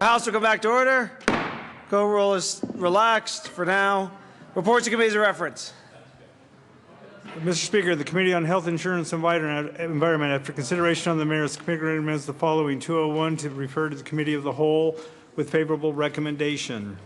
House will come back to order. Co-roll is relaxed for now. Reports to committees of reference. Mr. Speaker, the Committee on Health Insurance and Environment, after consideration on the merits, the committee recommends the following: 201 to refer to the Committee of the Whole with favorable recommendation.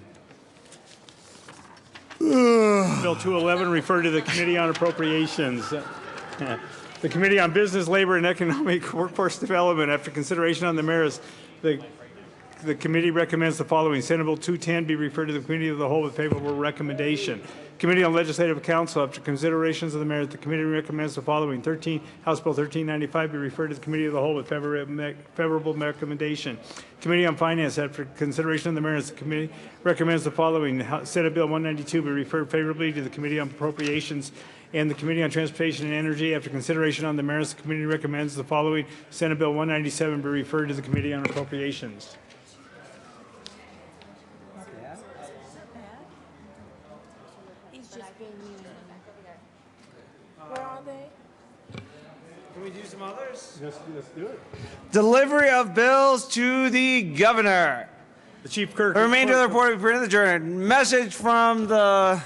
Bill 211 referred to the Committee on Appropriations. The Committee on Business, Labor, and Economic Workforce Development, after consideration on the merits, the committee recommends the following: Senate Bill 210 be referred to the Committee of the Whole with favorable recommendation. Committee on Legislative Counsel, after considerations of the merits, the committee recommends the following: House Bill 1395 be referred to the Committee of the Whole with favorable recommendation. Committee on Finance, after consideration of the merits, the committee recommends the following: Senate Bill 192 be referred favorably to the Committee on Appropriations. And the Committee on Transportation and Energy, after consideration on the merits, the committee recommends the following: Senate Bill 197 be referred to the Committee on Appropriations. Where are they? Can we do some others? Let's do it. Delivery of bills to the governor. The Chief Clerk. The remainder of the report will be printed in the journal. Message from the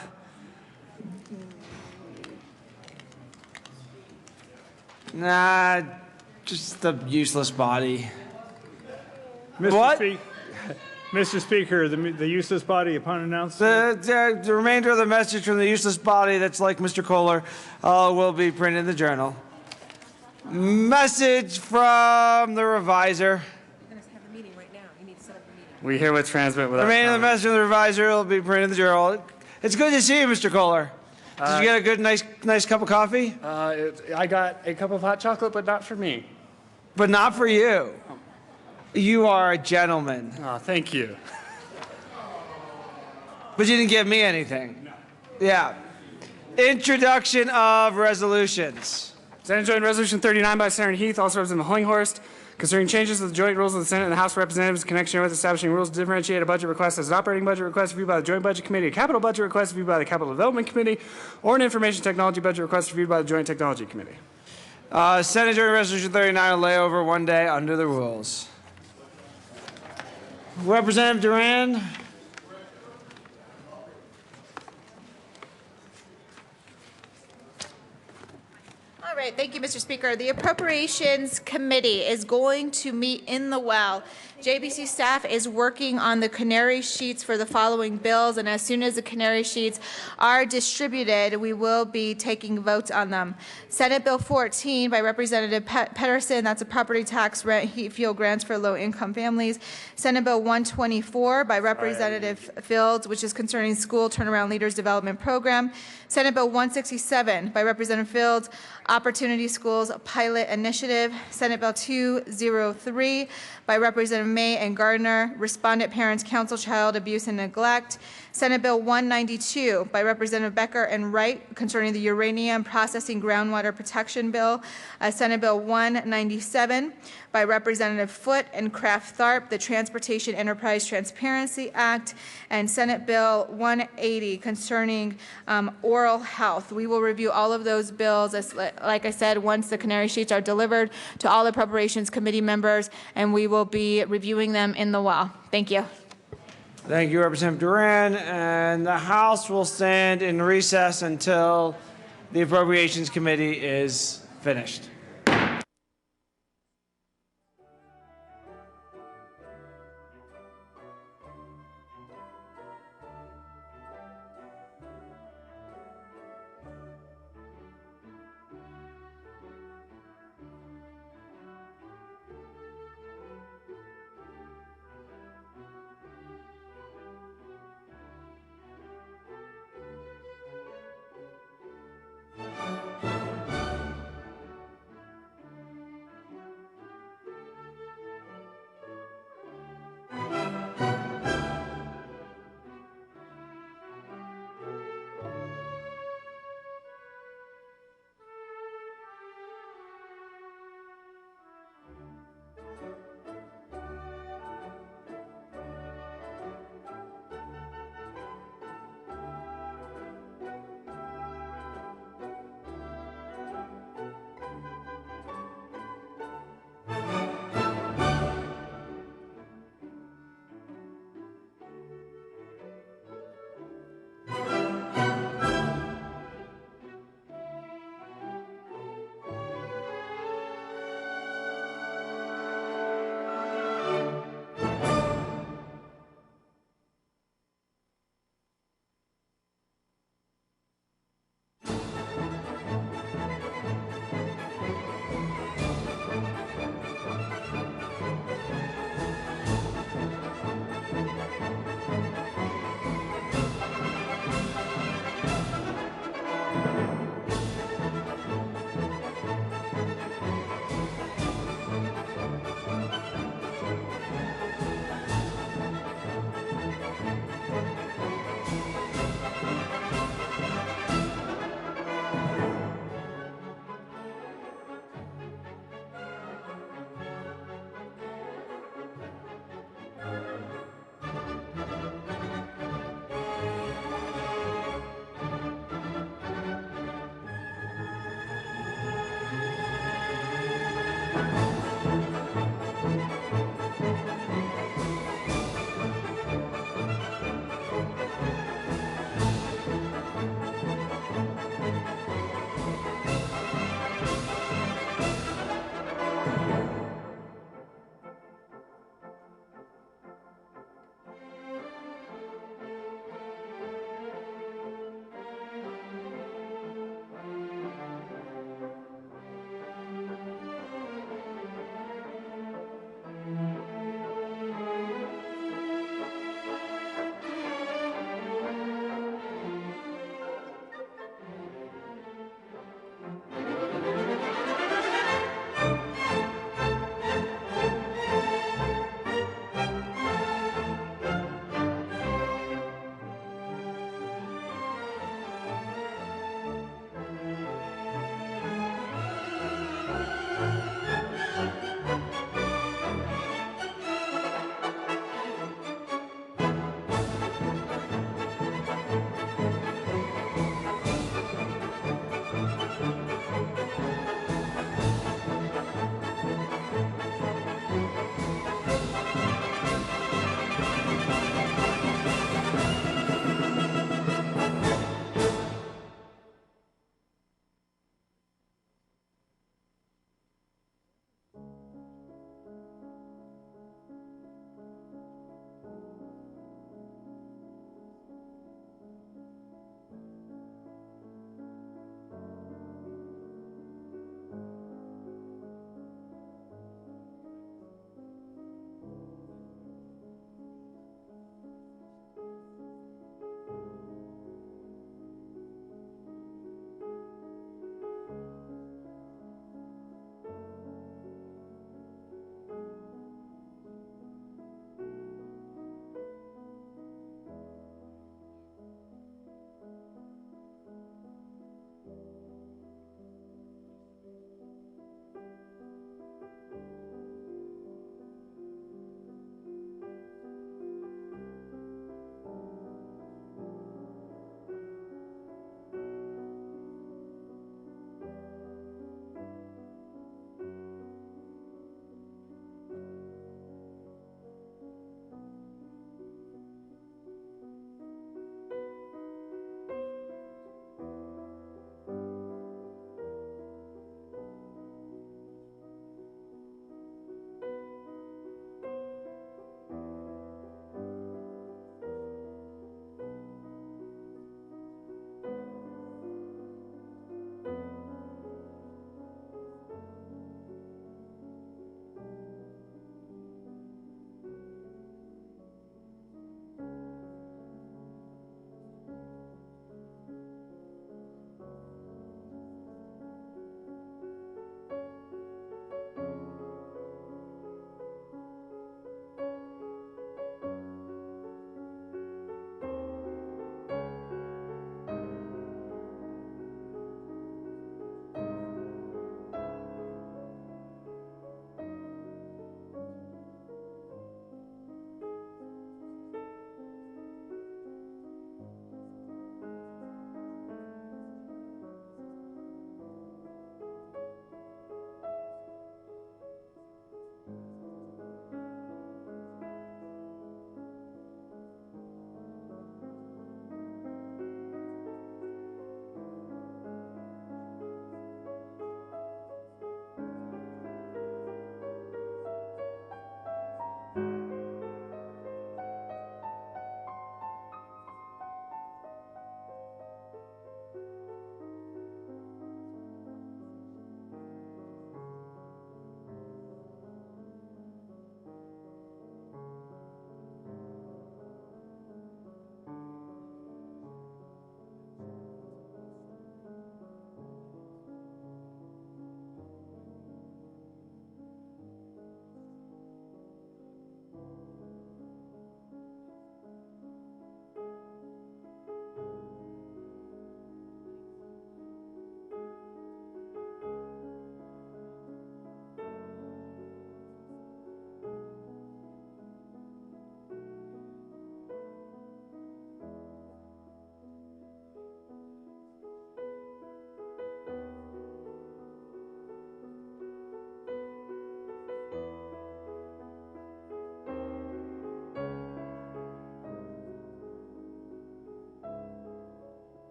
just the useless body. Mr. Speaker, the useless body upon announcement. The remainder of the message from the useless body that's like Mr. Kohler will be printed in the journal. Message from the reviser. You're going to have a meeting right now. You need to set up a meeting. We herewith transmit without Remainder of the comment. message from the reviser will be printed in the journal. It's good to see you, Mr. Kohler. Did you get a good, nice cup of coffee? I got a cup of hot chocolate, but not for me. But not for you. You are a gentleman. Oh, thank you. But you didn't give me anything. No. Yeah. Introduction of resolutions. Senate Joint Resolution 39 by Senator Heath, also Representative Hollinghorst, concerning changes to the joint rules of the Senate and the House of Representatives in connection with establishing rules to differentiate a budget request as an operating budget request reviewed by the Joint Budget Committee, a capital budget request reviewed by the Capital Development Committee, or an information technology budget request reviewed by the Joint Technology Committee. Senate Joint Resolution 39 will lay over one day under the rules. Representative Duran. All right, thank you, Mr. Speaker. The Appropriations Committee is going to meet in the well. JBC staff is working on the canary sheets for the following bills, and as soon as the canary sheets are distributed, we will be taking votes on them. Senate Bill 14 by Representative Pedersen, that's a property tax rent heat fuel grants for low-income families. Senate Bill 124 by Representative Fields, which is concerning school turnaround leaders development program. Senate Bill 167 by Representative Fields, Opportunity Schools Pilot Initiative. Senate Bill 203 by Representative May and Gardner, Respondent Parents Council Child Abuse and Neglect. Senate Bill 192 by Representative Becker and Wright concerning the Uranium Processing Groundwater Protection Bill. Senate Bill 197 by Representative Foote and Kraft Tharp, the Transportation Enterprise Transparency Act. And Senate Bill 180 concerning oral health. We will review all of those bills, as, like I said, once the canary sheets are delivered to all the Appropriations Committee members, and we will be reviewing them in the well. Thank you. Thank you, Representative Duran. And the House will stand in recess until the Appropriations Committee is finished.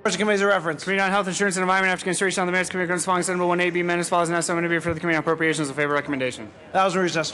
Budget Committee's a reference. Committee on Health Insurance and Environment, after consideration on the merits, committee recommends following Senate Bill 180B amendments follows now. So I'm going to be for the Committee on Appropriations in favor of recommendation. That was in recess.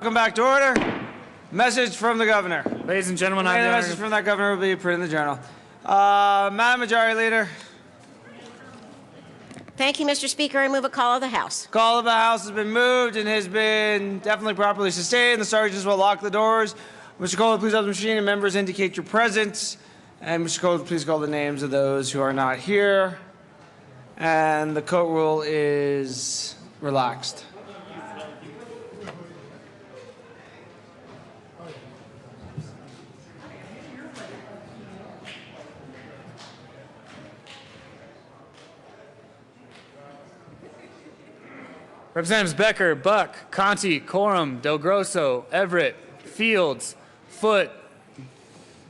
Welcome back to order. Message from the governor. Ladies and gentlemen, I And the have the message honor- from that governor will be put in the journal. Madam Majority Leader, Thank you, Mr. Speaker. I move a call of the House. call of the House has been moved and has been definitely properly sustained. The sergeants will lock the doors. Mr. Cole, please have the machine and members indicate your presence. And Mr. Cole, please call the names of those who are not here. And the court rule is relaxed. Representatives Becker, Buck, Conti, Coram, Del Grosso, Everett, Fields, Foote,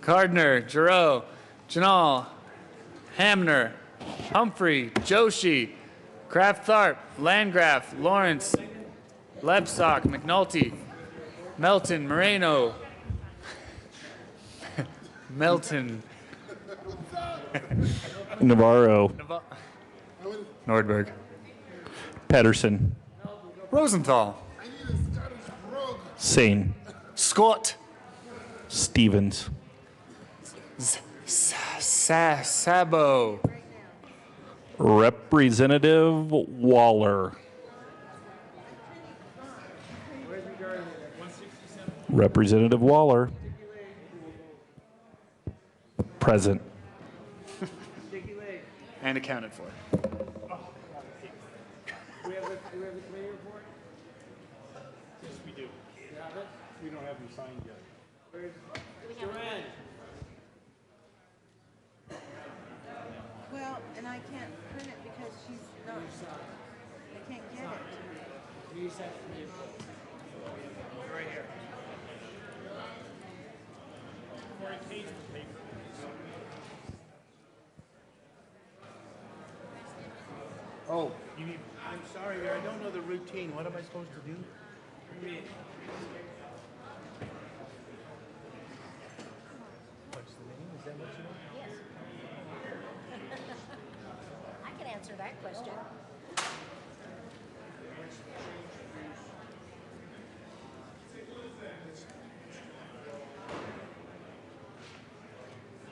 Gardner, Giroux, Janal, Hamner, Humphrey, Joshi, Kraft Tharp, Landgraf, Lawrence, Lebsock, McNulty, Melton, Moreno, Melton, Navarro, Nordberg, Pedersen, Rosenthal, Sane, Scott, Stevens, Sabo, Representative Waller, Representative Waller, present. and accounted for. We don't have them signed yet. Well, and I can't print it because she's not, I can't get it. Oh, you need, I'm sorry, I don't know the routine. What am I supposed to do? What's the name? Is that what you know? I can answer that question.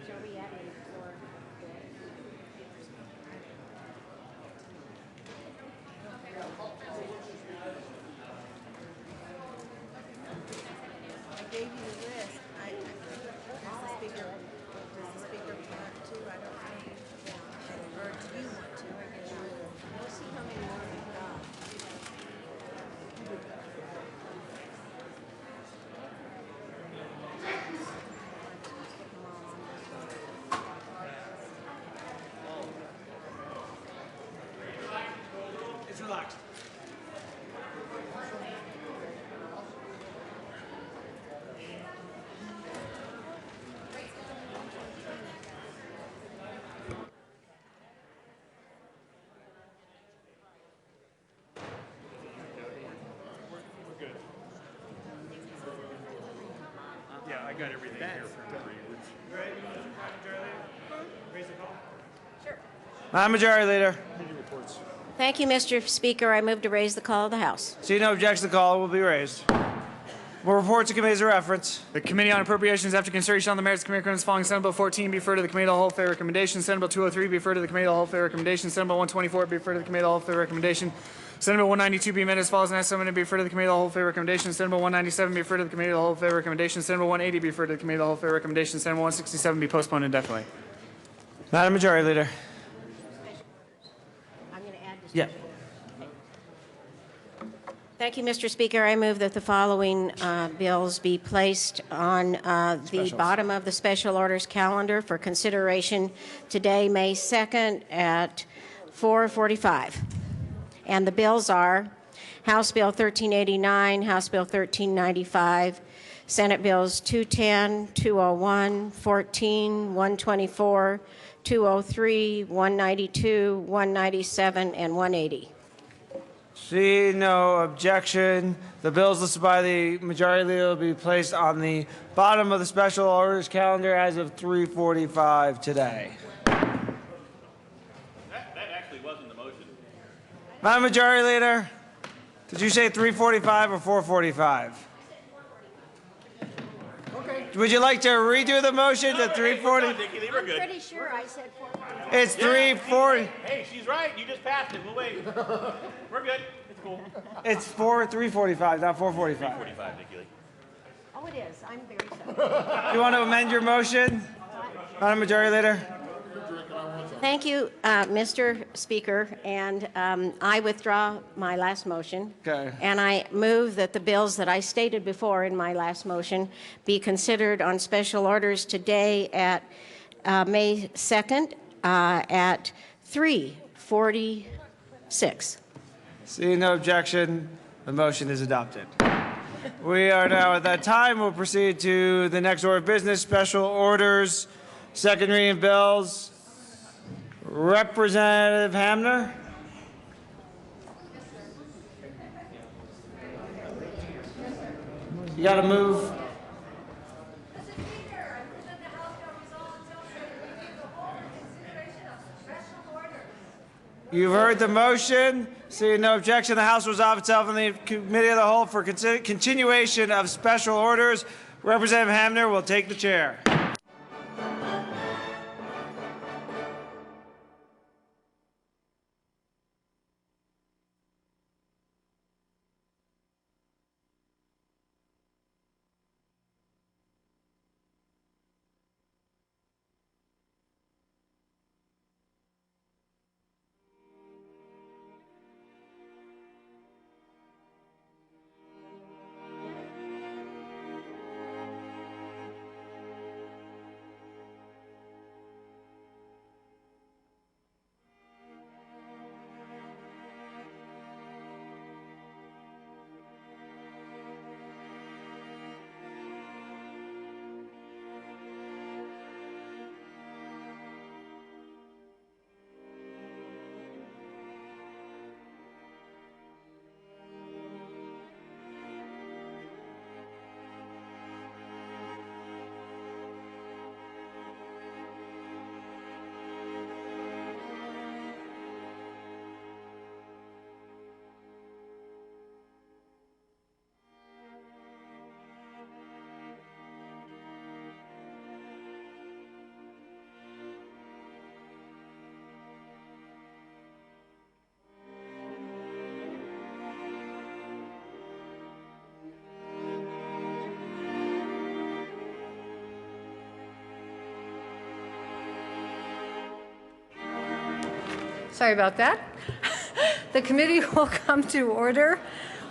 Shall we add it for I gave you the list. Does the speaker want to? I don't know. Or do you want to? We'll see how many more we've got. It's relaxed. Yeah, I got everything here from the Madam Majority Leader, Thank you, Mr. Speaker. I move to raise the call of the House. seeing no objection, the call will be raised. More reports of committees of reference. The Committee on Appropriations, after consideration on the merits, committee recommends following Senate Bill 14 be referred to the Committee of the Whole for recommendation. Senate Bill 203 be referred to the Committee of the Whole for recommendation. Senate Bill 124 be referred to the Committee of the Whole for recommendation. Senate Bill 192 be amended as follows: and S7 be referred to the Committee of the Whole for recommendation. Senate Bill 197 be referred to the Committee of the Whole for recommendation. Senate Bill 180 be referred to the Committee of the Whole for recommendation. Senate Bill 167 be postponed indefinitely. Madam Majority Leader. I'm going to add this. Yeah. Thank you, Mr. Speaker. I move that the following bills be placed on the bottom of the special orders calendar for consideration today, May 2nd at 4:45. And the bills are House Bill 1389, House Bill 1395, Senate Bills 210, 201, 14, 124, 203, 192, 197, and 180. See no objection. The bills listed by the Majority Leader will be placed on the bottom of the special orders calendar as of 3:45 today. That actually wasn't the motion. Madam Majority Leader, did you say 3:45 or 4:45? Would you like to redo the motion to 340? Nikki, we're good. Pretty sure I said 4:45. It's 340. Hey, she's right. You just passed it. We'll wait. We're good. It's cool. It's 345, not 445. 45, Nikki. Oh, it is. I'm very sorry. You want to amend your motion, Madam Majority Leader? Thank you, Mr. Speaker, and I withdraw my last motion. Okay. And I move that the bills that I stated before in my last motion be considered on special orders today at May 2nd at 3:46. Seeing no objection, the motion is adopted. We are now at that time. We'll proceed to the next order of business, special orders, second reading of bills. Representative Hamner. You got to move. You've heard the motion. Seeing no objection, the House will resolve itself in the Committee of the Whole for continuation of special orders. Representative Hamner will take the chair. Sorry about that. The committee will come to order.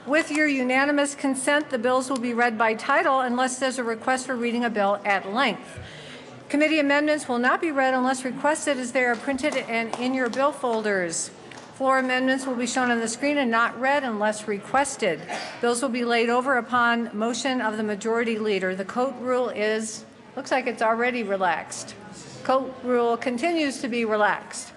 With your unanimous consent, the bills will be read by title unless there's a request for reading a bill at length. Committee amendments will not be read unless requested, as they are printed and in your bill folders. Floor amendments will be shown on the screen and not read unless requested. Bills will be laid over upon motion of the majority leader. The coat rule is, looks like it's already relaxed. Coat rule continues to be relaxed.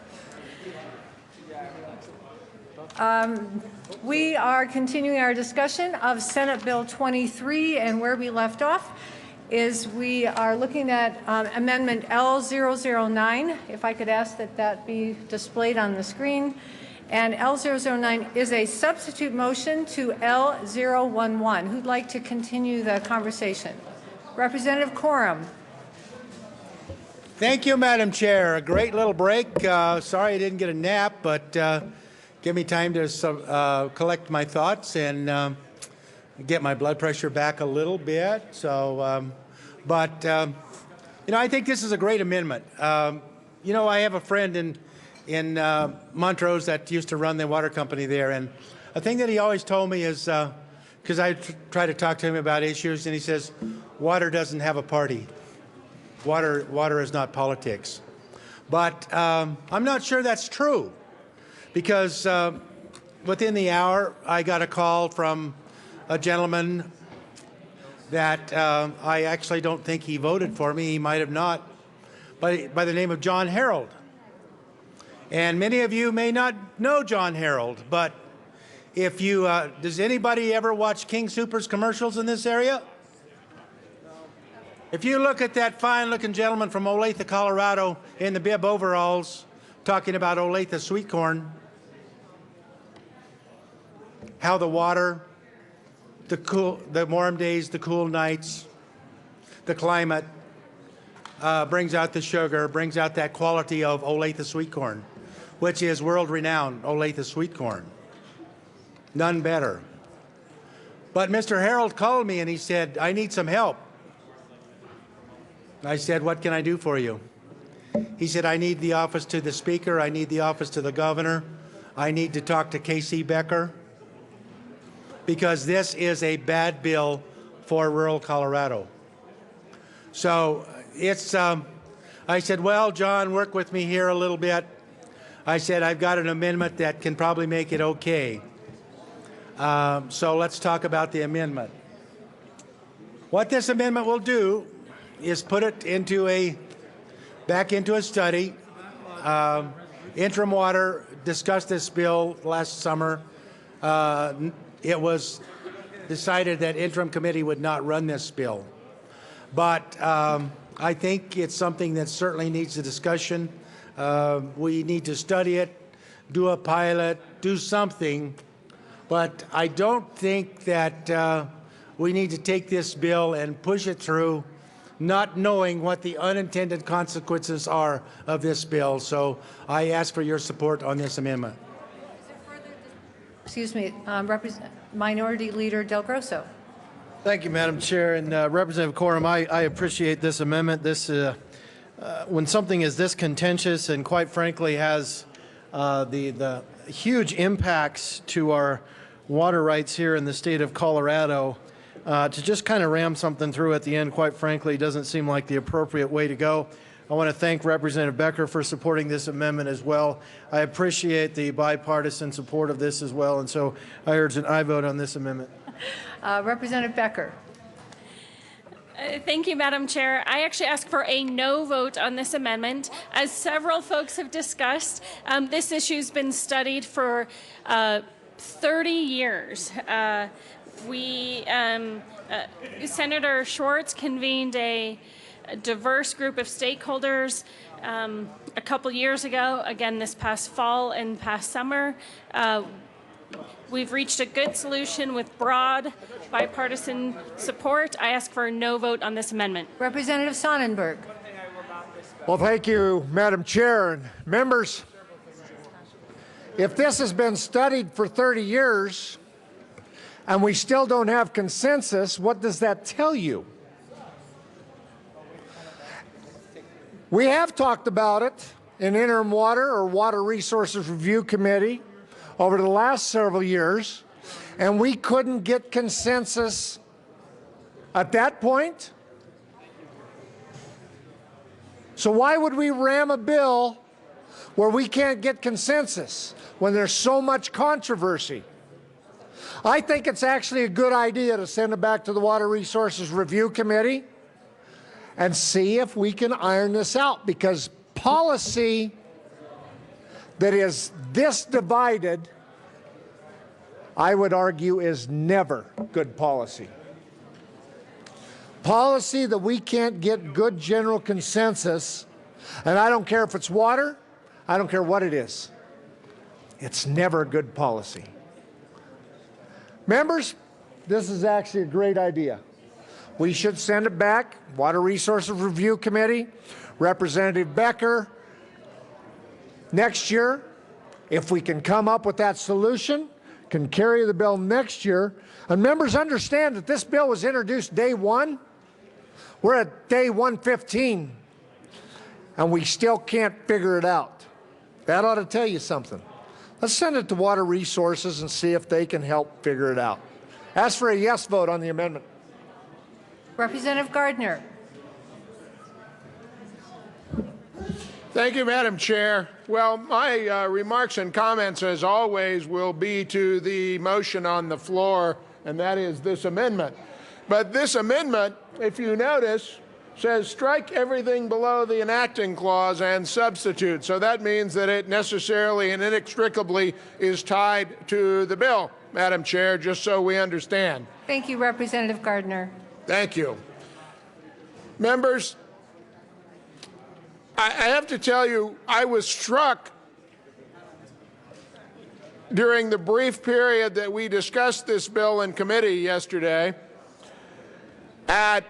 We are continuing our discussion of Senate Bill 23, and where we left off is we are looking at Amendment L009. If I could ask that that be displayed on the screen. And L009 is a substitute motion to L011. Who'd like to continue the conversation? Representative Coram. Thank you, Madam Chair. A great little break. Sorry I didn't get a nap, but give me time to collect my thoughts and get my blood pressure back a little bit. So, you know, I think this is a great amendment. You know, I have a friend in Montrose that used to run the water company there, and a thing that he always told me is, because I try to talk to him about issues, and he says, water doesn't have a party. Water is not politics. But I'm not sure that's true, because within the hour, I got a call from a gentleman that I actually don't think he voted for me. He might have not, by the name of John Harold. And many of you may not know John Harold, but if you, does anybody ever watch King Soopers commercials in this area? If you look at that fine-looking gentleman from Olathe, Colorado, in the bib overalls, talking about Olathe sweet corn, how the water, the warm days, the cool nights, the climate, brings out the sugar, brings out that quality of Olathe sweet corn, which is world-renowned Olathe sweet corn. None better. But Mr. Harold called me and he said, I need some help. I said, what can I do for you? He said, I need the office to the Speaker, I need the office to the Governor, I need to talk to K.C. Becker, because this is a bad bill for rural Colorado. So it's, I said, well, John, work with me here a little bit. I said, I've got an amendment that can probably make it okay. So let's talk about the amendment. What this amendment will do is put it into back into a study. Interim Water discussed this bill last summer. It was decided that interim committee would not run this bill. But I think it's something that certainly needs a discussion. We need to study it, do a pilot, do something. But I don't think that we need to take this bill and push it through, not knowing what the unintended consequences are of this bill. So I ask for your support on this amendment. Excuse me, Minority Leader Del Grosso. Thank you, Madam Chair. And Representative Corum, I appreciate this amendment. When something is this contentious and quite frankly has the huge impacts to our water rights here in the state of Colorado, to just kind of ram something through at the end, quite frankly, doesn't seem like the appropriate way to go. I want to thank Representative Becker for supporting this amendment as well. I appreciate the bipartisan support of this as well, and so I urge an aye vote on this amendment. Representative Becker. Thank you, Madam Chair. I actually ask for a no vote on this amendment. As several folks have discussed, this issue's been studied for 30 years. Senator Schwartz convened a diverse group of stakeholders a couple years ago, again this past fall and past summer. We've reached a good solution with broad bipartisan support. I ask for a no vote on this amendment. Representative Sonnenberg. Well, thank you, Madam Chair and members. If this has been studied for 30 years and we still don't have consensus, what does that tell you? We have talked about it in Interim Water or Water Resources Review Committee over the last several years, and we couldn't get consensus at that point. So why would we ram a bill where we can't get consensus when there's so much controversy? I think it's actually a good idea to send it back to the Water Resources Review Committee and see if we can iron this out, because policy that is this divided, I would argue, is never good policy. Policy that we can't get good general consensus, and I don't care if it's water, I don't care what it is, it's never good policy. Members, this is actually a great idea. We should send it back. Water Resources Review Committee, Representative Becker. Next year, if we can come up with that solution, can carry the bill next year. And members understand that this bill was introduced day one. We're at day 115, and we still can't figure it out. That ought to tell you something. Let's send it to Water Resources and see if they can help figure it out. Ask for a yes vote on the amendment. Representative Gardner. Thank you, Madam Chair. Well, my remarks and comments, as always, will be to the motion on the floor, and that is this amendment. But this amendment, if you notice, says strike everything below the enacting clause and substitute. So that means that it necessarily and inextricably is tied to the bill, Madam Chair, just so we understand. Thank you, Representative Gardner. Thank you. Members, I have to tell you, I was struck during the brief period that we discussed this bill in committee yesterday at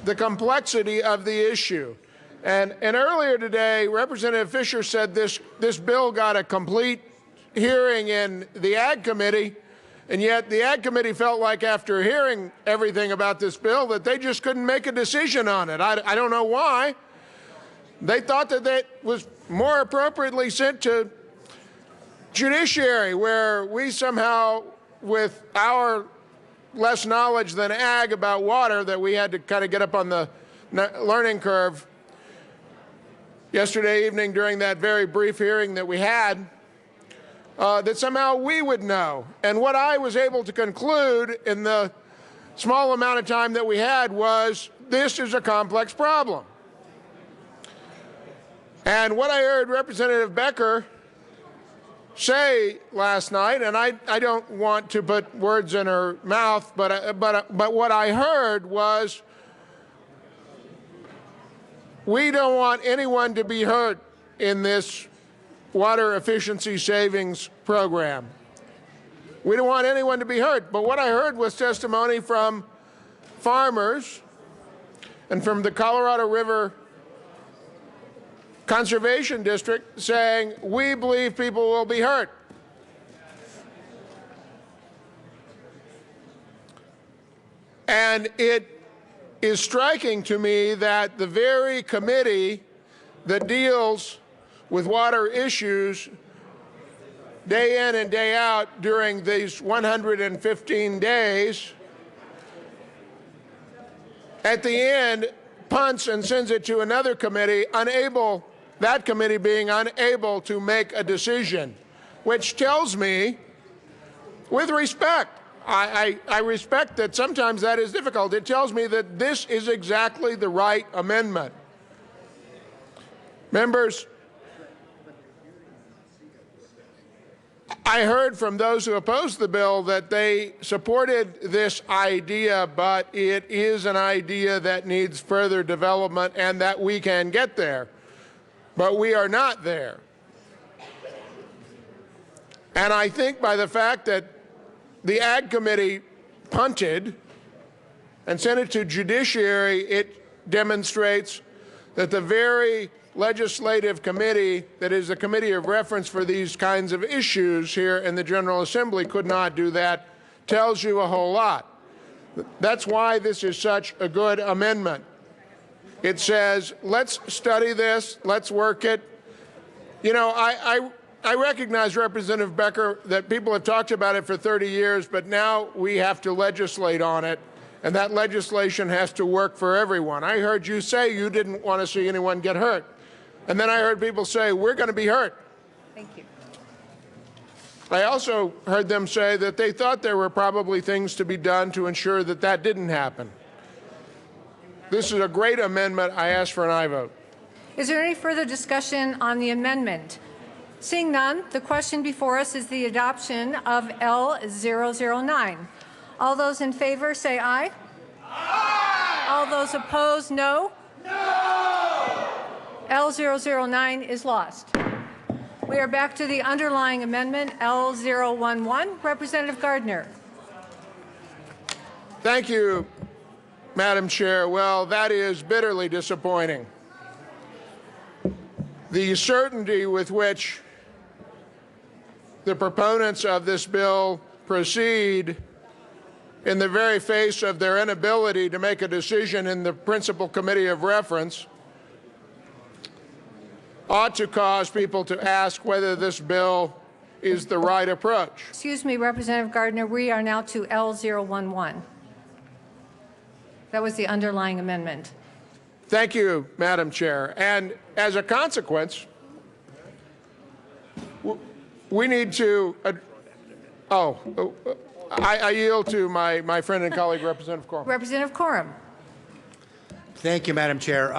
the complexity of the issue. And earlier today, Representative Fisher said this bill got a complete hearing in the Ag Committee, and yet the Ag Committee felt like after hearing everything about this bill that they just couldn't make a decision on it. I don't know why. They thought that it was more appropriately sent to Judiciary, where we somehow, with our less knowledge than Ag about water, that we had to kind of get up on the learning curve yesterday evening during that very brief hearing that we had, that somehow we would know. And what I was able to conclude in the small amount of time that we had was this is a complex problem. And what I heard Representative Becker say last night, and I don't want to put words in her mouth, but what I heard was, we don't want anyone to be hurt in this water efficiency savings program. We don't want anyone to be hurt. But what I heard was testimony from farmers and from the Colorado River Conservation District saying, we believe people will be hurt. And it is striking to me that the very committee that deals with water issues day in and day out during these 115 days, at the end punts and sends it to another committee, that committee being unable to make a decision, which tells me, with respect, I respect that sometimes that is difficult. It tells me that this is exactly the right amendment. Members, I heard from those who opposed the bill that they supported this idea, but it is an idea that needs further development and that we can get there. But we are not there. And I think by the fact that the Ag Committee punted and sent it to Judiciary, it demonstrates that the very legislative committee that is the committee of reference for these kinds of issues here in the General Assembly could not do that. Tells you a whole lot. That's why this is such a good amendment. It says, let's study this, let's work it. You know, I recognize, Representative Becker, that people have talked about it for 30 years, but now we have to legislate on it, and that legislation has to work for everyone. I heard you say you didn't want to see anyone get hurt. And then I heard people say, we're going to be hurt. Thank you. I also heard them say that they thought there were probably things to be done to ensure that that didn't happen. This is a great amendment. I ask for an aye vote. Is there any further discussion on the amendment? Seeing none, the question before us is the adoption of L009. All those in favor say aye. Aye. All those opposed, no. No. L009 is lost. We are back to the underlying amendment, L011. Representative Gardner. Thank you, Madam Chair. Well, that is bitterly disappointing. The certainty with which the proponents of this bill proceed in the very face of their inability to make a decision in the principal committee of reference ought to cause people to ask whether this bill is the right approach. Excuse me, Representative Gardner, we are now to L011. That was the underlying amendment. Thank you, Madam Chair. And as a consequence, we need to, I yield to my friend and colleague, Representative Corum. Representative Corum. Thank you, Madam Chair.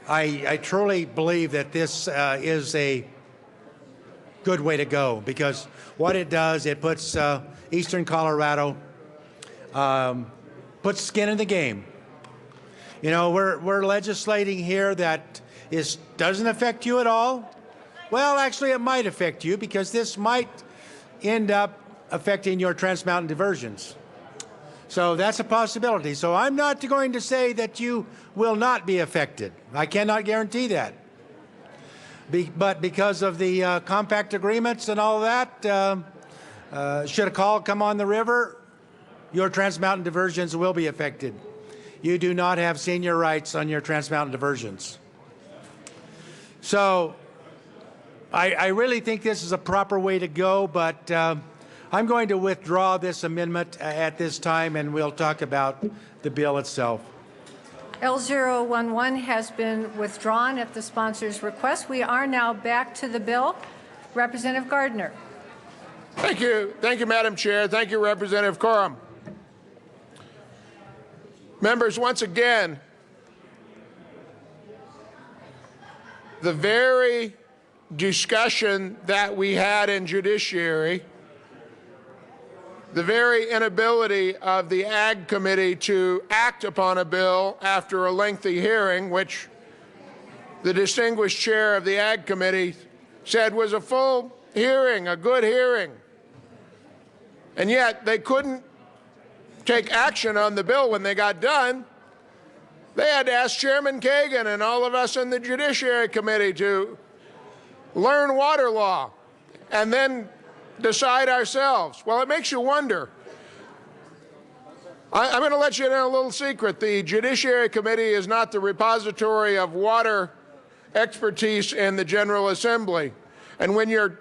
I truly believe that this is a good way to go, because what it does, it puts Eastern Colorado, puts skin in the game. You know, we're legislating here that doesn't affect you at all. Well, actually, it might affect you, because this might end up affecting your Trans Mountain diversions. So that's a possibility. So I'm not going to say that you will not be affected. I cannot guarantee that. But because of the compact agreements and all that, should a call come on the river, your Trans Mountain diversions will be affected. You do not have senior rights on your Trans Mountain diversions. So I really think this is a proper way to go, but I'm going to withdraw this amendment at this time, and we'll talk about the bill itself. L011 has been withdrawn at the sponsor's request. We are now back to the bill. Representative Gardner. Thank you. Thank you, Madam Chair. Thank you, Representative Corum. Members, once again, the very discussion that we had in Judiciary, the very inability of the Ag Committee to act upon a bill after a lengthy hearing, which the distinguished chair of the Ag Committee said was a full hearing, a good hearing. And yet they couldn't take action on the bill when they got done. They had to ask Chairman Kagan and all of us in the Judiciary Committee to learn water law and then decide ourselves. Well, it makes you wonder. I'm going to let you in a little secret. The Judiciary Committee is not the repository of water expertise in the General Assembly. And when you're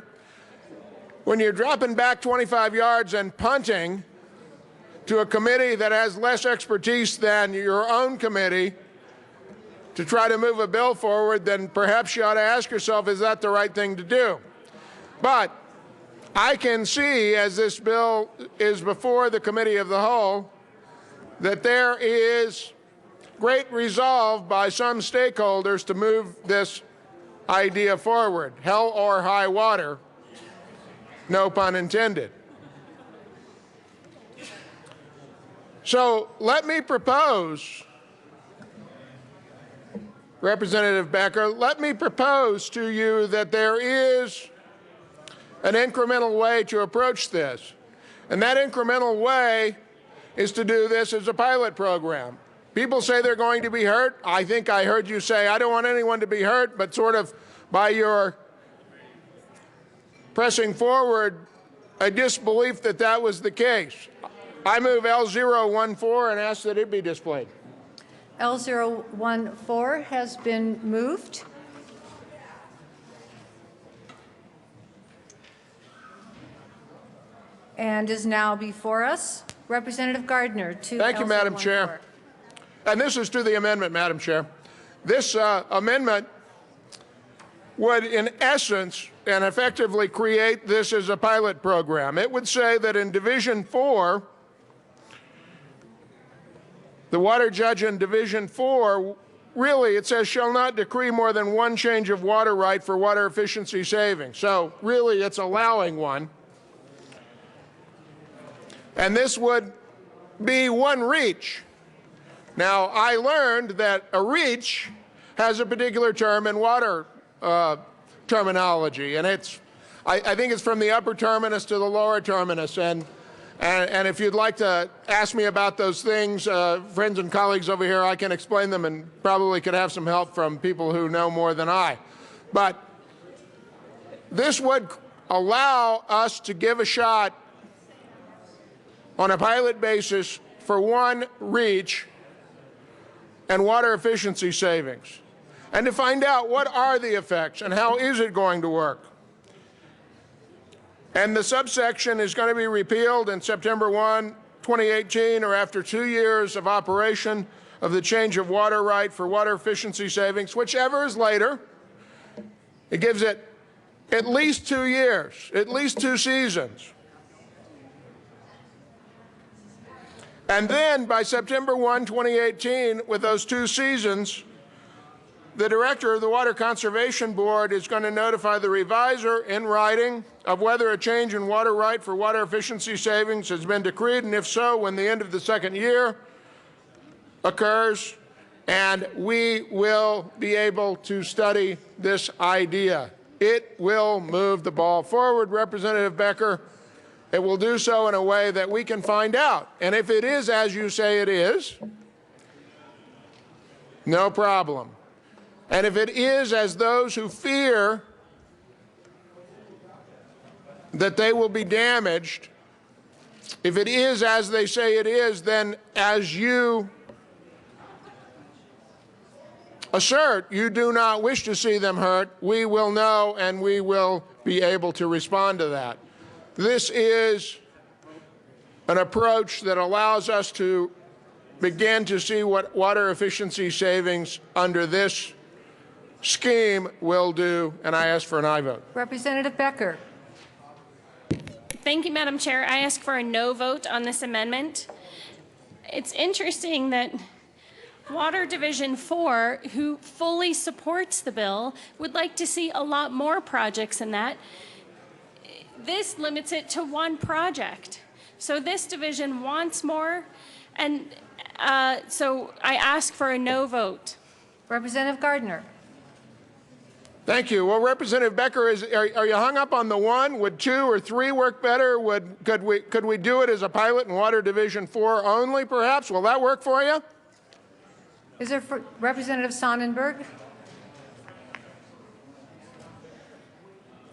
dropping back 25 yards and punting to a committee that has less expertise than your own committee to try to move a bill forward, then perhaps you ought to ask yourself, is that the right thing to do? But I can see, as this bill is before the Committee of the Whole, that there is great resolve by some stakeholders to move this idea forward. Hell or high water, no pun intended. So let me propose, Representative Becker, let me propose to you that there is an incremental way to approach this. And that incremental way is to do this as a pilot program. People say they're going to be hurt. I think I heard you say, I don't want anyone to be hurt, but sort of by your pressing forward a disbelief that that was the case. I move L014 and ask that it be displayed. L014 has been moved. And is now before us. Representative Gardner to Thank you, Madam Chair. And this is to the amendment, Madam Chair. This amendment would, in essence, and effectively create this as a pilot program. It would say that in Division 4, the water judge in Division 4, really it says shall not decree more than one change of water right for water efficiency savings. So really it's allowing one. And this would be one reach. Now, I learned that a reach has a particular term in water terminology, and I think it's from the upper terminus to the lower terminus. And if you'd like to ask me about those things, friends and colleagues over here, I can explain them and probably could have some help from people who know more than I. But this would allow us to give a shot on a pilot basis for one reach and water efficiency savings, and to find out what are the effects and how is it going to work. And the subsection is going to be repealed in September 1, 2018, or after 2 years of operation of the change of water right for water efficiency savings, whichever is later. It gives it at least 2 years, at least 2 seasons. And then by September 1, 2018, with those 2 seasons, the director of the Water Conservation Board is going to notify the reviser in writing of whether a change in water right for water efficiency savings has been decreed, and if so, when the end of the 2nd year occurs, and we will be able to study this idea. It will move the ball forward, Representative Becker, it will do so in a way that we can find out. And if it is as you say it is, no problem. And if it is as those who fear that they will be damaged, if it is as they say it is, then as you assert you do not wish to see them hurt, we will know and we will be able to respond to that. This is an approach that allows us to begin to see what water efficiency savings under this scheme will do, and I ask for an aye vote. Representative Becker. Thank you, Madam Chair. I ask for a no vote on this amendment. It's interesting that Water Division 4, who fully supports the bill, would like to see a lot more projects in that. This limits it to one project. So this division wants more, and so I ask for a no vote. Representative Gardner. Thank you. Well, Representative Becker, are you hung up on the one? Would 2 or 3 work better? Could we do it as a pilot in Water Division 4 only, perhaps? Will that work for you? Is there Representative Sonnenberg?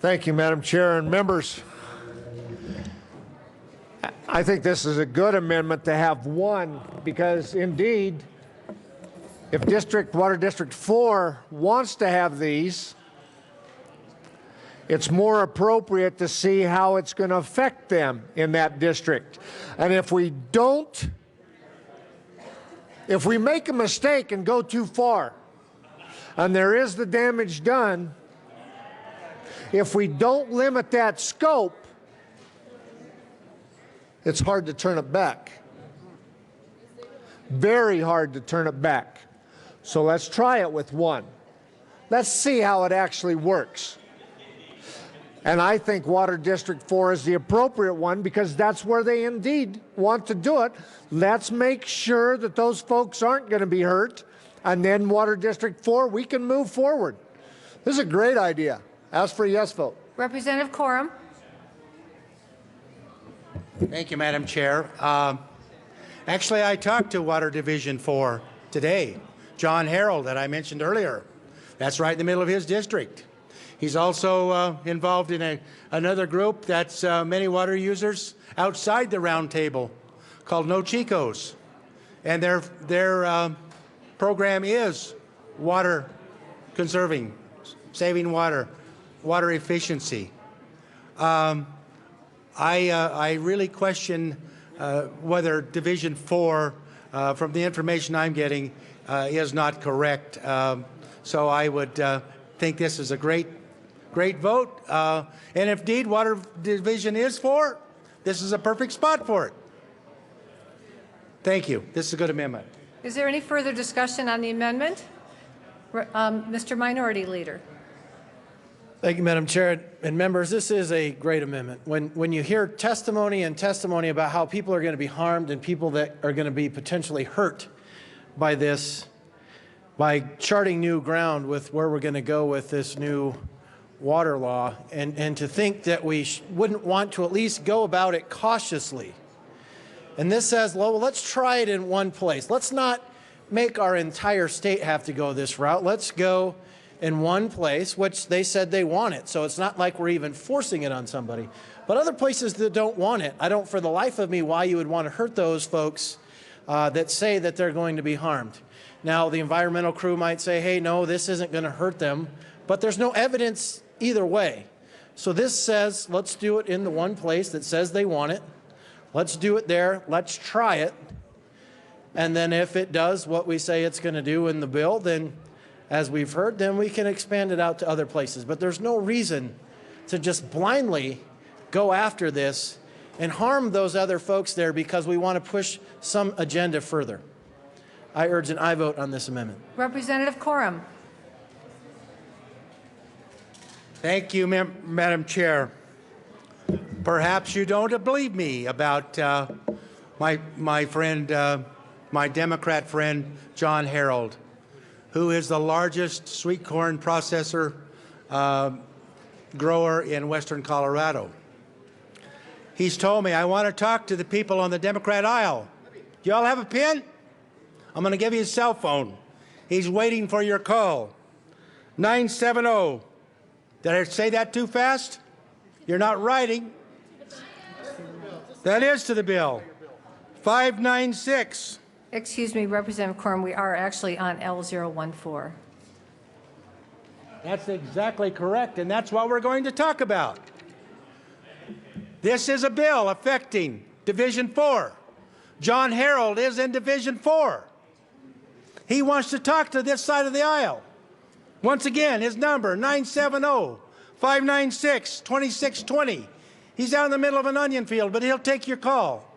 Thank you, Madam Chair and members. I think this is a good amendment to have one, because indeed, if Water District 4 wants to have these, it's more appropriate to see how it's going to affect them in that district. And if we make a mistake and go too far, and there is the damage done, if we don't limit that scope, it's hard to turn it back. Very hard to turn it back. So let's try it with one. Let's see how it actually works. And I think Water District 4 is the appropriate one because that's where they indeed want to do it. Let's make sure that those folks aren't going to be hurt. And then Water District 4, we can move forward. This is a great idea. Ask for a yes vote. Representative Corum. Thank you, Madam Chair. Actually, I talked to Water Division 4 today. John Harold, that I mentioned earlier. That's right in the middle of his district. He's also involved in another group that's many water users outside the round table called No Chicos. And their program is water conserving, saving water, water efficiency. I really question whether Division 4, from the information I'm getting, is not correct. So I would think this is a great vote. And if indeed Water Division is for, this is a perfect spot for it. Thank you. This is a good amendment. Is there any further discussion on the amendment? Mr. Minority Leader. Thank you, Madam Chair and members. This is a great amendment. When you hear testimony about how people are going to be harmed and people that are going to be potentially hurt by this, by charting new ground with where we're going to go with this new water law, and to think that we wouldn't want to at least go about it cautiously. And this says, well, let's try it in one place. Let's not make our entire state have to go this route. Let's go in one place, which they said they want it. So it's not like we're even forcing it on somebody. But other places that don't want it, I don't for the life of me why you would want to hurt those folks that say that they're going to be harmed. Now, the environmental crew might say, hey, no, this isn't going to hurt them. But there's no evidence either way. So this says, let's do it in the one place that says they want it. Let's do it there. Let's try it. And then if it does what we say it's going to do in the bill, then as we've heard, then we can expand it out to other places. But there's no reason to just blindly go after this and harm those other folks there because we want to push some agenda further. I urge an aye vote on this amendment. Representative Corum. Thank you, Madam Chair. Perhaps you don't believe me about my friend, my Democrat friend, John Harold, who is the largest sweet corn processor grower in western Colorado. He's told me, I want to talk to the people on the Democrat aisle. Do y'all have a pen? I'm going to give you his cell phone. He's waiting for your call. 970. Did I say that too fast? You're not writing. That is to the bill. 596. Excuse me, Representative Quorum, we are actually on L014. That's exactly correct, and that's what we're going to talk about. This is a bill affecting Division 4. John Harold is in Division 4. He wants to talk to this side of the aisle. Once again, his number, 970-596-2620. He's out in the middle of an onion field, but he'll take your call.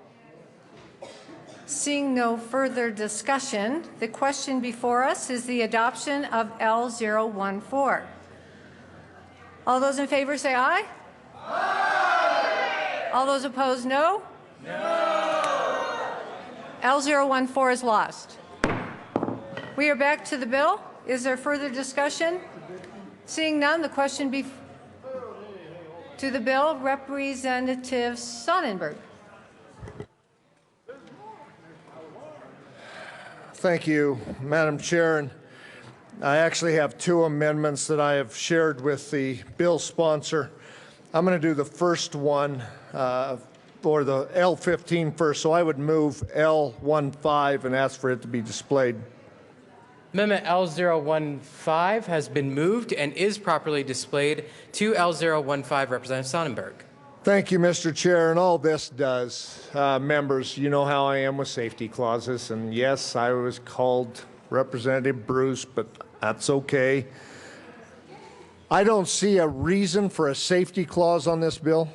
Seeing no further discussion, the question before us is the adoption of L014. All those in favor say aye. Aye. All those opposed, no? No. L014 is lost. We are back to the bill. Is there further discussion? Seeing none, the question to the bill, Representative Sonnenberg. Thank you, Madam Chair. And I actually have two amendments that I have shared with the bill sponsor. I'm going to do the first one, or the L15 first, so I would move L15 and ask for it to be displayed. Amendment L015 has been moved and is properly displayed to L015, Representative Sonnenberg. Thank you, Mr. Chair. And all this does, members, you know how I am with safety clauses. And yes, I was called Representative Bruce, but that's okay. I don't see a reason for a safety clause on this bill.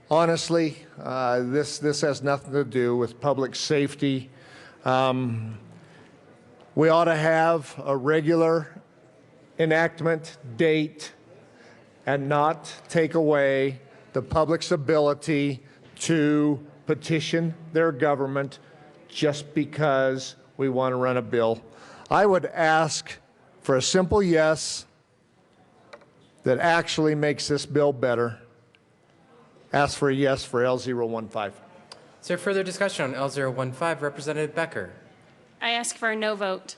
Honestly, this has nothing to do with public safety. We ought to have a regular enactment date and not take away the public's ability to petition their government just because we want to run a bill. I would ask for a simple yes that actually makes this bill better. Ask for a yes for L015. Is there further discussion on L015? Representative Becker. I ask for a no vote.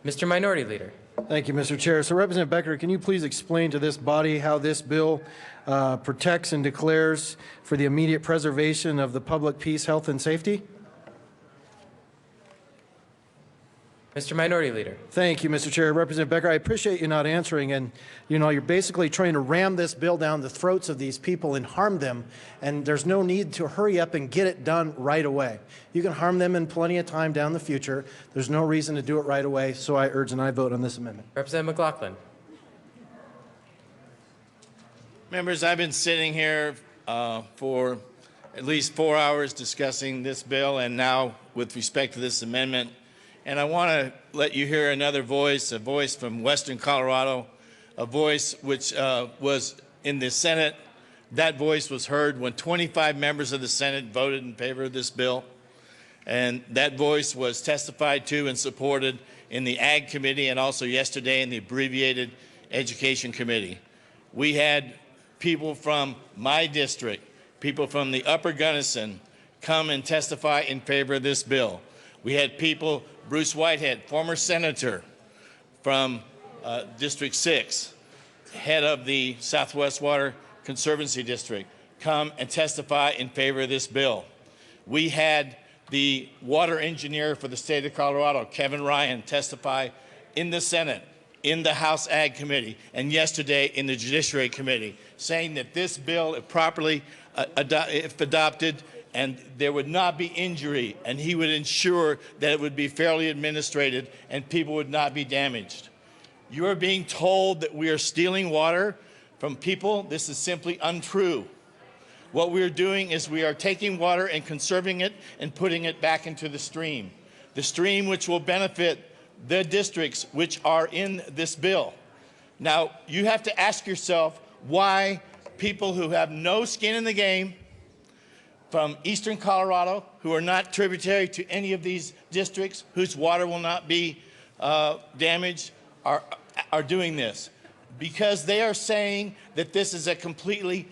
Mr. Minority Leader. Thank you, Mr. Chair. So, Representative Becker, can you please explain to this body how this bill protects and declares for the immediate preservation of the public peace, health, and safety? Mr. Minority Leader. Thank you, Mr. Chair. Representative Becker, I appreciate you not answering. And, you know, you're basically trying to ram this bill down the throats of these people and harm them. And there's no need to hurry up and get it done right away. You can harm them in plenty of time down the future. There's no reason to do it right away. So I urge an aye vote on this amendment. Representative McLaughlin. Members, I've been sitting here for at least 4 hours discussing this bill and now with respect to this amendment. And I want to let you hear another voice, a voice from Western Colorado, a voice which was in the Senate. That voice was heard when 25 members of the Senate voted in favor of this bill. And that voice was testified to and supported in the Ag Committee and also yesterday in the Abbreviated Education Committee. We had people from my district, people from the Upper Gunnison, come and testify in favor of this bill. We had people, Bruce Whitehead, former senator from District 6, head of the Southwest Water Conservancy District, come and testify in favor of this bill. We had the water engineer for the state of Colorado, Kevin Ryan, testify in the Senate, in the House Ag Committee, and yesterday in the Judiciary Committee, saying that this bill, if properly if adopted, and there would not be injury, and he would ensure that it would be fairly administrated and people would not be damaged. You are being told that we are stealing water from people. This is simply untrue. What we are doing is we are taking water and conserving it and putting it back into the stream which will benefit the districts which are in this bill. Now, you have to ask yourself why people who have no skin in the game from eastern Colorado, who are not tributary to any of these districts, whose water will not be damaged, are doing this. Because they are saying that this is a completely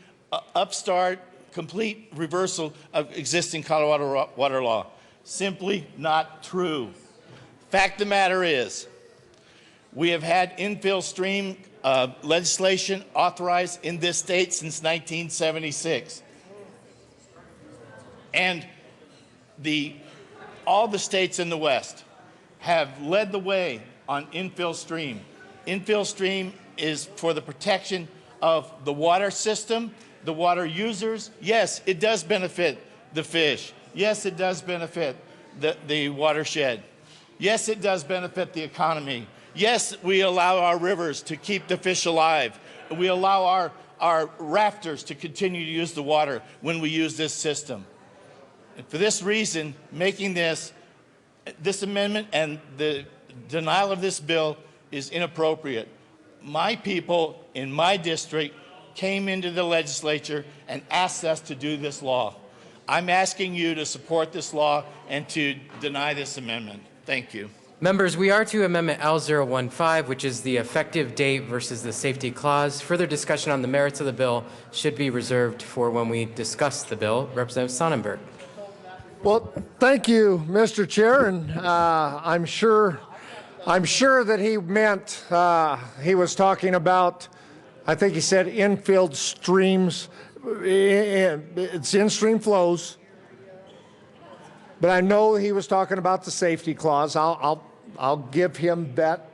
upstart, complete reversal of existing Colorado water law. Simply not true. Fact of the matter is, we have had infill stream legislation authorized in this state since 1976. And all the states in the West have led the way on infill stream. Infill stream is for the protection of the water system, the water users. Yes, it does benefit the fish. Yes, it does benefit the watershed. Yes, it does benefit the economy. Yes, we allow our rivers to keep the fish alive. We allow our rafters to continue to use the water when we use this system. And for this reason, making this amendment and the denial of this bill is inappropriate. My people in my district came into the legislature and asked us to do this law. I'm asking you to support this law and to deny this amendment. Thank you. Members, we are to Amendment L015, which is the effective date versus the safety clause. Further discussion on the merits of the bill should be reserved for when we discuss the bill. Representative Sonnenberg. Well, thank you, Mr. Chair, and I'm sure that he meant he was talking about, I think he said infilled streams. It's in-stream flows, but I know he was talking about the safety clause. I'll give him that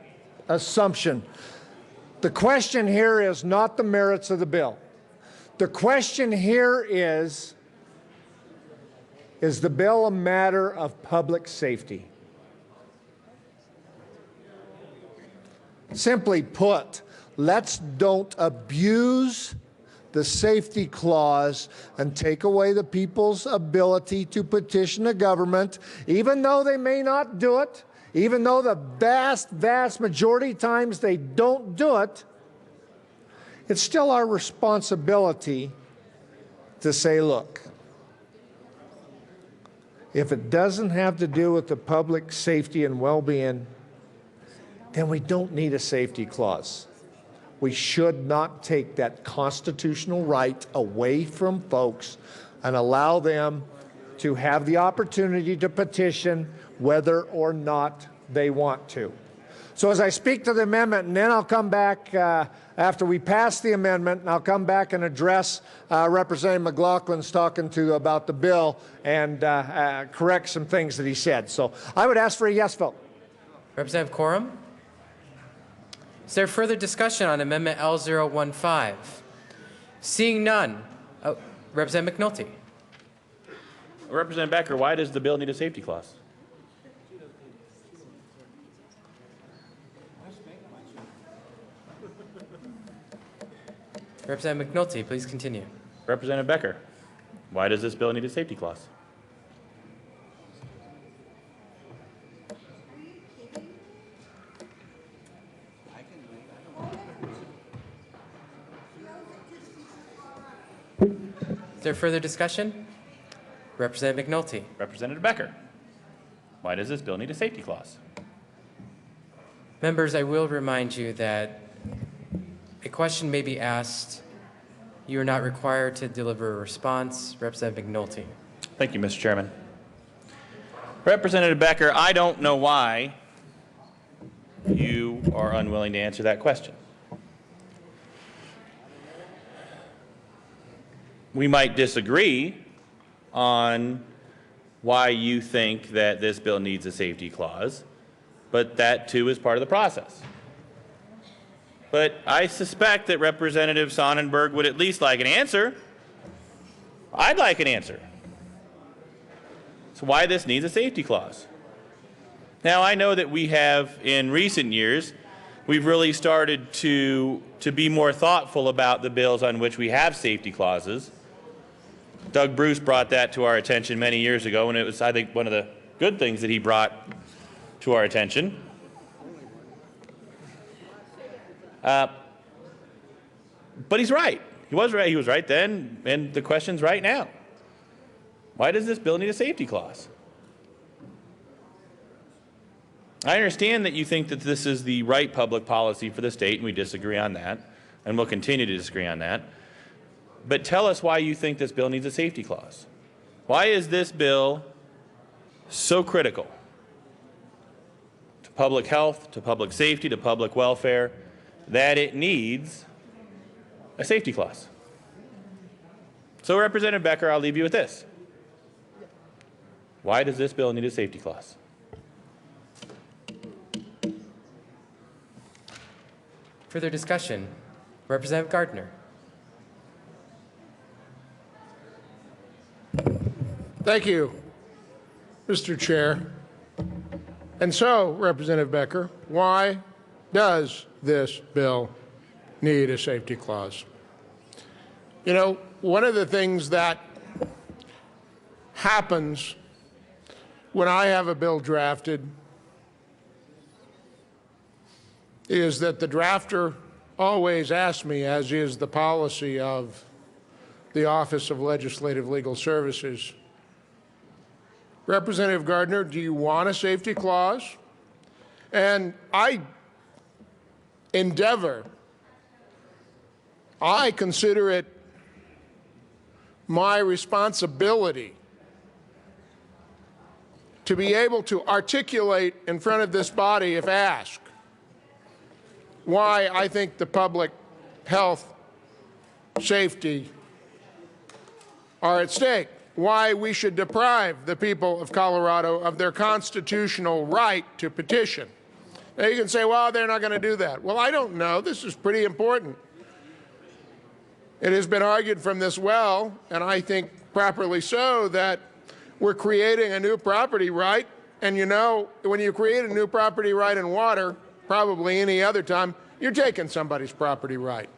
assumption. The question here is not the merits of the bill. The question here is the bill a matter of public safety? Simply put, let's don't abuse the safety clause and take away the people's ability to petition the government, even though they may not do it, even though the vast majority of times they don't do it. It's still our responsibility to say, look, if it doesn't have to do with the public safety and well-being, then we don't need a safety clause. We should not take that constitutional right away from folks and allow them to have the opportunity to petition whether or not they want to. So as I speak to the amendment, and then I'll come back after we pass the amendment, and I'll come back and address Representative McLaughlin's talking to about the bill and correct some things that he said. So I would ask for a yes vote. Representative Corum. Is there further discussion on Amendment L015? Seeing none. Representative McNulty. Representative Becker, why does the bill need a safety clause? Representative McNulty, please continue. Representative Becker, why does this bill need a safety clause? Is there further discussion? Representative McNulty. Representative Becker, why does this bill need a safety clause? Members, I will remind you that a question may be asked. You are not required to deliver a response. Representative McNulty. Thank you, Mr. Chairman. Representative Becker, I don't know why you are unwilling to answer that question. We might disagree on why you think that this bill needs a safety clause, but that too is part of the process. But I suspect that Representative Sonnenberg would at least like an answer. I'd like an answer. So why this needs a safety clause? Now, I know that we have, in recent years, we've really started to be more thoughtful about the bills on which we have safety clauses. Doug Bruce brought that to our attention many years ago, and it was, I think, one of the good things that he brought to our attention. But he's right. He was right. He was right then, and the question's right now. Why does this bill need a safety clause? I understand that you think that this is the right public policy for the state, and we disagree on that, and we'll continue to disagree on that. but tell us why you think this bill needs a safety clause. Why is this bill so critical to public health, to public safety, to public welfare, that it needs a safety clause? So, Representative Becker, I'll leave you with this. Why does this bill need a safety clause? Further discussion? Representative Gardner. Thank you, Mr. Chair. And so, Representative Becker, why does this bill need a safety clause? You know, one of the things that happens when I have a bill drafted is that the drafter always asks me, as is the policy of the Office of Legislative Legal Services, Representative Gardner, do you want a safety clause? And I consider it my responsibility to be able to articulate in front of this body, if asked, why I think the public health, safety are at stake, why we should deprive the people of Colorado of their constitutional right to petition. Now you can say, well, they're not going to do that. Well, I don't know. This is pretty important. It has been argued from this well, and I think properly so, that we're creating a new property right. And you know, when you create a new property right in water, probably any other time, you're taking somebody's property right.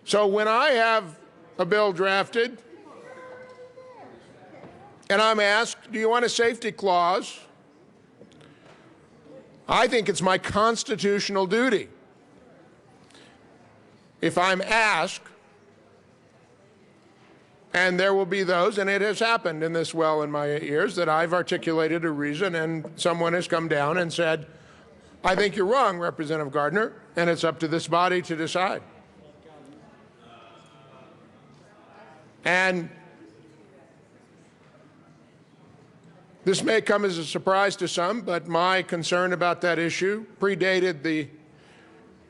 So when I have a bill drafted and I'm asked, do you want a safety clause? I think it's my constitutional duty, if I'm asked, and there will be those, and it has happened in this well in my 8 years, that I've articulated a reason and someone has come down and said, I think you're wrong, Representative Gardner, and it's up to this body to decide. And this may come as a surprise to some, but my concern about that issue predated the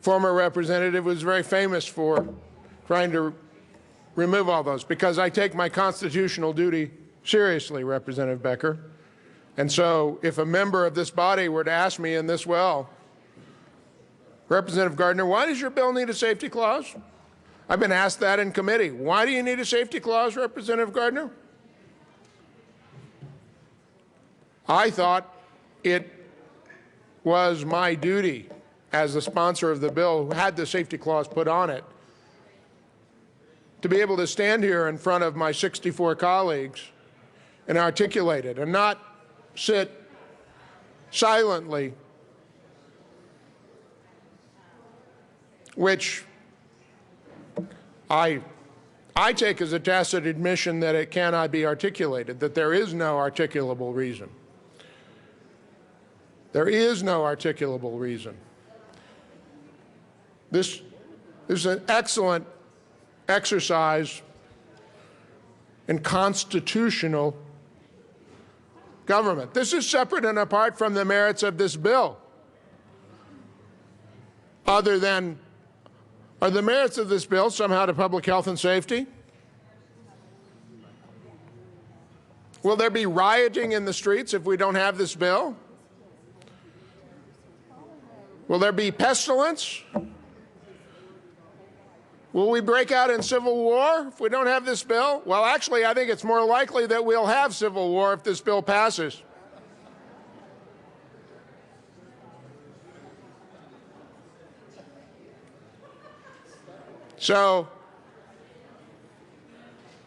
former representative, who was very famous for trying to remove all those, because I take my constitutional duty seriously, Representative Becker. And so if a member of this body were to ask me in this well, Representative Gardner, why does your bill need a safety clause? I've been asked that in committee. Why do you need a safety clause, Representative Gardner? I thought it was my duty as the sponsor of the bill, who had the safety clause put on it, to be able to stand here in front of my 64 colleagues and articulate it and not sit silently, which I take as a tacit admission that it cannot be articulated, that there is no articulable reason. There is no articulable reason. This is an excellent exercise in constitutional government. This is separate and apart from the merits of this bill. Other than, are the merits of this bill somehow to public health and safety? Will there be rioting in the streets if we don't have this bill? Will there be pestilence? Will we break out in civil war if we don't have this bill? Well, actually, I think it's more likely that we'll have civil war if this bill passes. So,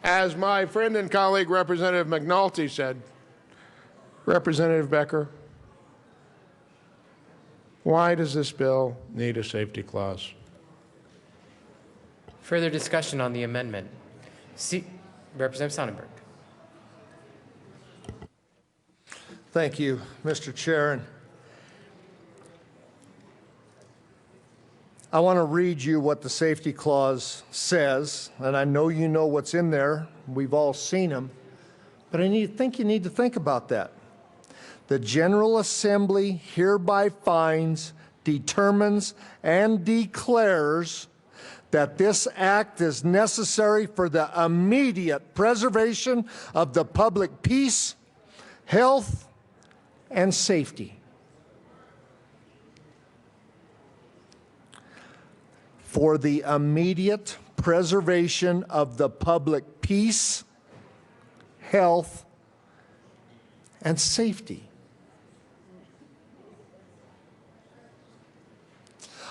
as my friend and colleague, Representative McNulty, said, Representative Becker, why does this bill need a safety clause? Further discussion on the amendment. Representative Sonnenberg. Thank you, Mr. Chair. And I want to read you what the safety clause says, and I know you know what's in there. We've all seen them, but I think you need to think about that. The General Assembly hereby finds, determines, and declares that this act is necessary for the immediate preservation of the public peace, health, and safety. For the immediate preservation of the public peace, health, and safety.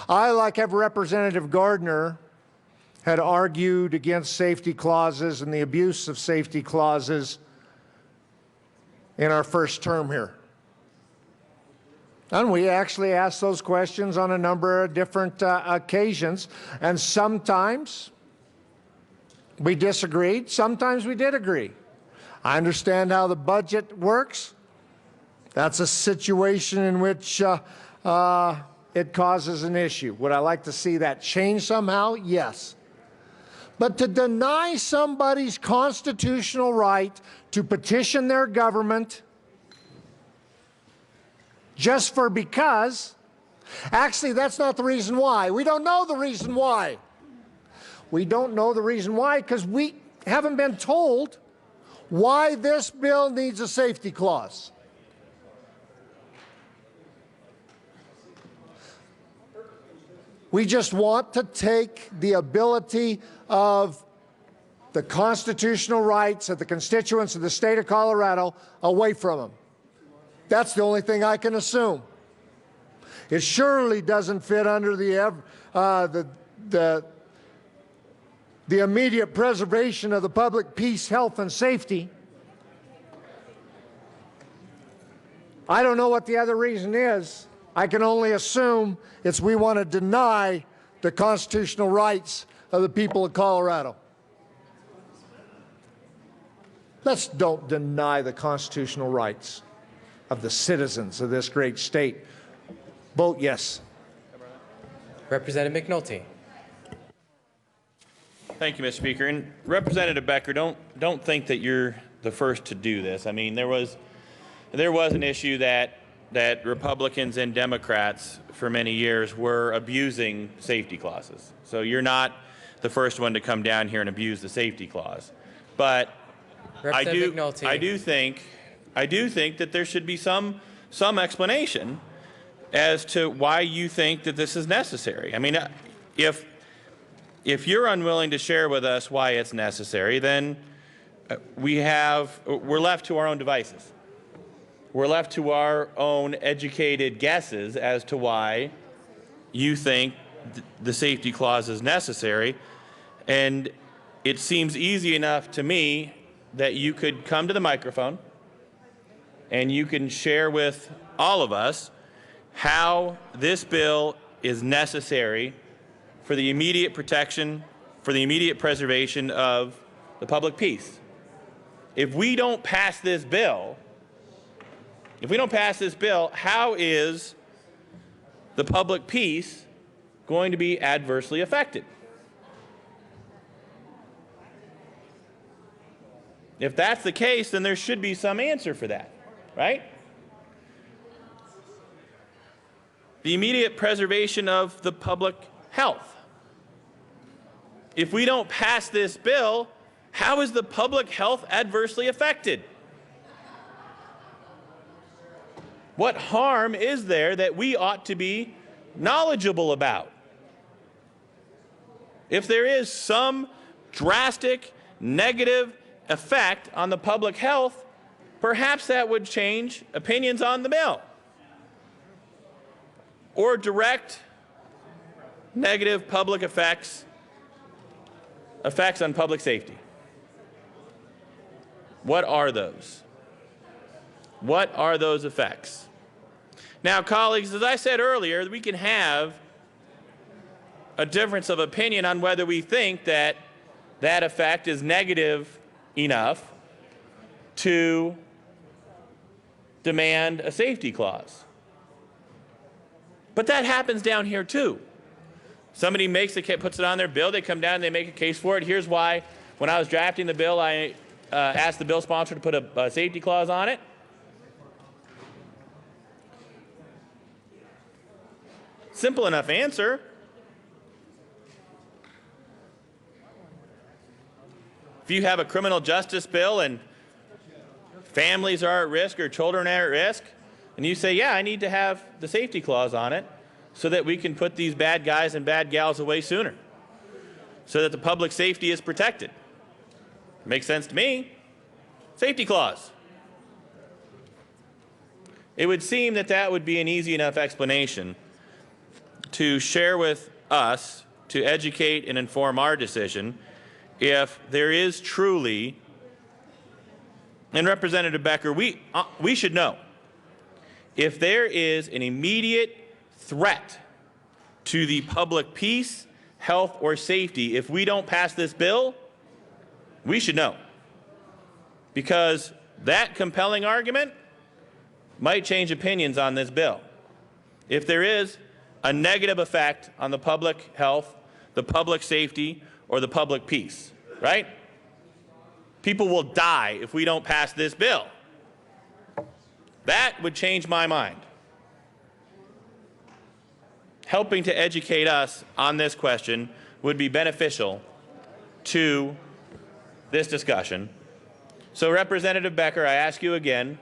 I, like Representative Gardner, had argued against safety clauses and the abuse of safety clauses in our first term here. And we actually asked those questions on a number of different occasions, and sometimes we disagreed, sometimes we did agree. I understand how the budget works. That's a situation in which it causes an issue. Would I like to see that change somehow? Yes. But to deny somebody's constitutional right to petition their government just because, actually, that's not the reason why. We don't know the reason why. We don't know the reason why because we haven't been told why this bill needs a safety clause. We just want to take the ability of the constitutional rights of the constituents of the state of Colorado away from them. That's the only thing I can assume. It surely doesn't fit under the immediate preservation of the public peace, health, and safety. I don't know what the other reason is. I can only assume it's we want to deny the constitutional rights of the people of Colorado. Let's don't deny the constitutional rights of the citizens of this great state. Vote yes. Representative McNulty. Thank you, Mr. Speaker. And Representative Becker, don't think that you're the first to do this. I mean, there was an issue that Republicans and Democrats for many years were abusing safety clauses. So you're not the first one to come down here and abuse the safety clause. But I do think that there should be some explanation as to why you think that this is necessary. I mean, if you're unwilling to share with us why it's necessary, then we're left to our own devices. We're left to our own educated guesses as to why you think the safety clause is necessary. And it seems easy enough to me that you could come to the microphone and you can share with all of us how this bill is necessary for the immediate protection, for the immediate preservation of the public peace. If we don't pass this bill, how is the public peace going to be adversely affected? If that's the case, then there should be some answer for that, right? The immediate preservation of the public health. If we don't pass this bill, how is the public health adversely affected? What harm is there that we ought to be knowledgeable about? If there is some drastic negative effect on the public health, perhaps that would change opinions on the bill. Or direct negative public effects on public safety. What are those? What are those effects? Now, colleagues, as I said earlier, we can have a difference of opinion on whether we think that that effect is negative enough to demand a safety clause. But that happens down here too. Somebody puts it on their bill, they come down and they make a case for it. Here's why. When I was drafting the bill, I asked the bill sponsor to put a safety clause on it. Simple enough answer. If you have a criminal justice bill and families are at risk or children are at risk, and you say, yeah, I need to have the safety clause on it so that we can put these bad guys and bad gals away sooner, so that the public safety is protected. Makes sense to me. Safety clause. It would seem that that would be an easy enough explanation to share with us to educate and inform our decision if there is truly, and Representative Becker, we should know, if there is an immediate threat to the public peace, health, or safety if we don't pass this bill, we should know. Because that compelling argument might change opinions on this bill. If there is a negative effect on the public health, the public safety, or the public peace, right? People will die if we don't pass this bill. That would change my mind. Helping to educate us on this question would be beneficial to this discussion. So, Representative Becker, I ask you again,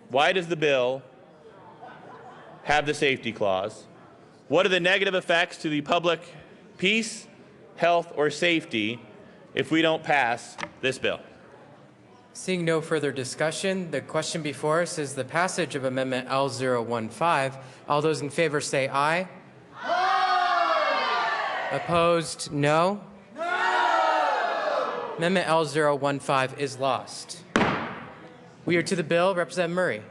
why does the bill have the safety clause? What are the negative effects to the public peace, health, or safety if we don't pass this bill? Seeing no further discussion, the question before us is the passage of Amendment L015. All those in favor say aye. Aye. Opposed, no. No. Amendment L015 is lost. We are to the bill. Representative Murray.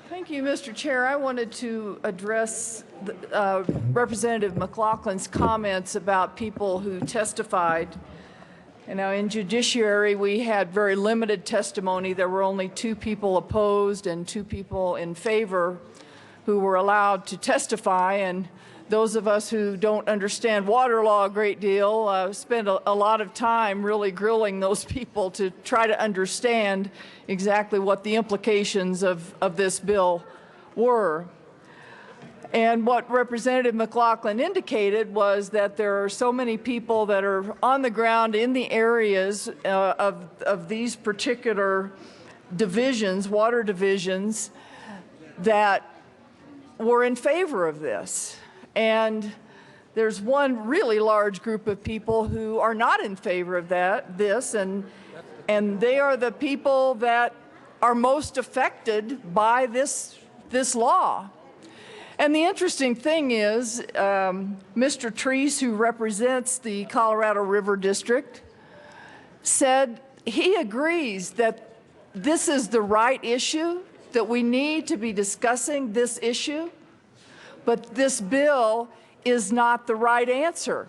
Thank you, Mr. Chair. I wanted to address Representative McLaughlin's comments about people who testified. And now in judiciary, we had very limited testimony. There were only 2 people opposed and 2 people in favor who were allowed to testify. And those of us who don't understand water law a great deal spend a lot of time really grilling those people to try to understand exactly what the implications of this bill were. And what Representative McLaughlin indicated was that there are so many people that are on the ground in the areas of these particular divisions, water divisions, that were in favor of this. And there's one really large group of people who are not in favor of this, and they are the people that are most affected by this law. And the interesting thing is, Mr. Treese, who represents the Colorado River District, said he agrees that this is the right issue, that we need to be discussing this issue, but this bill is not the right answer.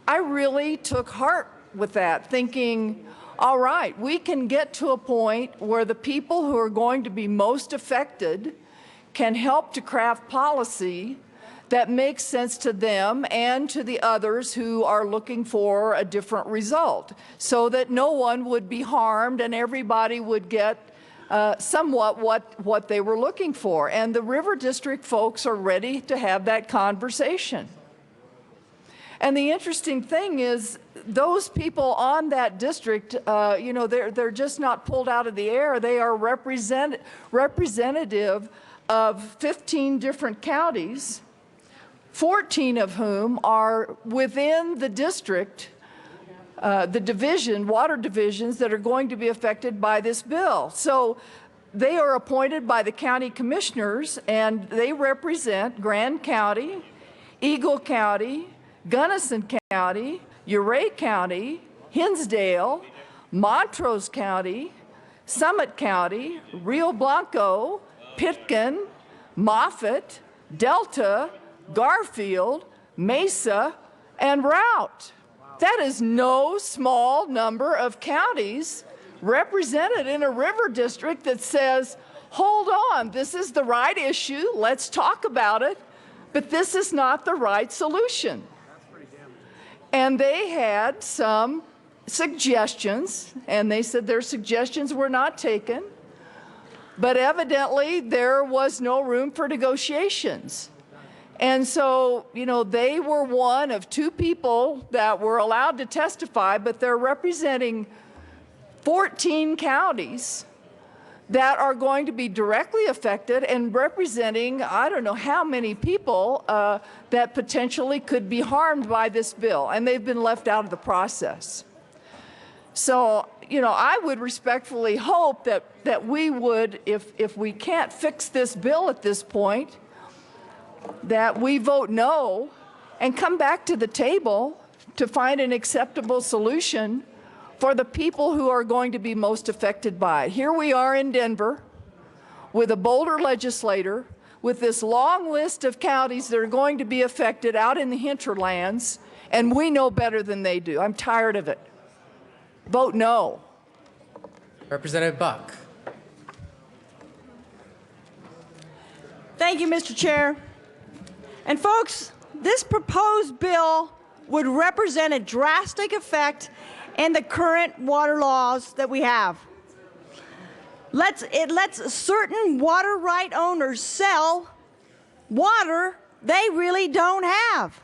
I really took heart with that, thinking, all right, we can get to a point where the people who are going to be most affected can help to craft policy that makes sense to them and to the others who are looking for a different result, so that no one would be harmed and everybody would get somewhat what they were looking for. And the River District folks are ready to have that conversation. And the interesting thing is, those people on that district, you know, they're just not pulled out of the air. They are representative of 15 different counties, 14 of whom are within the district, the division, water divisions that are going to be affected by this bill. So they are appointed by the county commissioners, and they represent Grand County, Eagle County, Gunnison County, Ouray County, Hinsdale, Montrose County, Summit County, Rio Blanco, Pitkin, Moffett, Delta, Garfield, Mesa, and Routt. That is no small number of counties represented in a river district that says, hold on, this is the right issue, let's talk about it, but this is not the right solution. And they had some suggestions, and they said their suggestions were not taken, but evidently there was no room for negotiations. And so, you know, they were one of two people that were allowed to testify, but they're representing 14 counties that are going to be directly affected and representing, I don't know how many people that potentially could be harmed by this bill, and they've been left out of the process. So, you know, I would respectfully hope that we would, if we can't fix this bill at this point, that we vote no and come back to the table to find an acceptable solution for the people who are going to be most affected by it. Here we are in Denver with a Boulder legislator with this long list of counties that are going to be affected out in the hinterlands, and we know better than they do. I'm tired of it. Vote no. Representative Buck. Thank you, Mr. Chair. And folks, this proposed bill would represent a drastic effect in the current water laws that we have. It lets certain water right owners sell water they really don't have.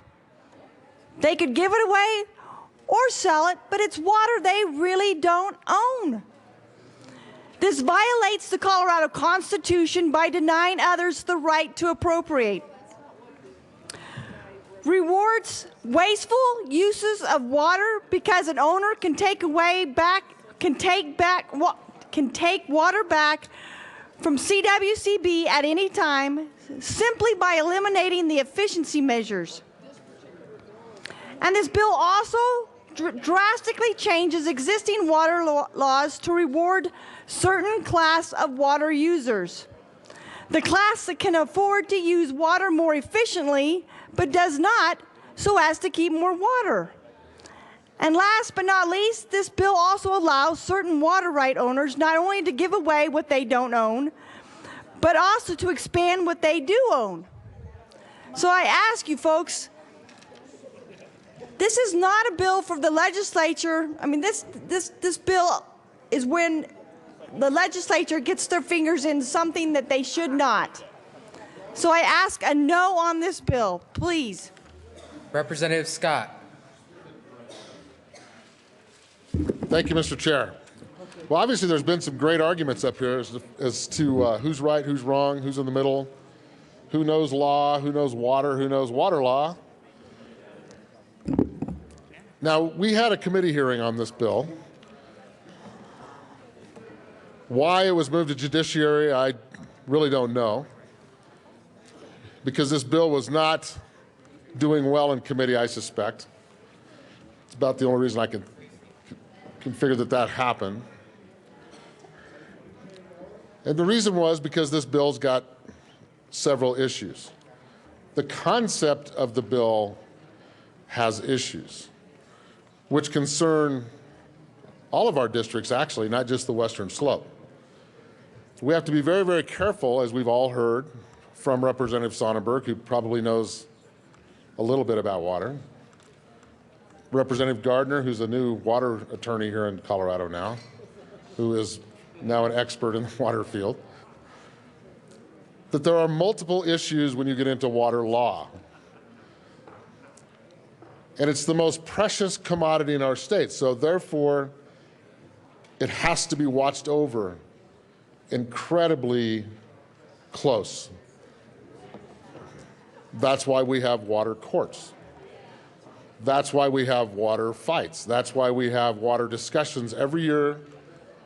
They could give it away or sell it, but it's water they really don't own. This violates the Colorado Constitution by denying others the right to appropriate. Rewards wasteful uses of water because an owner can take water back from CWCB at any time simply by eliminating the efficiency measures. And this bill also drastically changes existing water laws to reward certain class of water users. The class that can afford to use water more efficiently but does not, so as to keep more water. And last but not least, this bill also allows certain water right owners not only to give away what they don't own, but also to expand what they do own. So I ask you folks, this is not a bill for the legislature. I mean, this bill is when the legislature gets their fingers in something that they should not. So I ask a no on this bill, please. Representative Scott. Thank you, Mr. Chair. Well, obviously there's been some great arguments up here as to who's right, who's wrong, who's in the middle, who knows law, who knows water law. Now, we had a committee hearing on this bill. Why it was moved to judiciary, I really don't know, because this bill was not doing well in committee, I suspect. It's about the only reason I can figure that happened. And the reason was because this bill's got several issues. The concept of the bill has issues, which concern all of our districts, actually, not just the Western Slope. We have to be very, very careful, as we've all heard from Representative Sonnenberg, who probably knows a little bit about water. Representative Gardner, who's a new water attorney here in Colorado now, who is now an expert in the water field, that there are multiple issues when you get into water law. And it's the most precious commodity in our state, so therefore it has to be watched over incredibly close. That's why we have water courts. That's why we have water fights. That's why we have water discussions every year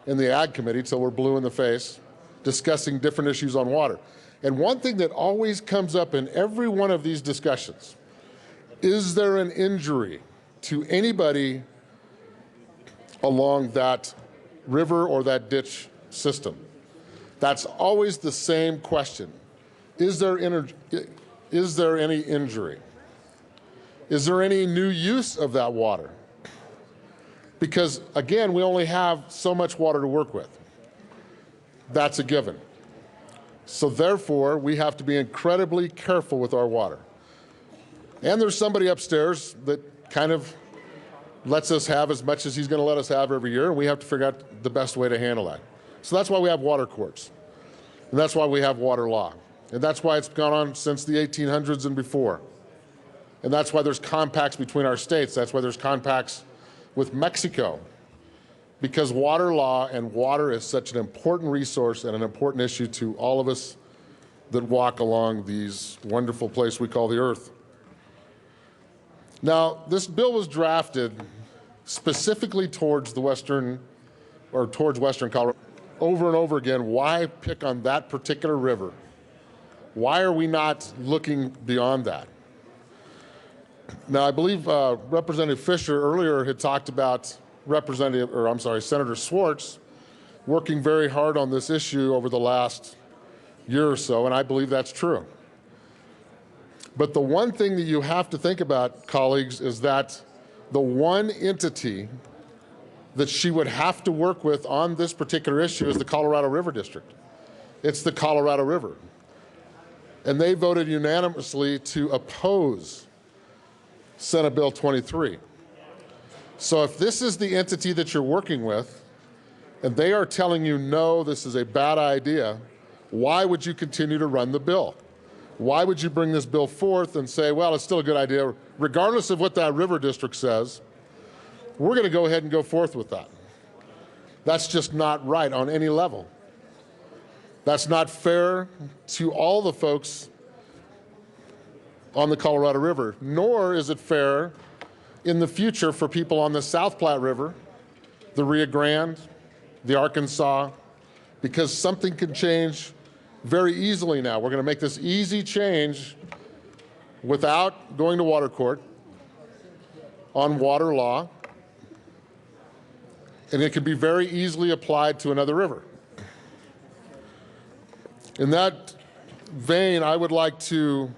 in the Ag Committee till we're blue in the face, discussing different issues on water. And one thing that always comes up in every one of these discussions, is there an injury to anybody along that river or that ditch system? That's always the same question. Is there any injury? Is there any new use of that water? Because, again, we only have so much water to work with. That's a given. So therefore, we have to be incredibly careful with our water. And there's somebody upstairs that kind of lets us have as much as he's going to let us have every year, and we have to figure out the best way to handle that. So that's why we have water courts, and that's why we have water law, and that's why it's gone on since the 1800s and before. And that's why there's compacts between our states. That's why there's compacts with Mexico, because water law and water is such an important resource and an important issue to all of us that walk along these wonderful place we call the earth. Now, this bill was drafted specifically towards the western Colorado. Over and over again, why pick on that particular river? Why are we not looking beyond that? Now, I believe Representative Fisher earlier had talked about Senator Schwartz working very hard on this issue over the last year or so, and I believe that's true. But the one thing that you have to think about, colleagues, is that the one entity that she would have to work with on this particular issue is the Colorado River District. It's the Colorado River. And they voted unanimously to oppose Senate Bill 23. So if this is the entity that you're working with, and they are telling you, no, this is a bad idea, why would you continue to run the bill? Why would you bring this bill forth and say, well, it's still a good idea, regardless of what that river district says, we're going to go ahead and go forth with that. That's just not right on any level. That's not fair to all the folks on the Colorado River, nor is it fair in the future for people on the South Platte River, the Rio Grande, the Arkansas, because something can change very easily now. We're going to make this easy change without going to water court on water law, and it can be very easily applied to another river. In that vein, I would like to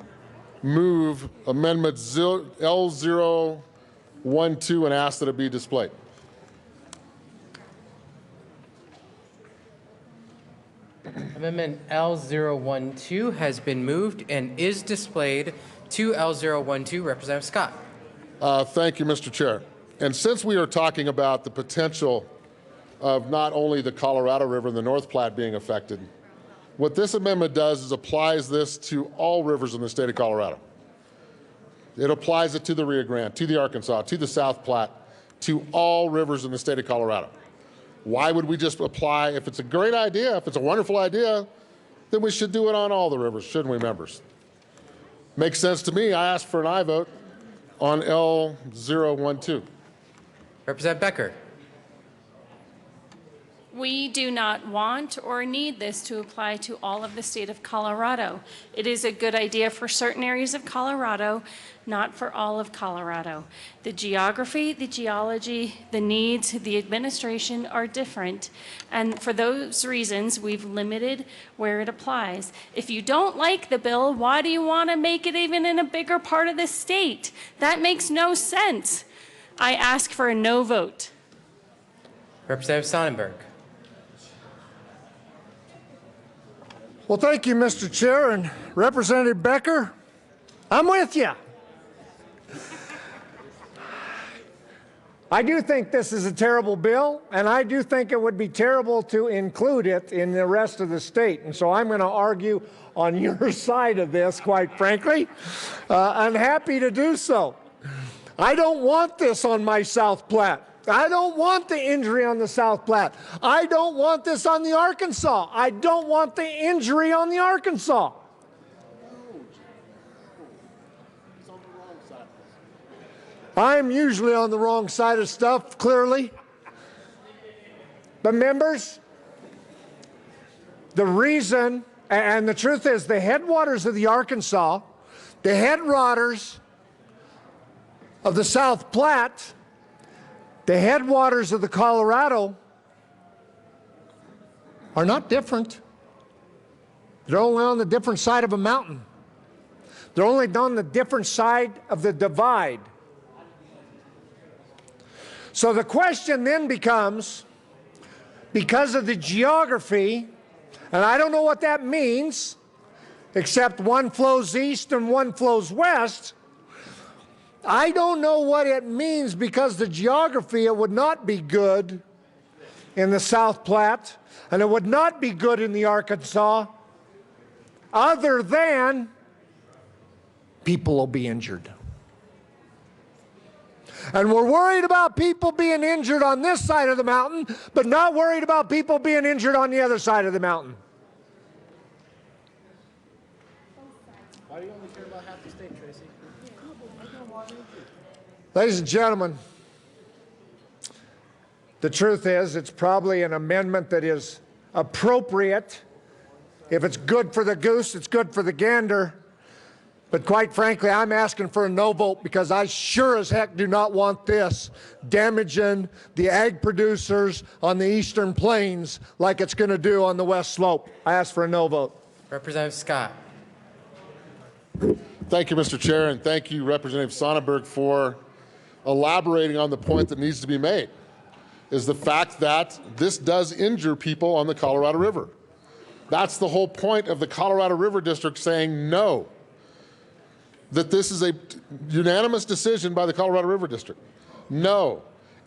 move Amendment L012 and ask that it be displayed. Amendment L012 has been moved and is displayed to L012. Representative Scott. Thank you, Mr. Chair. And since we are talking about the potential of not only the Colorado River and the North Platte being affected, what this amendment does is applies this to all rivers in the state of Colorado. It applies it to the Rio Grande, to the Arkansas, to the South Platte, to all rivers in the state of Colorado. Why would we just apply, if it's a great idea, if it's a wonderful idea, then we should do it on all the rivers, shouldn't we, members? Makes sense to me. I ask for an aye vote on L012. Representative Becker. We do not want or need this to apply to all of the state of Colorado. It is a good idea for certain areas of Colorado, not for all of Colorado. The geography, the geology, the needs, the administration are different. And for those reasons, we've limited where it applies. If you don't like the bill, why do you want to make it even in a bigger part of the state? That makes no sense. I ask for a no vote. Representative Sonnenberg. Well, thank you, Mr. Chair, and Representative Becker, I'm with you. I do think this is a terrible bill, and I do think it would be terrible to include it in the rest of the state. And so I'm going to argue on your side of this, quite frankly. I'm happy to do so. I don't want this on my South Platte. I don't want the injury on the South Platte. I don't want this on the Arkansas. I don't want the injury on the Arkansas. I'm usually on the wrong side of stuff, clearly. But members, the reason, and the truth is, the headwaters of the Arkansas, the headwaters of the South Platte, the headwaters of the Colorado are not different. They're only on the different side of a mountain. They're only on the different side of the divide. So the question then becomes, because of the geography And I don't know what that means, except one flows east and one flows west. I don't know what it means because the geography, it would not be good in the South Platte, and it would not be good in the Arkansas, other than people will be injured. And we're worried about people being injured on this side of the mountain, but not worried about people being injured on the other side of the mountain. Why do you only care about half the state, Tracy? Ladies and gentlemen, the truth is it's probably an amendment that is appropriate. If it's good for the goose, it's good for the gander. But quite frankly, I'm asking for a no vote because I sure as heck do not want this damaging the ag producers on the eastern plains like it's going to do on the west slope. I ask for a no vote. Representative Scott. Thank you, Mr. Chair, and thank you, Representative Sonnenberg, for elaborating on the point that needs to be made, is the fact that this does injure people on the Colorado River. That's the whole point of the Colorado River District saying no, that this is a unanimous decision by the Colorado River District. No.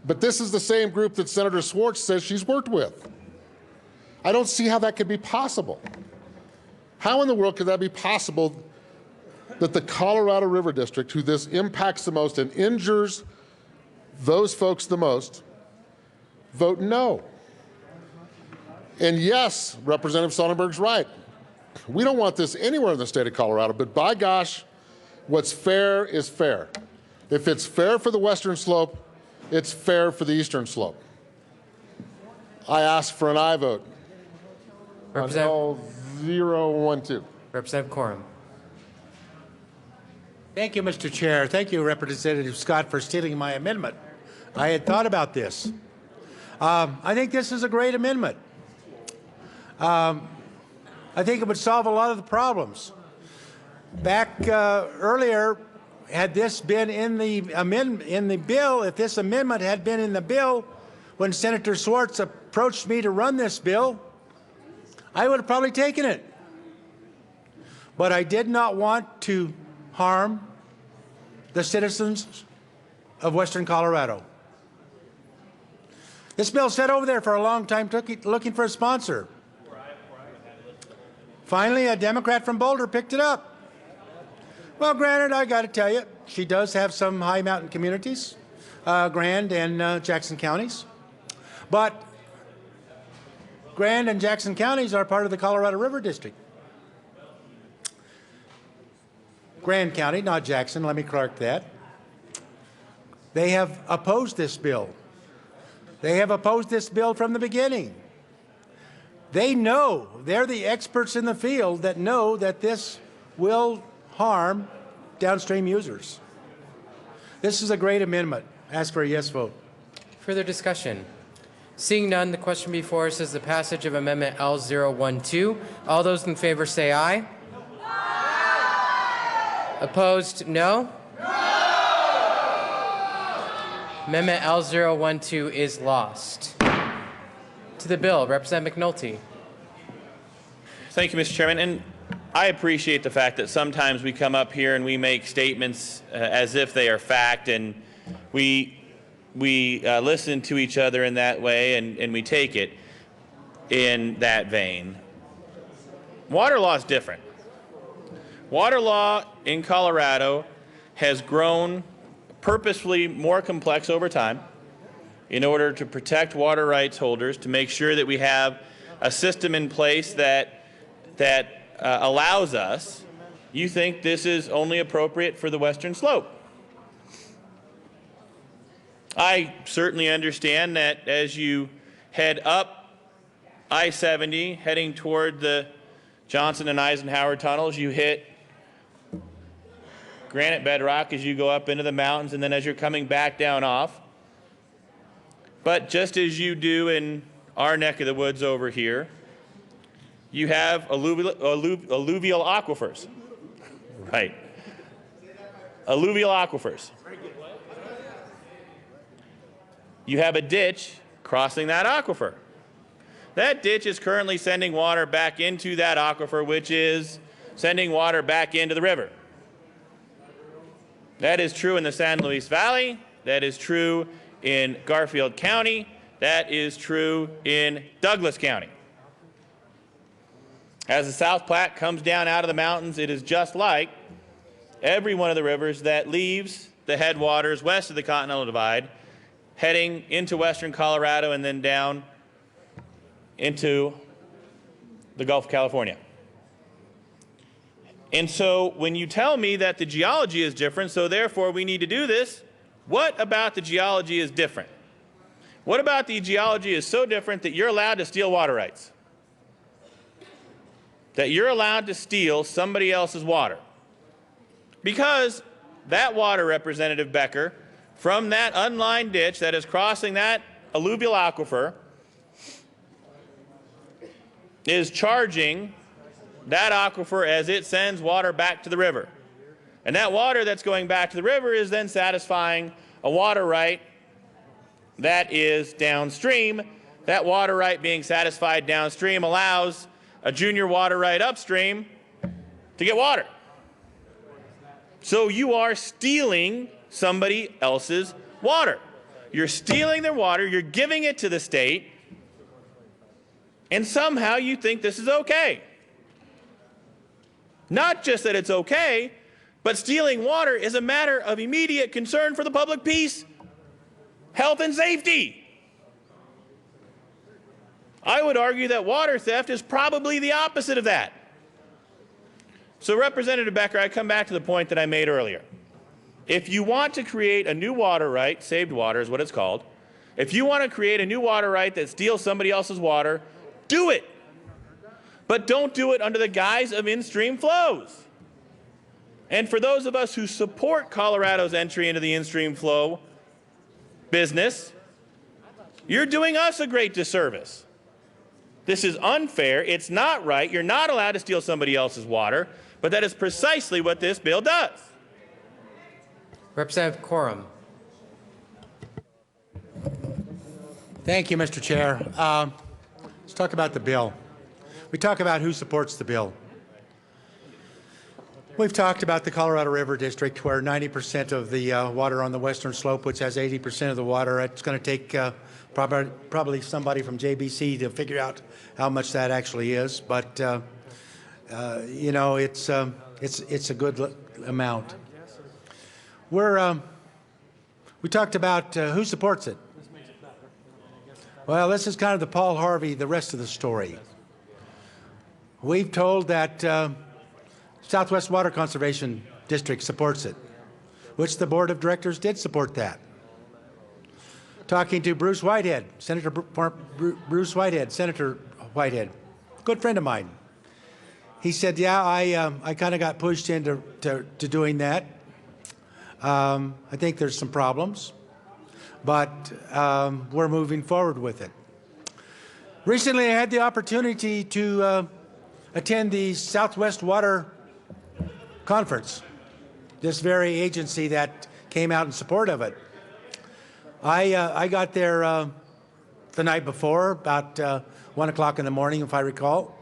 But this is the same group that Senator Swartz says she's worked with. I don't see how that could be possible. How in the world could that be possible that the Colorado River District, who this impacts the most and injures those folks the most, vote no? And yes, Representative Sonnenberg's right. We don't want this anywhere in the state of Colorado, but by gosh, what's fair is fair. If it's fair for the western slope, it's fair for the eastern slope. I ask for an aye vote. Representative 012. Representative Corum. Thank you, Mr. Chair. Thank you, Representative Scott, for stealing my amendment. I had thought about this. I think this is a great amendment. I think it would solve a lot of the problems. Back earlier, had this been in the bill, if this amendment had been in the bill when Senator Swartz approached me to run this bill, I would have probably taken it. But I did not want to harm the citizens of Western Colorado. This bill sat over there for a long time looking for a sponsor. Finally, a Democrat from Boulder picked it up. Well, granted, I got to tell you, she does have some high mountain communities, Grand and Jackson counties. But Grand and Jackson counties are part of the Colorado River District. Grand County, not Jackson, let me correct that. They have opposed this bill. They have opposed this bill from the beginning. They know, they're the experts in the field that know that this will harm downstream users. This is a great amendment. Ask for a yes vote. Further discussion? Seeing none, the question before us is the passage of Amendment L012. All those in favor say aye. Aye. Opposed, no? Amendment L012 is lost. To the bill, Representative McNulty. Thank you, Mr. Chairman. And I appreciate the fact that sometimes we come up here and we make statements as if they are fact, and we listen to each other in that way, and we take it in that vein. Water law is different. Water law in Colorado has grown purposefully more complex over time in order to protect water rights holders, to make sure that we have a system in place that allows us. You think this is only appropriate for the western slope. I certainly understand that as you head up I-70, heading toward the Johnson and Eisenhower tunnels, you hit granite bedrock as you go up into the mountains, and then as you're coming back down off. But just as you do in our neck of the woods over here, you have alluvial aquifers. Right. Alluvial aquifers. You have a ditch crossing that aquifer. That ditch is currently sending water back into that aquifer, which is sending water back into the river. That is true in the San Luis Valley. That is true in Garfield County. That is true in Douglas County. As the South Platte comes down out of the mountains, it is just like every one of the rivers that leaves the headwaters west of the Continental Divide, heading into western Colorado and then down into the Gulf of California. And so when you tell me that the geology is different, so therefore we need to do this, what about the geology is different? What about the geology is so different that you're allowed to steal water rights? That you're allowed to steal somebody else's water? Because that water, Representative Becker, from that unlined ditch that is crossing that alluvial aquifer, is charging that aquifer as it sends water back to the river. And that water that's going back to the river is then satisfying a water right that is downstream. That water right being satisfied downstream allows a junior water right upstream to get water. So you are stealing somebody else's water. You're stealing their water, you're giving it to the state, and somehow you think this is okay. Not just that it's okay, but stealing water is a matter of immediate concern for the public peace, health, and safety. I would argue that water theft is probably the opposite of that. So, Representative Becker, I come back to the point that I made earlier. If you want to create a new water right, saved water is what it's called, if you want to create a new water right that steals somebody else's water, do it. But don't do it under the guise of in-stream flows. And for those of us who support Colorado's entry into the in-stream flow business, you're doing us a great disservice. This is unfair. It's not right. You're not allowed to steal somebody else's water, but that is precisely what this bill does. Representative Quorum. Thank you, Mr. Chair. Let's talk about the bill. We talk about who supports the bill. We've talked about the Colorado River District, where 90% of the water on the western slope, which has 80% of the water. It's going to take probably somebody from JBC to figure out how much that actually is, but you know, it's a good amount. We talked about who supports it. Well, this is kind of the Paul Harvey, the rest of the story. We've told that Southwest Water Conservation District supports it, which the Board of Directors did support that. Talking to Bruce Whitehead, Bruce Whitehead, Senator Whitehead, good friend of mine. He said, yeah, I kind of got pushed into doing that. I think there's some problems, but we're moving forward with it. Recently, I had the opportunity to attend the Southwest Water Conference, this very agency that came out in support of it. I got there the night before, about 1 o'clock in the morning, if I recall.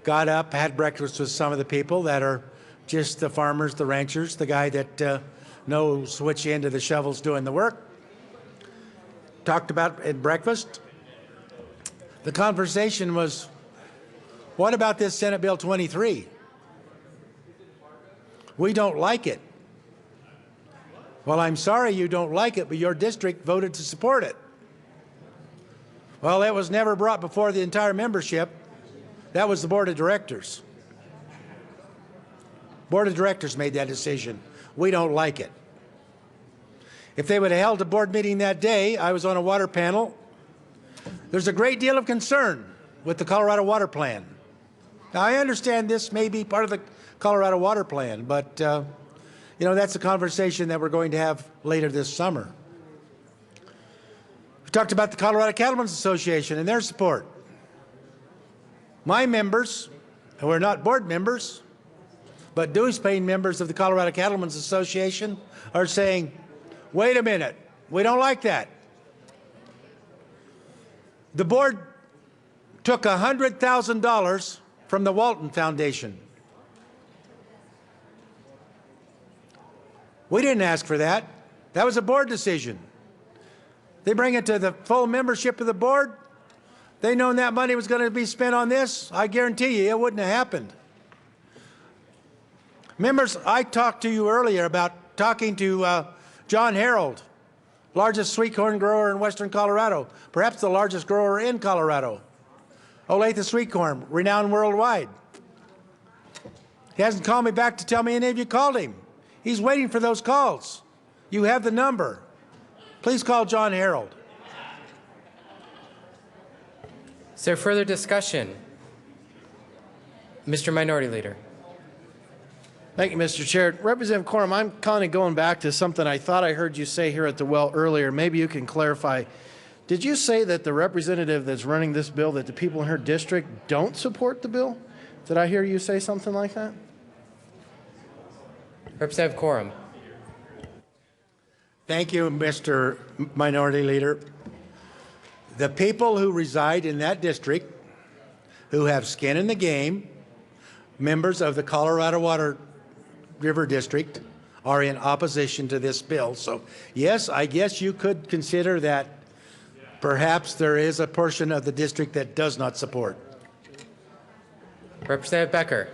Got up, had breakfast with some of the people that are just the farmers, the ranchers, the guy that knows which end of the shovel's doing the work. Talked about at breakfast. The conversation was, what about this Senate Bill 23? We don't like it. Well, I'm sorry you don't like it, but your district voted to support it. Well, it was never brought before the entire membership. That was the Board of Directors. Board of Directors made that decision. We don't like it. If they would have held a board meeting that day, I was on a water panel. There's a great deal of concern with the Colorado Water Plan. Now, I understand this may be part of the Colorado Water Plan, but you know, that's a conversation that we're going to have later this summer. We talked about the Colorado Cattlemen's Association and their support. My members, who are not board members, but dues-paying members of the Colorado Cattlemen's Association, are saying, wait a minute, we don't like that. The board took $100,000 from the Walton Foundation. We didn't ask for that. That was a board decision. They bring it to the full membership of the board. They known that money was going to be spent on this. I guarantee you it wouldn't have happened. Members, I talked to you earlier about talking to John Harold, largest sweet corn grower in western Colorado, perhaps the largest grower in Colorado. Olathe sweet corn, renowned worldwide. He hasn't called me back to tell me any of you called him. He's waiting for those calls. You have the number. Please call John Harold. Is there further discussion? Mr. Minority Leader. Thank you, Mr. Chair. Representative Corum, I'm kind of going back to something I thought I heard you say here at the well earlier. Maybe you can clarify. Did you say that the representative that's running this bill, that the people in her district don't support the bill? Did I hear you say something like that? Representative Corum. Thank you, Mr. Minority Leader. The people who reside in that district, who have skin in the game, members of the Colorado Water River District, are in opposition to this bill. So, yes, I guess you could consider that perhaps there is a portion of the district that does not support. Representative Becker.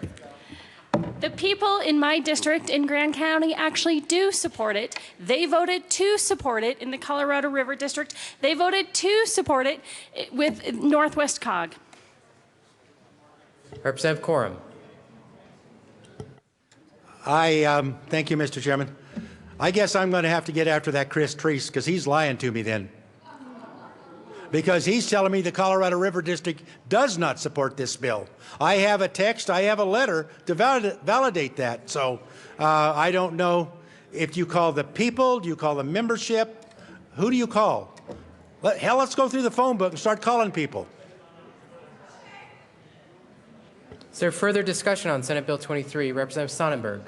The people in my district in Grand County actually do support it. They voted to support it in the Colorado River District. They voted to support it with Northwest COG. Representative Corum. Thank you, Mr. Chairman. I guess I'm going to have to get after that Chris Treese because he's lying to me then. Because he's telling me the Colorado River District does not support this bill. I have a text, I have a letter to validate that. So I don't know if you call the people, do you call the membership? Who do you call? Hell, let's go through the phone book and start calling people. Is there further discussion on Senate Bill 23? Representative Sonnenberg.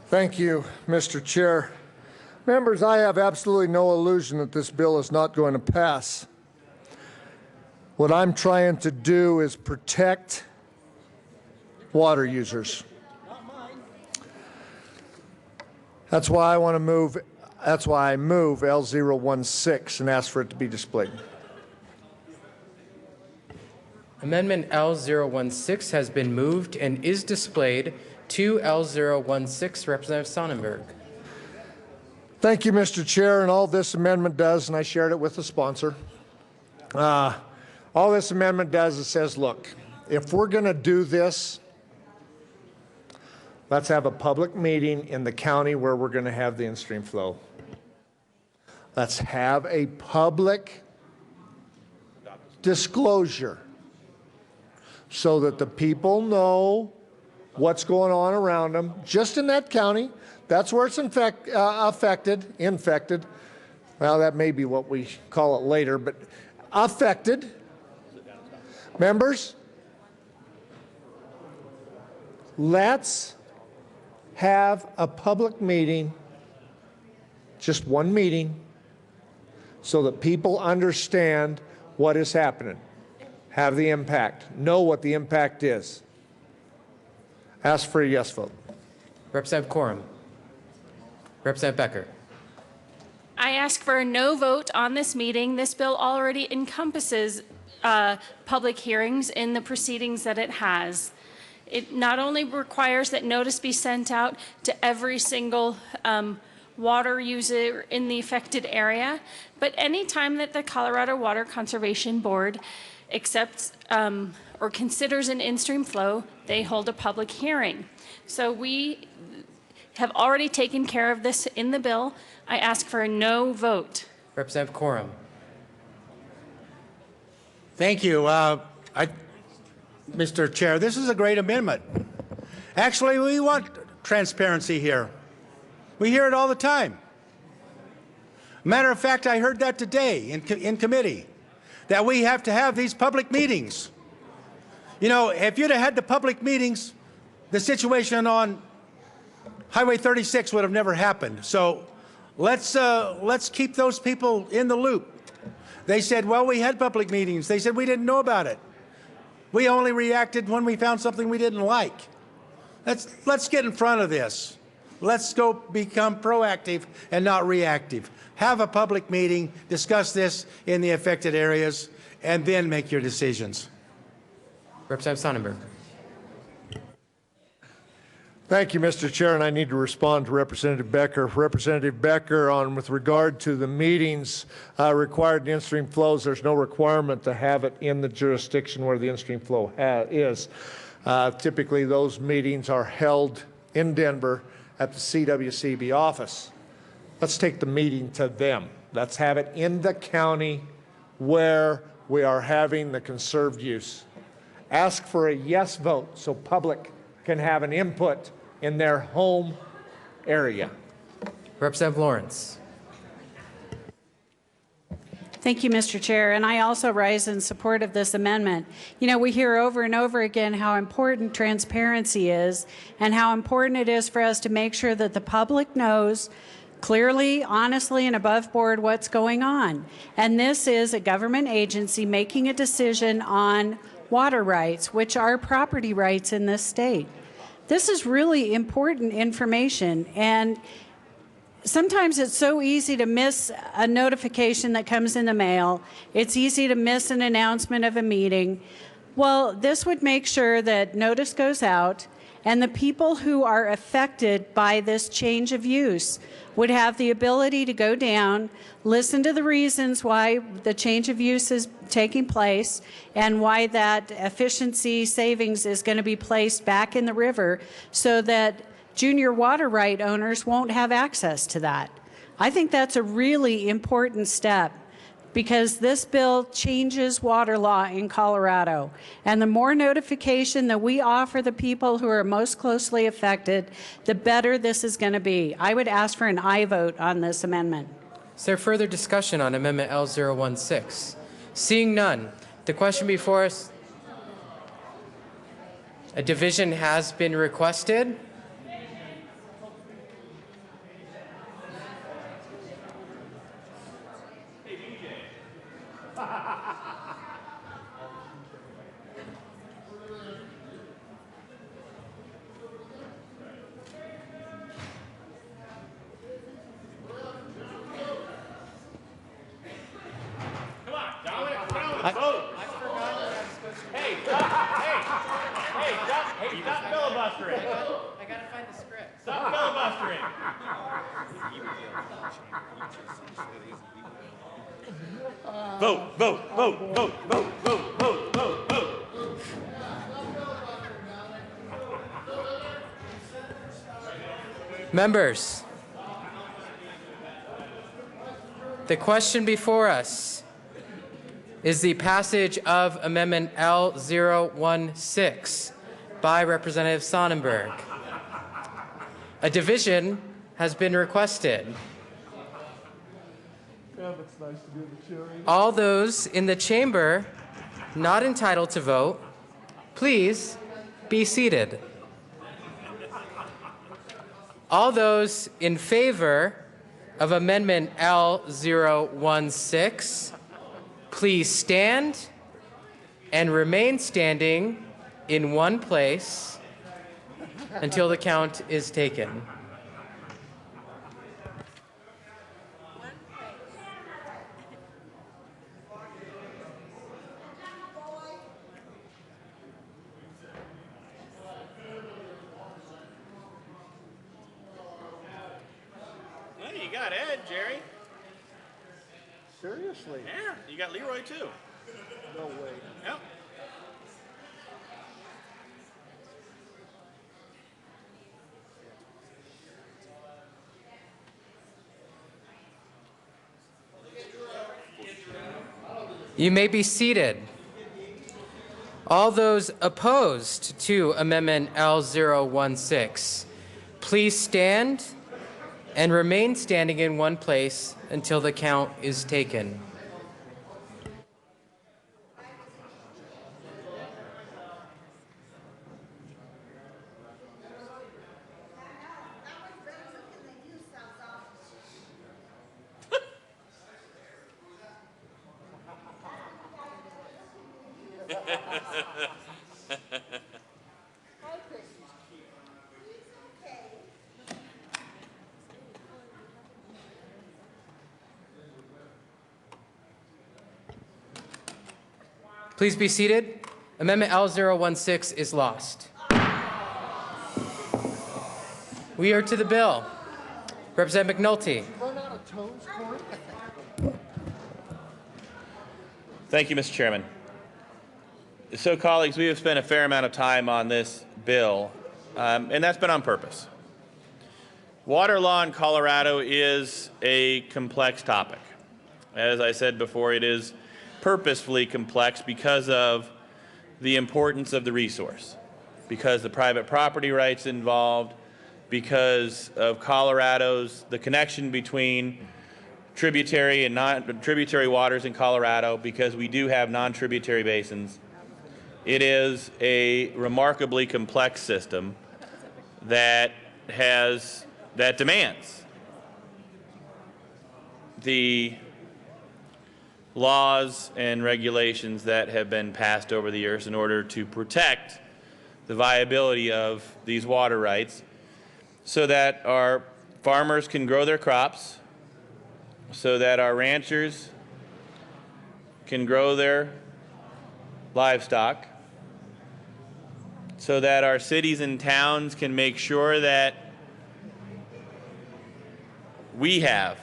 Thank you, Mr. Chair. Members, I have absolutely no illusion that this bill is not going to pass. What I'm trying to do is protect water users. That's why I want to move, that's why I move L016 and ask for it to be displayed. Amendment L016 has been moved and is displayed to L016. Representative Sonnenberg. Thank you, Mr. Chair, and all this amendment does, and I shared it with the sponsor, all this amendment does is says, look, if we're going to do this, let's have a public meeting in the county where we're going to have the in-stream flow. Let's have a public disclosure so that the people know what's going on around them, just in that county. That's where it's infected. Well, that may be what we call it later, but affected. Members, let's have a public meeting, just one meeting, so that people understand what is happening, have the impact, know what the impact is. Ask for a yes vote. Representative Corum. Representative Becker. I ask for a no vote on this meeting. This bill already encompasses public hearings in the proceedings that it has. It not only requires that notice be sent out to every single water user in the affected area, but any time that the Colorado Water Conservation Board accepts or considers an in-stream flow, they hold a public hearing. So we have already taken care of this in the bill. I ask for a no vote. Representative Corum. Thank you. Mr. Chair, this is a great amendment. Actually, we want transparency here. We hear it all the time. Matter of fact, I heard that today in committee, that we have to have these public meetings. You know, if you'd have had the public meetings, the situation on Highway 36 would have never happened. So let's keep those people in the loop. They said, well, we had public meetings. They said we didn't know about it. We only reacted when we found something we didn't like. Let's get in front of this. Let's go become proactive and not reactive. Have a public meeting, discuss this in the affected areas, and then make your decisions. Representative Sonnenberg. Thank you, Mr. Chair, and I need to respond to Representative Becker. Representative Becker, with regard to the meetings required in in-stream flows, there's no requirement to have it in the jurisdiction where the in-stream flow is. Typically, those meetings are held in Denver at the CWCB office. Let's take the meeting to them. Let's have it in the county where we are having the conserved use. Ask for a yes vote so public can have an input in their home area. Representative Lawrence. Thank you, Mr. Chair, and I also rise in support of this amendment. You know, we hear over and over again how important transparency is and how important it is for us to make sure that the public knows clearly, honestly, and above board what's going on. And this is a government agency making a decision on water rights, which are property rights in this state. This is really important information, and sometimes it's so easy to miss a notification that comes in the mail. It's easy to miss an announcement of a meeting. Well, this would make sure that notice goes out, and the people who are affected by this change of use would have the ability to go down, listen to the reasons why the change of use is taking place and why that efficiency savings is going to be placed back in the river so that junior water right owners won't have access to that. I think that's a really important step because this bill changes water law in Colorado. And the more notification that we offer the people who are most closely affected, the better this is going to be. I would ask for an aye vote on this amendment. Is there further discussion on Amendment L016? Seeing none, the question before us, a division has been requested. Stop filibustering. I gotta find the script. Stop filibustering. Vote, vote, vote, vote, vote, vote, vote, vote, vote. Members, the question before us is the passage of Amendment L016 by Representative Sonnenberg. A division has been requested. All those in the chamber not entitled to vote, please be seated. All those in favor of Amendment L016, please stand and remain standing in one place until the count is taken. You got Ed, Jerry. Seriously? Yeah, you got Leroy too. No way. Yep. You may be seated. All those opposed to Amendment L016, please stand and remain standing in one place until the count is taken. Please be seated. Amendment L016 is lost. We are to the bill. Representative McNulty. Thank you, Mr. Chairman. So, colleagues, we have spent a fair amount of time on this bill, and that's been on purpose. Water law in Colorado is a complex topic. As I said before, it is purposefully complex because of the importance of the resource, because the private property rights involved, because of the connection between tributary and non-tributary waters in Colorado, because we do have non-tributary basins. It is a remarkably complex system that demands the laws and regulations that have been passed over the years in order to protect the viability of these water rights so that our farmers can grow their crops, so that our ranchers can grow their livestock, so that our cities and towns can make sure that we have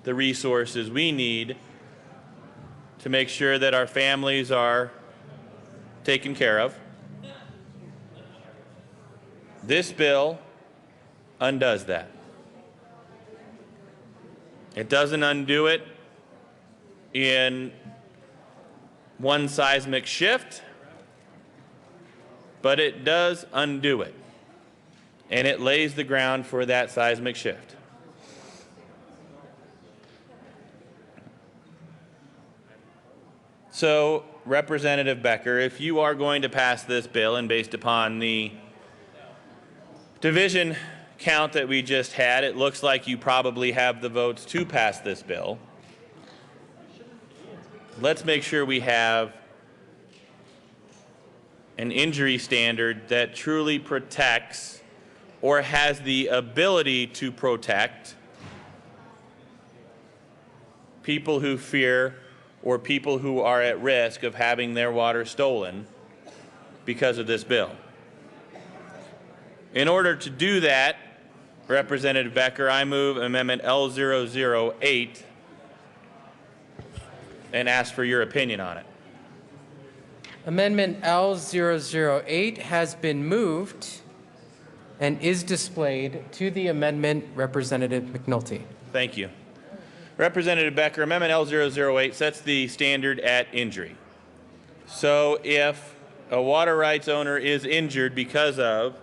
the resources we need to make sure that our families are taken care of. This bill undoes that. It doesn't undo it in one seismic shift, but it does undo it, and it lays the ground for that seismic shift. So, Representative Becker, if you are going to pass this bill, and based upon the division count that we just had, it looks like you probably have the votes to pass this bill. Let's make sure we have an injury standard that truly protects or has the ability to protect people who fear or people who are at risk of having their water stolen because of this bill. In order to do that, Representative Becker, I move Amendment L008 and ask for your opinion on it. Amendment L008 has been moved and is displayed to the amendment. Representative McNulty. Thank you. Representative Becker, Amendment L008 sets the standard at injury. So if a water rights owner is injured because of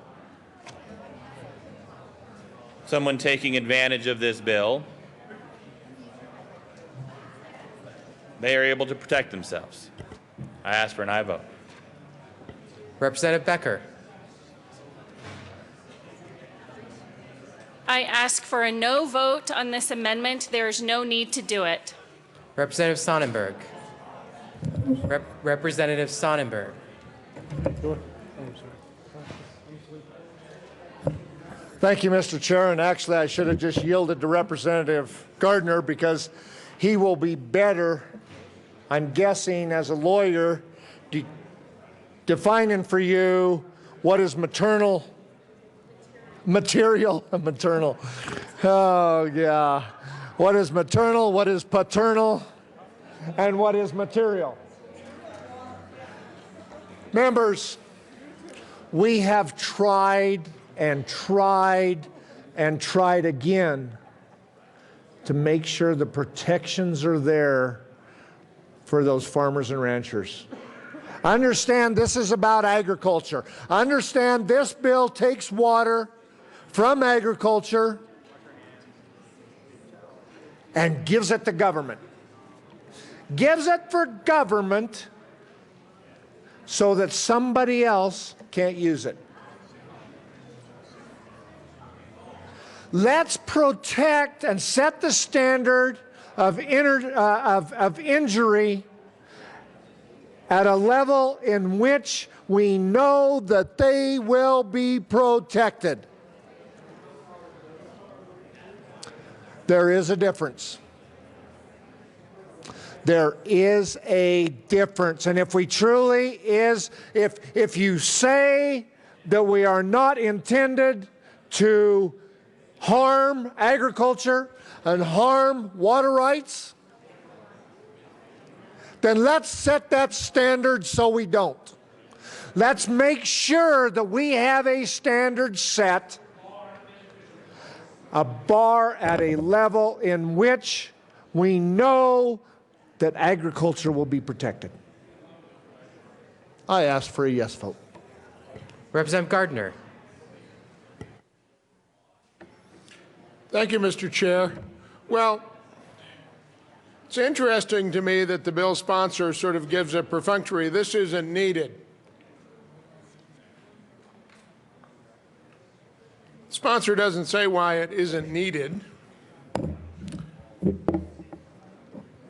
someone taking advantage of this bill, they are able to protect themselves. I ask for an aye vote. Representative Becker. I ask for a no vote on this amendment. There is no need to do it. Representative Sonnenberg. Representative Sonnenberg. Thank you, Mr. Chair. And actually, I should have just yielded to Representative Gardner because he will be better, I'm guessing, as a lawyer, defining for you what is material. Oh, yeah. What is maternal, what is paternal, and what is material. Members, we have tried and tried and tried again to make sure the protections are there for those farmers and ranchers. Understand this is about agriculture. Understand this bill takes water from agriculture and gives it to government. Gives it for government so that somebody else can't use it. Let's protect and set the standard of injury at a level in which we know that they will be protected. There is a difference. There is a difference. And if we truly if you say that we are not intended to harm agriculture and harm water rights, then let's set that standard so we don't. Let's make sure that we have a standard set, a bar at a level in which we know that agriculture will be protected. I ask for a yes vote. Representative Gardner. Thank you, Mr. Chair. Well, it's interesting to me that the bill sponsor sort of gives a perfunctory, this isn't needed. The sponsor doesn't say why it isn't needed.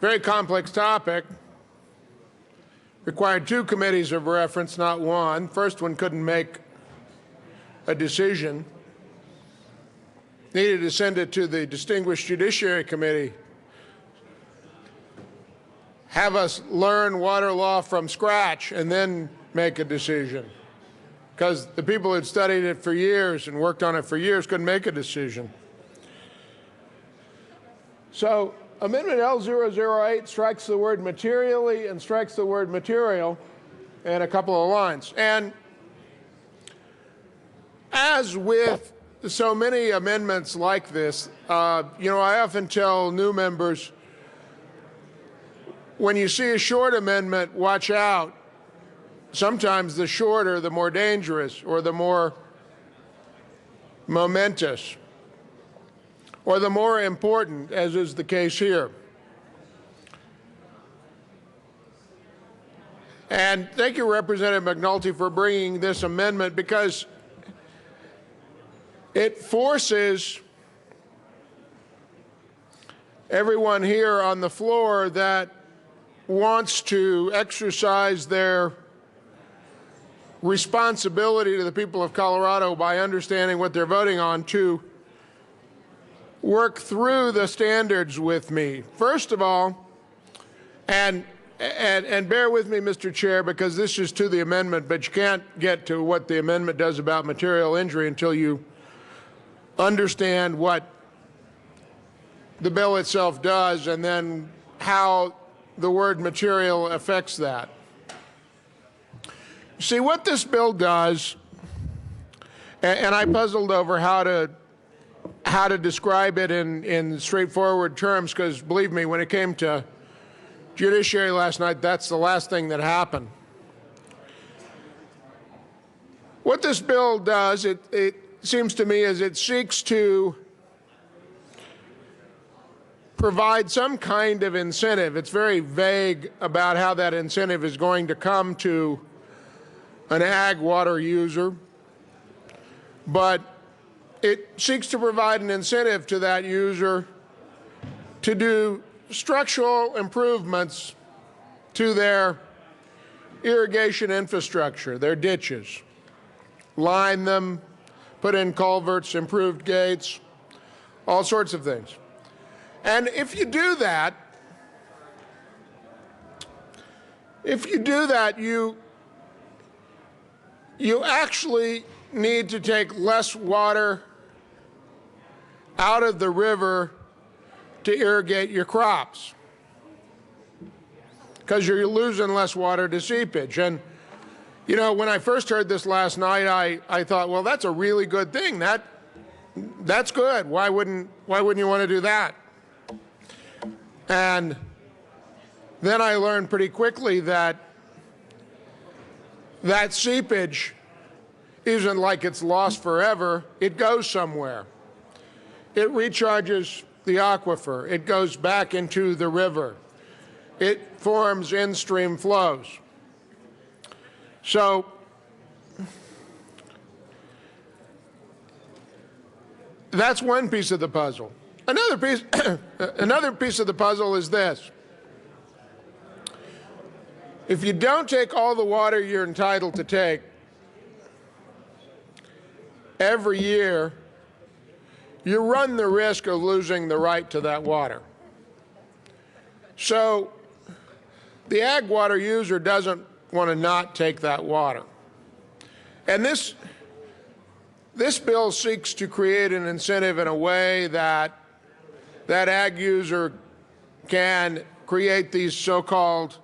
Very complex topic. Required 2 committees of reference, not 1. First one couldn't make a decision. Needed to send it to the Distinguished Judiciary Committee. Have us learn water law from scratch and then make a decision. Because the people who'd studied it for years and worked on it for years couldn't make a decision. So Amendment L008 strikes the word materially and strikes the word material in a couple of lines. And as with so many amendments like this, you know, I often tell new members, when you see a short amendment, watch out. Sometimes the shorter, the more dangerous, or the more momentous, or the more important, as is the case here. And thank you, Representative McNulty, for bringing this amendment, because it forces everyone here on the floor that wants to exercise their responsibility to the people of Colorado by understanding what they're voting on to work through the standards with me. First of all, and bear with me, Mr. Chair, because this is to the amendment, but you can't get to what the amendment does about material injury until you understand what the bill itself does and then how the word material affects that. See, what this bill does, and I puzzled over how to describe it in straightforward terms, because believe me, when it came to judiciary last night, that's the last thing that happened. What this bill does, it seems to me, is it seeks to provide some kind of incentive. It's very vague about how that incentive is going to come to an ag water user, but it seeks to provide an incentive to that user to do structural improvements to their irrigation infrastructure, their ditches, line them, put in culverts, improved gates, all sorts of things. And if you do that, you actually need to take less water out of the river to irrigate your crops, because you're losing less water to seepage. And you know, when I first heard this last night, I thought, well, that's a really good thing. That's good. Why wouldn't you want to do that? And then I learned pretty quickly that seepage isn't like it's lost forever. It goes somewhere. It recharges the aquifer. It goes back into the river. It forms in-stream flows. So that's one piece of the puzzle. Another piece of the puzzle is this. if you don't take all the water you're entitled to take every year, you run the risk of losing the right to that water. So the ag water user doesn't want to not take that water. And this bill seeks to create an incentive in a way that that ag user can create these so-called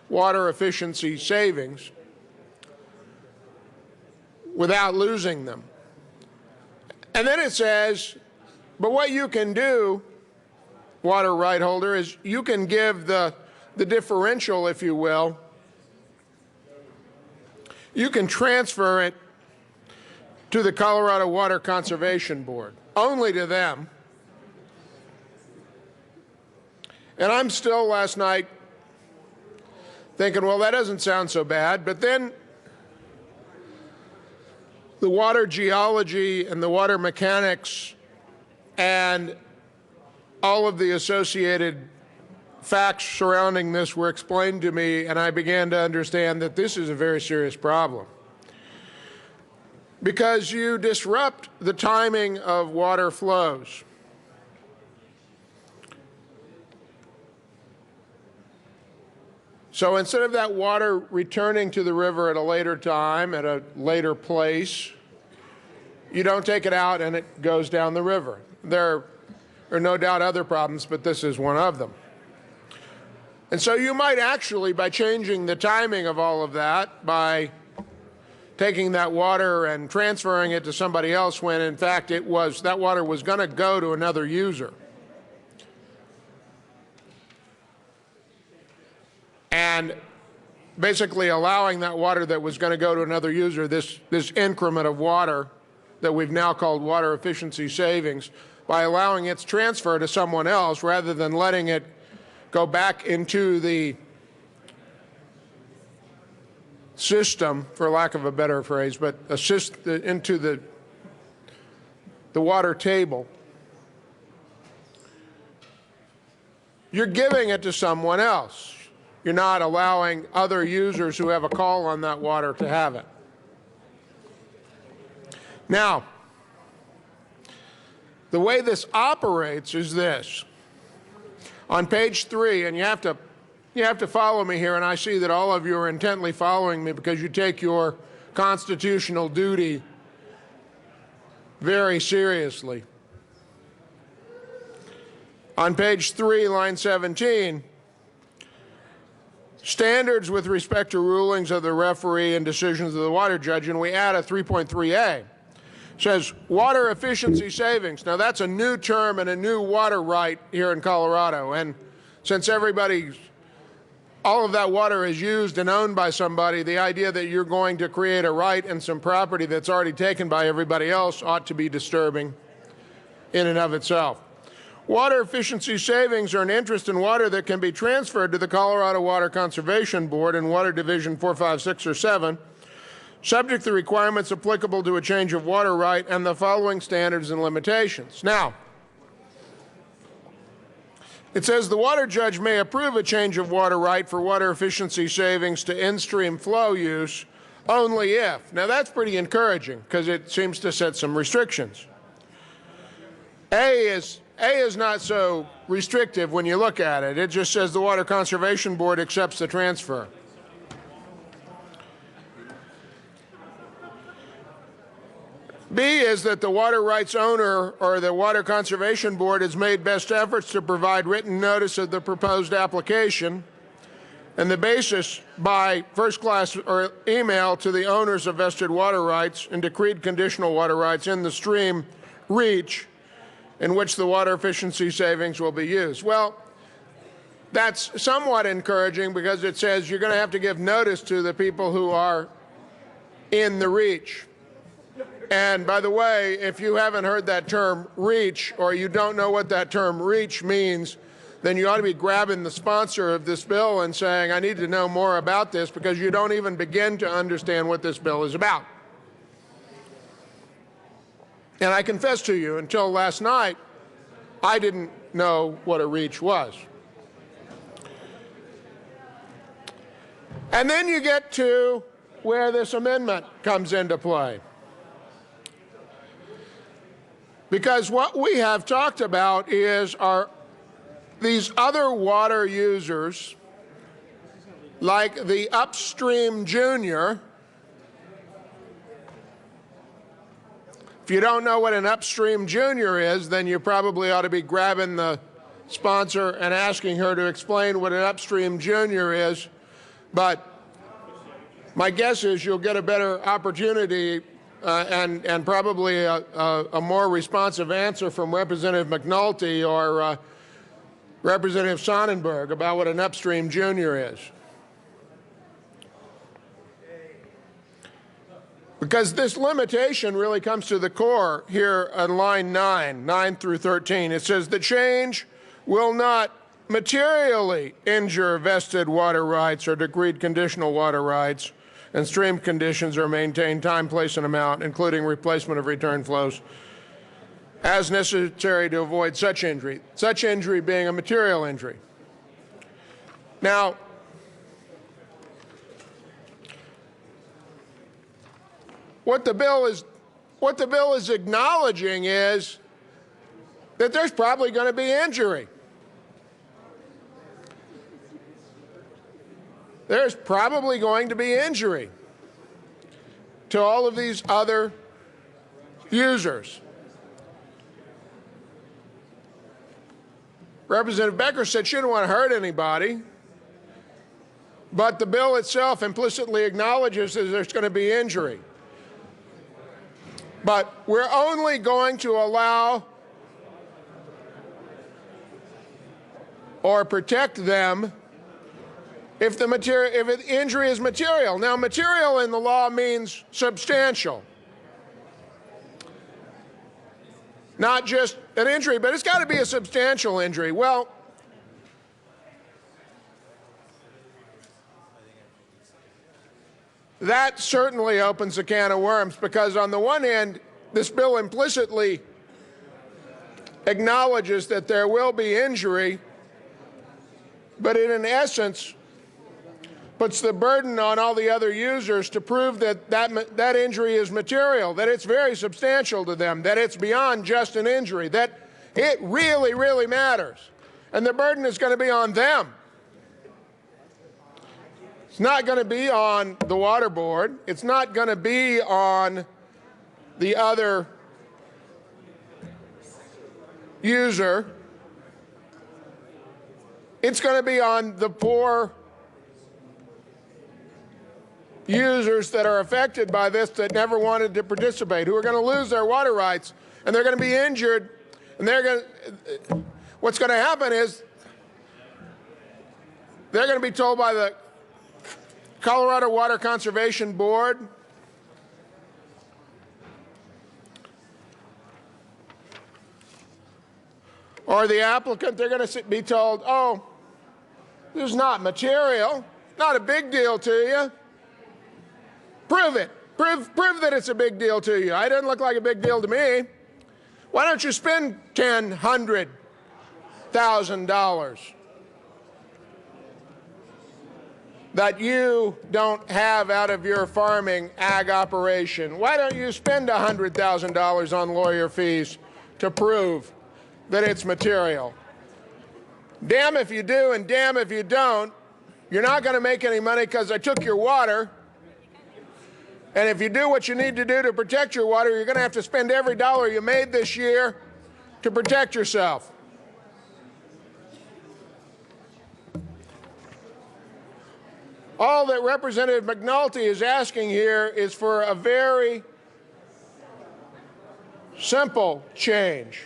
water efficiency savings without losing them. And then it says, but what you can do, water right holder, is you can give the differential, if you will, you can transfer it to the Colorado Water Conservation Board, only to them. And I'm still last night thinking, well, that doesn't sound so bad. But then the water geology and the water mechanics and all of the associated facts surrounding this were explained to me, and I began to understand that this is a very serious problem. Because you disrupt the timing of water flows. So instead of that water returning to the river at a later time, at a later place, you don't take it out and it goes down the river. There are no doubt other problems, but this is one of them. And so you might actually, by changing the timing of all of that, by taking that water and transferring it to somebody else when in fact that water was going to go to another user. And basically allowing that water that was going to go to another user, this increment of water that we've now called water efficiency savings, by allowing its transfer to someone else rather than letting it go back into the system, for lack of a better phrase, but into the water table. You're giving it to someone else. You're not allowing other users who have a call on that water to have it. Now, the way this operates is this. On page 3, and you have to follow me here, and I see that all of you are intently following me because you take your constitutional duty very seriously. On page 3, line 17, standards with respect to rulings of the referee and decisions of the water judge, and we add a 3.3a. Says water efficiency savings. Now that's a new term and a new water right here in Colorado. And since all of that water is used and owned by somebody, the idea that you're going to create a right and some property that's already taken by everybody else ought to be disturbing in and of itself. Water efficiency savings are an interest in water that can be transferred to the Colorado Water Conservation Board in Water Division 4, 5, 6, or 7, subject to requirements applicable to a change of water right and the following standards and limitations. Now, it says the water judge may approve a change of water right for water efficiency savings to in-stream flow use only if. Now that's pretty encouraging because it seems to set some restrictions. A is not so restrictive when you look at it. It just says the Water Conservation Board accepts the transfer. B is that the water rights owner or the Water Conservation Board has made best efforts to provide written notice of the proposed application and the basis by first-class or email to the owners of vested water rights and decreed conditional water rights in the stream reach in which the water efficiency savings will be used. Well, that's somewhat encouraging because it says you're going to have to give notice to the people who are in the reach. And by the way, if you haven't heard that term reach or you don't know what that term reach means, then you ought to be grabbing the sponsor of this bill and saying, I need to know more about this because you don't even begin to understand what this bill is about. And I confess to you, until last night, I didn't know what a reach was. And then you get to where this amendment comes into play. Because what we have talked about is these other water users, like the upstream junior. If you don't know what an upstream junior is, then you probably ought to be grabbing the sponsor and asking her to explain what an upstream junior is. But my guess is you'll get a better opportunity and probably a more responsive answer from Representative McNulty or Representative Sonnenberg about what an upstream junior is. Because this limitation really comes to the core here on line 9 through 13. It says the change will not materially injure vested water rights or decreed conditional water rights, and stream conditions are maintained time, place, and amount, including replacement of return flows, as necessary to avoid such injury being a material injury. Now, what the bill is acknowledging is that there's probably going to be injury. There's probably going to be injury to all of these other users. Representative Becker said she didn't want to hurt anybody, but the bill itself implicitly acknowledges that there's going to be injury. But we're only going to allow or protect them if the injury is material. Now, material in the law means substantial. Not just an injury, but it's got to be a substantial injury. Well, that certainly opens a can of worms, because on the one hand, this bill implicitly acknowledges that there will be injury, but it in essence puts the burden on all the other users to prove that injury is material, that it's very substantial to them, that it's beyond just an injury, that it really, really matters. And the burden is going to be on them. It's not going to be on the water board. It's not going to be on the other user. It's going to be on the poor users that are affected by this that never wanted to participate, who are going to lose their water rights, and they're going to be injured, and what's going to happen is they're going to be told by the Colorado Water Conservation Board or the applicant, they're going to be told, oh, this is not material, not a big deal to you. Prove it. Prove that it's a big deal to you. It doesn't look like a big deal to me. Why don't you spend $10,000, $100,000 that you don't have out of your farming ag operation? Why don't you spend $100,000 on lawyer fees to prove that it's material? Damn if you do and damn if you don't. You're not going to make any money because I took your water. And if you do what you need to do to protect your water, you're going to have to spend every dollar you made this year to protect yourself. All that Representative McNulty is asking here is for a very simple change.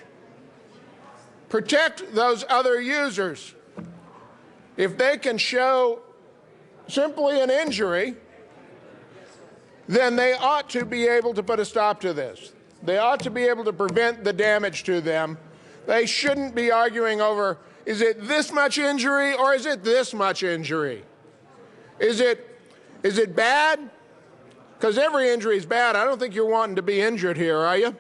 Protect those other users. If they can show simply an injury, then they ought to be able to put a stop to this. They ought to be able to prevent the damage to them. They shouldn't be arguing over, is it this much injury or is it this much injury? Is it bad? Because every injury is bad. I don't think you're wanting to be injured here, are you?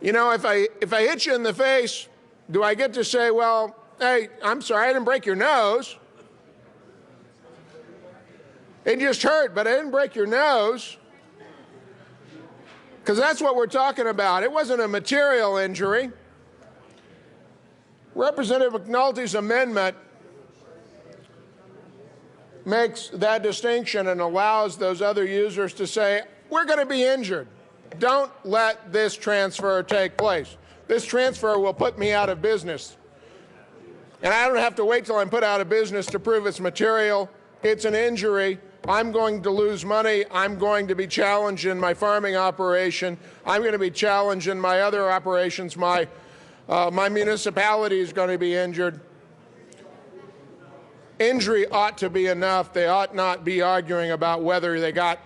You know, if I hit you in the face, do I get to say, well, hey, I'm sorry, I didn't break your nose. It just hurt, but I didn't break your nose. Because that's what we're talking about. It wasn't a material injury. Representative McNulty's amendment makes that distinction and allows those other users to say, we're going to be injured. Don't let this transfer take place. This transfer will put me out of business. And I don't have to wait till I'm put out of business to prove it's material. It's an injury. I'm going to lose money. I'm going to be challenged in my farming operation. I'm going to be challenged in my other operations. My municipality is going to be injured. Injury ought to be enough. They ought not be arguing about whether they got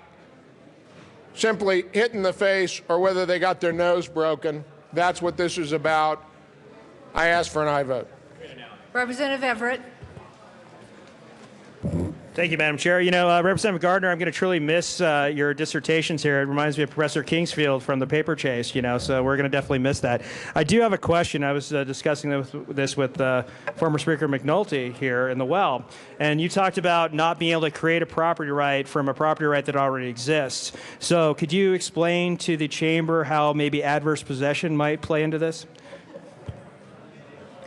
simply hit in the face or whether they got their nose broken. That's what this is about. I ask for an aye vote. Representative Everett. Thank you, Madam Chair. You know, Representative Gardner, I'm going to truly miss your dissertations here. It reminds me of Professor Kingsfield from the paper chase, you know, so we're going to definitely miss that. I do have a question. I was discussing this with former Speaker McNulty here in the well, and you talked about not being able to create a property right from a property right that already exists. So could you explain to the chamber how maybe adverse possession might play into this?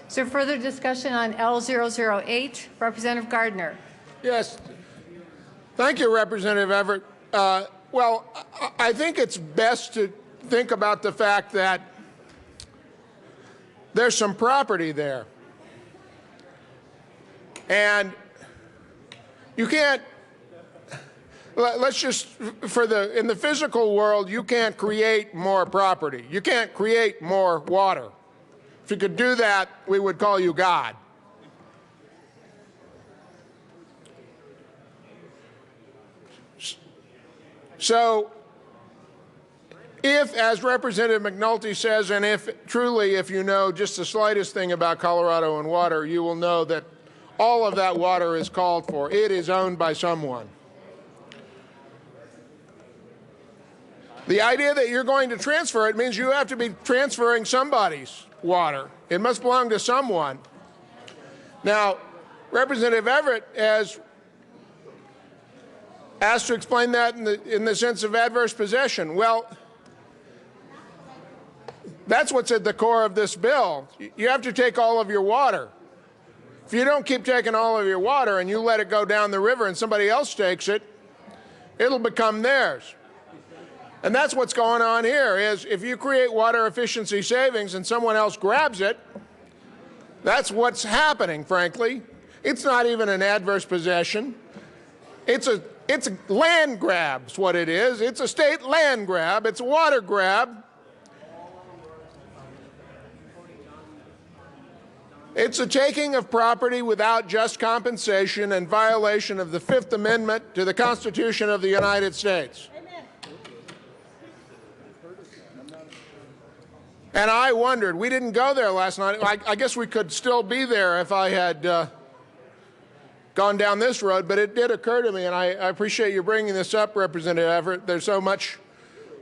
Is there further discussion on L008? Representative Gardner. Yes. Thank you, Representative Everett. Well, I think it's best to think about the fact that there's some property there. And you can't, let's just, in the physical world, you can't create more property. You can't create more water. If you could do that, we would call you God. So if, as Representative McNulty says, and if truly, if you know just the slightest thing about Colorado and water, you will know that all of that water is called for. It is owned by someone. The idea that you're going to transfer it means you have to be transferring somebody's water. It must belong to someone. Now, Representative Everett has asked to explain that in the sense of adverse possession. Well, that's what's at the core of this bill. You have to take all of your water. If you don't keep taking all of your water and you let it go down the river and somebody else takes it, it'll become theirs. And that's what's going on here is if you create water efficiency savings and someone else grabs it, that's what's happening, frankly. It's not even an adverse possession. It's a land grab is what it is. It's a state land grab. It's a water grab. It's a taking of property without just compensation and violation of the Fifth Amendment to the Constitution of the United States. And I wondered, we didn't go there last night. I guess we could still be there if I had gone down this road, but it did occur to me, and I appreciate you bringing this up, Representative Everett. There's so much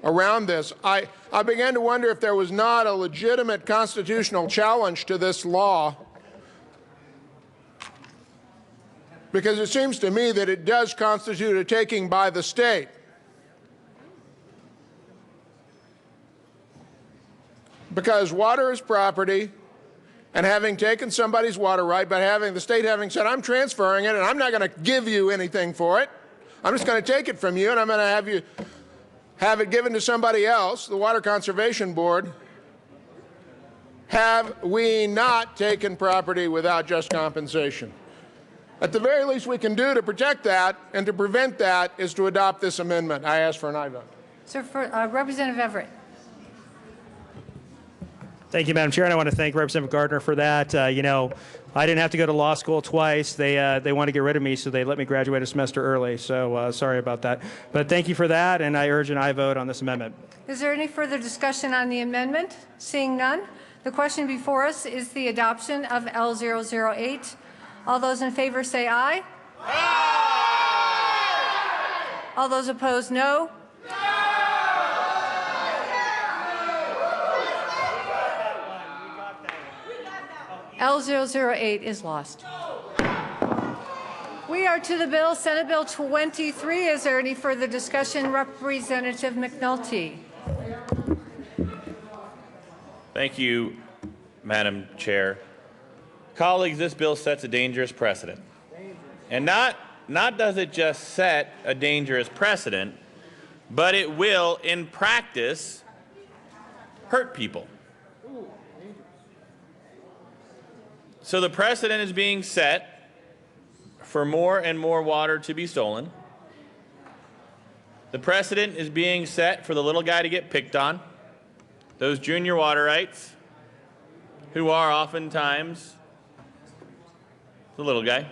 around this. I began to wonder if there was not a legitimate constitutional challenge to this law, because it seems to me that it does constitute a taking by the state. Because water is property, and having taken somebody's water right, but having the state having said, I'm transferring it, and I'm not going to give you anything for it. I'm just going to take it from you, and I'm going to have it given to somebody else, the Water Conservation Board. Have we not taken property without just compensation? At the very least we can do to protect that and to prevent that is to adopt this amendment. I ask for an aye vote. Sir, for Representative Everett. Thank you, Madam Chair, and I want to thank Representative Gardner for that. You know, I didn't have to go to law school twice. They want to get rid of me, so they let me graduate a semester early. So sorry about that. But thank you for that, and I urge an aye vote on this amendment. Is there any further discussion on the amendment? Seeing none, the question before us is the adoption of L008. All those in favor say aye. Aye. All those opposed, no. L008 is lost. We are to the bill, Senate Bill 23. Is there any further discussion? Representative McNulty. Thank you, Madam Chair. Colleagues, this bill sets a dangerous precedent. And not does it just set a dangerous precedent, but it will, in practice, hurt people. So the precedent is being set for more and more water to be stolen. The precedent is being set for the little guy to get picked on, those junior water rights, who are oftentimes the little guy.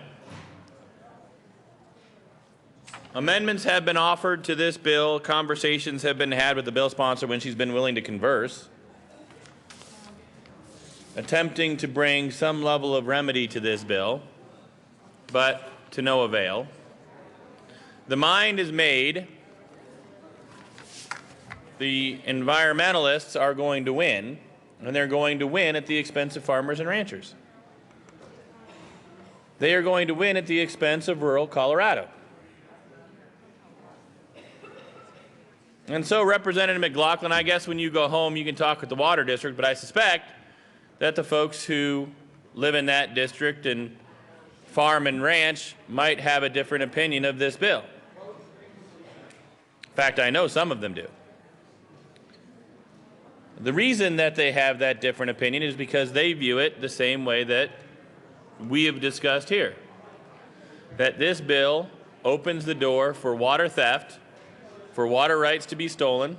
Amendments have been offered to this bill. Conversations have been had with the bill sponsor when she's been willing to converse, attempting to bring some level of remedy to this bill, but to no avail. The mind is made. The environmentalists are going to win, and they're going to win at the expense of farmers and ranchers. They are going to win at the expense of rural Colorado. And so, Representative McLaughlin, I guess when you go home you can talk with the water district, but I suspect that the folks who live in that district and farm and ranch might have a different opinion of this bill. In fact, I know some of them do. The reason that they have that different opinion is because they view it the same way that we have discussed here. That this bill opens the door for water theft, for water rights to be stolen,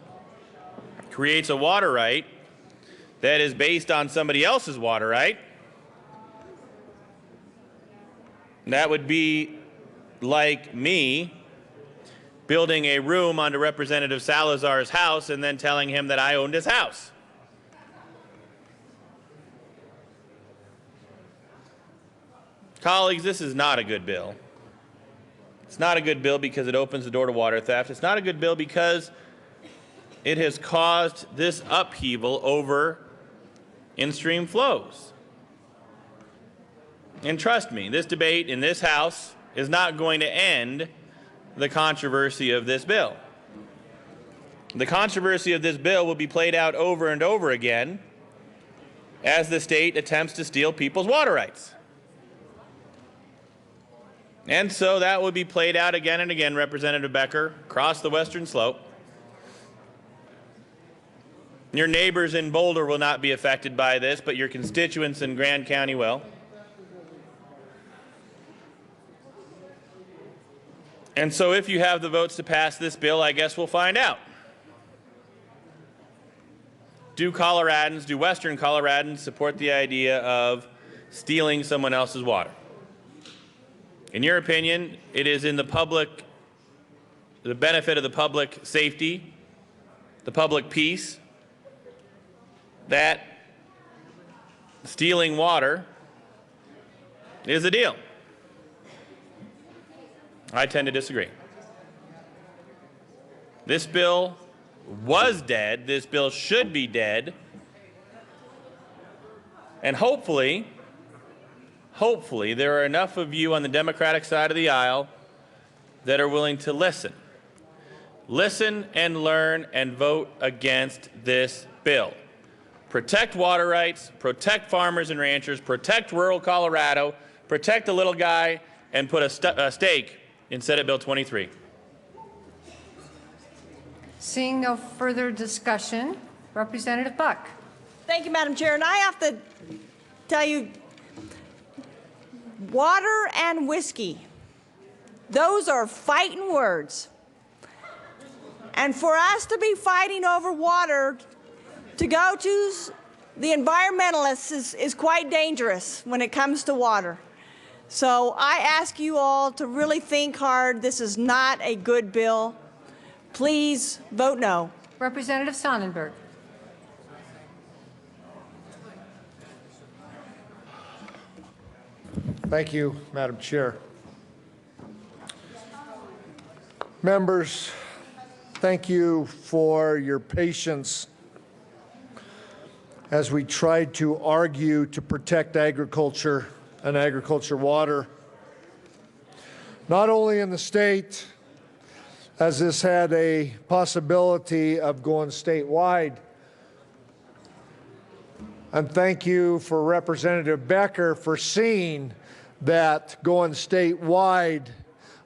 creates a water right that is based on somebody else's water right. That would be like me building a room onto Representative Salazar's house and then telling him that I owned his house. Colleagues, this is not a good bill. It's not a good bill because it opens the door to water theft. It's not a good bill because it has caused this upheaval over in-stream flows. And trust me, this debate in this House is not going to end the controversy of this bill. The controversy of this bill will be played out over and over again as the state attempts to steal people's water rights. And so that will be played out again and again, Representative Becker, across the Western Slope. Your neighbors in Boulder will not be affected by this, but your constituents in Grand County will. And so if you have the votes to pass this bill, I guess we'll find out. Do Coloradans, do Western Coloradans support the idea of stealing someone else's water? In your opinion, it is in the benefit of the public safety, the public peace, that stealing water is a deal. I tend to disagree. This bill was dead. This bill should be dead. And hopefully, there are enough of you on the Democratic side of the aisle that are willing to listen. Listen and learn and vote against this bill. Protect water rights, protect farmers and ranchers, protect rural Colorado, protect the little guy, and put a stake in Senate Bill 23. Seeing no further discussion, Representative Buck. Thank you, Madam Chair. And I have to tell you, water and whiskey, those are fighting words. And for us to be fighting over water to go to the environmentalists is quite dangerous when it comes to water. So I ask you all to really think hard. This is not a good bill. Please vote no. Representative Sonnenberg. Thank you, Madam Chair. Members, thank you for your patience as we tried to argue to protect agriculture and agriculture water, not only in the state, as this had a possibility of going statewide. And thank you for Representative Becker for seeing that going statewide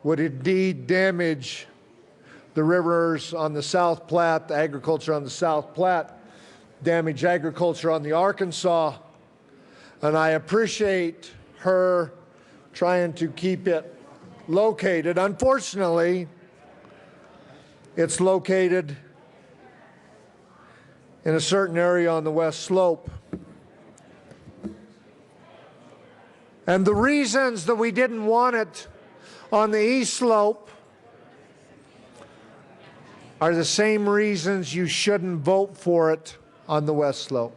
would indeed damage the rivers on the South Platte, the agriculture on the South Platte, damage agriculture on the Arkansas. And I appreciate her trying to keep it located. Unfortunately, it's located in a certain area on the West Slope. And the reasons that we didn't want it on the East Slope are the same reasons you shouldn't vote for it on the West Slope.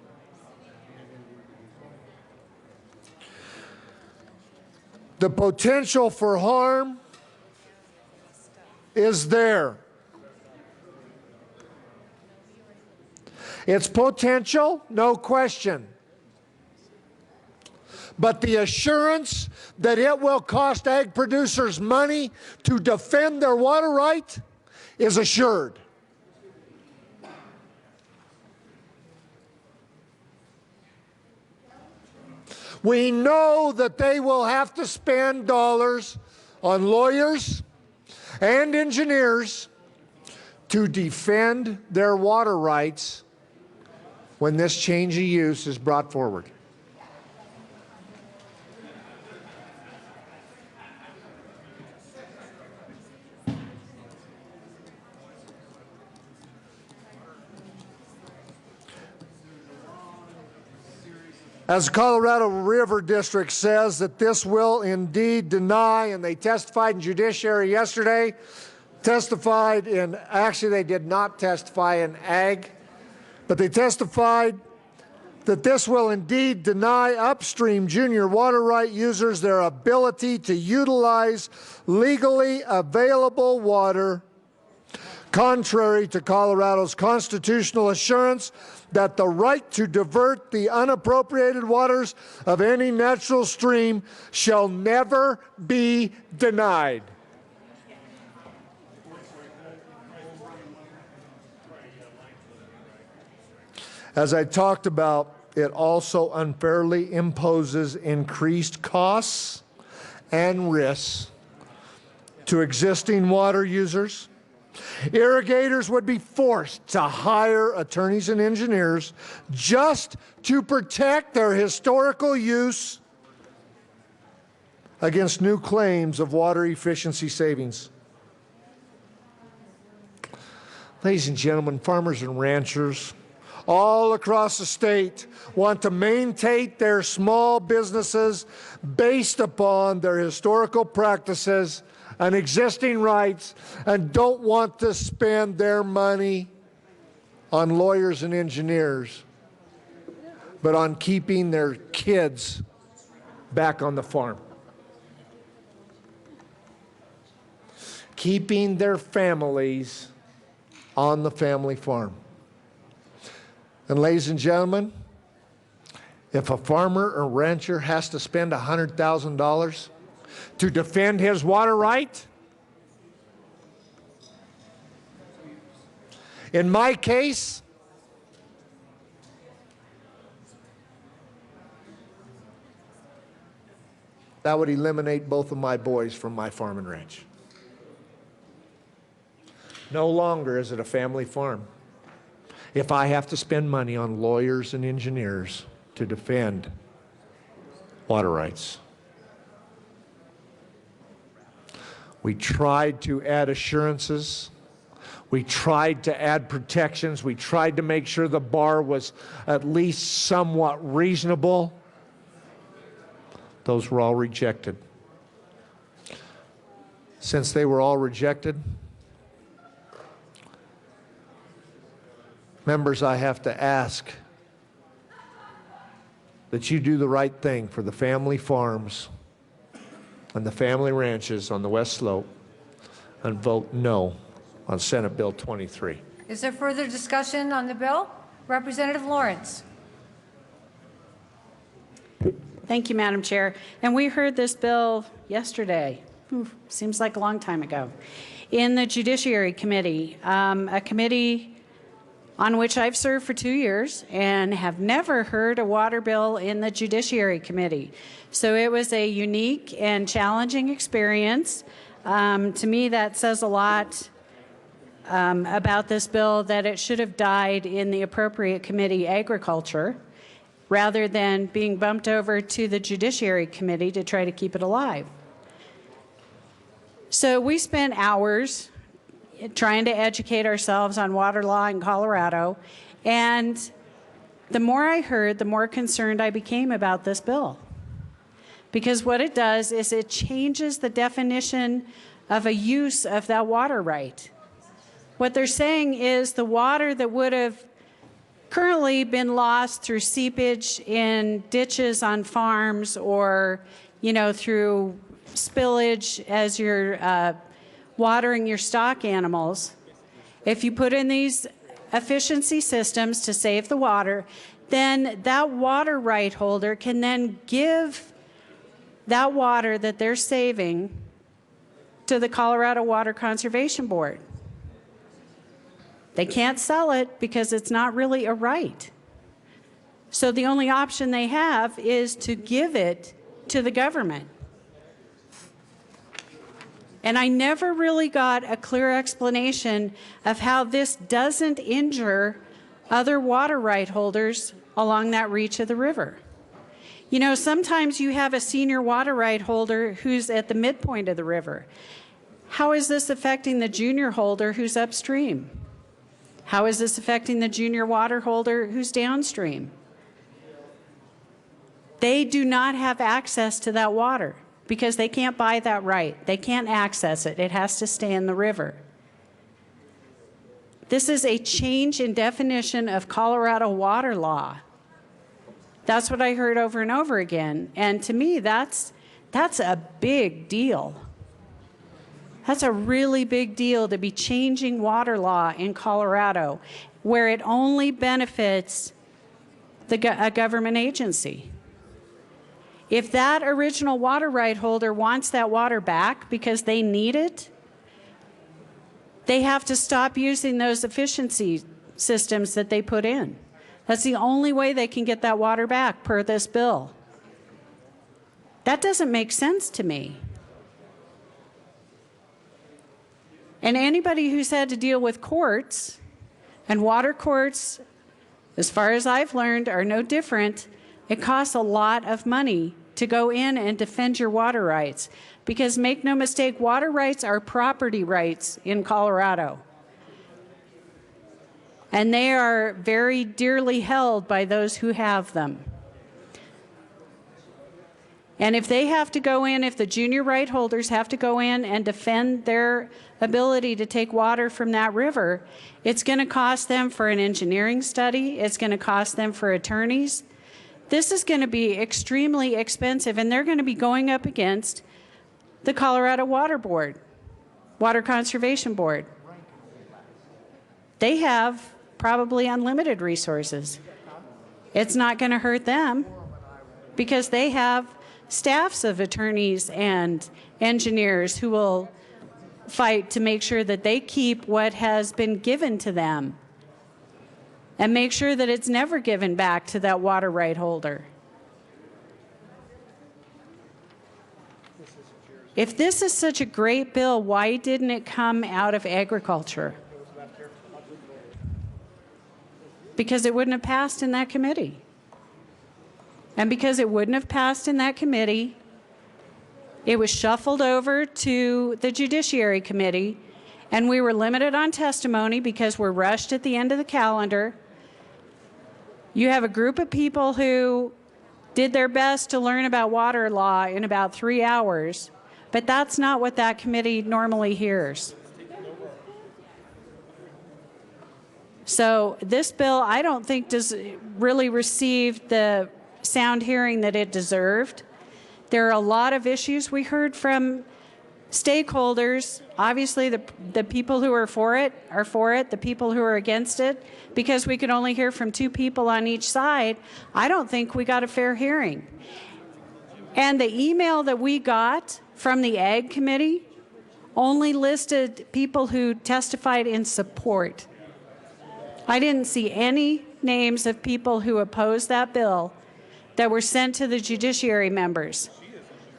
The potential for harm is there. It's potential, no question. But the assurance that it will cost ag producers money to defend their water right is assured. We know that they will have to spend dollars on lawyers and engineers to defend their water rights when this change of use is brought forward. As the Colorado River District says that this will indeed deny, and they testified in judiciary yesterday, actually they did not testify in ag, but they testified that this will indeed deny upstream junior water right users their ability to utilize legally available water, contrary to Colorado's constitutional assurance that the right to divert the unappropriated waters of any natural stream shall never be denied. As I talked about, it also unfairly imposes increased costs and risks to existing water users. Irrigators would be forced to hire attorneys and engineers just to protect their historical use against new claims of water efficiency savings. Ladies and gentlemen, farmers and ranchers all across the state want to maintain their small businesses based upon their historical practices and existing rights, and don't want to spend their money on lawyers and engineers, but on keeping their kids back on the farm. Keeping their families on the family farm. And ladies and gentlemen, if a farmer or rancher has to spend $100,000 to defend his water right, in my case, that would eliminate both of my boys from my farm and ranch. No longer is it a family farm if I have to spend money on lawyers and engineers to defend water rights. We tried to add assurances. We tried to add protections. We tried to make sure the bar was at least somewhat reasonable. Those were all rejected. Since they were all rejected, members, I have to ask that you do the right thing for the family farms and the family ranches on the West Slope and vote no on Senate Bill 23. Is there further discussion on the bill? Representative Lawrence. Thank you, Madam Chair. And we heard this bill yesterday. Seems like a long time ago. In the Judiciary Committee, a committee on which I've served for 2 years and have never heard a water bill in the Judiciary Committee. So it was a unique and challenging experience. To me, that says a lot about this bill, that it should have died in the appropriate committee, Agriculture, rather than being bumped over to the Judiciary Committee to try to keep it alive. So we spent hours trying to educate ourselves on water law in Colorado, and the more I heard, the more concerned I became about this bill. Because what it does is it changes the definition of a use of that water right. What they're saying is the water that would have currently been lost through seepage in ditches on farms, or, you know, through spillage as you're watering your stock animals, if you put in these efficiency systems to save the water, then that water right holder can then give that water that they're saving to the Colorado Water Conservation Board. They can't sell it because it's not really a right. So the only option they have is to give it to the government. And I never really got a clear explanation of how this doesn't injure other water right holders along that reach of the river. You know, sometimes you have a senior water right holder who's at the midpoint of the river. How is this affecting the junior holder who's upstream? How is this affecting the junior water holder who's downstream? They do not have access to that water because they can't buy that right. They can't access it. It has to stay in the river. This is a change in definition of Colorado water law. That's what I heard over and over again. And to me, that's a big deal. That's a really big deal to be changing water law in Colorado, where it only benefits a government agency. If that original water right holder wants that water back because they need it, they have to stop using those efficiency systems that they put in. That's the only way they can get that water back per this bill. That doesn't make sense to me. And anybody who's had to deal with courts, and water courts, as far as I've learned, are no different. It costs a lot of money to go in and defend your water rights. Because make no mistake, water rights are property rights in Colorado. And they are very dearly held by those who have them. And if they have to go in, if the junior right holders have to go in and defend their ability to take water from that river, it's going to cost them for an engineering study. It's going to cost them for attorneys. This is going to be extremely expensive, and they're going to be going up against the Colorado Water Board, Water Conservation Board. They have probably unlimited resources. It's not going to hurt them because they have staffs of attorneys and engineers who will fight to make sure that they keep what has been given to them and make sure that it's never given back to that water right holder. If this is such a great bill, why didn't it come out of agriculture? Because it wouldn't have passed in that committee. And because it wouldn't have passed in that committee, it was shuffled over to the Judiciary Committee, and we were limited on testimony because we're rushed at the end of the calendar. You have a group of people who did their best to learn about water law in about 3 hours, but that's not what that committee normally hears. So this bill, I don't think, does really receive the sound hearing that it deserved. There are a lot of issues we heard from stakeholders, obviously the people who are for it, the people who are against it, because we could only hear from two people on each side, I don't think we got a fair hearing. And the email that we got from the Ag Committee only listed people who testified in support. I didn't see any names of people who opposed that bill that were sent to the judiciary members.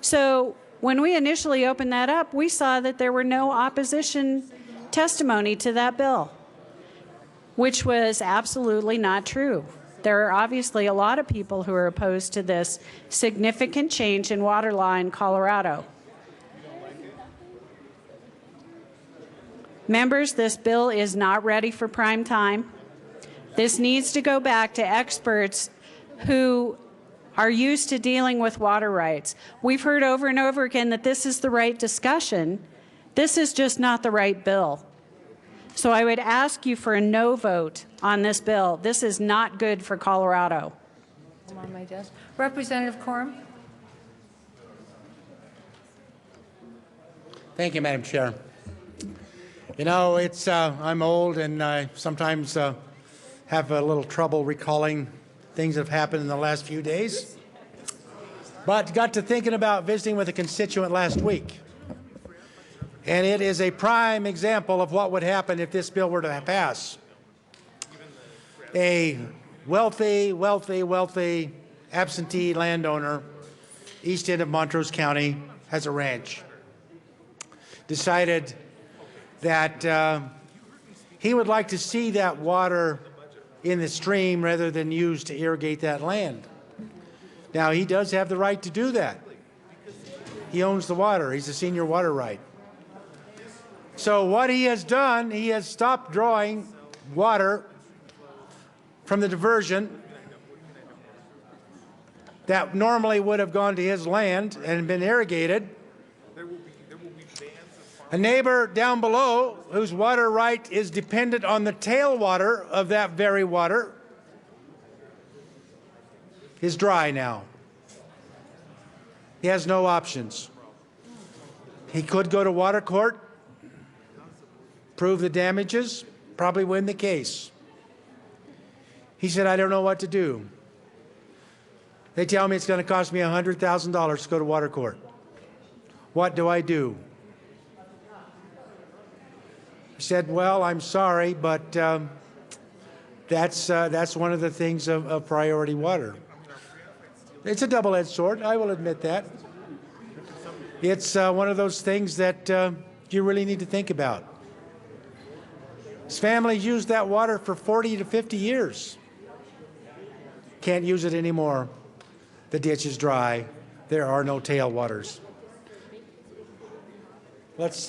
So when we initially opened that up, we saw that there were no opposition testimony to that bill, which was absolutely not true. There are obviously a lot of people who are opposed to this significant change in water law in Colorado. Members, this bill is not ready for prime time. This needs to go back to experts who are used to dealing with water rights. We've heard over and over again that this is the right discussion. This is just not the right bill. So I would ask you for a no vote on this bill. This is not good for Colorado. I'm on my desk. Representative Corum. Thank you, Madam Chair. You know, I'm old and I sometimes have a little trouble recalling things that have happened in the last few days. But got to thinking about visiting with a constituent last week. And it is a prime example of what would happen if this bill were to pass. A wealthy absentee landowner, east end of Montrose County, has a ranch. Decided that he would like to see that water in the stream rather than used to irrigate that land. Now, he does have the right to do that. He owns the water. He's a senior water right. So what he has done, he has stopped drawing water from the diversion that normally would have gone to his land and been irrigated. A neighbor down below, whose water right is dependent on the tailwater of that very water, is dry now. He has no options. He could go to water court, prove the damages, probably win the case. He said, I don't know what to do. They tell me it's going to cost me $100,000 to go to water court. What do I do? He said, well, I'm sorry, but that's one of the things of priority water. It's a double-edged sword, I will admit that. It's one of those things that you really need to think about. His family's used that water for 40 to 50 years. Can't use it anymore. The ditch is dry. There are no tailwaters. Let's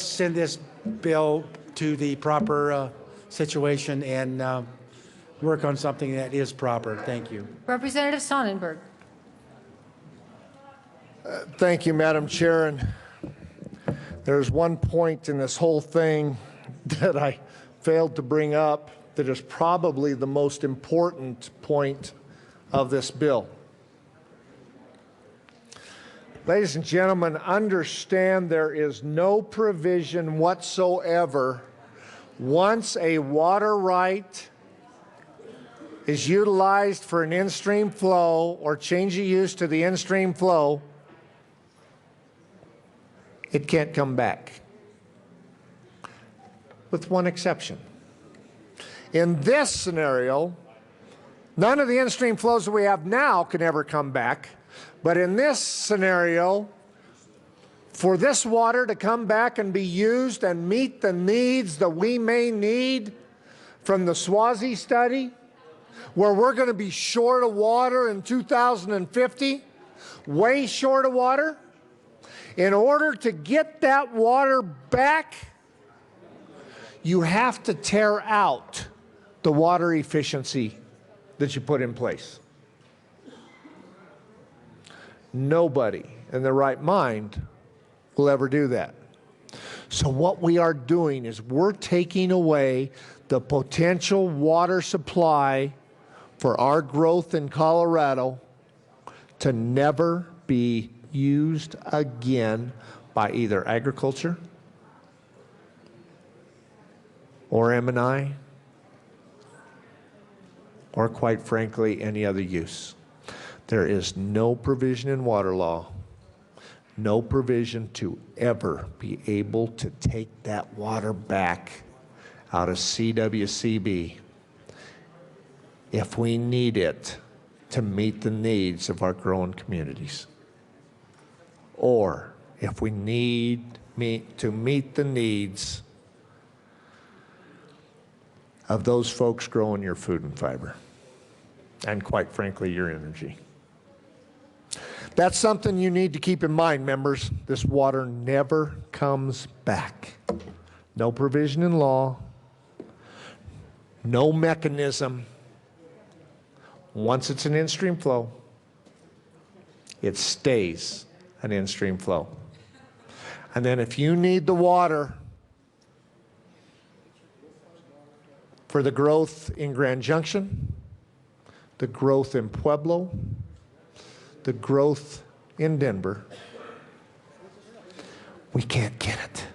send this bill to the proper situation and work on something that is proper. Thank you. Representative Sonnenberg. Thank you, Madam Chair. And there's one point in this whole thing that I failed to bring up that is probably the most important point of this bill. Ladies and gentlemen, understand there is no provision whatsoever once a water right is utilized for an in-stream flow or change of use to the in-stream flow, it can't come back, with one exception. In this scenario, none of the in-stream flows that we have now can ever come back, but in this scenario, for this water to come back and be used and meet the needs that we may need from the SWASI study, where we're going to be short of water in 2050, way short of water, in order to get that water back, you have to tear out the water efficiency that you put in place. Nobody in their right mind will ever do that. So what we are doing is we're taking away the potential water supply for our growth in Colorado to never be used again by either agriculture or M&I, or quite frankly, any other use. There is no provision in water law, no provision to ever be able to take that water back out of CWCB if we need it to meet the needs of our growing communities, or if we need to meet the needs of those folks growing your food and fiber, and quite frankly, your energy. That's something you need to keep in mind, members. This water never comes back. No provision in law, no mechanism. Once it's an in-stream flow, it stays an in-stream flow. And then if you need the water for the growth in Grand Junction, the growth in Pueblo, the growth in Denver, we can't get it.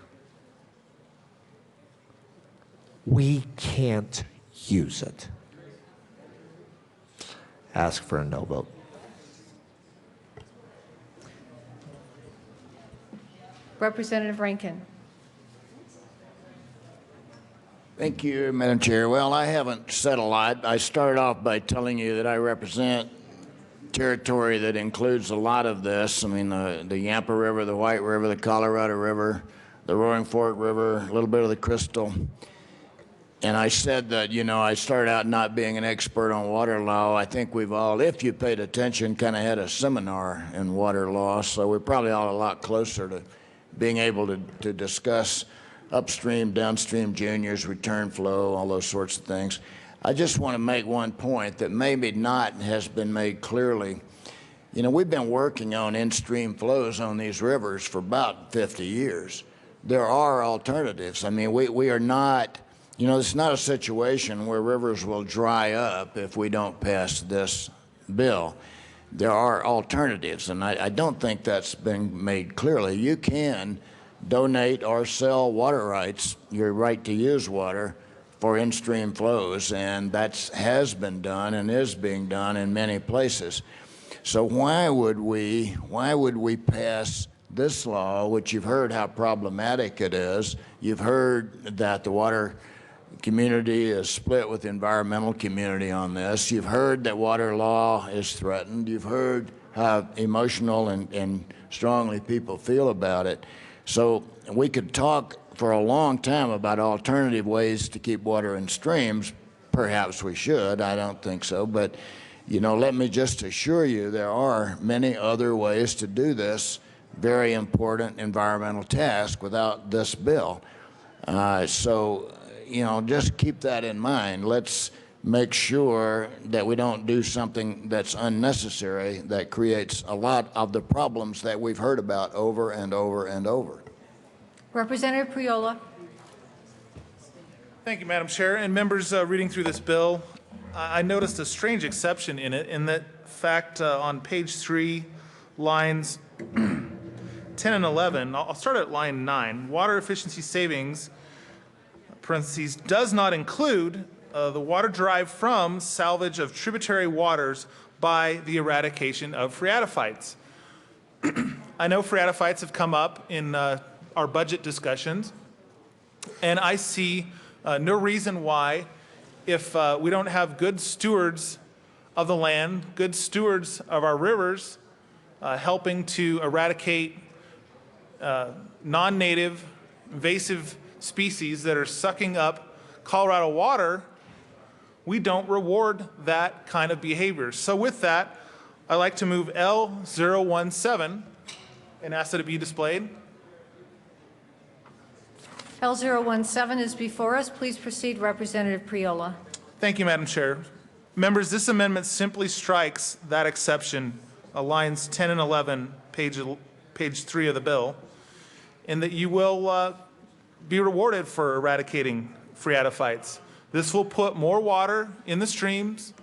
We can't use it. Ask for a no vote. Representative Rankin. Thank you, Madam Chair. Well, I haven't said a lot. I started off by telling you that I represent territory that includes a lot of this. I mean, the Yampa River, the White River, the Colorado River, the Roaring Fork River, a little bit of the Crystal. And I said that, you know, I started out not being an expert on water law. I think we've all, if you paid attention, kind of had a seminar in water law. So we're probably all a lot closer to being able to discuss upstream, downstream juniors, return flow, all those sorts of things. I just want to make one point that maybe not has been made clearly. You know, we've been working on in-stream flows on these rivers for about 50 years. There are alternatives. I mean, we are not, you know, it's not a situation where rivers will dry up if we don't pass this bill. There are alternatives, and I don't think that's been made clearly. You can donate or sell water rights, your right to use water, for in-stream flows, and that has been done and is being done in many places. So why would we pass this law, which you've heard how problematic it is? You've heard that the water community is split with the environmental community on this. You've heard that water law is threatened. You've heard how emotional and strongly people feel about it. So we could talk for a long time about alternative ways to keep water in streams. Perhaps we should. I don't think so. But, you know, let me just assure you there are many other ways to do this very important environmental task without this bill. So, you know, just keep that in mind. Let's make sure that we don't do something that's unnecessary that creates a lot of the problems that we've heard about over and over and over. Representative Priola. Thank you, Madam Chair. And members, reading through this bill, I noticed a strange exception in it, in that fact on page 3, lines 10 and 11, I'll start at line 9. Water efficiency savings, parentheses, does not include the water derived from salvage of tributary waters by the eradication of phreatophytes. I know phreatophytes have come up in our budget discussions, and I see no reason why, if we don't have good stewards of the land, good stewards of our rivers, helping to eradicate non-native invasive species that are sucking up Colorado water, we don't reward that kind of behavior. So with that, I'd like to move L017 and ask that it be displayed. L017 is before us. Please proceed, Representative Priola. Thank you, Madam Chair. Members, this amendment simply strikes that exception, lines 10 and 11, page 3 of the bill, in that you will be rewarded for eradicating phreatophytes. This will put more water in the streams,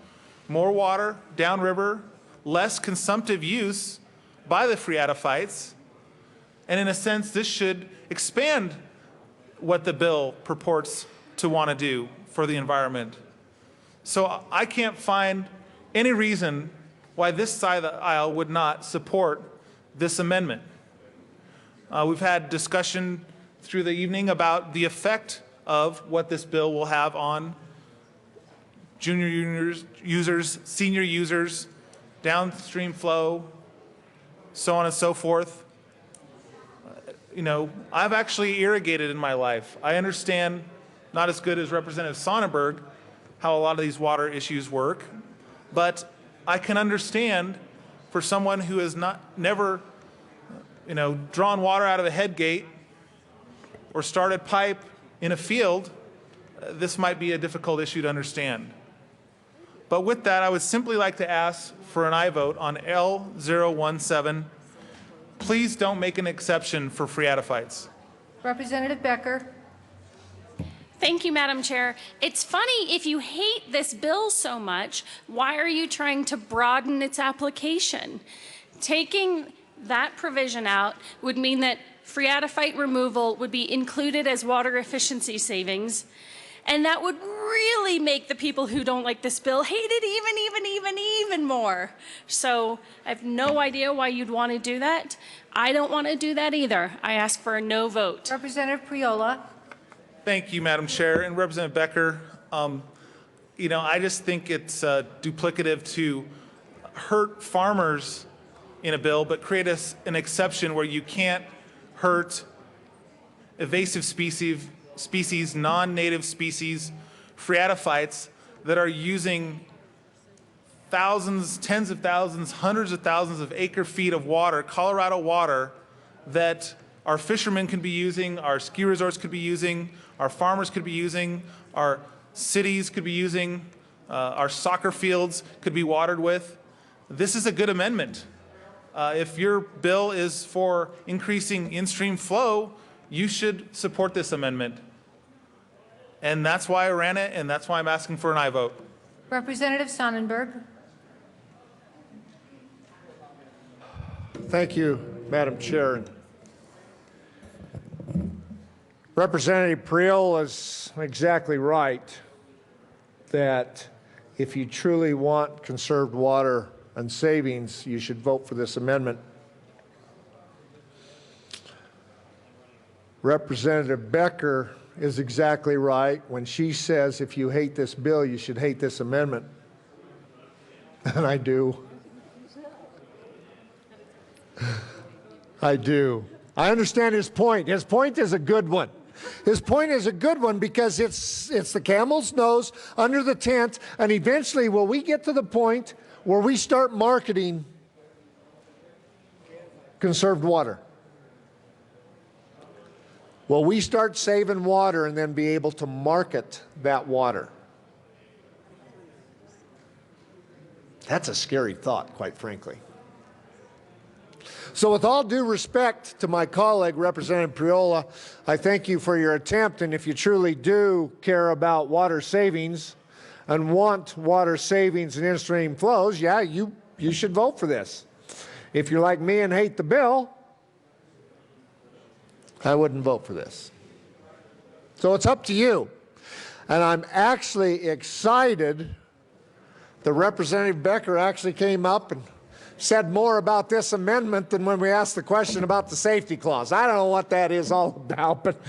more water downriver, less consumptive use by the phreatophytes, And in a sense, this should expand what the bill purports to want to do for the environment. So I can't find any reason why this side of the aisle would not support this amendment. We've had discussion through the evening about the effect of what this bill will have on junior users, senior users, downstream flow, so on and so forth. You know, I've actually irrigated in my life. I understand, not as good as Representative Sonnenberg, how a lot of these water issues work, but I can understand for someone who has never, you know, drawn water out of a head gate or started pipe in a field, this might be a difficult issue to understand. But with that, I would simply like to ask for an aye vote on L017. Please don't make an exception for phreatophytes. Representative Becker. Thank you, Madam Chair. It's funny, if you hate this bill so much, why are you trying to broaden its application? Taking that provision out would mean that phreatophyte removal would be included as water efficiency savings, and that would really make the people who don't like this bill hate it even more. So I have no idea why you'd want to do that. I don't want to do that either. I ask for a no vote. Representative Priola. Thank you, Madam Chair. And Representative Becker, you know, I just think it's duplicative to hurt farmers in a bill, but create an exception where you can't hurt invasive species, non-native species, phreatophytes that are using thousands, tens of thousands, hundreds of thousands of acre feet of water, Colorado water, that our fishermen could be using, our ski resorts could be using, our farmers could be using, our cities could be using, our soccer fields could be watered with. This is a good amendment. If your bill is for increasing in-stream flow, you should support this amendment. And that's why I ran it, and that's why I'm asking for an aye vote. Representative Sonnenberg. Thank you, Madam Chair. Representative Priola is exactly right that if you truly want conserved water and savings, you should vote for this amendment. Representative Becker is exactly right when she says if you hate this bill, you should hate this amendment. And I do. I do. I understand his point. His point is a good one. His point is a good one because it's the camel's nose under the tent, and eventually will we get to the point where we start marketing conserved water? Will we start saving water and then be able to market that water? That's a scary thought, quite frankly. So with all due respect to my colleague, Representative Priola, I thank you for your attempt, and if you truly do care about water savings and want water savings and in-stream flows, yeah, you should vote for this. If you're like me and hate the bill, I wouldn't vote for this. So it's up to you. And I'm actually excited that Representative Becker actually came up and said more about this amendment than when we asked the question about the safety clause. I don't know what that is all about, but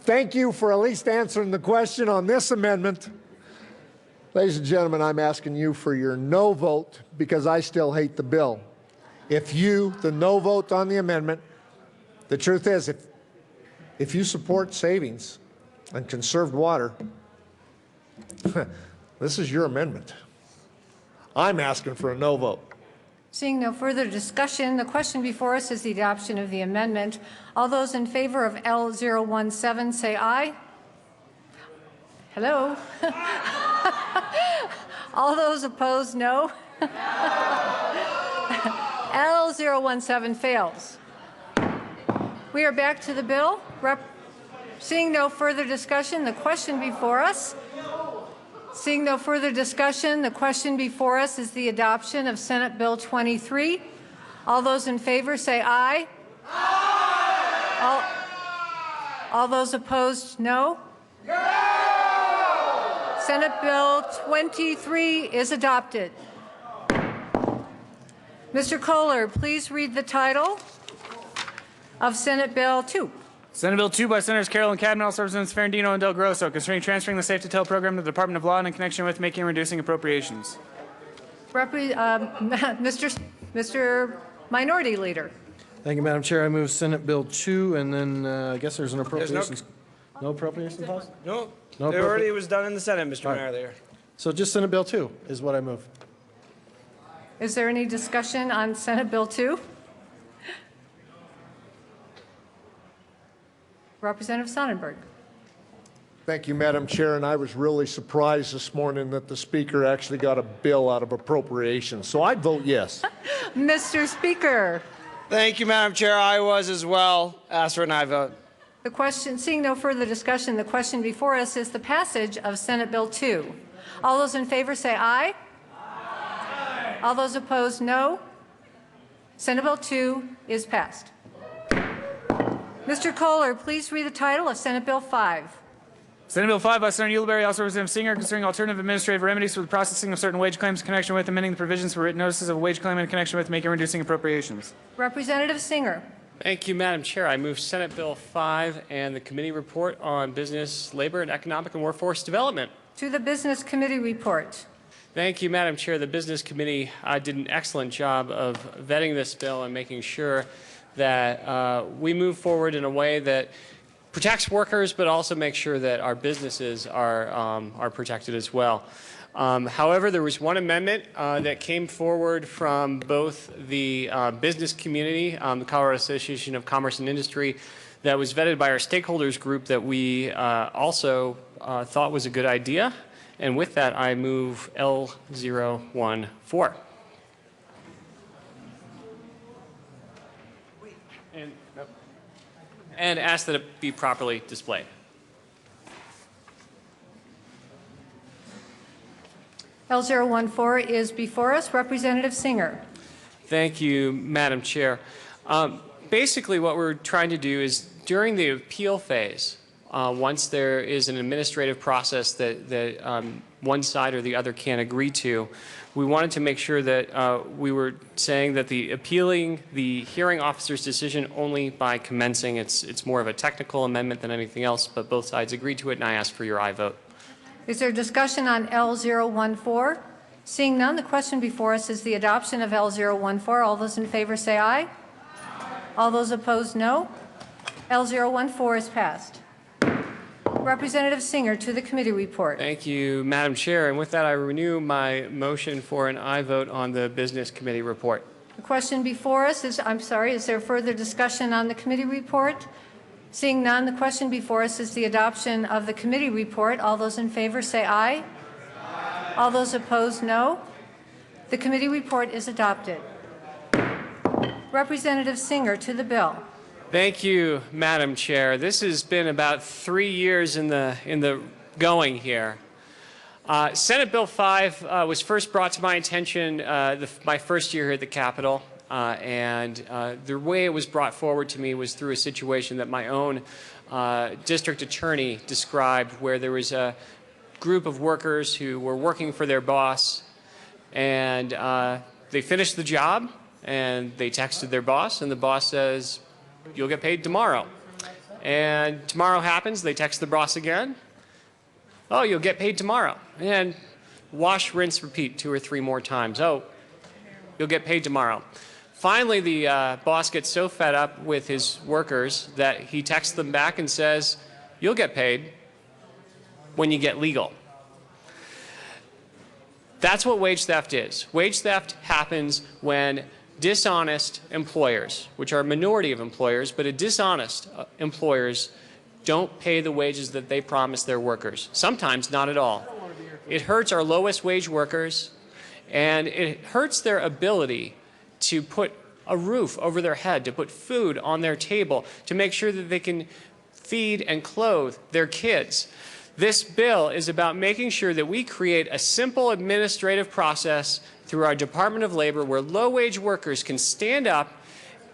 thank you for at least answering the question on this amendment. Ladies and gentlemen, I'm asking you for your no vote because I still hate the bill. If you, the no vote on the amendment, the truth is if you support savings and conserved water, this is your amendment. I'm asking for a no vote. Seeing no further discussion, the question before us is the adoption of the amendment. All those in favor of L017 say aye. Hello? All those opposed, no. L017 fails. We are back to the bill. Seeing no further discussion, the question before us. Seeing no further discussion, the question before us is the adoption of Senate Bill 23. All those in favor say aye. Aye. All those opposed, no? Senate Bill 23 is adopted. Mr. Kohler, please read the title of Senate Bill 2. Senate Bill 2 by Senators Carroll and Cadman, House Representatives Ferrandino and Del Grosso, concerning transferring the Safe to Tell program to the Department of Law in connection with making and reducing appropriations. Mr. Minority Leader. Thank you, Madam Chair. I move Senate Bill 2, and then I guess there's an appropriations. No appropriations clause? No, No it already was done in the Senate, Mr. All right. Mayor. There. So just Senate Bill 2 is what I move. Is there any discussion on Senate Bill 2? Representative Sonnenberg. Thank you, Madam Chair, and I was really surprised this morning that the Speaker actually got a bill out of appropriations, so I'd vote yes. Mr. Speaker. Thank you, Madam Chair. I was as well. Ask for an aye vote. The question, seeing no further discussion, the question before us is the passage of Senate Bill 2. All those in favor say aye. Aye. All those opposed, no. Senate Bill 2 is passed. Mr. Kohler, please read the title of Senate Bill 5. Senate Bill 5 by Senator Ulibarri, House Representative Singer, concerning alternative administrative remedies for the processing of certain wage claims in connection with amending the provisions for written notices of a wage claim in connection with making and reducing appropriations. Representative Singer. Thank you, Madam Chair. I move Senate Bill 5 and the committee report on business, labor, and economic and workforce development. To the Business Committee report. Thank you, Madam Chair. The Business Committee did an excellent job of vetting this bill and making sure that we move forward in a way that protects workers, but also makes sure that our businesses are protected as well. However, there was one amendment that came forward from both the business community, the Colorado Association of Commerce and Industry, that was vetted by our stakeholders group that we also thought was a good idea. And with that, I move L014. And ask that it be properly displayed. L014 is before us. Representative Singer. Thank you, Madam Chair. Basically, what we're trying to do is during the appeal phase, once there is an administrative process that one side or the other can't agree to, we wanted to make sure that we were saying that appealing the hearing officer's decision only by commencing. It's more of a technical amendment than anything else, but both sides agreed to it, and I ask for your aye vote. Is there discussion on L014? Seeing none, the question before us is the adoption of L014. All those in favor say aye. All those opposed, no. L014 is passed. Representative Singer to the committee report. Thank you, Madam Chair. And with that, I renew my motion for an aye vote on the Business Committee report. The question before us is, is there further discussion on the committee report? Seeing none, the question before us is the adoption of the committee report. All those in favor say aye. Aye. All those opposed, no. The committee report is adopted. Representative Singer to the bill. Thank you, Madam Chair. This has been about 3 years in the going here. Senate Bill 5 was first brought to my attention my first year here at the Capitol. And the way it was brought forward to me was through a situation that my own district attorney described, where there was a group of workers who were working for their boss, and they finished the job, and they texted their boss, and the boss says, "You'll get paid tomorrow." And tomorrow happens, they text the boss again, "Oh, you'll get paid tomorrow." And wash, rinse, repeat 2 or 3 more times. "Oh, you'll get paid tomorrow." Finally, the boss gets so fed up with his workers that he texts them back and says, "You'll get paid when you get legal." That's what wage theft is. Wage theft happens when dishonest employers, which are a minority of employers, but dishonest employers don't pay the wages that they promise their workers. Sometimes not at all. It hurts our lowest wage workers, and it hurts their ability to put a roof over their head, to put food on their table, to make sure that they can feed and clothe their kids. This bill is about making sure that we create a simple administrative process through our Department of Labor where low-wage workers can stand up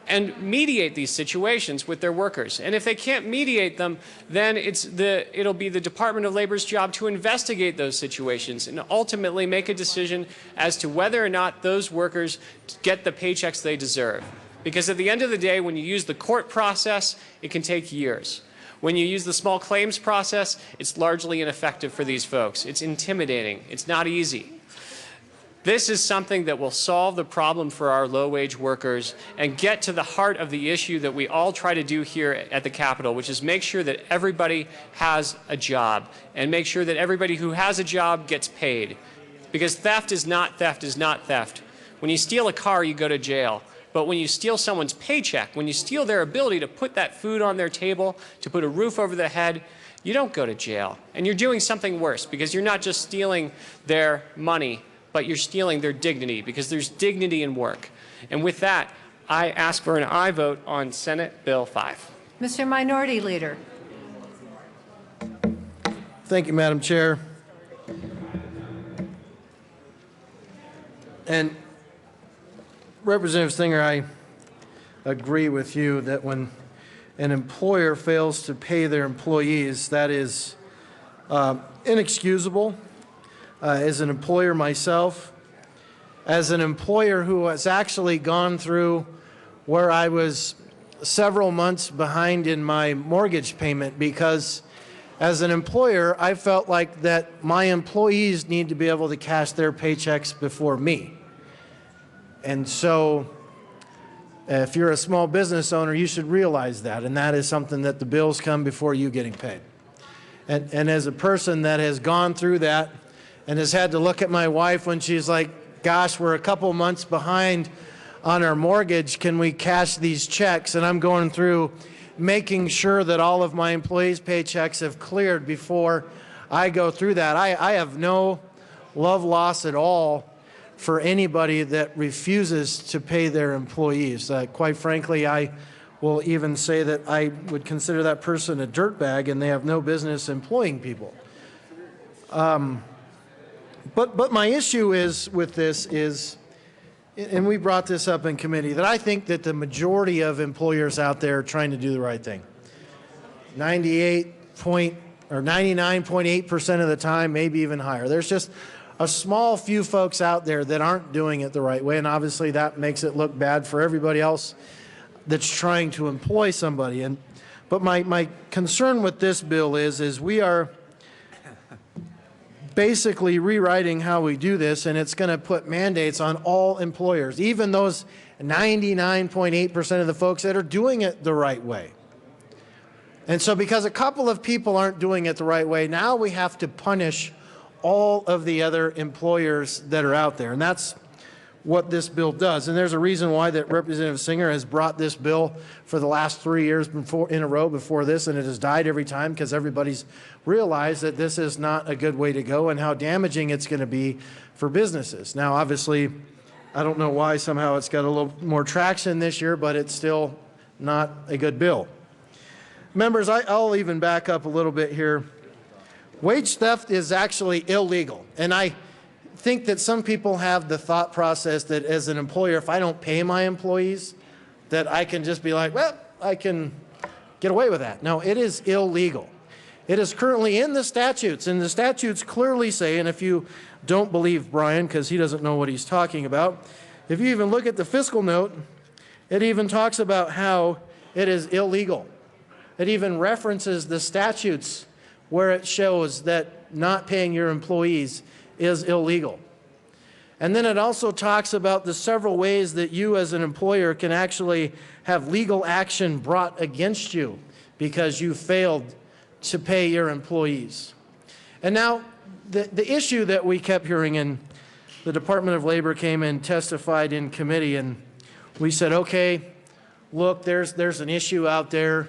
and mediate these situations with their workers. And if they can't mediate them, then it'll be the Department of Labor's job to investigate those situations and ultimately make a decision as to whether or not those workers get the paychecks they deserve. Because at the end of the day, when you use the court process, it can take years. When you use the small claims process, it's largely ineffective for these folks. It's intimidating. It's not easy. This is something that will solve the problem for our low-wage workers and get to the heart of the issue that we all try to do here at the Capitol, which is make sure that everybody has a job and make sure that everybody who has a job gets paid. Because theft is not theft is not theft. When you steal a car, you go to jail. But when you steal someone's paycheck, when you steal their ability to put that food on their table, to put a roof over their head, you don't go to jail. And you're doing something worse because you're not just stealing their money, but you're stealing their dignity, because there's dignity in work. And with that, I ask for an aye vote on Senate Bill 5. Mr. Minority Leader. Thank you, Madam Chair. And Representative Singer, I agree with you that when an employer fails to pay their employees, that is inexcusable. As an employer myself, as an employer who has actually gone through where I was several months behind in my mortgage payment because as an employer, I felt like that my employees need to be able to cash their paychecks before me. And so if you're a small business owner, you should realize that, and that is something that the bills come before you getting paid. And as a person that has gone through that and has had to look at my wife when she's like, gosh, we're a couple months behind on our mortgage, can we cash these checks? And I'm going through making sure that all of my employees' paychecks have cleared before I go through that. I have no love loss at all for anybody that refuses to pay their employees. Quite frankly, I will even say that I would consider that person a dirtbag and they have no business employing people. But my issue is with this is, and we brought this up in committee, that I think that the majority of employers out there are trying to do the right thing. 99.8% of the time, maybe even higher. There's just a small few folks out there that aren't doing it the right way, and obviously that makes it look bad for everybody else that's trying to employ somebody. But my concern with this bill is we are basically rewriting how we do this, and it's going to put mandates on all employers, even those 99.8% of the folks that are doing it the right way. And so because a couple of people aren't doing it the right way, now we have to punish all of the other employers that are out there. And that's what this bill does. And there's a reason why that Representative Singer has brought this bill for the last 3 years in a row before this, and it has died every time because everybody's realized that this is not a good way to go and how damaging it's going to be for businesses. Now, obviously, I don't know why somehow it's got a little more traction this year, but it's still not a good bill. Members, I'll even back up a little bit here. Wage theft is actually illegal, and I think that some people have the thought process that as an employer, if I don't pay my employees, that I can just be like, well, I can get away with that. No, it is illegal. It is currently in the statutes, and the statutes clearly say, and if you don't believe Brian because he doesn't know what he's talking about, if you even look at the fiscal note, it even talks about how it is illegal. It even references the statutes where it shows that not paying your employees is illegal. And then it also talks about the several ways that you as an employer can actually have legal action brought against you because you failed to pay your employees. And now the issue that we kept hearing, and the Department of Labor came and testified in committee, and we said, okay, look, there's an issue out there.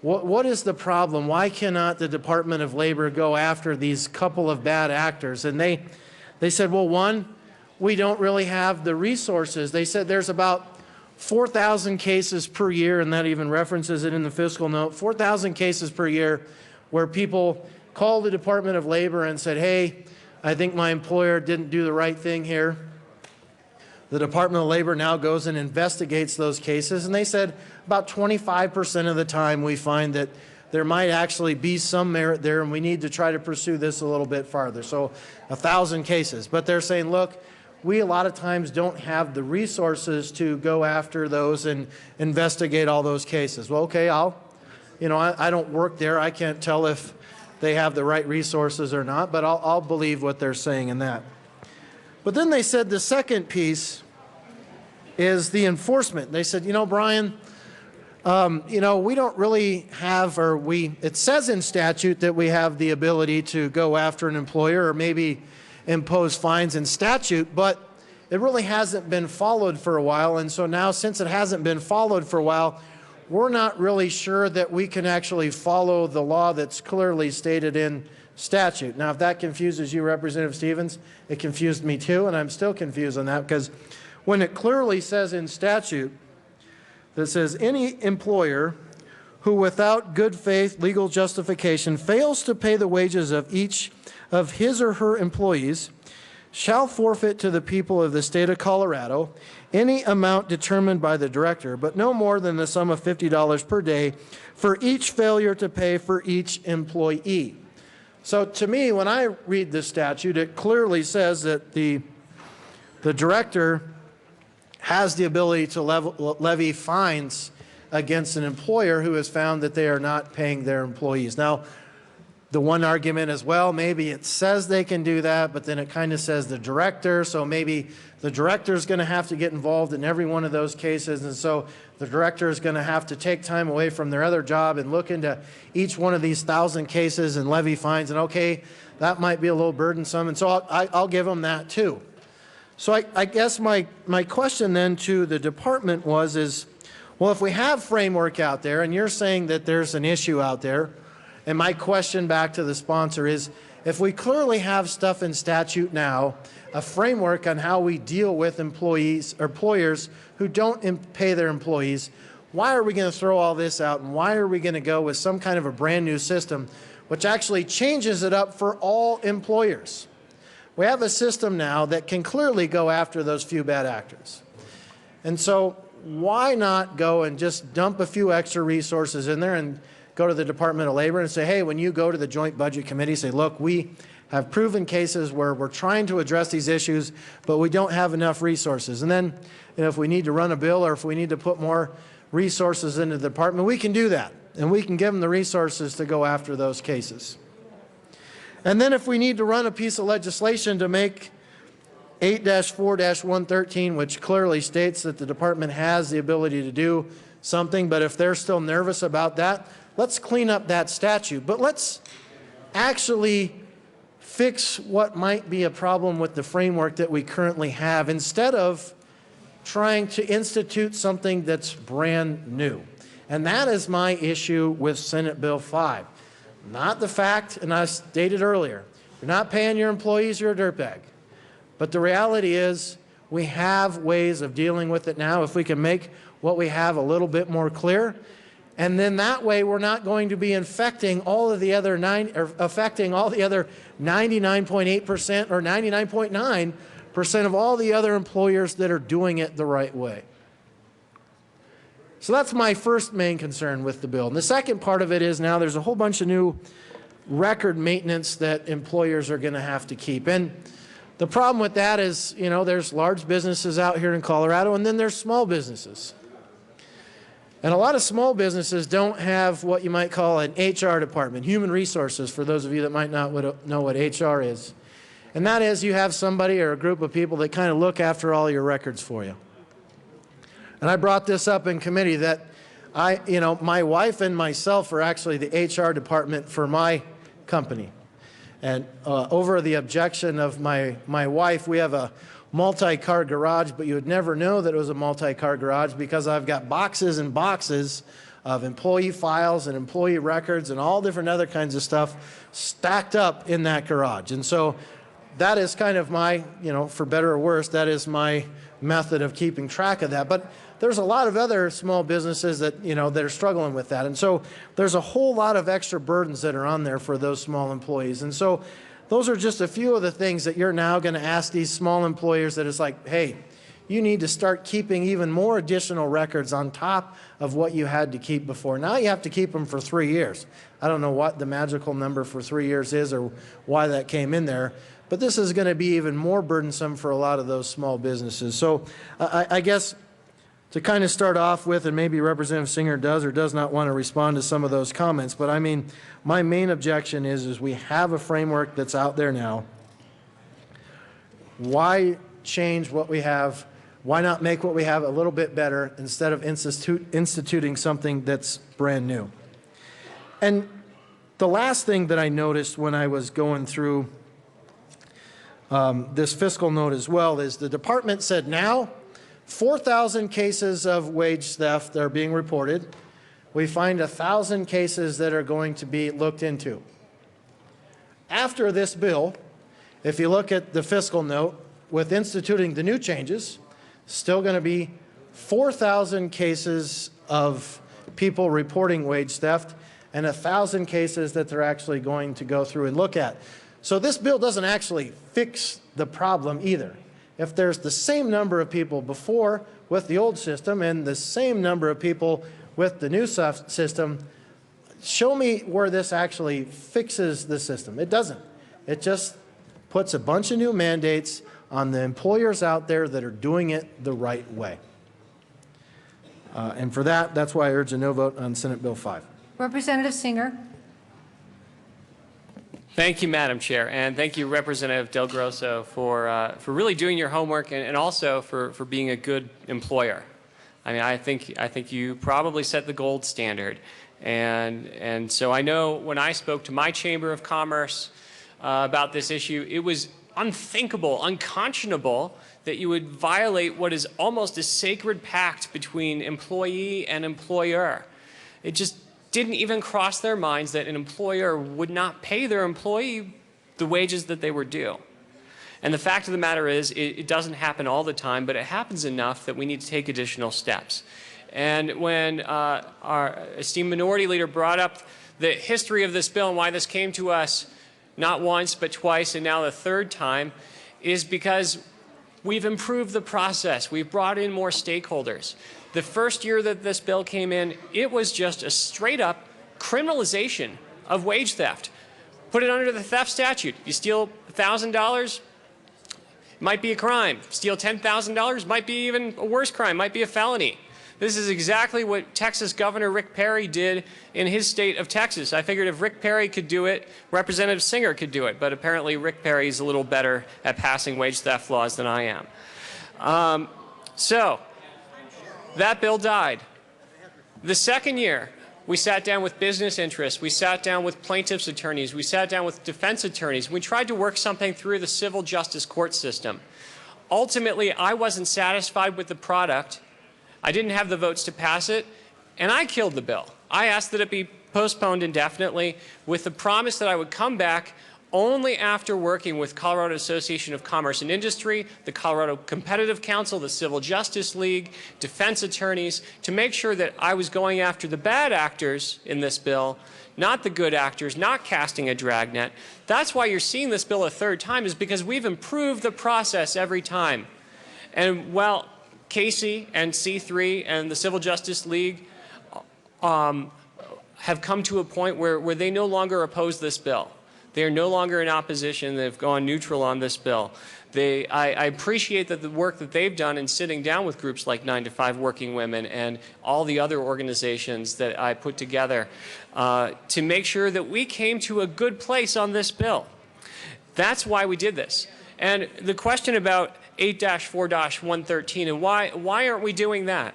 What is the problem? Why cannot the Department of Labor go after these couple of bad actors? And they said, well, one, we don't really have the resources. They said there's about 4,000 cases per year, and that even references it in the fiscal note, 4,000 cases per year where people call the Department of Labor and said, hey, I think my employer didn't do the right thing here. The Department of Labor now goes and investigates those cases, and they said about 25% of the time we find that there might actually be some merit there, and we need to try to pursue this a little bit farther. So 1,000 cases. But they're saying, look, we a lot of times don't have the resources to go after those and investigate all those cases. Well, okay, I don't work there. I can't tell if they have the right resources or not, but I'll believe what they're saying in that. But then they said the second piece is the enforcement. They said, Brian, we don't really have, it says in statute that we have the ability to go after an employer or maybe impose fines in statute, but it really hasn't been followed for a while. And so now, since it hasn't been followed for a while, we're not really sure that we can actually follow the law that's clearly stated in statute. Now, if that confuses you, Representative Stevens, it confused me too, and I'm still confused on that, because when it clearly says in statute that says any employer who without good faith legal justification fails to pay the wages of each of his or her employees shall forfeit to the people of the state of Colorado any amount determined by the director, but no more than the sum of $50 per day for each failure to pay for each employee. So to me, when I read this statute, it clearly says that the director has the ability to levy fines against an employer who has found that they are not paying their employees. Now, the one argument is, well, maybe it says they can do that, but then it kind of says the director, so maybe the director is going to have to get involved in every one of those cases, and so the director is going to have to take time away from their other job and look into each one of these 1,000 cases and levy fines, and okay, that might be a little burdensome, and so I'll give them that too. So I guess my question then to the department is, well, if we have framework out there, and you're saying that there's an issue out there, and my question back to the sponsor is, if we clearly have stuff in statute now, a framework on how we deal with employers who don't pay their employees, why are we going to throw all this out, and why are we going to go with some kind of a brand new system which actually changes it up for all employers? We have a system now that can clearly go after those few bad actors. And so why not go and just dump a few extra resources in there and go to the Department of Labor and say, hey, when you go to the Joint Budget Committee, say, look, we have proven cases where we're trying to address these issues, but we don't have enough resources. And then if we need to run a bill or if we need to put more resources into the department, we can do that. And we can give them the resources to go after those cases. And then if we need to run a piece of legislation to make 8-4-113, which clearly states that the department has the ability to do something, but if they're still nervous about that, let's clean up that statute. But let's actually fix what might be a problem with the framework that we currently have instead of trying to institute something that's brand new. And that is my issue with Senate Bill 5. Not the fact, and I stated earlier, you're not paying your employees, you're a dirtbag. But the reality is we have ways of dealing with it now if we can make what we have a little bit more clear. And then that way we're not going to be affecting all of the other 99.8% or 99.9% of all the other employers that are doing it the right way. So that's my first main concern with the bill. And the second part of it is now there's a whole bunch of new record maintenance that employers are going to have to keep. And the problem with that is, there's large businesses out here in Colorado, and then there's small businesses. And a lot of small businesses don't have what you might call an HR department, human resources, for those of you that might not know what HR is. And that is you have somebody or a group of people that kind of look after all your records for you. And I brought this up in committee that my wife and myself are actually the HR department for my company. And over the objection of my wife, we have a multi-car garage, but you would never know that it was a multi-car garage because I've got boxes and boxes of employee files and employee records and all different other kinds of stuff stacked up in that garage. And so that is kind of my, for better or worse, that is my method of keeping track of that. But there's a lot of other small businesses that, that are struggling with that. And so there's a whole lot of extra burdens that are on there for those small employees. And so those are just a few of the things that you're now going to ask these small employers that it's like, hey, you need to start keeping even more additional records on top of what you had to keep before. Now you have to keep them for 3 years. I don't know what the magical number for 3 years is or why that came in there, but this is going to be even more burdensome for a lot of those small businesses. So I guess to kind of start off with, and maybe Representative Singer does or does not want to respond to some of those comments, but I mean, my main objection is we have a framework that's out there now. Why change what we have? Why not make what we have a little bit better instead of instituting something that's brand new? And the last thing that I noticed when I was going through this fiscal note as well is the department said now 4,000 cases of wage theft that are being reported. We find 1,000 cases that are going to be looked into. After this bill, if you look at the fiscal note, with instituting the new changes, still going to be 4,000 cases of people reporting wage theft and 1,000 cases that they're actually going to go through and look at. So this bill doesn't actually fix the problem either. If there's the same number of people before with the old system and the same number of people with the new system, show me where this actually fixes the system. It doesn't. It just puts a bunch of new mandates on the employers out there that are doing it the right way. And for that, that's why I urge a no vote on Senate Bill 5. Representative Singer. Thank you, Madam Chair, and thank you, Representative Del Grosso, for really doing your homework and also for being a good employer. I mean, I think you probably set the gold standard, and so I know when I spoke to my Chamber of Commerce about this issue, it was unthinkable, unconscionable that you would violate what is almost a sacred pact between employee and employer. It just didn't even cross their minds that an employer would not pay their employee the wages that they were due. And the fact of the matter is, it doesn't happen all the time, but it happens enough that we need to take additional steps. And when our esteemed minority leader brought up the history of this bill and why this came to us not once but twice and now the third time, is because we've improved the process. We've brought in more stakeholders. The first year that this bill came in, it was just a straight-up criminalization of wage theft. Put it under the theft statute. You steal $1,000, might be a crime. Steal $10,000, might be even a worse crime, might be a felony. This is exactly what Texas Governor Rick Perry did in his state of Texas. I figured if Rick Perry could do it, Representative Singer could do it, but apparently Rick Perry is a little better at passing wage theft laws than I am. So that bill died. The second year, we sat down with business interests, we sat down with plaintiffs' attorneys, we sat down with defense attorneys, we tried to work something through the civil justice court system. Ultimately, I wasn't satisfied with the product. I didn't have the votes to pass it, and I killed the bill. I asked that it be postponed indefinitely with the promise that I would come back only after working with Colorado Association of Commerce and Industry, the Colorado Competitive Council, the Civil Justice League, defense attorneys, to make sure that I was going after the bad actors in this bill, not the good actors, not casting a dragnet. That's why you're seeing this bill a third time, is because we've improved the process every time. And while Casey and C3 and the Civil Justice League have come to a point where they no longer oppose this bill. They are no longer in opposition. They've gone neutral on this bill. I appreciate that the work that they've done in sitting down with groups like 9 to 5 Working Women and all the other organizations that I put together to make sure that we came to a good place on this bill. That's why we did this. And the question about 8-4-113 and why aren't we doing that?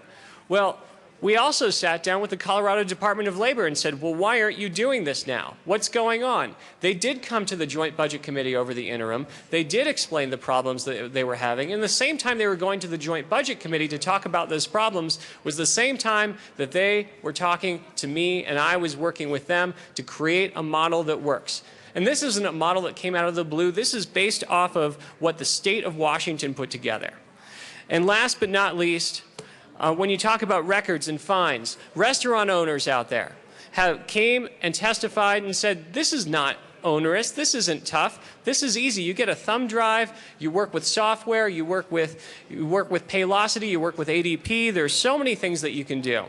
Well, we also sat down with the Colorado Department of Labor and said, well, why aren't you doing this now? What's going on? They did come to the Joint Budget Committee over the interim. They did explain the problems that they were having. And the same time they were going to the Joint Budget Committee to talk about those problems was the same time that they were talking to me and I was working with them to create a model that works. And this isn't a model that came out of the blue. This is based off of what the state of Washington put together. And last but not least, when you talk about records and fines, restaurant owners out there came and testified and said, this is not onerous. This isn't tough. This is easy. You get a thumb drive. You work with software. You work with Paylocity. You work with ADP. There's so many things that you can do.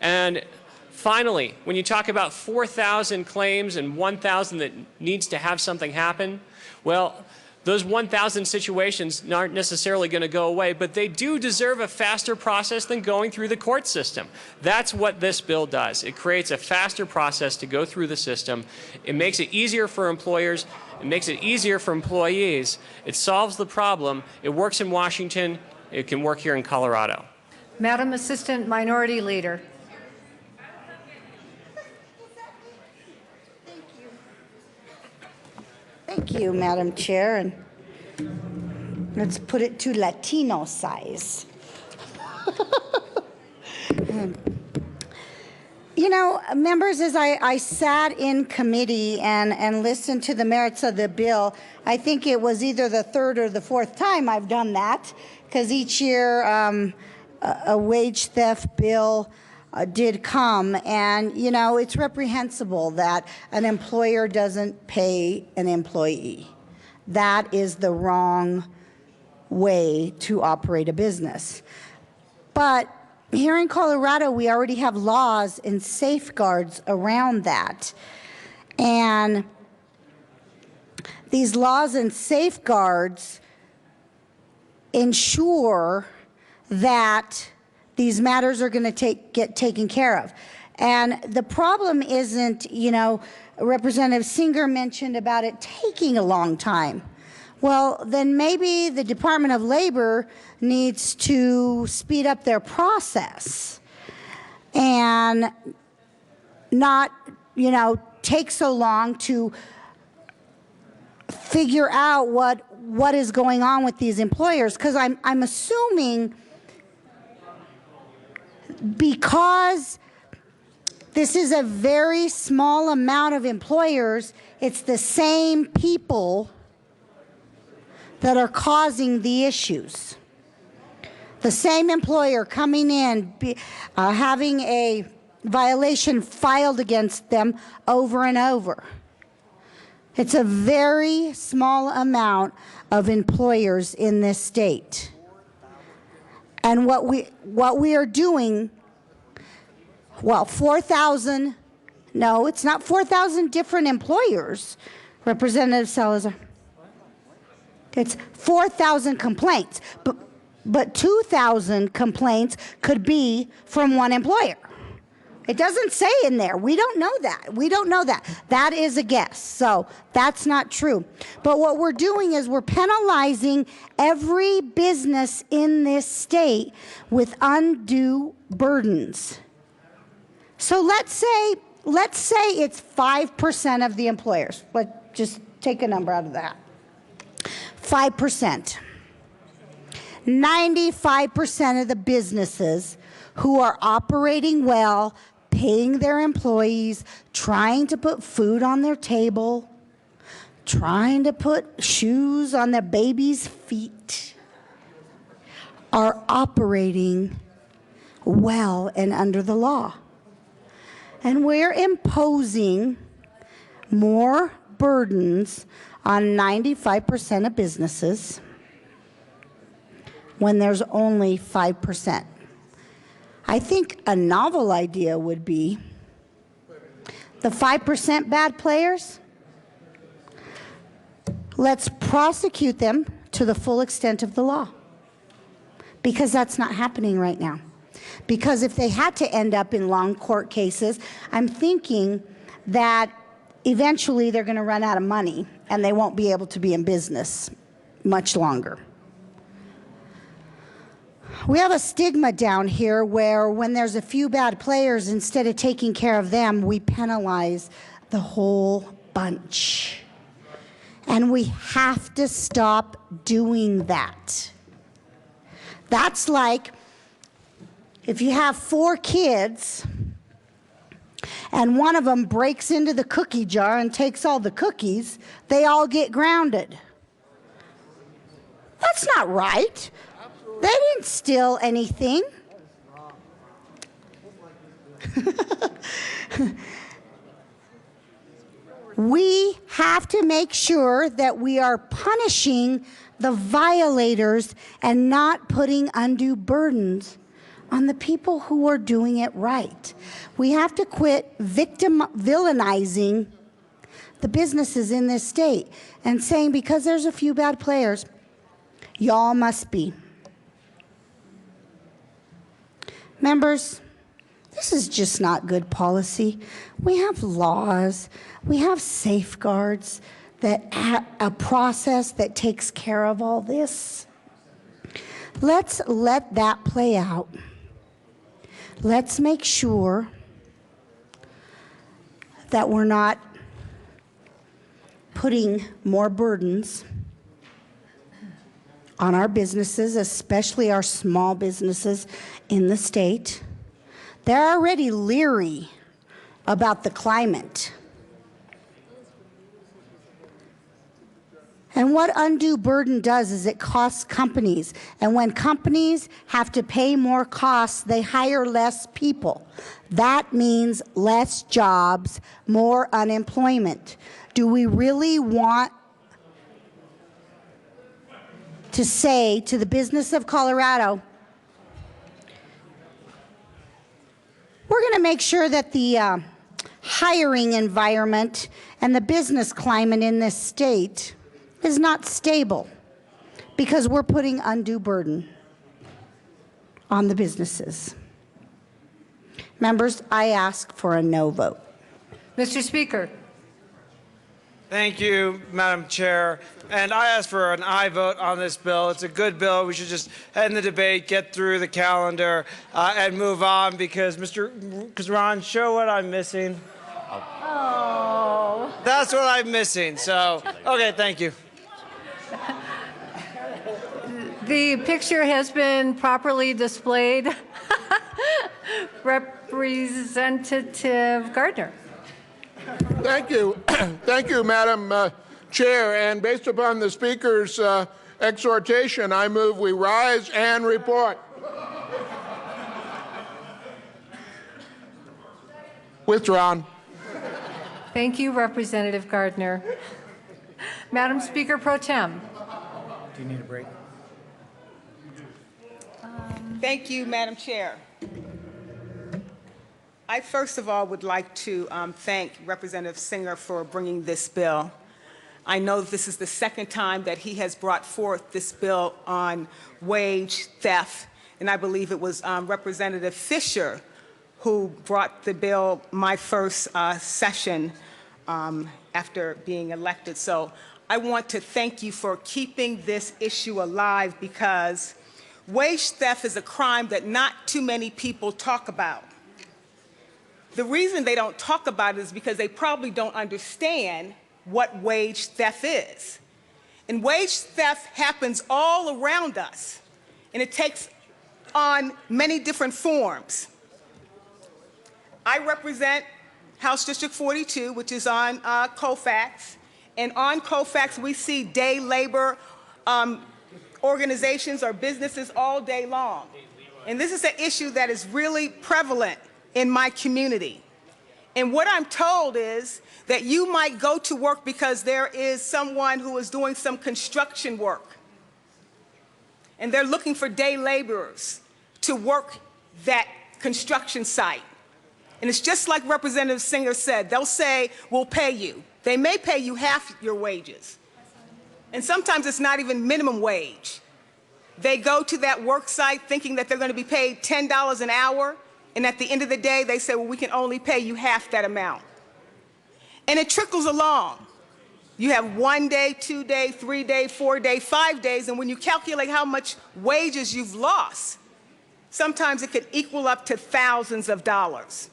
And finally, when you talk about 4,000 claims and 1,000 that needs to have something happen, well, those 1,000 situations aren't necessarily going to go away, but they do deserve a faster process than going through the court system. That's what this bill does. It creates a faster process to go through the system. It makes it easier for employers. It makes it easier for employees. It solves the problem. It works in Washington. It can work here in Colorado. Madam Assistant Minority Leader. Thank you, Madam Chair, and let's put it to Latino size. You know, members, as I sat in committee and listened to the merits of the bill, I think it was either the third or the fourth time I've done that, because each year a wage theft bill did come, and you know, it's reprehensible that an employer doesn't pay an employee. That is the wrong way to operate a business. But here in Colorado, we already have laws and safeguards around that. And these laws and safeguards ensure that these matters are going to get taken care of. And the problem isn't, you know, Representative Singer mentioned about it taking a long time. Well, then maybe the Department of Labor needs to speed up their process and not, you know, take so long to figure out what is going on with these employers. Because I'm assuming, because this is a very small amount of employers, it's the same people that are causing the issues. The same employer coming in, having a violation filed against them over and over. It's a very small amount of employers in this state. And what we are doing, well, 4,000, no, it's not 4,000 different employers, Representative Salazar. It's 4,000 complaints, but 2,000 complaints could be from one employer. It doesn't say in there. We don't know that. We don't know that. That is a guess. So that's not true. But what we're doing is we're penalizing every business in this state with undue burdens. So let's say it's 5% of the employers. Let's just take a number out of that. 5%. 95% of the businesses who are operating well, paying their employees, trying to put food on their table, trying to put shoes on their babies' feet, are operating well and under the law. And we're imposing more burdens on 95% of businesses when there's only 5%. I think a novel idea would be the 5% bad players, let's prosecute them to the full extent of the law. Because that's not happening right now. Because if they had to end up in long court cases, I'm thinking that eventually they're going to run out of money and they won't be able to be in business much longer. We have a stigma down here where when there's a few bad players, instead of taking care of them, we penalize the whole bunch. And we have to stop doing that. That's like if you have 4 kids and one of them breaks into the cookie jar and takes all the cookies, they all get grounded. That's not right. They didn't steal anything. We have to make sure that we are punishing the violators and not putting undue burdens on the people who are doing it right. We have to quit villainizing the businesses in this state and saying because there's a few bad players, y'all must be. Members, this is just not good policy. We have laws, we have safeguards, a process that takes care of all this. Let's let that play out. Let's make sure that we're not putting more burdens on our businesses, especially our small businesses in the state. They're already leery about the climate. And what undue burden does is it costs companies. And when companies have to pay more costs, they hire less people. That means less jobs, more unemployment. Do we really want to say to the business of Colorado, we're going to make sure that the hiring environment and the business climate in this state is not stable because we're putting undue burden on the businesses. Members, I ask for a no vote. Mr. Speaker. Thank you, Madam Chair. And I ask for an aye vote on this bill. It's a good bill. We should just end the debate, get through the calendar, and move on because Ron, show what I'm missing. Oh. That's what I'm missing. So, okay, thank you. The picture has been properly displayed. Representative Gardner. Thank you. Thank you, Madam Chair. And based upon the Speaker's exhortation, I move we rise and report. Withdrawn. Thank you, Representative Gardner. Madam Speaker Pro Tem. Do you need a break? Thank you, Madam Chair. I first of all would like to thank Representative Singer for bringing this bill. I know this is the second time that he has brought forth this bill on wage theft, and I believe it was Representative Fisher who brought the bill my first session after being elected. So I want to thank you for keeping this issue alive because wage theft is a crime that not too many people talk about. The reason they don't talk about it is because they probably don't understand what wage theft is. And wage theft happens all around us, and it takes on many different forms. I represent House District 42, which is on Colfax, and on Colfax we see day labor organizations or businesses all day long. And this is an issue that is really prevalent in my community. And what I'm told is that you might go to work because there is someone who is doing some construction work. And they're looking for day laborers to work that construction site. And it's just like Representative Singer said, they'll say, we'll pay you. They may pay you half your wages. And sometimes it's not even minimum wage. They go to that work site thinking that they're going to be paid $10 an hour, and at the end of the day, they say, well, we can only pay you half that amount. And it trickles along. You have 1 day, 2 day, 3 day, 4 day, 5 days, and when you calculate how much wages you've lost, sometimes it could equal up to thousands of dollars.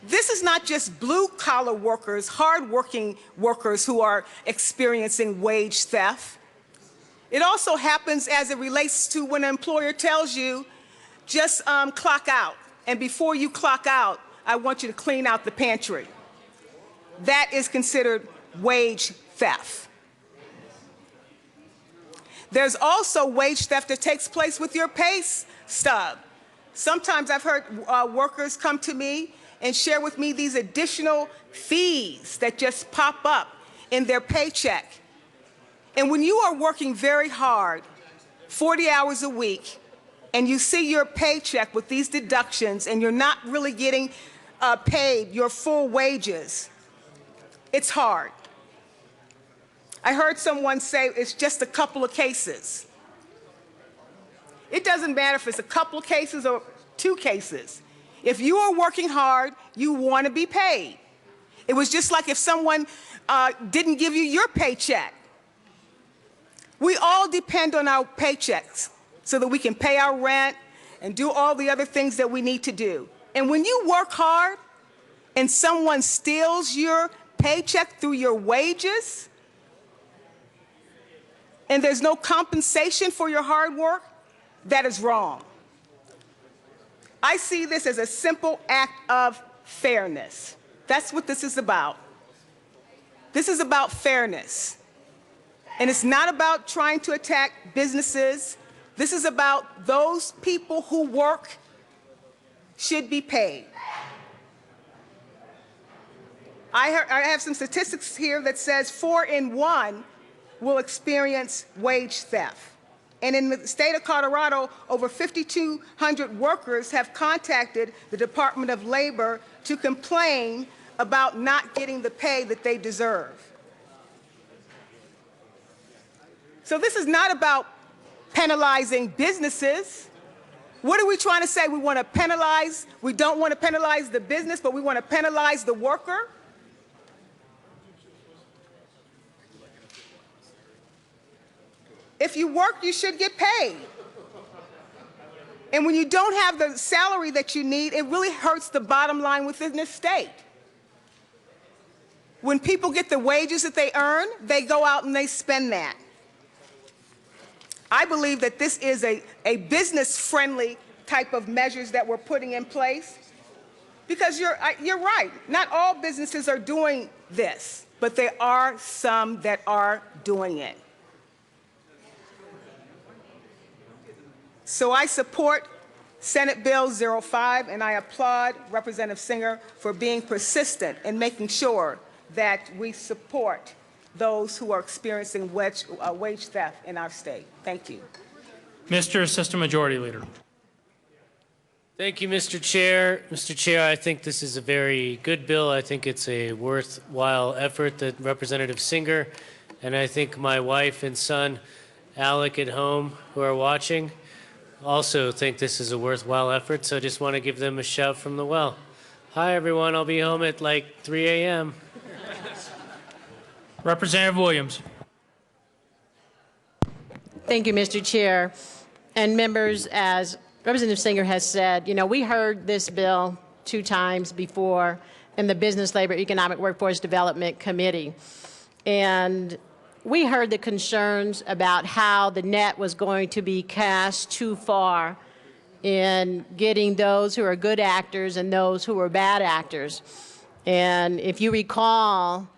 This is not just blue-collar workers, hard-working workers who are experiencing wage theft. It also happens as it relates to when an employer tells you, just clock out, and before you clock out, I want you to clean out the pantry. That is considered wage theft. There's also wage theft that takes place with your pay stub. Sometimes I've heard workers come to me and share with me these additional fees that just pop up in their paycheck. And when you are working very hard, 40 hours a week, and you see your paycheck with these deductions and you're not really getting paid your full wages, it's hard. I heard someone say it's just a couple of cases. It doesn't matter if it's a couple of cases or 2 cases. If you are working hard, you want to be paid. It was just like if someone didn't give you your paycheck. We all depend on our paychecks so that we can pay our rent and do all the other things that we need to do. And when you work hard and someone steals your paycheck through your wages, and there's no compensation for your hard work, that is wrong. I see this as a simple act of fairness. That's what this is about. This is about fairness. And it's not about trying to attack businesses. This is about those people who work should be paid. I have some statistics here that says 4 in 1 will experience wage theft. And in the state of Colorado, over 5,200 workers have contacted the Department of Labor to complain about not getting the pay that they deserve. So this is not about penalizing businesses. What are we trying to say? We want to penalize, we don't want to penalize the business, but we want to penalize the worker? If you work, you should get paid. And when you don't have the salary that you need, it really hurts the bottom line within this state. When people get the wages that they earn, they go out and they spend that. I believe that this is a business-friendly type of measures that we're putting in place, because you're right. Not all businesses are doing this, but there are some that are doing it. So I support Senate Bill 05, and I applaud Representative Singer for being persistent in making sure that we support those who are experiencing wage theft in our state. Thank you. Mr. Assistant Majority Leader. Thank you, Mr. Chair. Mr. Chair, I think this is a very good bill. I think it's a worthwhile effort that Representative Singer, and I think my wife and son, Alec, at home, who are watching, also think this is a worthwhile effort, so I just want to give them a shout from the well. Hi, everyone. I'll be home at like 3 a.m. Representative Williams. Thank you, Mr. Chair. And members, as Representative Singer has said, you know, we heard this bill 2 times before in the Business, Labor, Economic Workforce Development Committee. And we heard the concerns about how the net was going to be cast too far in getting those who are good actors and those who are bad actors. And if you recall,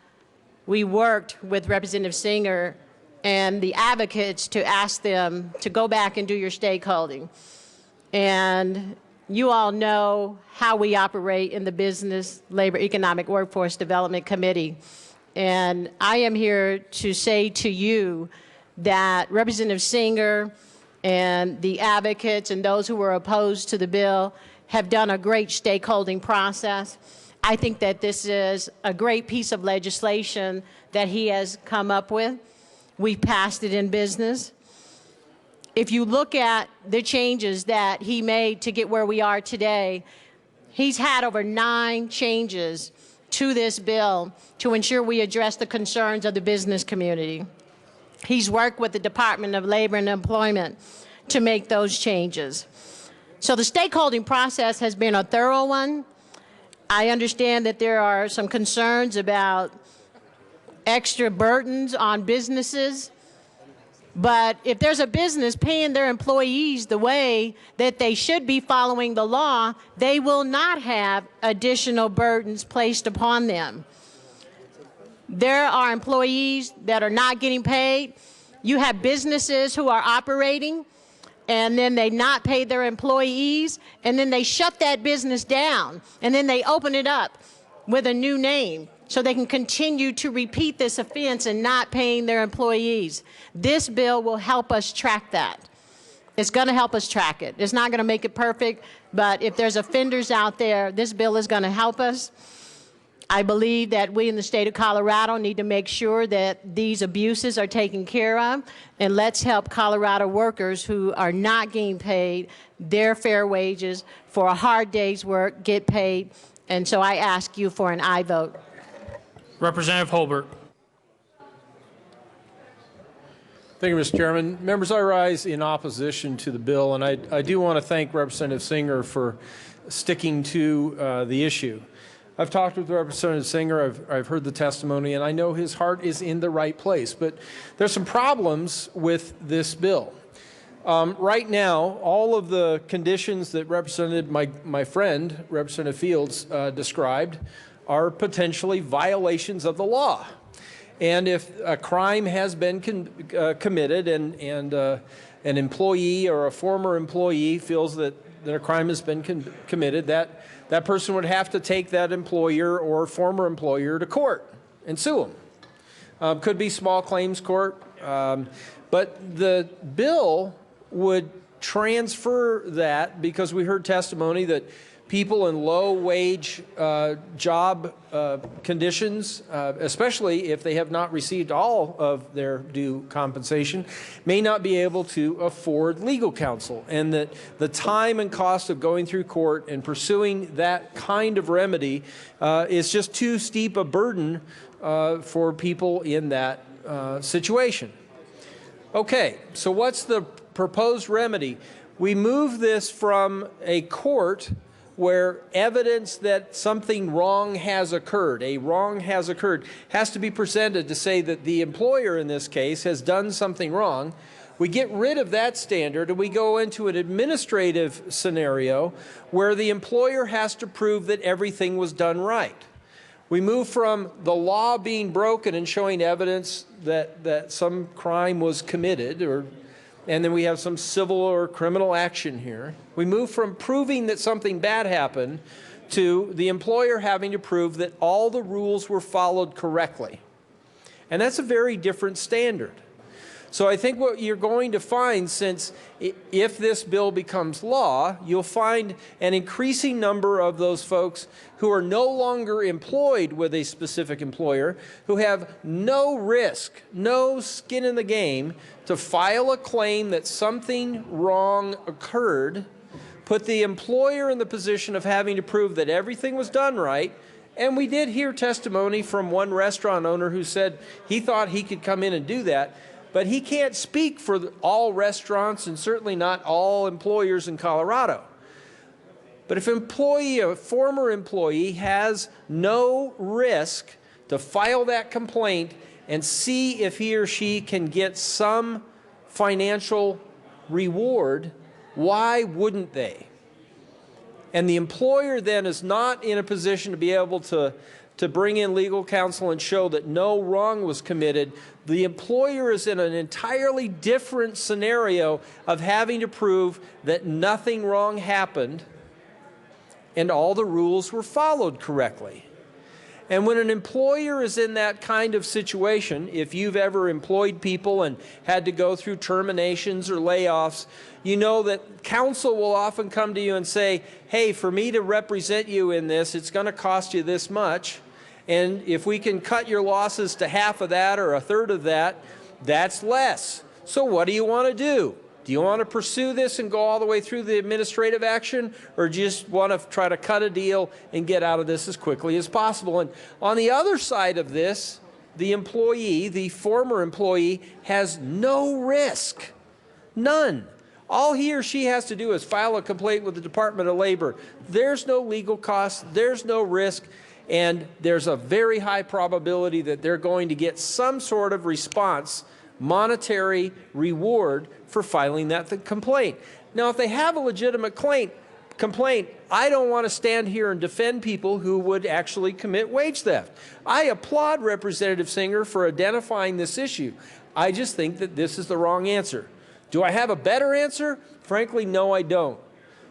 we worked with Representative Singer and the advocates to ask them to go back and do your stakeholding. And you all know how we operate in the Business, Labor, Economic Workforce Development Committee. And I am here to say to you that Representative Singer and the advocates and those who were opposed to the bill have done a great stakeholding process. I think that this is a great piece of legislation that he has come up with. We passed it in business. If you look at the changes that he made to get where we are today, he's had over 9 changes to this bill to ensure we address the concerns of the business community. He's worked with the Department of Labor and Employment to make those changes. So the stakeholding process has been a thorough one. I understand that there are some concerns about extra burdens on businesses, but if there's a business paying their employees the way that they should be following the law, they will not have additional burdens placed upon them. There are employees that are not getting paid. You have businesses who are operating and then they not pay their employees, and then they shut that business down, and then they open it up with a new name so they can continue to repeat this offense and not paying their employees. This bill will help us track that. It's going to help us track it. It's not going to make it perfect, but if there's offenders out there, this bill is going to help us. I believe that we in the state of Colorado need to make sure that these abuses are taken care of, and let's help Colorado workers who are not getting paid their fair wages for a hard day's work get paid. And so I ask you for an aye vote. Representative Holbert. Thank you, Mr. Chairman. Members, I rise in opposition to the bill, and I do want to thank Representative Singer for sticking to the issue. I've talked with Representative Singer, I've heard the testimony, and I know his heart is in the right place, but there's some problems with this bill. Right now, all of the conditions that my friend, Representative Fields, described are potentially violations of the law. And if a crime has been committed and an employee or a former employee feels that a crime has been committed, that person would have to take that employer or former employer to court and sue them. Could be small claims court, but the bill would transfer that, because we heard testimony that people in low-wage job conditions, especially if they have not received all of their due compensation, may not be able to afford legal counsel, and that the time and cost of going through court and pursuing that kind of remedy is just too steep a burden for people in that situation. Okay, so what's the proposed remedy? We move this from a court where evidence that something wrong has occurred, has to be presented to say that the employer in this case has done something wrong. We get rid of that standard and we go into an administrative scenario where the employer has to prove that everything was done right. We move from the law being broken and showing evidence that some crime was committed, and then we have some civil or criminal action here. We move from proving that something bad happened to the employer having to prove that all the rules were followed correctly. And that's a very different standard. So I think what you're going to find, since if this bill becomes law, you'll find an increasing number of those folks who are no longer employed with a specific employer, who have no risk, no skin in the game to file a claim that something wrong occurred, put the employer in the position of having to prove that everything was done right. And we did hear testimony from one restaurant owner who said he thought he could come in and do that. But he can't speak for all restaurants and certainly not all employers in Colorado. But if a former employee has no risk to file that complaint and see if he or she can get some financial reward, why wouldn't they? And the employer then is not in a position to be able to bring in legal counsel and show that no wrong was committed. The employer is in an entirely different scenario of having to prove that nothing wrong happened and all the rules were followed correctly. And when an employer is in that kind of situation, if you've ever employed people and had to go through terminations or layoffs, you know that counsel will often come to you and say, hey, for me to represent you in this, it's going to cost you this much. And if we can cut your losses to half of that or a third of that, that's less. So what do you want to do? Do you want to pursue this and go all the way through the administrative action, or just want to try to cut a deal and get out of this as quickly as possible? And on the other side of this, the employee, the former employee, has no risk, none. All he or she has to do is file a complaint with the Department of Labor. There's no legal costs, there's no risk, and there's a very high probability that they're going to get some sort of response, monetary reward for filing that complaint. Now, if they have a legitimate complaint, I don't want to stand here and defend people who would actually commit wage theft. I applaud Representative Singer for identifying this issue. I just think that this is the wrong answer. Do I have a better answer? Frankly, no, I don't.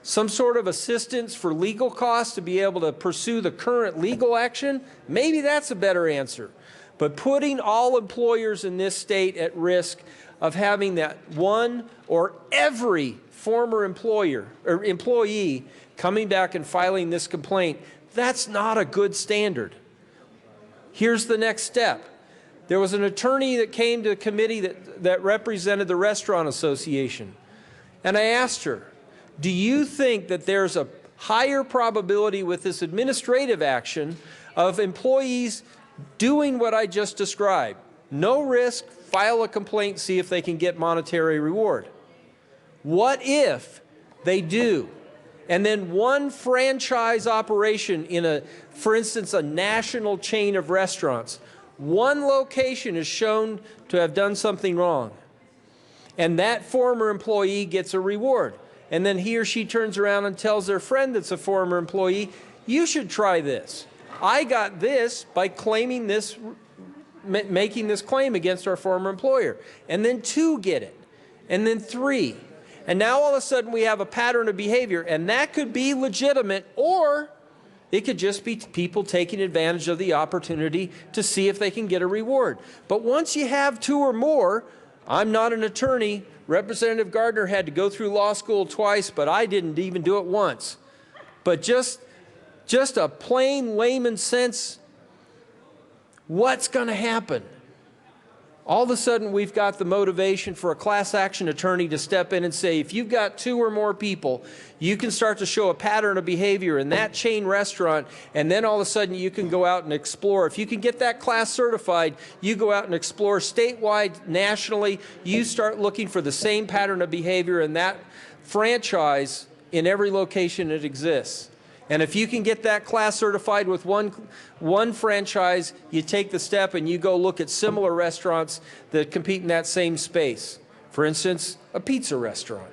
Some sort of assistance for legal costs to be able to pursue the current legal action? Maybe that's a better answer. But putting all employers in this state at risk of having that one or every former employer or employee coming back and filing this complaint, that's not a good standard. Here's the next step. There was an attorney that came to the committee that represented the Restaurant Association. And I asked her, do you think that there's a higher probability with this administrative action of employees doing what I just described? No risk, file a complaint, see if they can get monetary reward. What if they do? And then one franchise operation in for instance, a national chain of restaurants, one location is shown to have done something wrong. And that former employee gets a reward. And then he or she turns around and tells their friend that's a former employee, you should try this. I got this by claiming this, making this claim against our former employer. And then 2 get it. And then 3. And now all of a sudden we have a pattern of behavior, and that could be legitimate, or it could just be people taking advantage of the opportunity to see if they can get a reward. But once you have 2 or more, I'm not an attorney. Representative Gardner had to go through law school twice, but I didn't even do it once. But just a plain layman sense, what's going to happen? All of a sudden, we've got the motivation for a class action attorney to step in and say, if you've got 2 or more people, you can start to show a pattern of behavior in that chain restaurant, and then all of a sudden you can go out and explore. If you can get that class certified, you go out and explore statewide, nationally, you start looking for the same pattern of behavior in that franchise in every location it exists. And if you can get that class certified with one franchise, you take the step and you go look at similar restaurants that compete in that same space. For instance, a pizza restaurant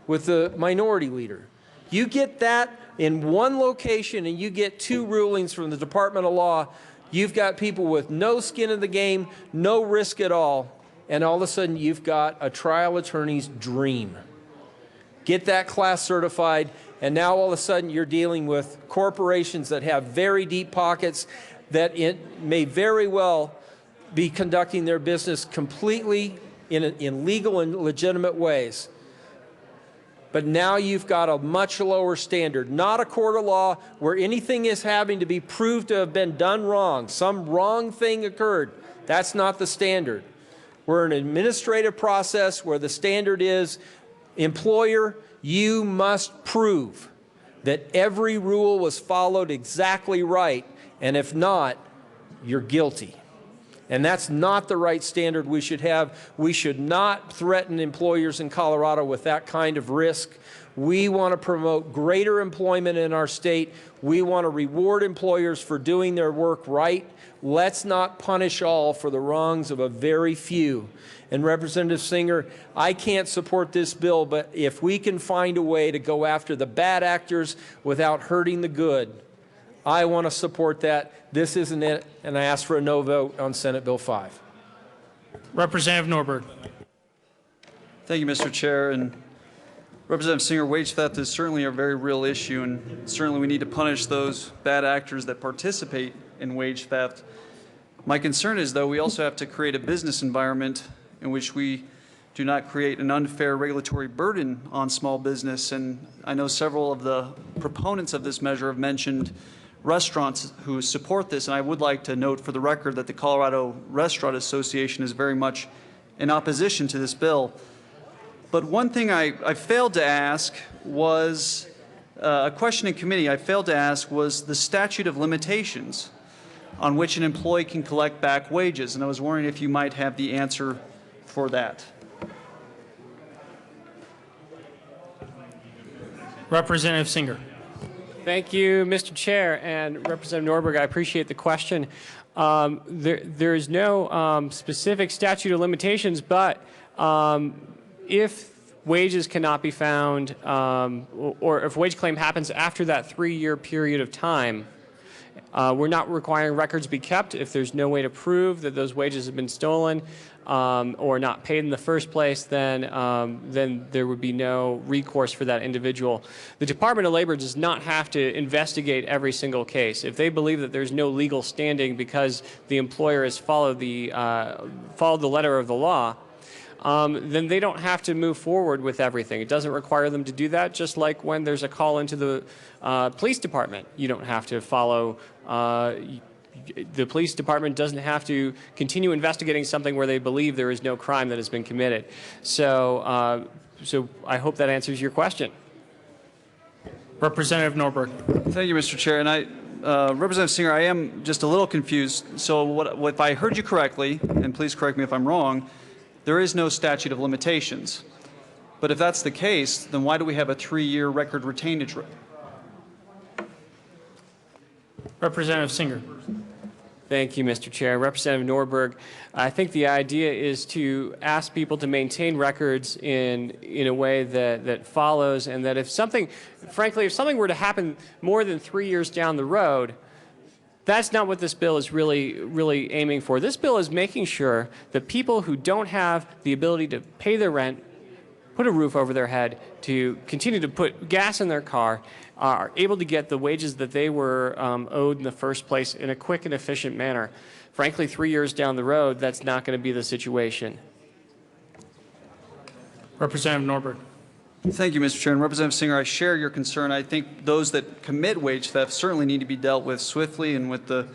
with the minority leader. You get that in one location and you get 2 rulings from the Department of Law, you've got people with no skin in the game, no risk at all, and all of a sudden you've got a trial attorney's dream. Get that class certified, and now all of a sudden you're dealing with corporations that have very deep pockets that may very well be conducting their business completely in legal and legitimate ways. But now you've got a much lower standard, not a court of law where anything is having to be proved to have been done wrong. Some wrong thing occurred. That's not the standard. We're in an administrative process where the standard is, employer, you must prove that every rule was followed exactly right, and if not, you're guilty. And that's not the right standard we should have. We should not threaten employers in Colorado with that kind of risk. We want to promote greater employment in our state. We want to reward employers for doing their work right. Let's not punish all for the wrongs of a very few. And Representative Singer, I can't support this bill, but if we can find a way to go after the bad actors without hurting the good, I want to support that. This isn't it, and I ask for a no vote on Senate Bill 5. Representative Norberg. Thank you, Mr. Chair. And Representative Singer, wage theft is certainly a very real issue, and certainly we need to punish those bad actors that participate in wage theft. My concern is, though, we also have to create a business environment in which we do not create an unfair regulatory burden on small business. And I know several of the proponents of this measure have mentioned restaurants who support this, and I would like to note for the record that the Colorado Restaurant Association is very much in opposition to this bill. But one thing I failed to ask was, a question in committee I failed to ask was the statute of limitations on which an employee can collect back wages, and I was wondering if you might have the answer for that. Representative Singer. Thank you, Mr. Chair, and Representative Norberg, I appreciate the question. There is no specific statute of limitations, but if wages cannot be found, or if a wage claim happens after that 3-year period of time, We're not requiring records be kept if there's no way to prove that those wages have been stolen or not paid in the first place. Then there would be no recourse for that individual. The Department of Labor does not have to investigate every single case. If they believe that there's no legal standing because the employer has followed the letter of the law, then they don't have to move forward with everything. It doesn't require them to do that, just like when there's a call into the police department. You don't have to follow, the police department doesn't have to continue investigating something where they believe there is no crime that has been committed. So, so I hope that answers your question. Representative Norberg. Thank you, Mr. Chair. And Representative Singer, I am just a little confused. So if I heard you correctly, and please correct me if I'm wrong, there is no statute of limitations. But if that's the case, then why do we have a 3-year record retainage rate? Representative Singer. Thank you, Mr. Chair. Representative Norberg, I think the idea is to ask people to maintain records in a way that follows, and that if something, frankly, if something were to happen more than 3 years down the road, that's not what this bill is really aiming for. This bill is making sure that people who don't have the ability to pay their rent, put a roof over their head, to continue to put gas in their car, are able to get the wages that they were owed in the first place in a quick and efficient manner. Frankly, 3 years down the road, that's not going to be the situation. Representative Norberg. Thank you, Mr. Chair. And Representative Singer, I share your concern. I think those that commit wage theft certainly need to be dealt with swiftly and with to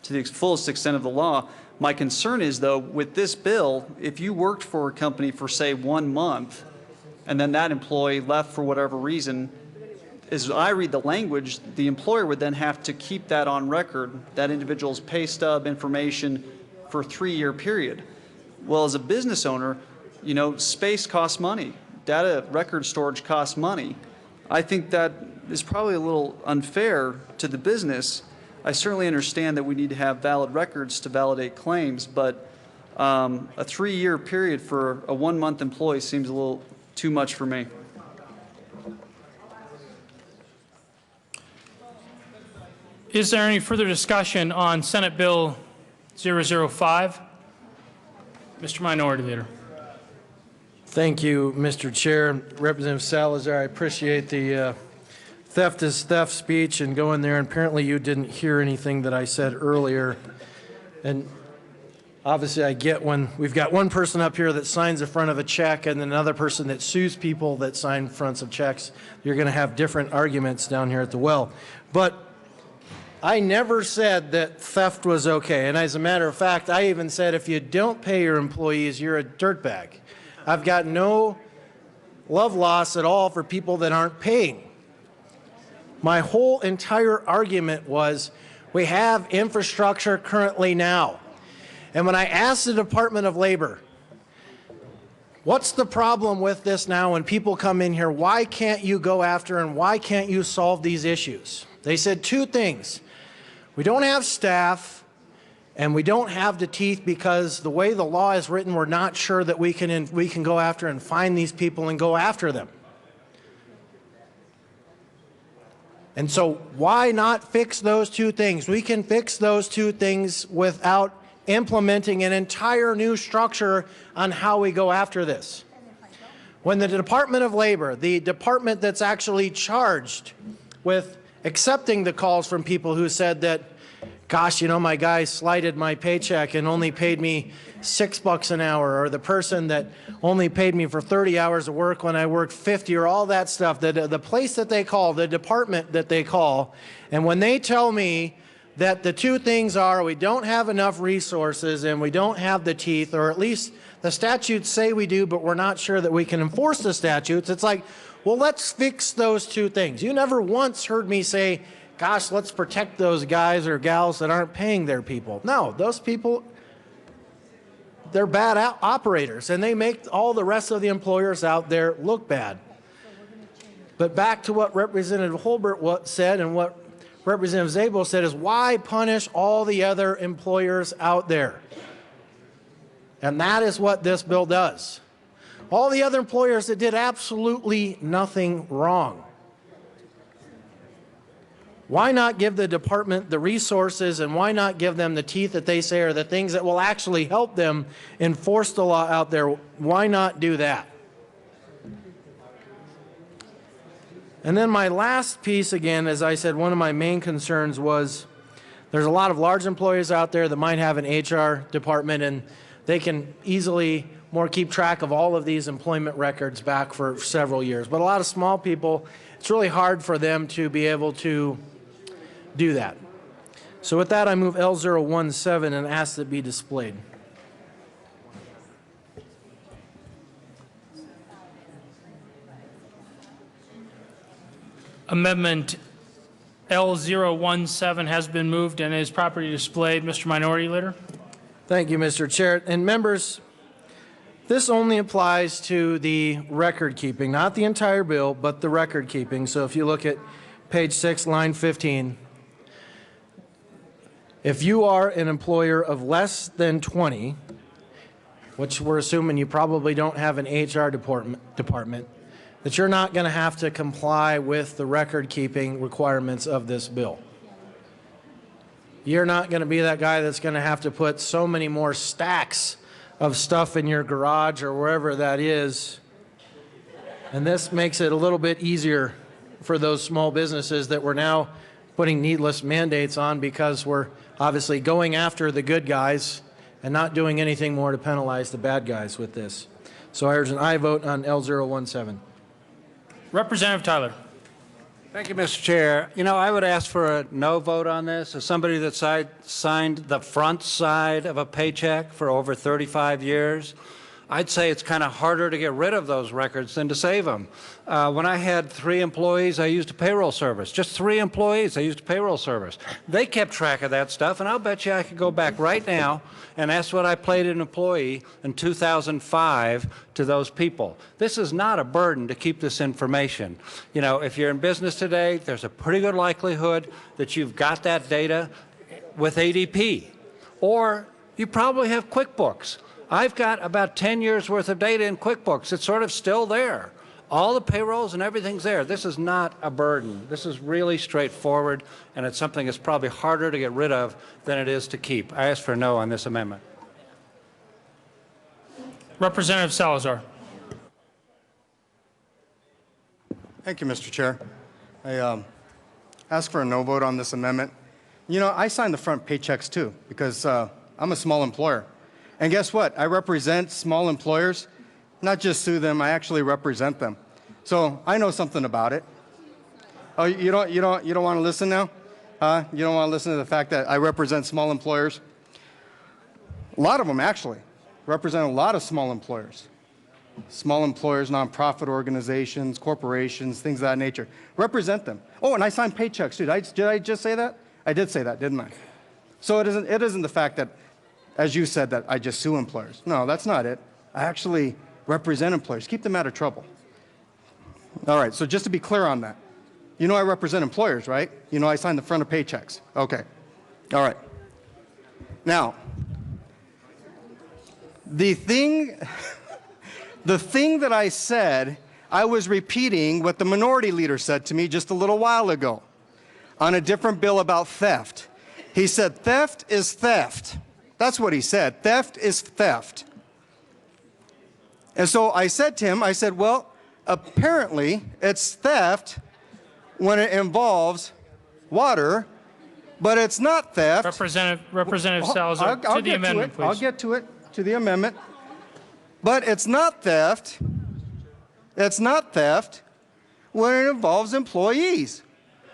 the fullest extent of the law. My concern is, though, with this bill, if you worked for a company for, say, 1 month, and then that employee left for whatever reason, as I read the language, the employer would then have to keep that on record, that individual's pay stub information, for a 3-year period. Well, as a business owner, you know, space costs money. Data record storage costs money. I think that is probably a little unfair to the business. I certainly understand that we need to have valid records to validate claims, but a 3-year period for a 1-month employee seems a little too much for me. Is there any further discussion on Senate Bill 005? Mr. Minority Leader. Thank you, Mr. Chair. Representative Salazar, I appreciate the theft is theft speech and going there. And apparently you didn't hear anything that I said earlier. And obviously I get when we've got one person up here that signs the front of a check and then another person that sues people that sign fronts of checks, you're going to have different arguments down here at the well. But I never said that theft was okay. And as a matter of fact, I even said if you don't pay your employees, you're a dirtbag. I've got no love loss at all for people that aren't paying. My whole entire argument was we have infrastructure currently now. And when I asked the Department of Labor, what's the problem with this now when people come in here, why can't you go after and why can't you solve these issues? They said 2 things. We don't have staff, and we don't have the teeth because the way the law is written, we're not sure that we can go after and find these people and go after them. And so why not fix those 2 things? We can fix those 2 things without implementing an entire new structure on how we go after this. When the Department of Labor, the department that's actually charged with accepting the calls from people who said that, gosh, you know, my guy slighted my paycheck and only paid me $6 an hour, or the person that only paid me for 30 hours of work when I worked 50, or all that stuff, the place that they call, the department that they call, and when they tell me that the 2 things are we don't have enough resources and we don't have the teeth, or at least the statutes say we do, but we're not sure that we can enforce the statutes, it's like, well, let's fix those 2 things. You never once heard me say, gosh, let's protect those guys or gals that aren't paying their people. No, those people, they're bad operators, and they make all the rest of the employers out there look bad. But back to what Representative Holbert said and what Representative Zabel said is, why punish all the other employers out there? And that is what this bill does. All the other employers that did absolutely nothing wrong. Why not give the department the resources, and why not give them the teeth that they say are the things that will actually help them enforce the law out there? Why not do that? And then my last piece, again, as I said, one of my main concerns was there's a lot of large employers out there that might have an HR department, and they can easily more keep track of all of these employment records back for several years. But a lot of small people, it's really hard for them to be able to do that. So with that, I move L017 and ask that it be displayed. Amendment L017 has been moved and is properly displayed. Mr. Minority Leader. Thank you, Mr. Chair. And members, this only applies to the record keeping, not the entire bill, but the record keeping. So if you look at page 6, line 15, if you are an employer of less than 20, which we're assuming you probably don't have an HR department, that you're not going to have to comply with the record keeping requirements of this bill. You're not going to be that guy that's going to have to put so many more stacks of stuff in your garage or wherever that is. And this makes it a little bit easier for those small businesses that we're now putting needless mandates on, because we're obviously going after the good guys and not doing anything more to penalize the bad guys with this. So I urge an aye vote on L017. Representative Tyler. Thank you, Mr. Chair. You know, I would ask for a no vote on this. As somebody that signed the front side of a paycheck for over 35 years, I'd say it's kind of harder to get rid of those records than to save them. When I had 3 employees, I used a payroll service. Just 3 employees, I used a payroll service. They kept track of that stuff, and I'll bet you I could go back right now and ask what I paid an employee in 2005 to those people. This is not a burden to keep this information. You know, if you're in business today, there's a pretty good likelihood that you've got that data with ADP, or you probably have QuickBooks. I've got about 10 years worth of data in QuickBooks. It's sort of still there. All the payrolls and everything's there. This is not a burden. This is really straightforward, and it's something that's probably harder to get rid of than it is to keep. I ask for a no on this amendment. Representative Salazar. Thank you, Mr. Chair. I ask for a no vote on this amendment. You know, I sign the front paychecks too, because I'm a small employer. And guess what? I represent small employers, not just sue them, I actually represent them. So I know something about it. Oh, you don't want to listen now? You don't want to listen to the fact that I represent small employers? A lot of them actually represent a lot of small employers. Small employers, nonprofit organizations, corporations, things of that nature. Represent them. Oh, and I sign paychecks too. Did I just say that? I did say that, didn't I? So it isn't the fact that, as you said, that I just sue employers. No, that's not it. I actually represent employers, keep them out of trouble. All right, so just to be clear on that, you know I represent employers, right? You know I sign the front of paychecks. Okay, all right. Now, the thing that I said, I was repeating what the minority leader said to me just a little while ago on a different bill about theft. He said, theft is theft. That's what he said. Theft is theft. And so I said to him, I said, well, apparently it's theft when it involves water, but it's not theft. Representative Salazar, to the amendment, please. I'll get to it, to the amendment. But it's not theft. It's not theft when it involves employees.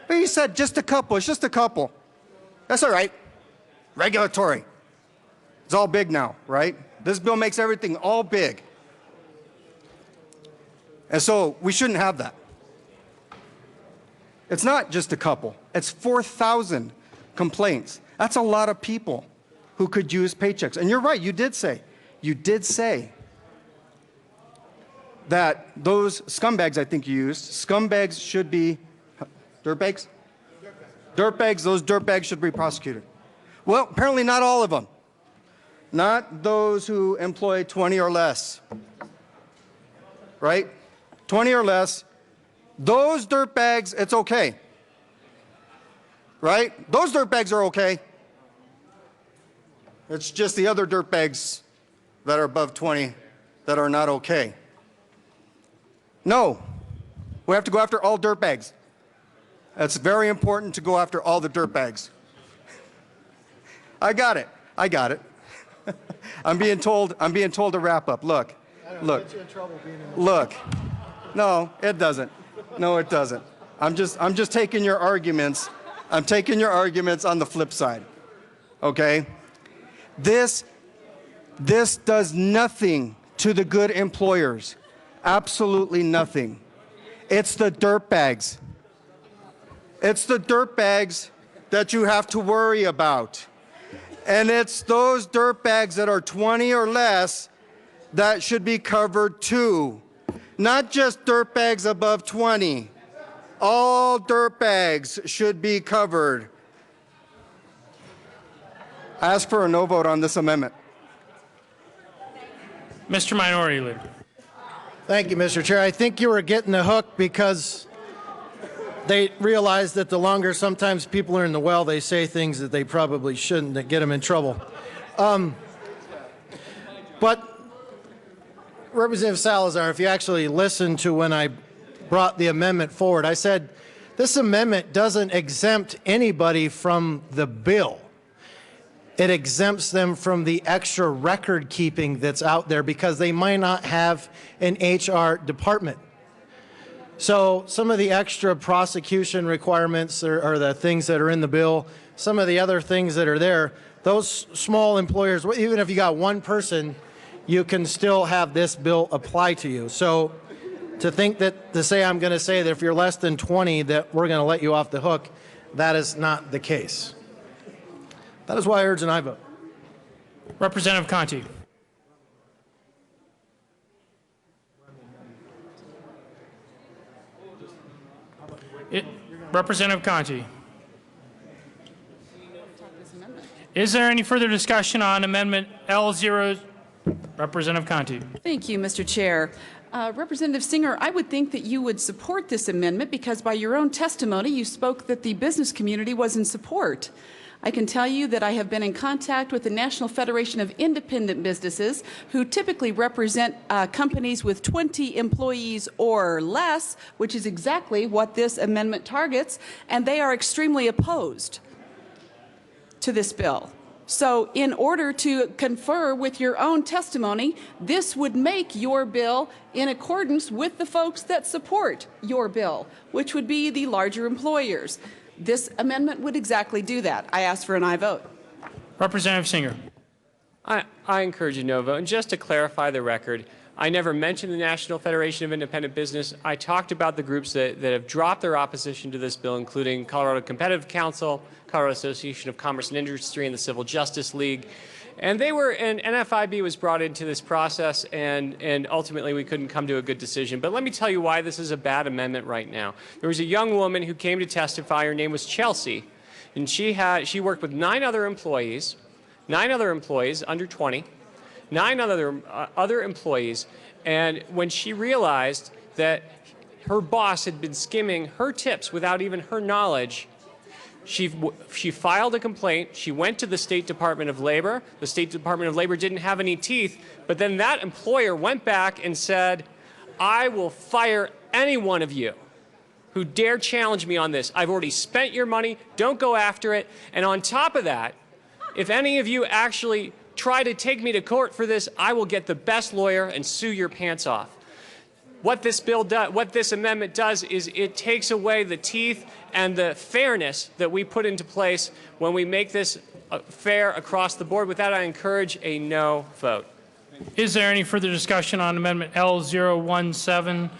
But he said just a couple. It's just a couple. That's all right. Regulatory. It's all big now, right? This bill makes everything all big. And so we shouldn't have that. It's not just a couple. It's 4,000 complaints. That's a lot of people who could use paychecks. And you're right, you did say that those scumbags, I think you used, scumbags should be, dirtbags? Dirtbags, those dirtbags should be prosecuted. Well, apparently not all of them. Not those who employ 20 or less, right? 20 or less. Those dirtbags, it's okay. right? Those dirtbags are okay. It's just the other dirtbags that are above 20 that are not okay. No, we have to go after all dirtbags. It's very important to go after all the dirtbags. I got it. I got it. I'm being told to wrap up. Look. Look. No, it doesn't. No, it doesn't. I'm just taking your arguments. I'm taking your arguments on the flip side. Okay? This does nothing to the good employers. Absolutely nothing. It's the dirtbags. It's the dirtbags that you have to worry about. And it's those dirtbags that are 20 or less that should be covered too. Not just dirtbags above 20. All dirtbags should be covered. I ask for a no vote on this amendment. Mr. Minority Leader. Thank you, Mr. Chair. I think you were getting the hook because they realize that the longer sometimes people are in the well, they say things that they probably shouldn't that get them in trouble. But Representative Salazar, if you actually listened to when I brought the amendment forward, I said this amendment doesn't exempt anybody from the bill. It exempts them from the extra record keeping that's out there because they might not have an HR department. So some of the extra prosecution requirements are the things that are in the bill. Some of the other things that are there, those small employers, even if you got one person, you can still have this bill apply to you. So to say I'm going to say that if you're less than 20 that we're going to let you off the hook, that is not the case. That is why I urge an aye vote. Representative Conti. Representative Conti. Is there any further discussion on Amendment L0? Representative Conti. Thank you, Mr. Chair. Representative Singer, I would think that you would support this amendment because by your own testimony you spoke that the business community was in support. I can tell you that I have been in contact with the National Federation of Independent Businesses, who typically represent companies with 20 employees or less, which is exactly what this amendment targets, and they are extremely opposed to this bill. So in order to confer with your own testimony, this would make your bill in accordance with the folks that support your bill, which would be the larger employers. This amendment would exactly do that. I ask for an aye vote. Representative Singer. I encourage a no vote. And just to clarify the record, I never mentioned the National Federation of Independent Business. I talked about the groups that have dropped their opposition to this bill, including Colorado Competitive Council, Colorado Association of Commerce and Industry, and the Civil Justice League. And NFIB was brought into this process, and ultimately we couldn't come to a good decision. But let me tell you why this is a bad amendment right now. There was a young woman who came to testify. Her name was Chelsea, and she worked with 9 other employees under 20, 9 other employees, and when she realized that her boss had been skimming her tips without even her knowledge, she filed a complaint. She went to the State Department of Labor. The State Department of Labor didn't have any teeth, but then that employer went back and said, I will fire any one of you who dare challenge me on this. I've already spent your money. Don't go after it. And on top of that, if any of you actually try to take me to court for this, I will get the best lawyer and sue your pants off. What this amendment does is it takes away the teeth and the fairness that we put into place when we make this fair across the board. With that, I encourage a no vote. Is there any further discussion on Amendment L017?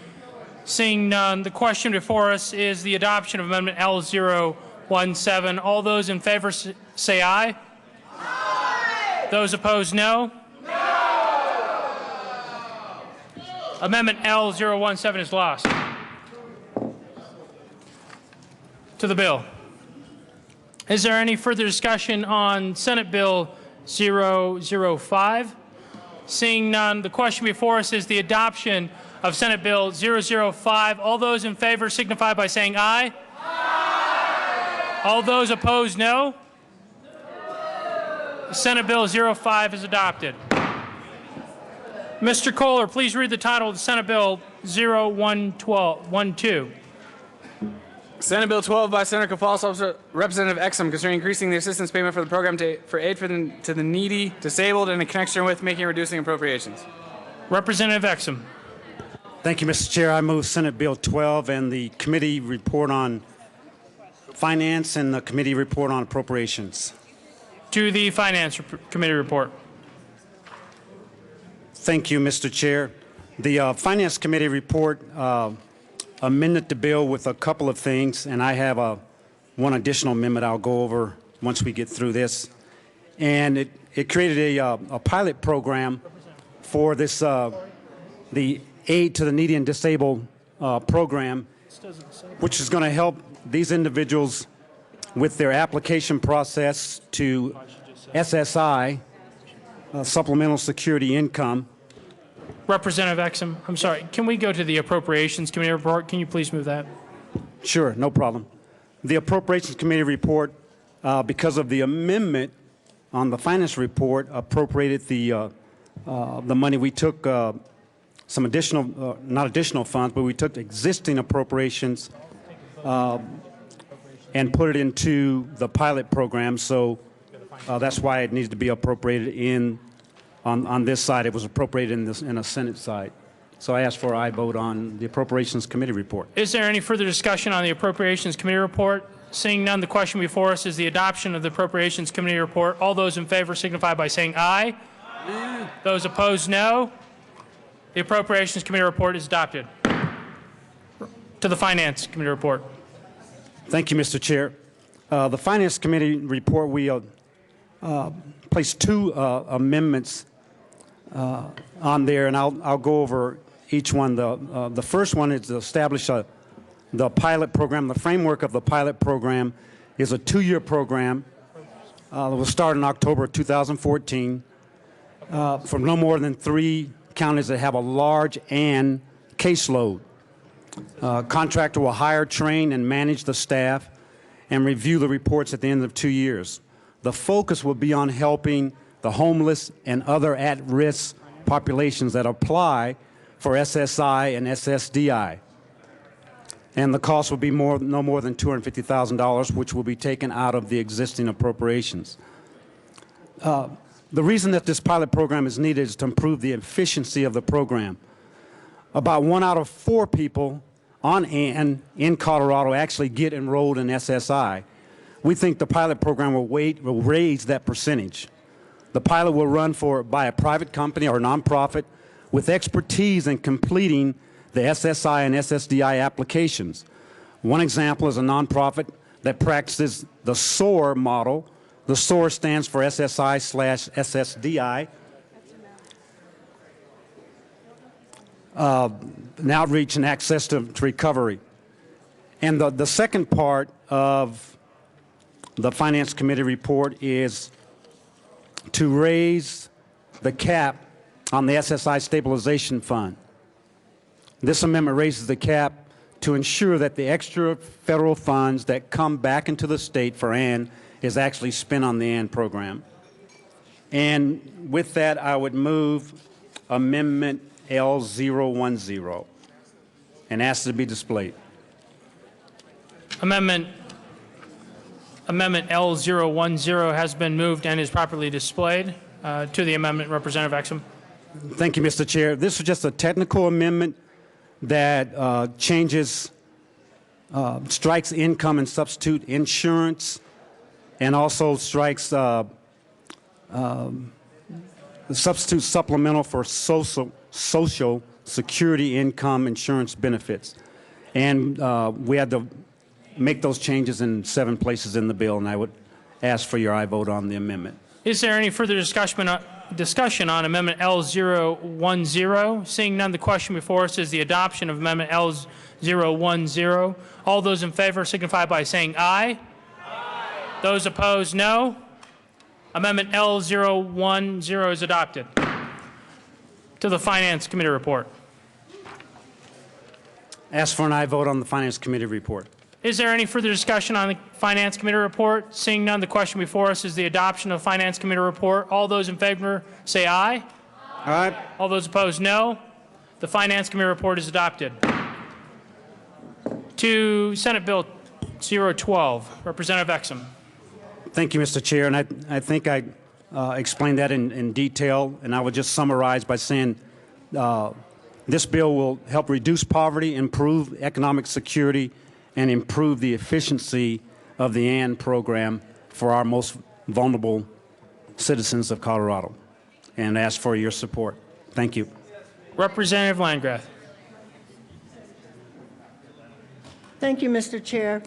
Seeing none, the question before us is the adoption of Amendment L017. All those in favor say aye. Aye. Those opposed, no. Amendment L017 is lost. To the bill. Is there any further discussion on Senate Bill 005? Seeing none, the question before us is the adoption of Senate Bill 005. All those in favor signify by saying aye. Aye. All those opposed, no. Senate Bill 05 is adopted. Mr. Kohler, please read the title of the Senate Bill 0112. Senate Bill 12 by Senator Kafal, Representative Exum, concerning increasing the assistance payment for the program for aid to the needy, disabled, and in connection with making and reducing appropriations. Representative Exum. Thank you, Mr. Chair. I move Senate Bill 12 and the committee report on finance and the committee report on appropriations. To the Finance Committee report. Thank you, Mr. Chair. The Finance Committee report amended the bill with a couple of things, and I have one additional amendment I'll go over once we get through this. And it created a pilot program for this, the Aid to the Needy and Disabled program, which is going to help these individuals with their application process to SSI, Supplemental Security Income. Representative Exum, I'm sorry, can we go to the Appropriations Committee report? Can you please move that? Sure, no problem. The Appropriations Committee report, because of the amendment on the finance report, appropriated the money. We took some additional, not additional funds, but we took existing appropriations and put it into the pilot program. So that's why it needs to be appropriated on this side. It was appropriated in a Senate side. So I ask for an aye vote on the Appropriations Committee report. Is there any further discussion on the Appropriations Committee report? Seeing none, the question before us is the adoption of the Appropriations Committee report. All those in favor signify by saying aye. Aye. Those opposed, no. The Appropriations Committee report is adopted. To the Finance Committee report. Thank you, Mr. Chair. The Finance Committee report, we placed two amendments on there, and I'll go over each one. The first one is to establish the pilot program. The framework of the pilot program is a 2-year program. It will start in October 2014 for no more than 3 counties that have a large AN caseload. Contractor will hire, train, and manage the staff and review the reports at the end of 2 years. The focus will be on helping the homeless and other at-risk populations that apply for SSI and SSDI. And the cost will be no more than $250,000, which will be taken out of the existing appropriations. The reason that this pilot program is needed is to improve the efficiency of the program. About 1 out of 4 people on AN in Colorado actually get enrolled in SSI. We think the pilot program will raise that percentage. The pilot will run by a private company or nonprofit with expertise in completing the SSI and SSDI applications. One example is a nonprofit that practices the SOAR model. The SOAR stands for SSI/SSDI. And outreach and access to recovery. And the second part of the Finance Committee report is to raise the cap on the SSI Stabilization Fund. This amendment raises the cap to ensure that the extra federal funds that come back into the state for AN is actually spent on the AN program. And with that, I would move Amendment L010 and ask it to be displayed. Amendment L010 has been moved and is properly displayed. To the amendment, Representative Exum. Thank you, Mr. Chair. This is just a technical amendment that changes, strikes income and substitute insurance, and also strikes substitute supplemental for social security income insurance benefits. And we had to make those changes in 7 places in the bill, and I would ask for your aye vote on the amendment. Is there any further discussion on Amendment L010? Seeing none, the question before us is the adoption of Amendment L010. All those in favor signify by saying aye. Aye. Those opposed, no. Amendment L010 is adopted. To the Finance Committee report. Ask for an aye vote on the Finance Committee report. Is there any further discussion on the Finance Committee report? Seeing none, the question before us is the adoption of the Finance Committee report. All those in favor say aye. Aye. All those opposed, no. The Finance Committee report is adopted. To Senate Bill 012, Representative Exum. Thank you, Mr. Chair. And I think I explained that in detail, and I would just summarize by saying this bill will help reduce poverty, improve economic security, and improve the efficiency of the AND program for our most vulnerable citizens of Colorado, and ask for your support. Thank you. Representative Landgraf. Thank you, Mr. Chair.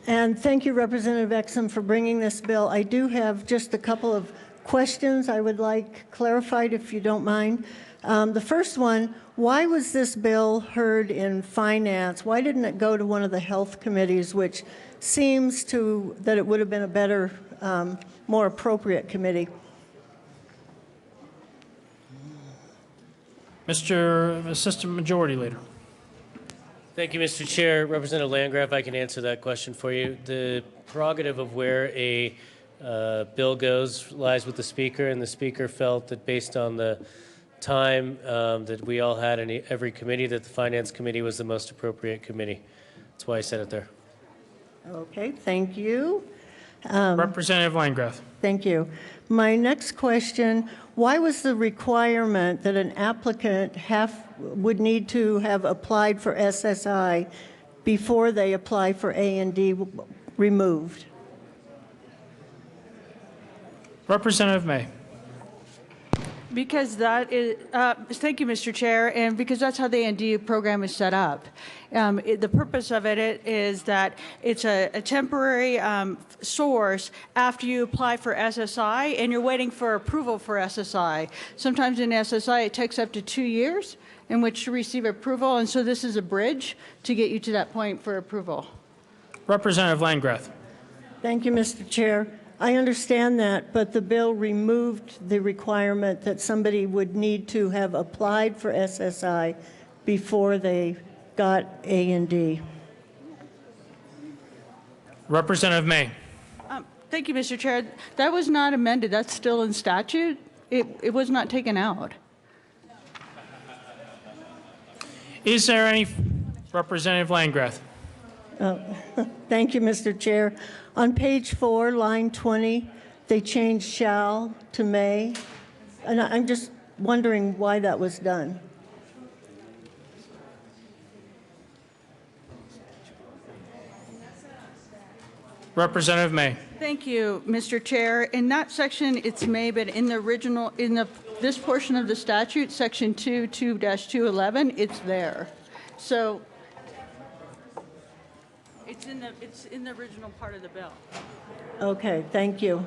And thank you, Representative Exum, for bringing this bill. I do have just a couple of questions I would like clarified, if you don't mind. The first one, why was this bill heard in Finance? Why didn't it go to one of the health committees, which seems that it would have been a better, more appropriate committee? Mr. Assistant Majority Leader. Thank you, Mr. Chair. Representative Landgraf, I can answer that question for you. The prerogative of where a bill goes lies with the Speaker, and the Speaker felt that based on the time that we all had in every committee, that the Finance Committee was the most appropriate committee. That's why I said it there. Okay, thank you. Representative Landgraf. Thank you. My next question, why was the requirement that an applicant would need to have applied for SSI before they apply for A&D removed? Representative May. Because that is, thank you, Mr. Chair, and because that's how the A&D program is set up. The purpose of it is that it's a temporary source after you apply for SSI, and you're waiting for approval for SSI. Sometimes in SSI, it takes up to 2 years in which to receive approval, and so this is a bridge to get you to that point for approval. Representative Landgraf. Thank you, Mr. Chair. I understand that, but the bill removed the requirement that somebody would need to have applied for SSI before they got A&D. Representative May. Thank you, Mr. Chair. That was not amended. That's still in statute. It was not taken out. Is there any Representative Landgraf? Thank you, Mr. Chair. On page 4, line 20, they changed shall to may, and I'm just wondering why that was done. Representative May. Thank you, Mr. Chair. In that section, it's may, but in the original, this portion of the statute, section 2-211, it's there. So it's in the original part of the bill. Okay, thank you.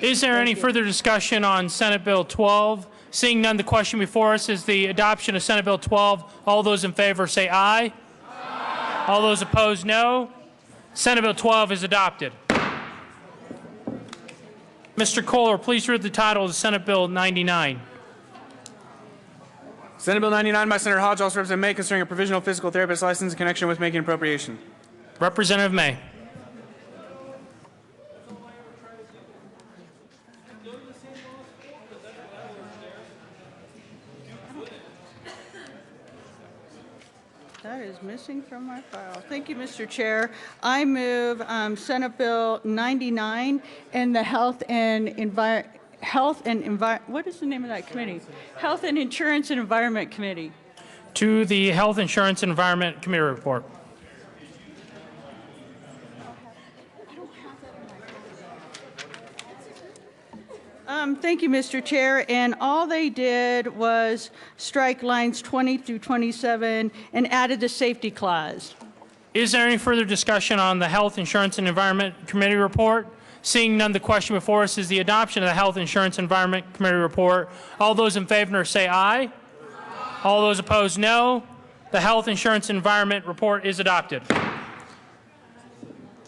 Is there any further discussion on Senate Bill 12? Seeing none, the question before us is the adoption of Senate Bill 12. All those in favor say aye. Aye. All those opposed, no. Senate Bill 12 is adopted. Mr. Kohler, please read the title of Senate Bill 99. Senate Bill 99 by Senator Hodge, also Representative May, concerning a provisional physical therapist license in connection with making appropriation. Representative May. That is missing from my file. Thank you, Mr. Chair. I move Senate Bill 99 and the Health and what is the name of that committee? Health and Insurance and Environment Committee. To the Health Insurance and Environment Committee report. Thank you, Mr. Chair. And all they did was strike lines 20 through 27 and added the safety clause. Is there any further discussion on the Health Insurance and Environment Committee report? Seeing none, the question before us is the adoption of the Health Insurance and Environment Committee report. All those in favor say aye. Aye. All those opposed, no. The Health Insurance and Environment report is adopted.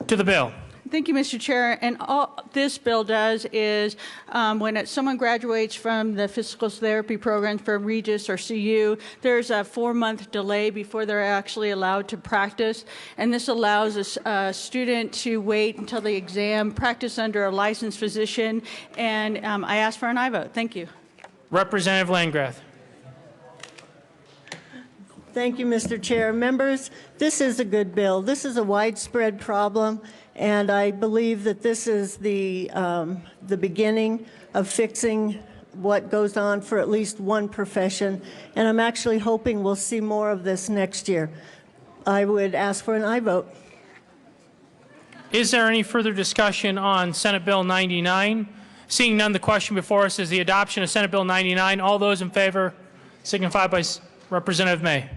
To the bill. Thank you, Mr. Chair. And all this bill does is when someone graduates from the physical therapy program from Regis or CU, there's a 4-month delay before they're actually allowed to practice. And this allows a student to wait until the exam, practice under a licensed physician. And I ask for an aye vote. Thank you. Representative Landgraf. Thank you, Mr. Chair. Members, this is a good bill. This is a widespread problem, and I believe that this is the beginning of fixing what goes on for at least one profession, and I'm actually hoping we'll see more of this next year. I would ask for an aye vote. Is there any further discussion on Senate Bill 99? Seeing none, the question before us is the adoption of Senate Bill 99. All those in favor signify by Representative May.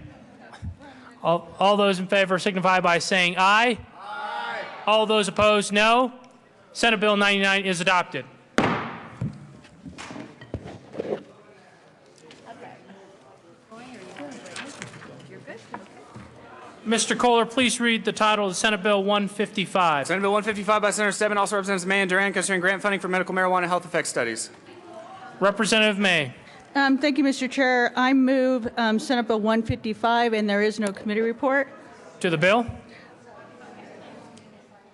All those in favor signify by saying aye. Aye. All those opposed, no. Senate Bill 99 is adopted. Mr. Kohler, please read the title of Senate Bill 155. Senate Bill 155 by Senator Stebbins, also Representatives May and Duran, concerning grant funding for medical marijuana health effect studies. Representative May. Thank you, Mr. Chair. I move Senate Bill 155, and there is no committee report. To the bill.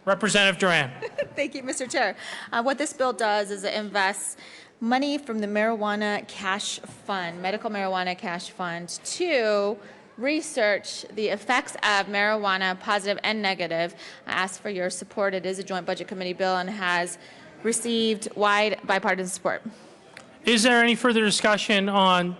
Representative Duran. Thank you, Mr. Chair. What this bill does is it invests money from the marijuana cash fund, medical marijuana cash fund, to research the effects of marijuana, positive and negative. I ask for your support. It is a joint budget committee bill and has received wide bipartisan support. Is there any further discussion on?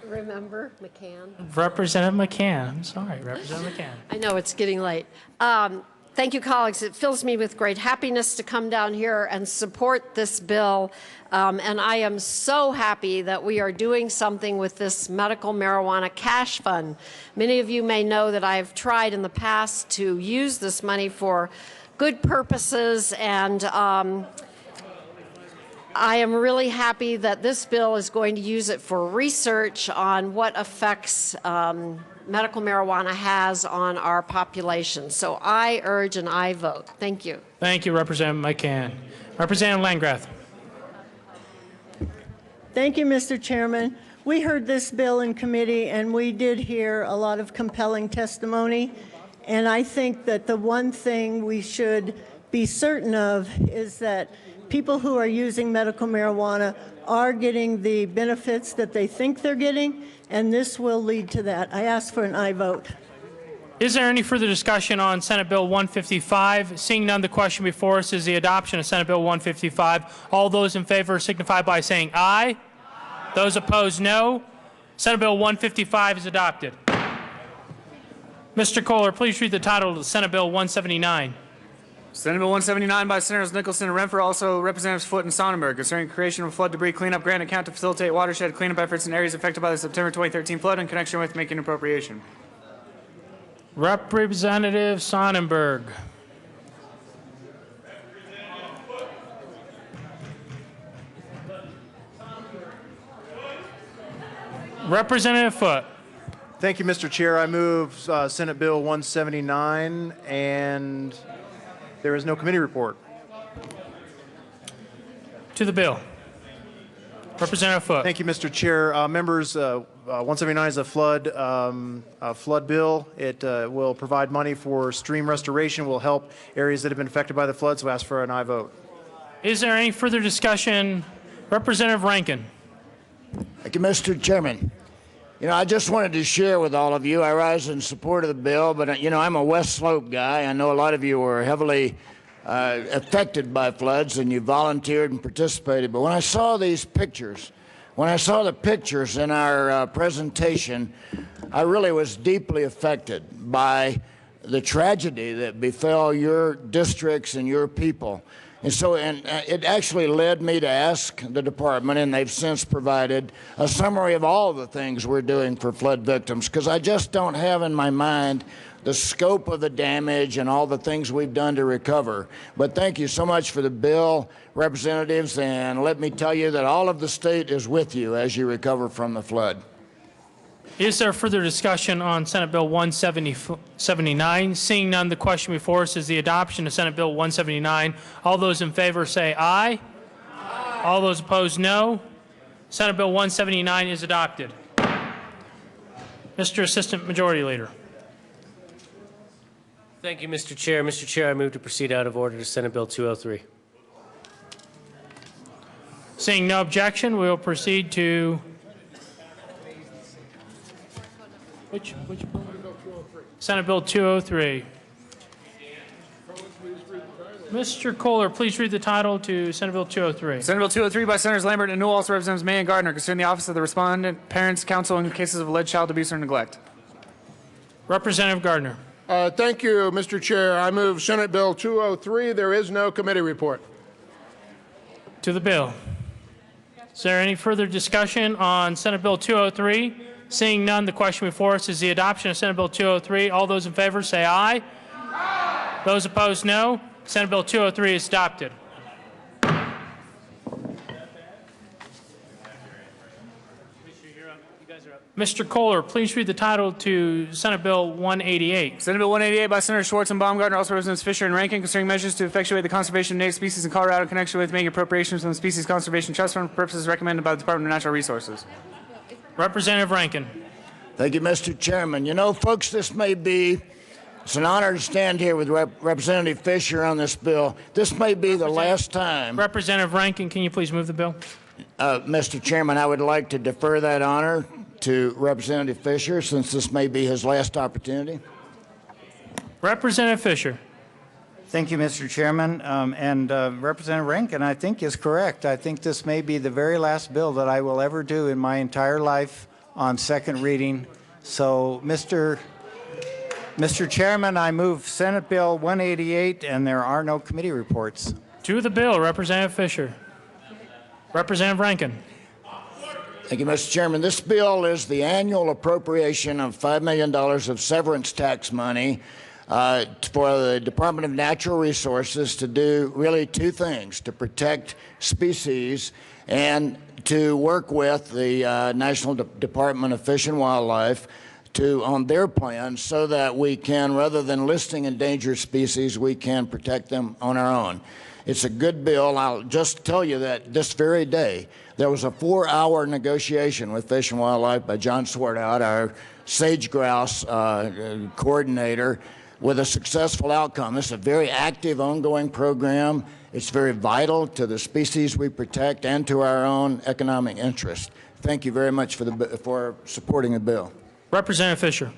Remember McCann? Representative McCann. I'm sorry, Representative McCann. I know it's getting late. Thank you, colleagues. It fills me with great happiness to come down here and support this bill. And I am so happy that we are doing something with this medical marijuana cash fund. Many of you may know that I've tried in the past to use this money for good purposes, and I am really happy that this bill is going to use it for research on what effects medical marijuana has on our population. So I urge an aye vote. Thank you. Thank you, Representative McCann. Representative Landgraf. Thank you, Mr. Chairman. We heard this bill in committee, and we did hear a lot of compelling testimony. And I think that the one thing we should be certain of is that people who are using medical marijuana are getting the benefits that they think they're getting, and this will lead to that. I ask for an aye vote. Is there any further discussion on Senate Bill 155? Seeing none, the question before us is the adoption of Senate Bill 155. All those in favor signify by saying aye. Aye. Those opposed, no. Senate Bill 155 is adopted. Mr. Kohler, please read the title of Senate Bill 179. Senate Bill 179 by Senators Nicholson and Renfro, also Representatives Foote and Sonnenberg, concerning creation of a flood debris cleanup grant account to facilitate watershed cleanup efforts in areas affected by the September 2013 flood in connection with making appropriation. Representative Sonnenberg. Representative Foote. Thank you, Mr. Chair. I move Senate Bill 179, and there is no committee report. To the bill. Representative Foote. Thank you, Mr. Chair. Members, 179 is a flood bill. It will provide money for stream restoration, will help areas that have been affected by the flood, so ask for an aye vote. Is there any further discussion? Representative Rankin. Thank you, Mr. Chairman. You know, I just wanted to share with all of you, I rise in support of the bill, but, you know, I'm a West Slope guy. I know a lot of you were heavily affected by floods, and you volunteered and participated. But when I saw these pictures, when I saw the pictures in our presentation, I really was deeply affected by the tragedy that befell your districts and your people. And so it actually led me to ask the department, and they've since provided a summary of all the things we're doing for flood victims, because I just don't have in my mind the scope of the damage and all the things we've done to recover. But thank you so much for the bill, representatives, and let me tell you that all of the state is with you as you recover from the flood. Is there further discussion on Senate Bill 179? Seeing none, the question before us is the adoption of Senate Bill 179. All those in favor say aye. Aye. All those opposed, no. Senate Bill 179 is adopted. Mr. Assistant Majority Leader. Thank you, Mr. Chair. Mr. Chair, I move to proceed out of order to Senate Bill 203. Seeing no objection, we will proceed to which bill? Senate Bill 203. Mr. Kohler, please read the title to Senate Bill 203. Senate Bill 203 by Senators Lambert and Newell, also Representatives May and Gardner, concerning the office of the respondent, parents, counsel in cases of alleged child abuse or neglect. Representative Gardner. Thank you, Mr. Chair. I move Senate Bill 203. There is no committee report. To the bill. Is there any further discussion on Senate Bill 203? Seeing none, the question before us is the adoption of Senate Bill 203. All those in favor say aye. Aye. Those opposed, no. Senate Bill 203 is adopted. Mr. Kohler, please read the title to Senate Bill 188. Senate Bill 188 by Senator Schwartz and Baumgartner, also Representatives Fisher and Rankin, concerning measures to effectuate the conservation of native species in Colorado in connection with making appropriations from the Species Conservation Trust Fund for purposes recommended by the Department of Natural Resources. Representative Rankin. Thank you, Mr. Chairman. You know, folks, it's an honor to stand here with Representative Fisher on this bill. This may be the last time. Representative Rankin, can you please move the bill? Mr. Chairman, I would like to defer that honor to Representative Fisher, since this may be his last opportunity. Representative Fisher. Thank you, Mr. Chairman. Representative Rankin, I think, is correct. I think this may be the very last bill that I will ever do in my entire life on second reading. So, Mr. Chairman, I move Senate Bill 188, and there are no committee reports. To the bill, Representative Fisher. Representative Rankin. Thank you, Mr. Chairman. This bill is the annual appropriation of $5 million of severance tax money for the Department of Natural Resources to do really two things: to protect species and to work with the National Department of Fish and Wildlife on their plans, so that we can, rather than listing endangered species, we can protect them on our own. It's a good bill. I'll just tell you that this very day, there was a 4-hour negotiation with Fish and Wildlife by John Swartout, our sage grouse coordinator, with a successful outcome. This is a very active, ongoing program. It's very vital to the species we protect and to our own economic interest. Thank you very much for supporting the bill. Representative Fisher.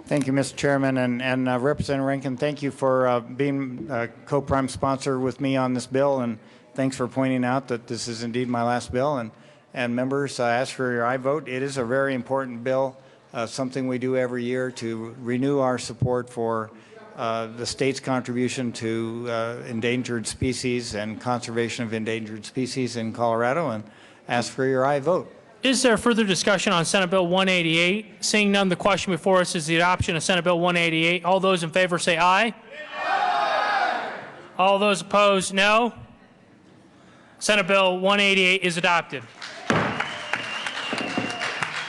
Thank you, Mr. Chairman, and Representative Rankin, thank you for being a co-prime sponsor with me on this bill, and thanks for pointing out that this is indeed my last bill. And members, I ask for your aye vote. It is a very important bill, something we do every year to renew our support for the state's contribution to endangered species and conservation of endangered species in Colorado, and ask for your aye vote. Is there further discussion on Senate Bill 188? Seeing none, the question before us is the adoption of Senate Bill 188. All those in favor say aye. Aye. All those opposed, no. Senate Bill 188 is adopted.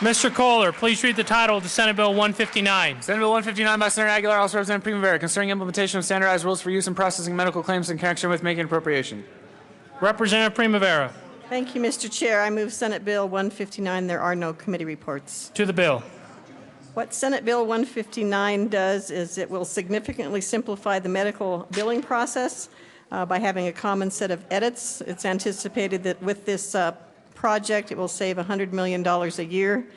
Mr. Kohler, please read the title to Senate Bill 159. Senate Bill 159 by Senator Aguilar, also Representative Primavera, concerning implementation of standardized rules for use and processing medical claims in connection with making appropriation. Representative Primavera. Thank you, Mr. Chair. I move Senate Bill 159. There are no committee reports. To the bill. What Senate Bill 159 does is it will significantly simplify the medical billing process by having a common set of edits. It's anticipated that with this project, it will save $100 million a year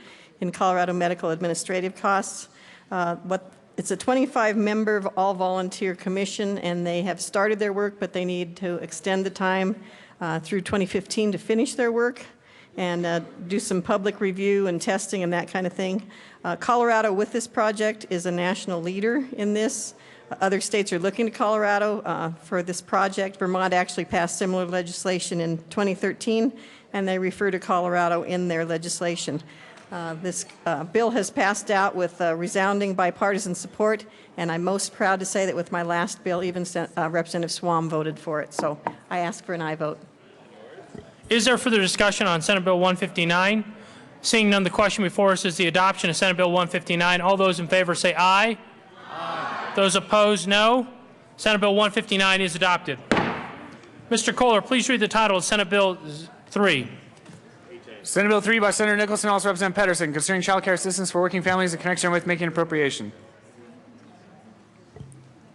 in Colorado medical administrative costs. It's a 25-member all-volunteer commission, and they have started their work, but they need to extend the time through 2015 to finish their work and do some public review and testing and that kind of thing. Colorado, with this project, is a national leader in this. Other states are looking to Colorado for this project. Vermont actually passed similar legislation in 2013, and they refer to Colorado in their legislation. This bill has passed out with resounding bipartisan support, and I'm most proud to say that with my last bill, even Representative Swam voted for it. So I ask for an aye vote. Is there further discussion on Senate Bill 159? Seeing none, the question before us is the adoption of Senate Bill 159. All those in favor say aye. Aye. Those opposed, no. Senate Bill 159 is adopted. Mr. Kohler, please read the title of Senate Bill 3. Senate Bill 3 by Senator Nicholson, also Representative Pedersen, concerning child care assistance for working families in connection with making appropriation.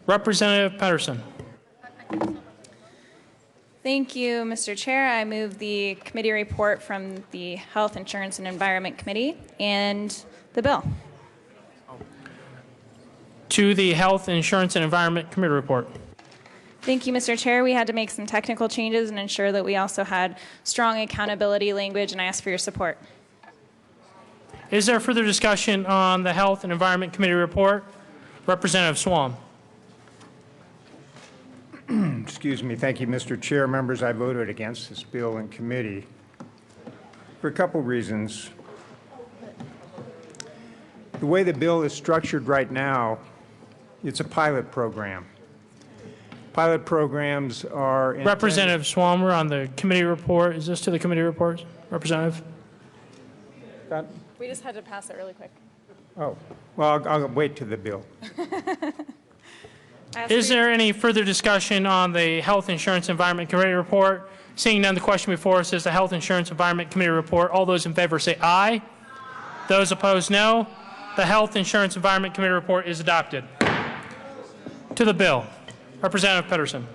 Representative Pedersen. Thank you, Mr. Chair. I move the committee report from the Health, Insurance, and Environment Committee and the bill. To the Health, Insurance, and Environment Committee report. Thank you, Mr. Chair. We had to make some technical changes and ensure that we also had strong accountability language, and I ask for your support. Is there further discussion on the Health and Environment Committee report? Representative Swan. Excuse me. Thank you, Mr. Chair. Members, I voted against this bill in committee for a couple reasons. The way the bill is structured right now, it's a pilot program. Pilot programs are intended. Representative Swan, we're on the committee report. Is this to the committee report, Representative? We just had to pass it really quick. Oh, well, I'll wait to the bill. Is there any further discussion on the Health Insurance Environment Committee report? Seeing none, the question before us is the Health Insurance Environment Committee report. All those in favor say aye. Those opposed, no. The Health Insurance Environment Committee report is adopted. To the bill. Representative Pedersen.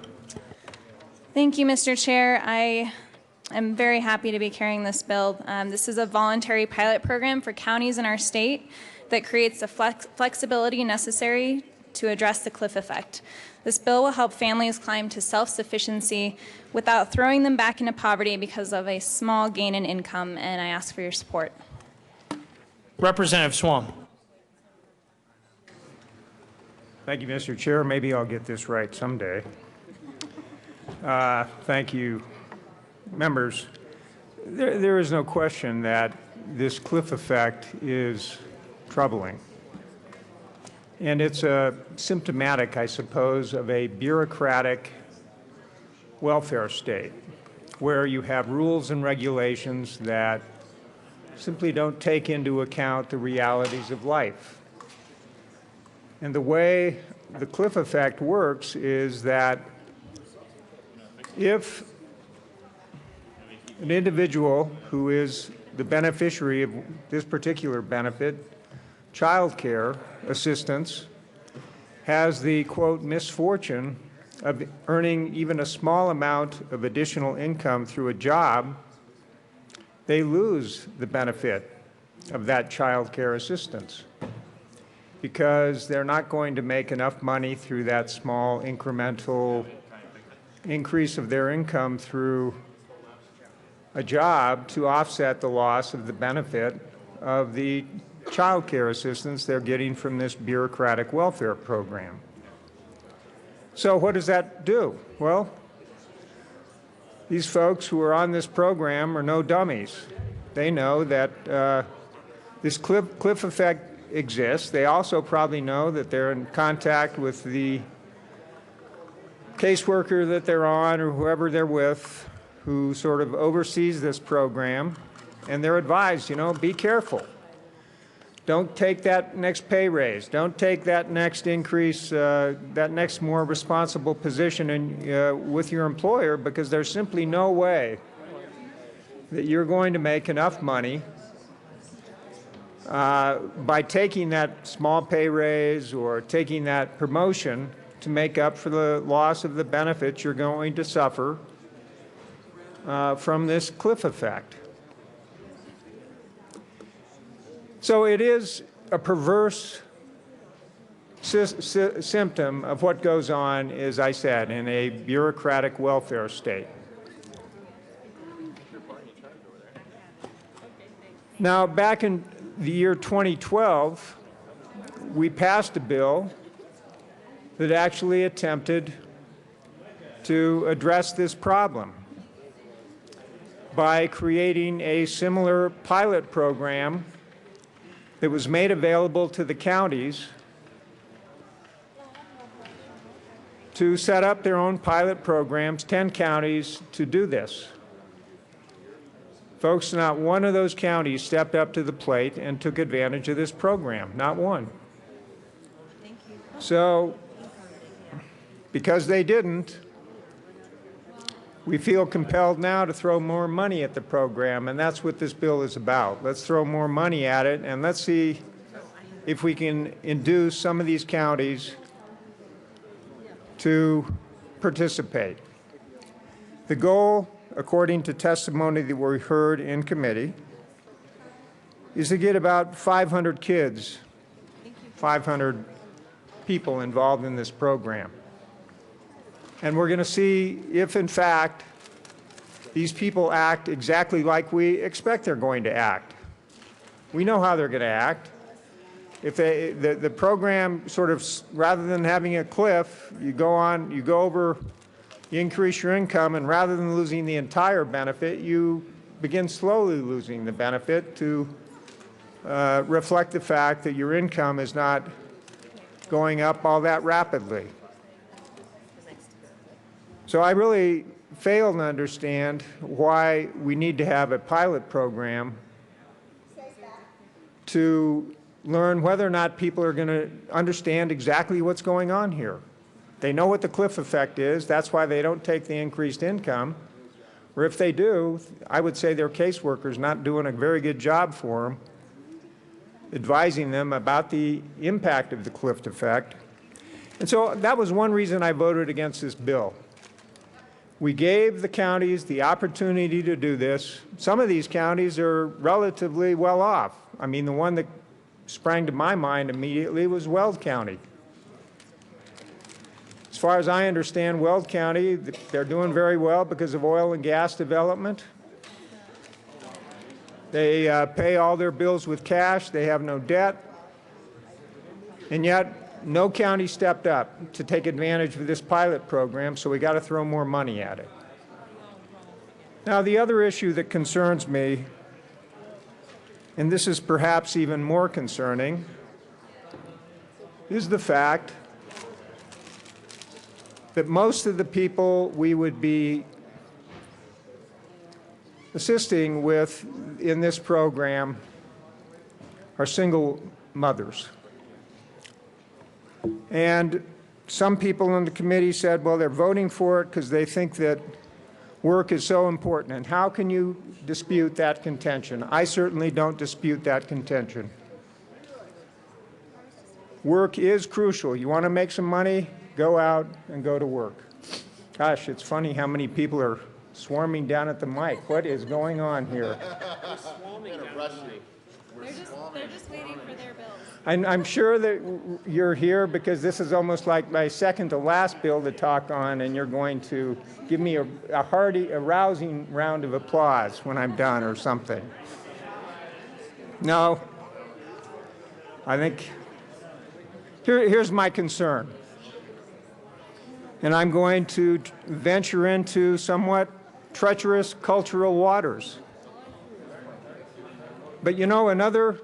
Thank you, Mr. Chair. I am very happy to be carrying this bill. This is a voluntary pilot program for counties in our state that creates the flexibility necessary to address the cliff effect. This bill will help families climb to self-sufficiency without throwing them back into poverty because of a small gain in income, and I ask for your support. Representative Swan. Thank you, Mr. Chair. Maybe I'll get this right someday. Thank you, members. There is no question that this cliff effect is troubling. And it's symptomatic, I suppose, of a bureaucratic welfare state where you have rules and regulations that simply don't take into account the realities of life. And the way the cliff effect works is that if an individual who is the beneficiary of this particular benefit, child care assistance, has the, quote, misfortune of earning even a small amount of additional income through a job, they lose the benefit of that child care assistance because they're not going to make enough money through that small incremental increase of their income through a job to offset the loss of the benefit of the child care assistance they're getting from this bureaucratic welfare program. So what does that do? Well, these folks who are on this program are no dummies. They know that this cliff effect exists. They also probably know that they're in contact with the caseworker that they're on or whoever they're with who sort of oversees this program, and they're advised, you know, be careful. Don't take that next pay raise. Don't take that next increase, that next more responsible position with your employer, because there's simply no way that you're going to make enough money by taking that small pay raise or taking that promotion to make up for the loss of the benefits you're going to suffer from this cliff effect. So it is a perverse symptom of what goes on, as I said, in a bureaucratic welfare state. Now, back in the year 2012, we passed a bill that actually attempted to address this problem by creating a similar pilot program that was made available to the counties to set up their own pilot programs, 10 counties, to do this. Folks, not one of those counties stepped up to the plate and took advantage of this program, not one. So, because they didn't, we feel compelled now to throw more money at the program, and that's what this bill is about. Let's throw more money at it, and let's see if we can induce some of these counties to participate. The goal, according to testimony that we heard in committee, is to get about 500 kids, 500 people involved in this program. And we're going to see if, in fact, these people act exactly like we expect they're going to act. We know how they're going to act. If the program sort of, rather than having a cliff, you go over, you increase your income, and rather than losing the entire benefit, you begin slowly losing the benefit to reflect the fact that your income is not going up all that rapidly. So I really fail to understand why we need to have a pilot program to learn whether or not people are going to understand exactly what's going on here. They know what the cliff effect is. That's why they don't take the increased income. Or if they do, I would say their caseworker's not doing a very good job for them, advising them about the impact of the cliff effect. And so that was one reason I voted against this bill. We gave the counties the opportunity to do this. Some of these counties are relatively well off. I mean, the one that sprang to my mind immediately was Weld County. As far as I understand, Weld County, they're doing very well because of oil and gas development. They pay all their bills with cash. They have no debt. And yet, no county stepped up to take advantage of this pilot program, so we got to throw more money at it. Now, the other issue that concerns me, and this is perhaps even more concerning, is the fact that most of the people we would be assisting with in this program are single mothers. And some people on the committee said, well, they're voting for it because they think that work is so important. And how can you dispute that contention? I certainly don't dispute that contention. Work is crucial. You want to make some money? Go out and go to work. Gosh, it's funny how many people are swarming down at the mic. What is going on here? They're just waiting for their bills. I'm sure that you're here because this is almost like my second to last bill to talk on, and you're going to give me a hearty, a rousing round of applause when I'm done or something. No, I think here's my concern. And I'm going to venture into somewhat treacherous cultural waters. But you know, another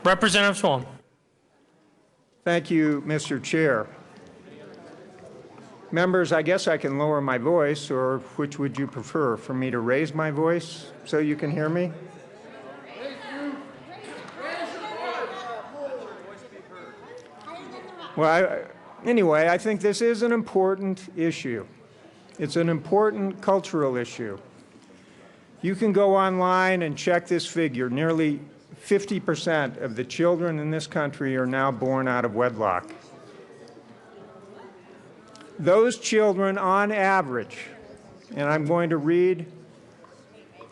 Representative Swan. Thank you, Mr. Chair. Members, I guess I can lower my voice, or which would you prefer, for me to raise my voice so you can hear me? Well, anyway, I think this is an important issue. It's an important cultural issue. You can go online and check this figure. Nearly 50% of the children in this country are now born out of wedlock. Those children, on average, and I'm going to read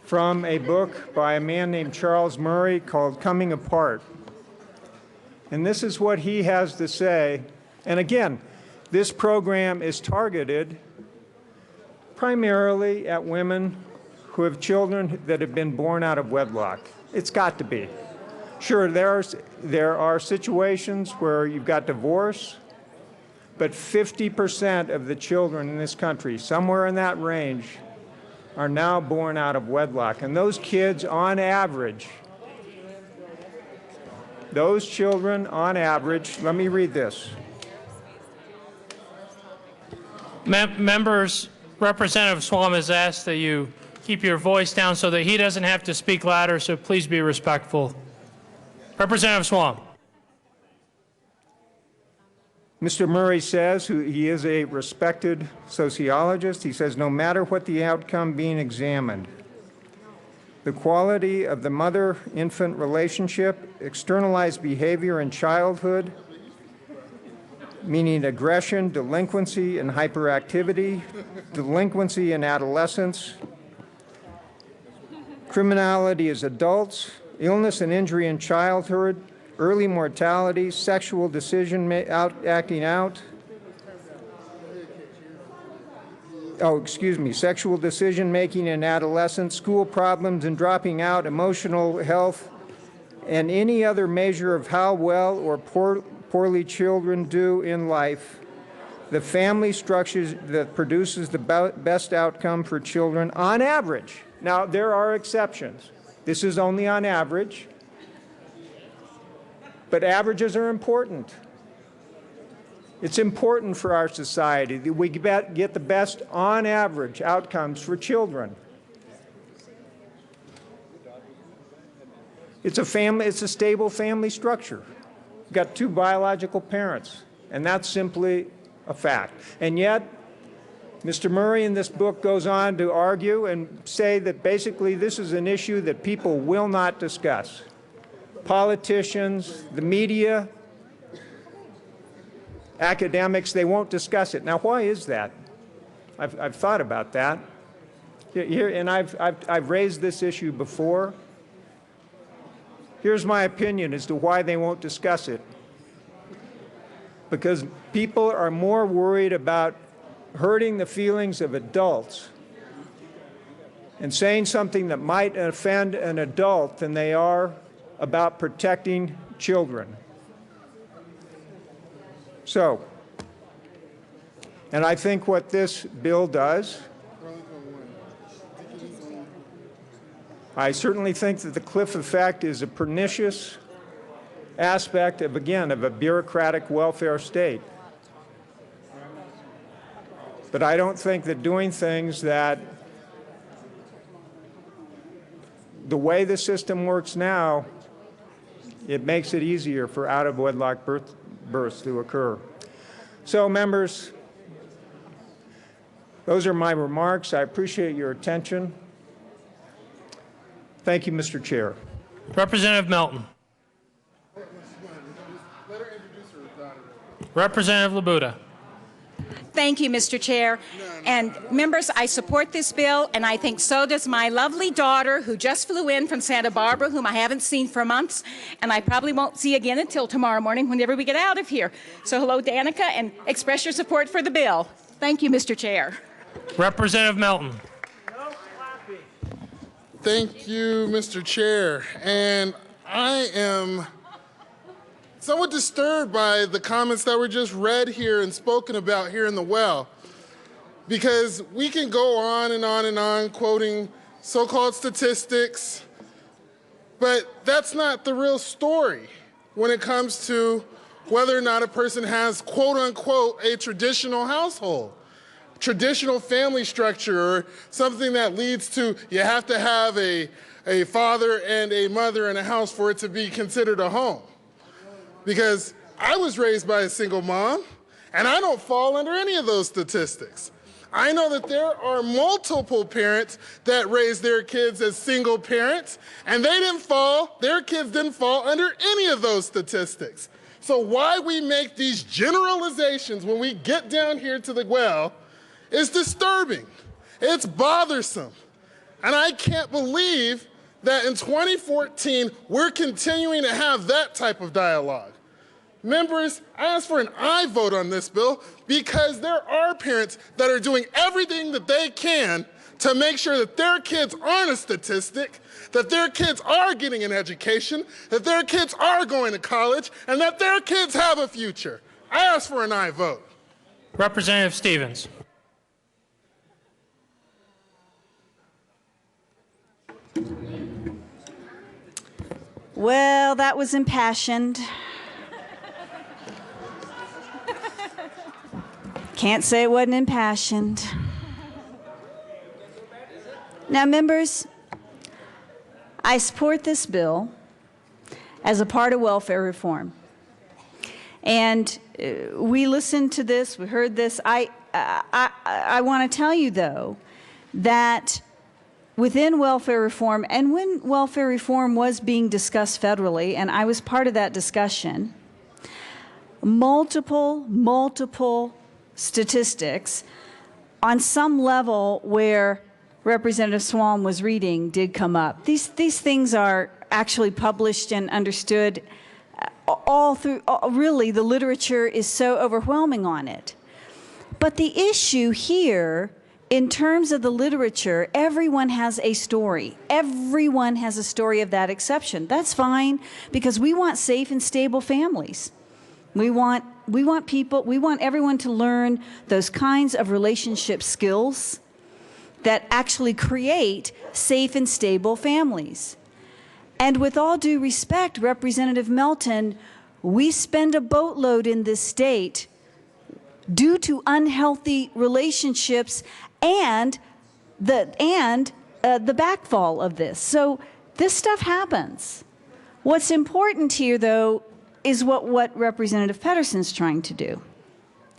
from a book by a man named Charles Murray called Coming Apart. And this is what he has to say. And again, this program is targeted primarily at women who have children that have been born out of wedlock. It's got to be. Sure, there are situations where you've got divorce, but 50% of the children in this country, somewhere in that range, are now born out of wedlock. And those kids, on average, those children on average, let me read this. Members, Representative Swam has asked that you keep your voice down so that he doesn't have to speak louder, so please be respectful. Representative Swam. Mr. Murray says he is a respected sociologist. He says no matter what the outcome being examined, the quality of the mother-infant relationship, externalized behavior in childhood, meaning aggression, delinquency, and hyperactivity, delinquency in adolescence, criminality as adults, illness and injury in childhood, early mortality, sexual acting out, sexual decision-making in adolescence, school problems and dropping out, emotional health, and any other measure of how well or poorly children do in life, the family structures that produces the best outcome for children on average. Now, there are exceptions. This is only on average. But averages are important. It's important for our society that we get the best on average outcomes for children. It's a stable family structure. You've got two biological parents, and that's simply a fact. And yet, Mr. Murray in this book goes on to argue and say that basically this is an issue that people will not discuss. Politicians, the media, academics, they won't discuss it. Now, why is that? I've thought about that. And I've raised this issue before. Here's my opinion as to why they won't discuss it. Because people are more worried about hurting the feelings of adults and saying something that might offend an adult than they are about protecting children. So, and I think what this bill does, I certainly think that the cliff effect is a pernicious aspect of, again, of a bureaucratic welfare state. But I don't think that doing things that the way the system works now, it makes it easier for out-of-wedlock births to occur. So, members, those are my remarks. I appreciate your attention. Thank you, Mr. Chair. Representative Melton. Representative Labuda. Thank you, Mr. Chair. And members, I support this bill, and I think so does my lovely daughter who just flew in from Santa Barbara, whom I haven't seen for months, and I probably won't see again until tomorrow morning whenever we get out of here. So hello, Danica, and express your support for the bill. Thank you, Mr. Chair. Representative Melton. Thank you, Mr. Chair. And I am somewhat disturbed by the comments that were just read here and spoken about here in the well, because we can go on and on and on quoting so-called statistics, but that's not the real story when it comes to whether or not a person has, quote unquote, a traditional household, traditional family structure, or something that leads to you have to have a father and a mother in a house for it to be considered a home. Because I was raised by a single mom, and I don't fall under any of those statistics. I know that there are multiple parents that raise their kids as single parents, and their kids didn't fall under any of those statistics. So why we make these generalizations when we get down here to the well is disturbing. It's bothersome. And I can't believe that in 2014, we're continuing to have that type of dialogue. Members, I ask for an aye vote on this bill because there are parents that are doing everything that they can to make sure that their kids aren't a statistic, that their kids are getting an education, that their kids are going to college, and that their kids have a future. I ask for an aye vote. Representative Stevens. Well, that was impassioned. Can't say it wasn't impassioned. Now, members, I support this bill as a part of welfare reform. And we listened to this, we heard this. I want to tell you, though, that within welfare reform, and when welfare reform was being discussed federally, and I was part of that discussion, multiple statistics on some level where Representative Swalm was reading did come up. These things are actually published and understood all through, really, the literature is so overwhelming on it. But the issue here, in terms of the literature, everyone has a story. Everyone has a story of that exception. That's fine, because we want safe and stable families. We want everyone to learn those kinds of relationship skills that actually create safe and stable families. And with all due respect, Representative Melton, we spend a boatload in this state due to unhealthy relationships and the backfall of this. So this stuff happens. What's important here, though, is what Representative Pedersen's trying to do.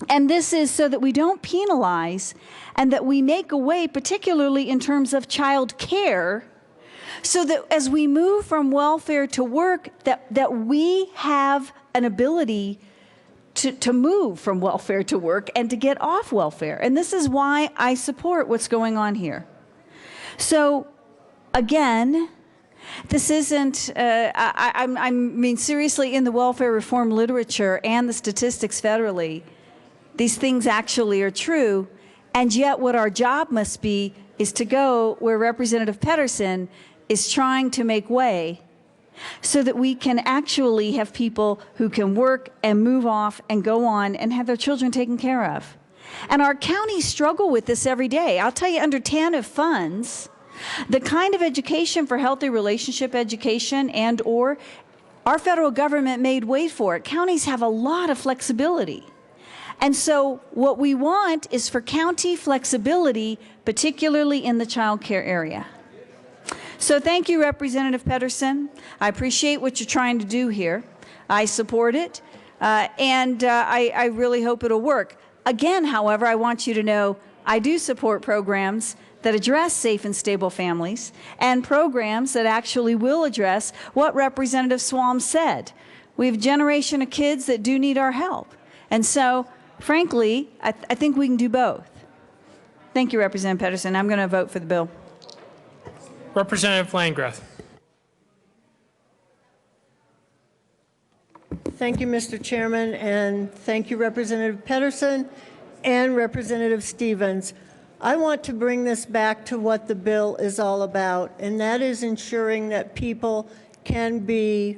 And this is so that we don't penalize and that we make a way, particularly in terms of child care, so that as we move from welfare to work, that we have an ability to move from welfare to work and to get off welfare. And this is why I support what's going on here. So, again, this isn't, I mean, seriously, in the welfare reform literature and the statistics federally, these things actually are true. And yet what our job must be is to go where Representative Pedersen is trying to make way so that we can actually have people who can work and move off and go on and have their children taken care of. And our counties struggle with this every day. I'll tell you, under TANF funds, the kind of education for healthy relationship education and or our federal government made way for it. Counties have a lot of flexibility. And so what we want is for county flexibility, particularly in the child care area. So thank you, Representative Pedersen. I appreciate what you're trying to do here. I support it, and I really hope it'll work. Again, however, I want you to know I do support programs that address safe and stable families and programs that actually will address what Representative Swalm said. We have a generation of kids that do need our help. And so, frankly, I think we can do both. Thank you, Representative Pedersen. I'm going to vote for the bill. Representative Landgraf. Thank you, Mr. Chairman, and thank you, Representative Pedersen and Representative Stevens. I want to bring this back to what the bill is all about, and that is ensuring that people can be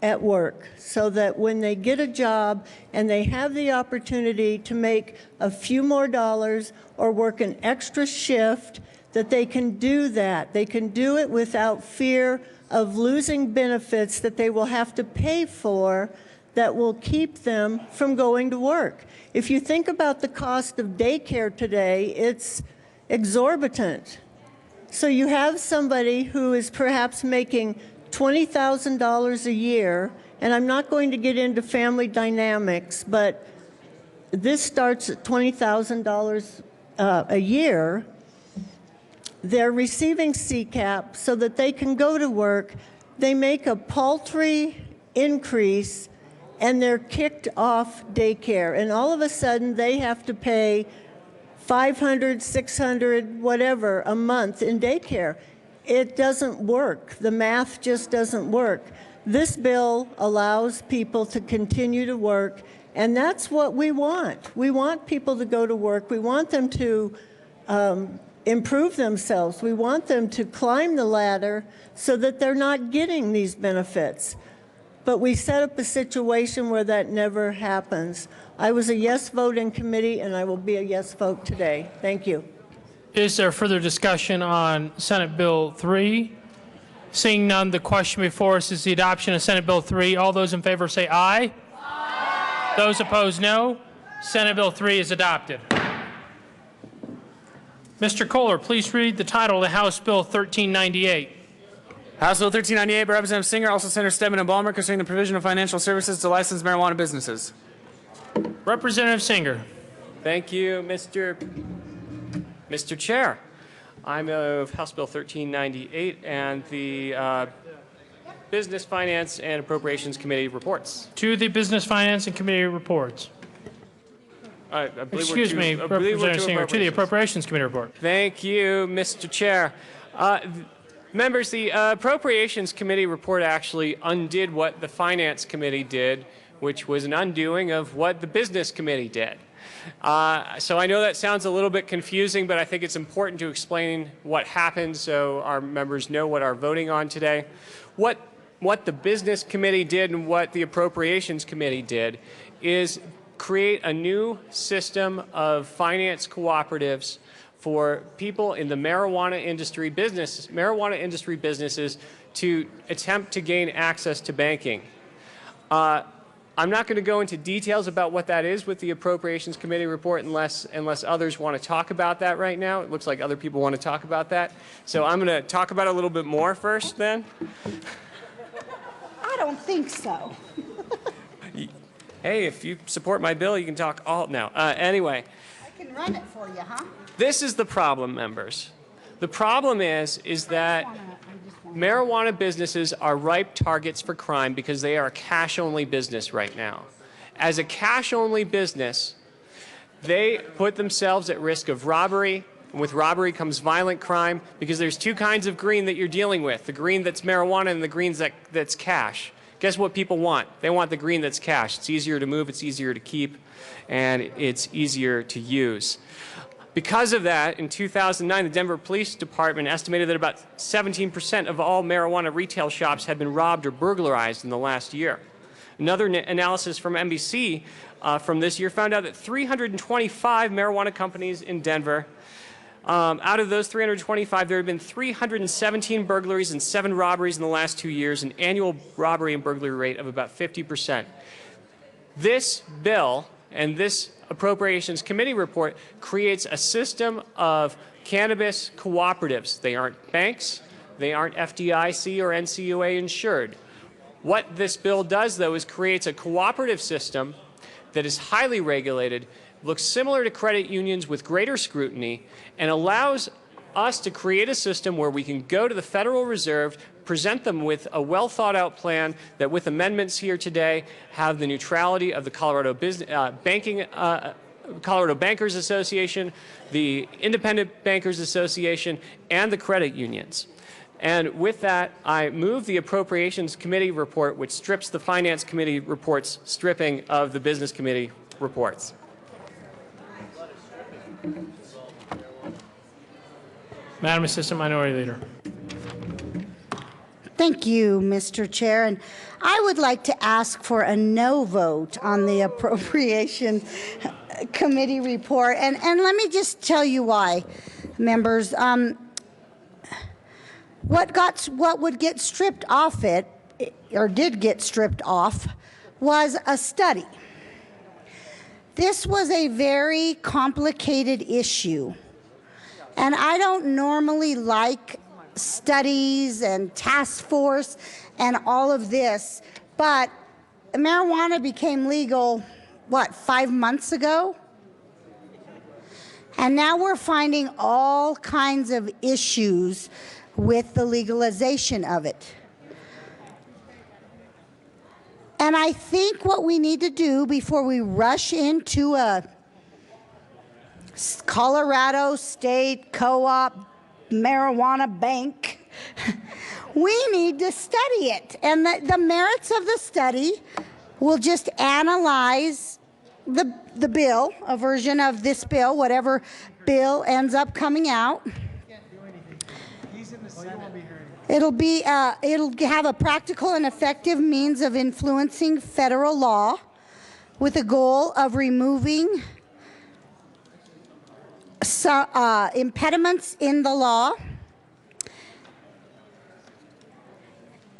at work so that when they get a job and they have the opportunity to make a few more dollars or work an extra shift, that they can do that. They can do it without fear of losing benefits that they will have to pay for that will keep them from going to work. If you think about the cost of daycare today, it's exorbitant. So you have somebody who is perhaps making $20,000 a year, and I'm not going to get into family dynamics, but this starts at $20,000 a year. They're receiving CCAP so that they can go to work. They make a paltry increase, and they're kicked off daycare. And all of a sudden, they have to pay $500, $600, whatever, a month in daycare. It doesn't work. The math just doesn't work. This bill allows people to continue to work, and that's what we want. We want people to go to work. We want them to improve themselves. We want them to climb the ladder so that they're not getting these benefits. But we set up a situation where that never happens. I was a yes vote in committee, and I will be a yes vote today. Thank you. Is there further discussion on Senate Bill 3? Seeing none, the question before us is the adoption of Senate Bill 3. All those in favor say aye. Aye. Those opposed, no. Senate Bill 3 is adopted. Mr. Kohler, please read the title of the House Bill 1398. House Bill 1398 by Representative Singer, also Senator Stedman and Balmer, concerning the provision of financial services to licensed marijuana businesses. Representative Singer. Thank you, Mr. Chair. I move House Bill 1398 and the Business, Finance, and Appropriations Committee reports. To the Business, Finance, and Committee reports. I believe Excuse me, Representative Singer, to the Appropriations Committee report. Thank you, Mr. Chair. Members, the Appropriations Committee report actually undid what the Finance Committee did, which was an undoing of what the Business Committee did. So I know that sounds a little bit confusing, but I think it's important to explain what happened so our members know what are voting on today. What the Business Committee did and what the Appropriations Committee did is create a new system of finance cooperatives for people in the marijuana industry businesses to attempt to gain access to banking. I'm not going to go into details about what that is with the Appropriations Committee report unless others want to talk about that right now. It looks like other people want to talk about that. So I'm going to talk about it a little bit more first then. I don't think so. Hey, if you support my bill, you can talk all now. Anyway. I can run it for you, huh? This is the problem, members. The problem is that marijuana businesses are ripe targets for crime because they are a cash-only business right now. As a cash-only business, they put themselves at risk of robbery. And with robbery comes violent crime because there's two kinds of green that you're dealing with, the green that's marijuana and the green that's cash. Guess what people want? They want the green that's cash. It's easier to move, it's easier to keep, and it's easier to use. Because of that, in 2009, the Denver Police Department estimated that about 17% of all marijuana retail shops had been robbed or burglarized in the last year. Another analysis from NBC from this year found out that 325 marijuana companies in Denver, out of those 325, there have been 317 burglaries and 7 robberies in the last 2 years, an annual robbery and burglary rate of about 50%. This bill and this Appropriations Committee report creates a system of cannabis cooperatives. They aren't banks. They aren't FDIC or NCUA insured. What this bill does, though, is creates a cooperative system that is highly regulated, looks similar to credit unions with greater scrutiny, and allows us to create a system where we can go to the Federal Reserve, present them with a well-thought-out plan that, with amendments here today, have the neutrality of the Colorado Bankers Association, the Independent Bankers Association, and the credit unions. And with that, I move the Appropriations Committee report, which strips the Finance Committee report's stripping of the Business Committee reports. Madam Assistant Minority Leader. Thank you, Mr. Chair. And I would like to ask for a no vote on the Appropriation Committee report. And let me just tell you why, members. What would get stripped off it, or did get stripped off, was a study. This was a very complicated issue. And I don't normally like studies and task force and all of this, but marijuana became legal, what, 5 months ago? And now we're finding all kinds of issues with the legalization of it. And I think what we need to do before we rush into a Colorado State Co-op marijuana bank, we need to study it. And the merits of the study will just analyze the bill, a version of this bill, whatever bill ends up coming out. It'll have a practical and effective means of influencing federal law with the goal of removing impediments in the law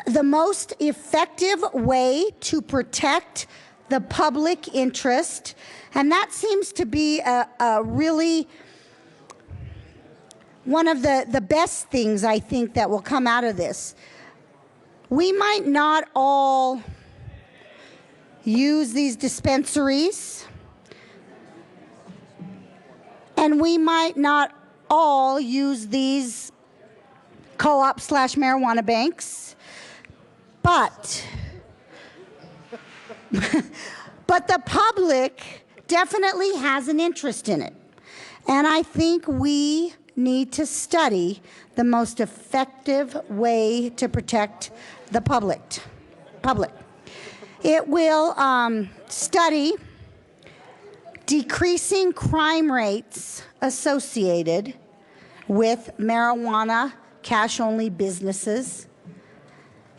the most effective way to protect the public interest, and that seems to be a really one of the best things I think that will come out of this. We might not all use these dispensaries, and we might not all use these co-op/marijuana banks, but the public definitely has an interest in it. And I think we need to study the most effective way to protect the public. It will study decreasing crime rates associated with marijuana cash-only businesses.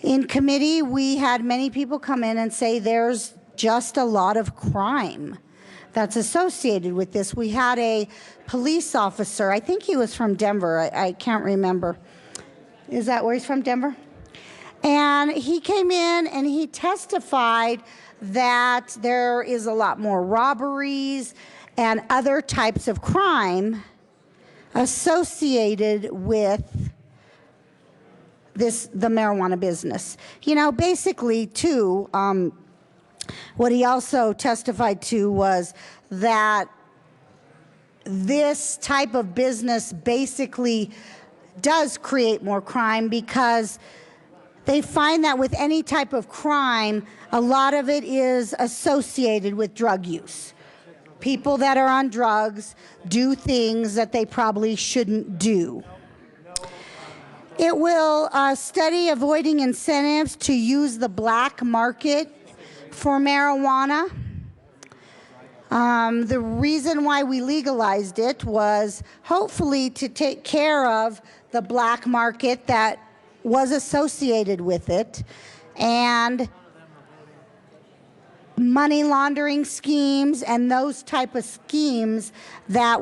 In committee, we had many people come in and say there's just a lot of crime that's associated with this. We had a police officer, I think he was from Denver, I can't remember. Is that where he's from, Denver? And he came in and he testified that there is a lot more robberies and other types of crime associated with the marijuana business. You know, basically, too, what he also testified to was that this type of business basically does create more crime because they find that with any type of crime, a lot of it is associated with drug use. People that are on drugs do things that they probably shouldn't do. It will study avoiding incentives to use the black market for marijuana. The reason why we legalized it was hopefully to take care of the black market that was associated with it and money laundering schemes and those type of schemes that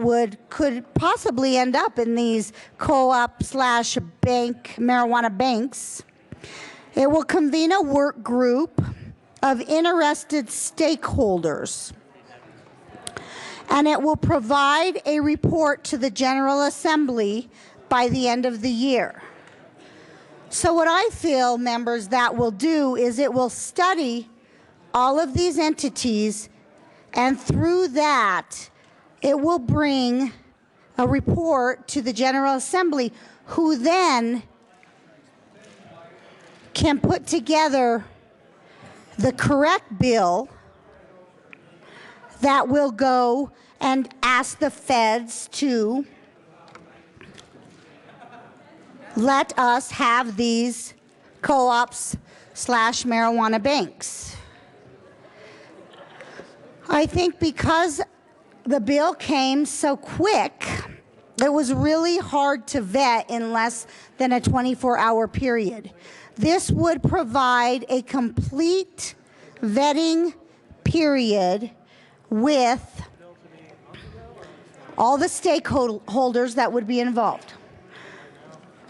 could possibly end up in these co-op/bank marijuana banks. It will convene a work group of interested stakeholders, and it will provide a report to the General Assembly by the end of the year. So what I feel, members, that will do is it will study all of these entities, and through that, it will bring a report to the General Assembly, who then can put together the correct bill that will go and ask the feds to let us have these co-ops/marijuana banks. I think because the bill came so quick, it was really hard to vet in less than a 24-hour period. This would provide a complete vetting period with all the stakeholders that would be involved.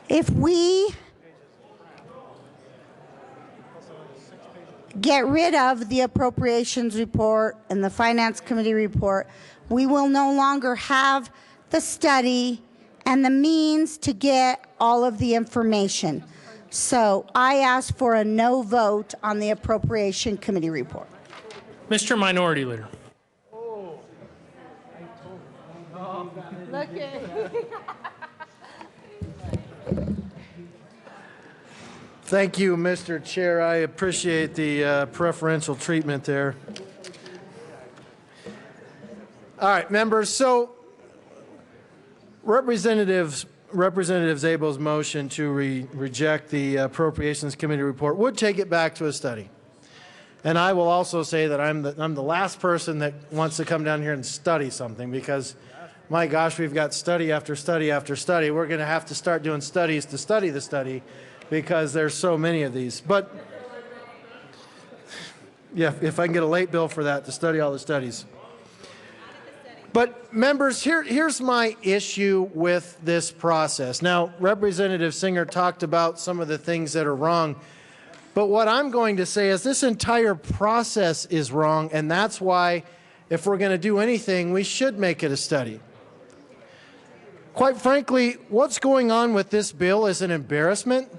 If we get rid of the appropriations report and the finance committee report, we will no longer have the study and the means to get all of the information. So I ask for a no vote on the appropriation committee report. Mr. Minority Leader. Thank you, Mr. Chair. I appreciate the preferential treatment there. All right, members. So, Representative Szabo's motion to reject the Appropriations Committee report would take it back to a study. And I will also say that I'm the last person that wants to come down here and study something, because, my gosh, we've got study after study after study. We're going to have to start doing studies to study the study, because there's so many of these. But yeah, if I can get a late bill for that, to study all the studies. But members, here's my issue with this process. Now, Representative Singer talked about some of the things that are wrong. But what I'm going to say is this entire process is wrong, and that's why if we're going to do anything, we should make it a study. Quite frankly, what's going on with this bill is an embarrassment,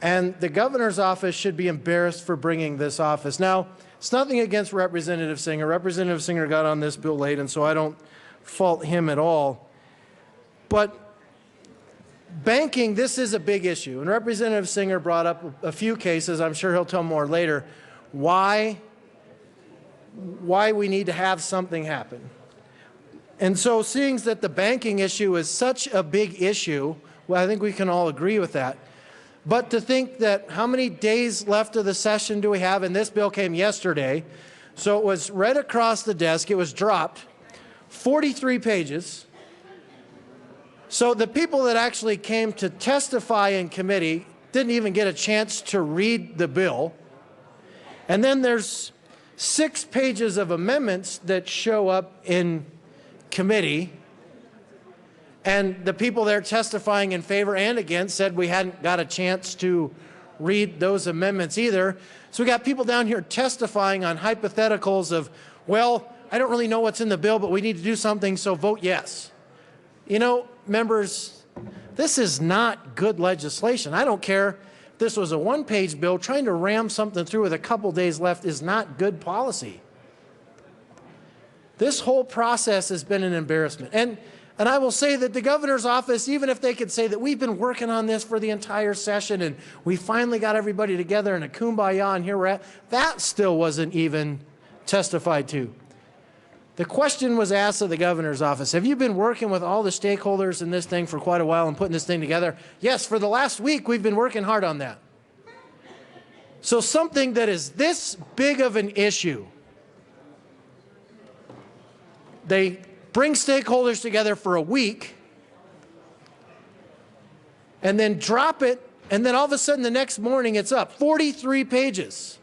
and the governor's office should be embarrassed for bringing this office. Now, it's nothing against Representative Singer. Representative Singer got on this bill late, and so I don't fault him at all. But banking, this is a big issue, and Representative Singer brought up a few cases. I'm sure he'll tell more later why we need to have something happen. And so seeing that the banking issue is such a big issue, well, I think we can all agree with that. But to think that how many days left of the session do we have? And this bill came yesterday. So it was read across the desk. It was dropped. 43 pages. So the people that actually came to testify in committee didn't even get a chance to read the bill. And then there's 6 pages of amendments that show up in committee, and the people there testifying in favor and against said we hadn't got a chance to read those amendments either. So we got people down here testifying on hypotheticals of, well, I don't really know what's in the bill, but we need to do something, so vote yes. You know, members, this is not good legislation. I don't care if this was a one-page bill. Trying to ram something through with a couple days left is not good policy. This whole process has been an embarrassment. And I will say that the governor's office, even if they could say that we've been working on this for the entire session and we finally got everybody together in a kumbaya and here we're at, that still wasn't even testified to. The question was asked of the governor's office, have you been working with all the stakeholders in this thing for quite a while and putting this thing together? Yes, for the last week we've been working hard on that. So something that is this big of an issue, they bring stakeholders together for a week and then drop it, and then all of a sudden the next morning it's up 43 pages.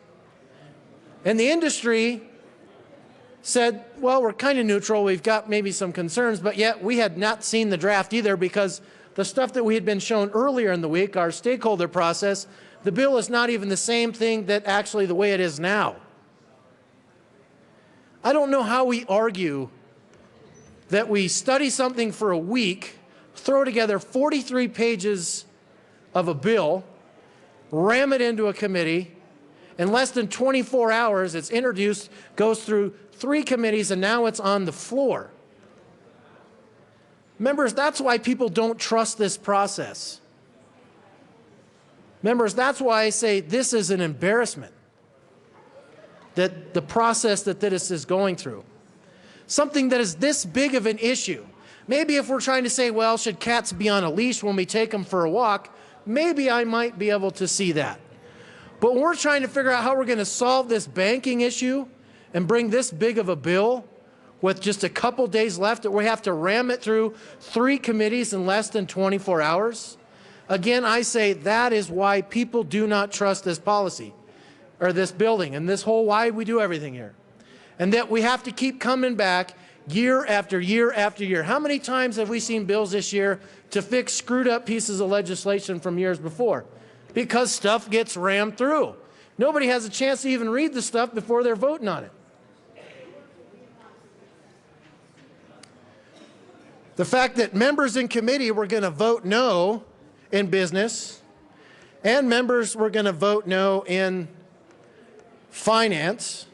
And the industry said, well, we're kind of neutral, we've got maybe some concerns, but yet we had not seen the draft either because the stuff that we had been shown earlier in the week, our stakeholder process, the bill is not even the same thing that actually the way it is now. I don't know how we argue that we study something for a week, throw together 43 pages of a bill, ram it into a committee, in less than 24 hours it's introduced, goes through 3 committees, and now it's on the floor. Members, that's why people don't trust this process. Members, that's why I say this is an embarrassment, that the process that this is going through. Something that is this big of an issue. Maybe if we're trying to say, well, should cats be on a leash when we take them for a walk, maybe I might be able to see that. But when we're trying to figure out how we're going to solve this banking issue and bring this big of a bill with just a couple days left that we have to ram it through 3 committees in less than 24 hours, again, I say that is why people do not trust this policy or this building and this whole why we do everything here. And that we have to keep coming back year after year after year. How many times have we seen bills this year to fix screwed up pieces of legislation from years before? Because stuff gets rammed through. Nobody has a chance to even read the stuff before they're voting on it. The fact that members in committee were going to vote no in business and members were going to vote no in finance,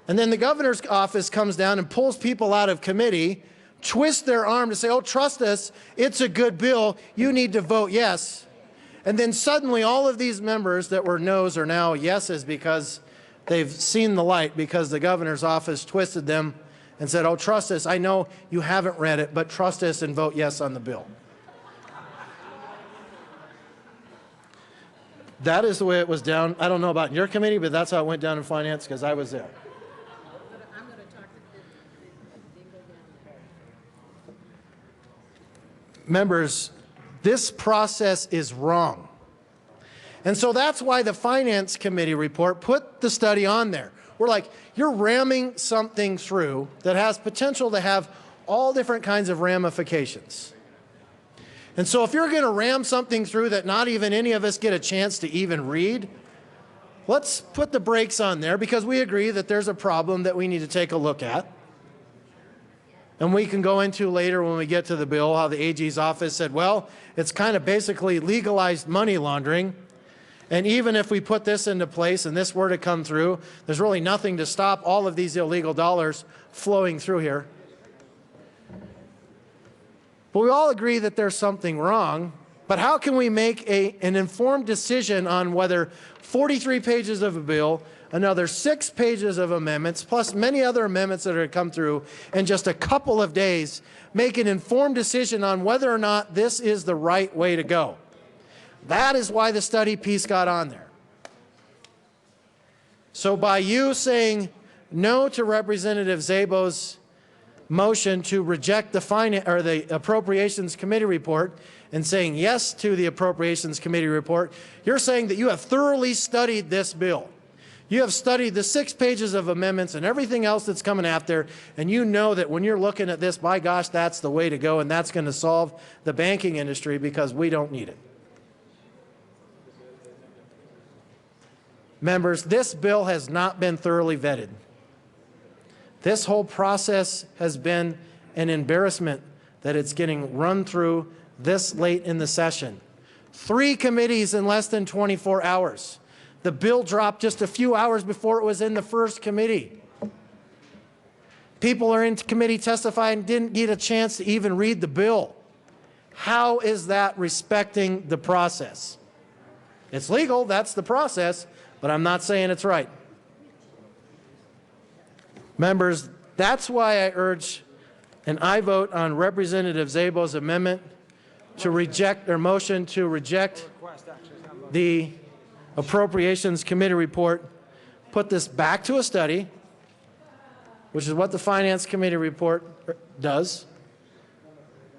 and then the governor's office comes down and pulls people out of committee, twists their arm to say, oh, trust us, it's a good bill, you need to vote yes. And then suddenly all of these members that were no's are now yeses because they've seen the light, because the governor's office twisted them and said, oh, trust us, I know you haven't read it, but trust us and vote yes on the bill. That is the way it was down. I don't know about in your committee, but that's how it went down in finance because I was there. Members, this process is wrong. And so that's why the Finance Committee report put the study on there. We're like, you're ramming something through that has potential to have all different kinds of ramifications. And so if you're going to ram something through that not even any of us get a chance to even read, let's put the brakes on there, because we agree that there's a problem that we need to take a look at. And we can go into later when we get to the bill how the AG's office said, well, it's kind of basically legalized money laundering. And even if we put this into place and this were to come through, there's really nothing to stop all of these illegal dollars flowing through here. But we all agree that there's something wrong. But how can we make an informed decision on whether 43 pages of a bill, another 6 pages of amendments, plus many other amendments that are going to come through in just a couple of days, make an informed decision on whether or not this is the right way to go? That is why the study piece got on there. So by you saying no to Representative Szabo's motion to reject the Appropriations Committee report and saying yes to the Appropriations Committee report, you're saying that you have thoroughly studied this bill. You have studied the 6 pages of amendments and everything else that's coming after, and you know that when you're looking at this, by gosh, that's the way to go, and that's going to solve the banking industry because we don't need it. Members, this bill has not been thoroughly vetted. This whole process has been an embarrassment that it's getting run through this late in the session. 3 committees in less than 24 hours. The bill dropped just a few hours before it was in the first committee. People are in committee testifying and didn't get a chance to even read the bill. How is that respecting the process? It's legal, that's the process, but I'm not saying it's right. Members, that's why I urge an aye vote on Representative Szabo's amendment to reject, or motion to reject the Appropriations Committee report, put this back to a study, which is what the Finance Committee report does,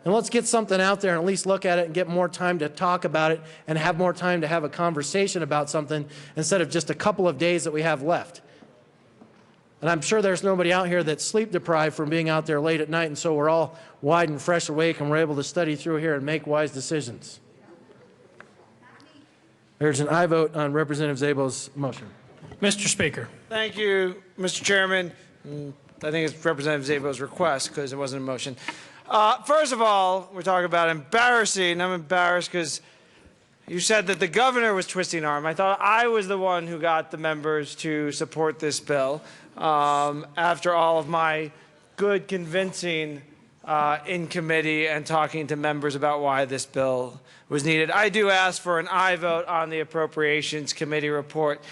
and let's get something out there and at least look at it and get more time to talk about it and have more time to have a conversation about something instead of just a couple of days that we have left. And I'm sure there's nobody out here that's sleep deprived from being out there late at night, and so we're all wide and fresh awake and we're able to study through here and make wise decisions. There's an aye vote on Representative Szabo's motion. Mr. Speaker. Thank you, Mr. Chairman. I think it's Representative Szabo's request because it wasn't a motion. First of all, we're talking about embarrassing. I'm embarrassed because you said that the governor was twisting arm. I thought I was the one who got the members to support this bill after all of my good convincing in committee and talking to members about why this bill was needed. I do ask for an aye vote on the Appropriations Committee report.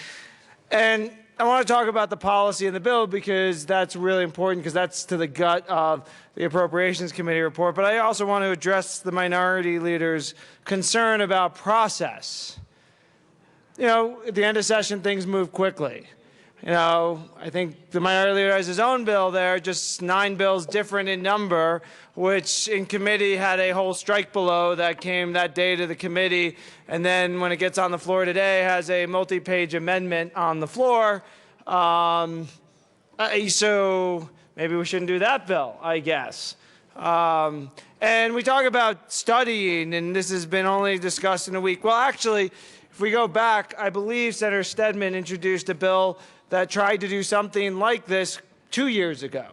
And I want to talk about the policy in the bill because that's really important, because that's to the gut of the Appropriations Committee report. But I also want to address the minority leader's concern about process. You know, at the end of session, things move quickly. You know, I think the minority leader has his own bill there, just 9 bills different in number, which in committee had a whole strike below that came that day to the committee, and then when it gets on the floor today has a multi-page amendment on the floor. So maybe we shouldn't do that bill, I guess. And we talk about studying, and this has been only discussed in a week. Well, actually, if we go back, I believe Senator Stedman introduced a bill that tried to do something like this 2 years ago.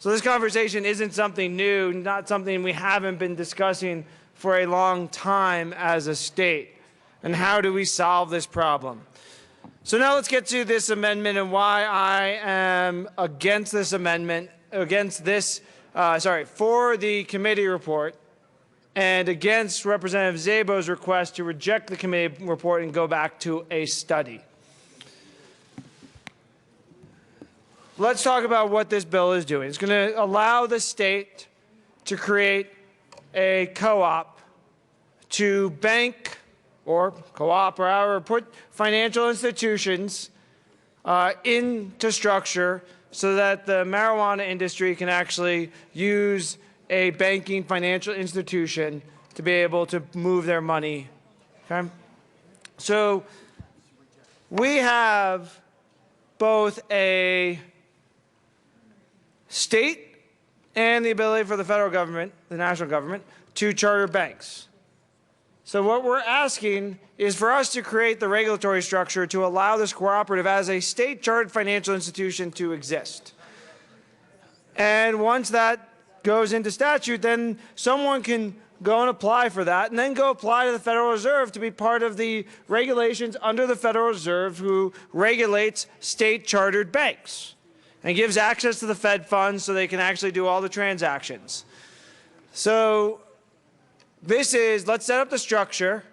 So this conversation isn't something new, not something we haven't been discussing for a long time as a state. And how do we solve this problem? So now let's get to this amendment and why I am against this amendment, against this, for the committee report, and against Representative Szabo's request to reject the committee report and go back to a study. Let's talk about what this bill is doing. It's going to allow the state to create a co-op to bank or co-op or however, put financial institutions into structure so that the marijuana industry can actually use a banking financial institution to be able to move their money. Okay? So we have both a state and the ability for the federal government, the national government, to charter banks. So what we're asking is for us to create the regulatory structure to allow this cooperative as a state-chartered financial institution to exist. And once that goes into statute, then someone can go and apply for that, and then go apply to the Federal Reserve to be part of the regulations under the Federal Reserve, who regulates state-chartered banks and gives access to the Fed funds so they can actually do all the transactions. So this is, let's set up the structure,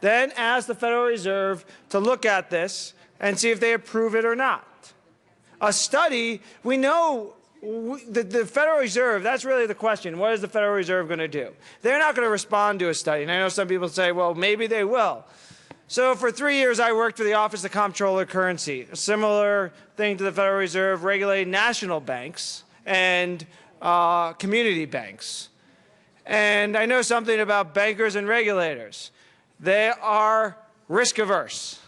then ask the Federal Reserve to look at this and see if they approve it or not. A study, we know the Federal Reserve, that's really the question. What is the Federal Reserve going to do? They're not going to respond to a study. And I know some people say, well, maybe they will. So for 3 years, I worked for the Office of Comptroller of Currency, a similar thing to the Federal Reserve, regulating national banks and community banks. And I know something about bankers and regulators. They are risk averse.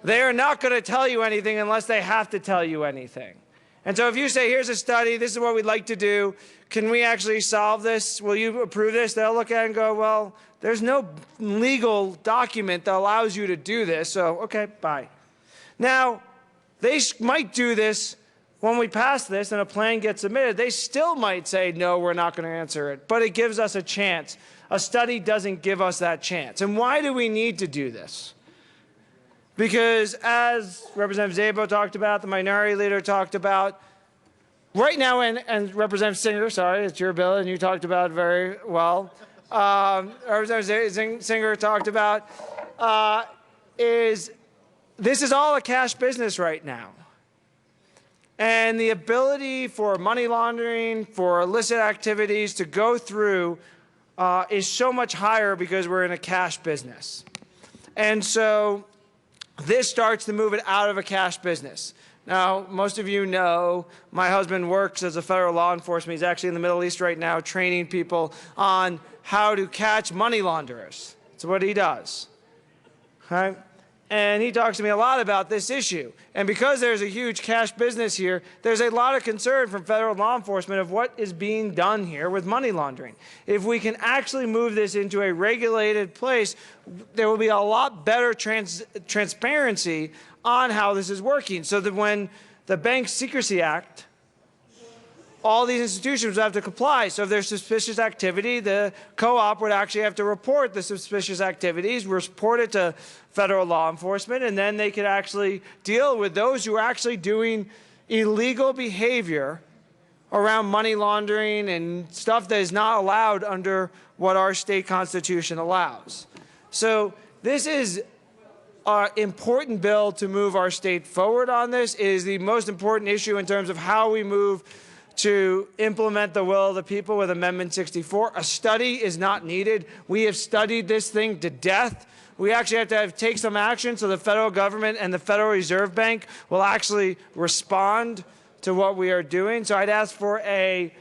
They are not going to tell you anything unless they have to tell you anything. And so if you say, here's a study, this is what we'd like to do, can we actually solve this? Will you approve this? They'll look at it and go, well, there's no legal document that allows you to do this, so okay, bye. Now, they might do this when we pass this and a plan gets submitted. They still might say, no, we're not going to answer it, but it gives us a chance. A study doesn't give us that chance. And why do we need to do this? Because as Representative Szabo talked about, the minority leader talked about, right now, and Representative Singer, sorry, it's your bill, and you talked about it very well, Representative Singer talked about, is this is all a cash business right now. And the ability for money laundering, for illicit activities to go through is so much higher because we're in a cash business. And so this starts to move it out of a cash business. Now, most of you know my husband works as a federal law enforcement. He's actually in the Middle East right now training people on how to catch money launderers. That's what he does. Okay? And he talks to me a lot about this issue. And because there's a huge cash business here, there's a lot of concern from federal law enforcement of what is being done here with money laundering. If we can actually move this into a regulated place, there will be a lot better transparency on how this is working, so that when the Bank Secrecy Act, all these institutions have to comply. So if there's suspicious activity, the co-op would actually have to report the suspicious activities, report it to federal law enforcement, and then they could actually deal with those who are actually doing illegal behavior around money laundering and stuff that is not allowed under what our state constitution allows. So this is an important bill to move our state forward on this. It is the most important issue in terms of how we move to implement the will of the people with Amendment 64. A study is not needed. We have studied this thing to death. We actually have to take some action so the federal government and the Federal Reserve Bank will actually respond to what we are doing. So I'd ask for an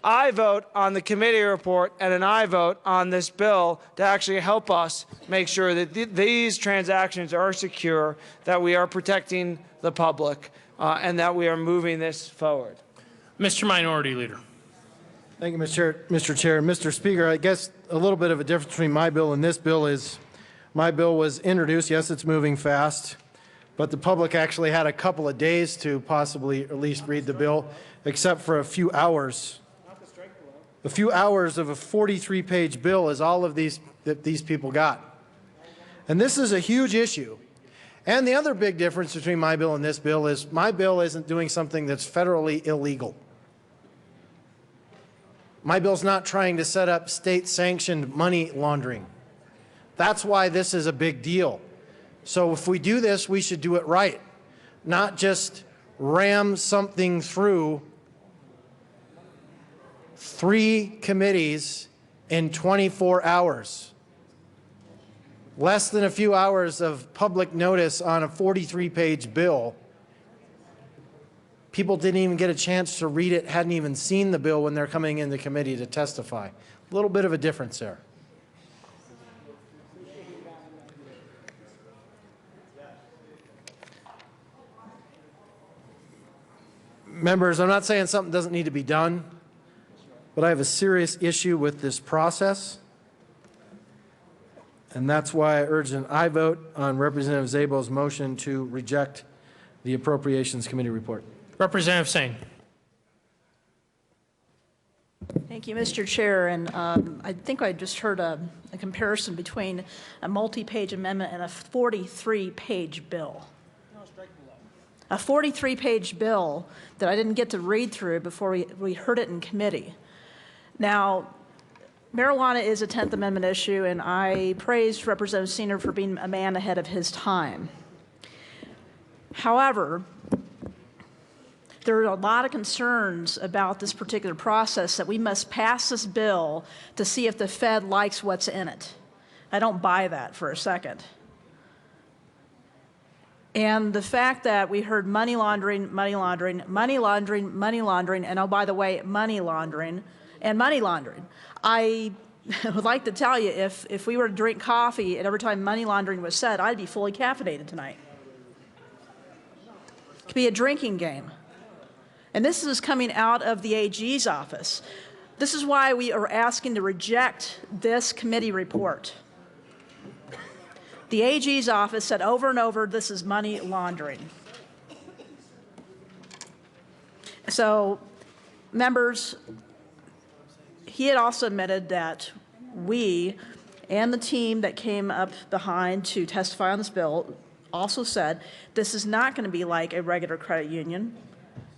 aye vote on the committee report and an aye vote on this bill to actually help us make sure that these transactions are secure, that we are protecting the public, and that we are moving this forward. Mr. Minority Leader. Thank you, Mr. Chair. Mr. Speaker, I guess a little bit of a difference between my bill and this bill is my bill was introduced. Yes, it's moving fast, but the public actually had a couple of days to possibly at least read the bill, except for a few hours. A few hours of a 43-page bill is all of these that these people got. And this is a huge issue. And the other big difference between my bill and this bill is my bill isn't doing something that's federally illegal. My bill's not trying to set up state-sanctioned money laundering. That's why this is a big deal. So if we do this, we should do it right, not just ram something through 3 committees in 24 hours. Less than a few hours of public notice on a 43-page bill. People didn't even get a chance to read it, hadn't even seen the bill when they're coming into committee to testify. A little bit of a difference there. Members, I'm not saying something doesn't need to be done, but I have a serious issue with this process. And that's why I urge an aye vote on Representative Szabo's motion to reject the Appropriations Committee report. Representative Singh. Thank you, Mr. Chair. And I think I just heard a comparison between a multi-page amendment and a 43-page bill. A 43-page bill that I didn't get to read through before we heard it in committee. Now, marijuana is a 10th Amendment issue, and I praise Representative Singer for being a man ahead of his time. However, there are a lot of concerns about this particular process that we must pass this bill to see if the Fed likes what's in it. I don't buy that for a second. And the fact that we heard money laundering, money laundering, money laundering, money laundering, and oh, by the way, money laundering and money laundering. I would like to tell you, if we were to drink coffee and every time money laundering was said, I'd be fully caffeinated tonight. It could be a drinking game. And this is coming out of the AG's office. This is why we are asking to reject this committee report. The AG's office said over and over, this is money laundering. So, members, he had also admitted that we and the team that came up behind to testify on this bill also said this is not going to be like a regular credit union.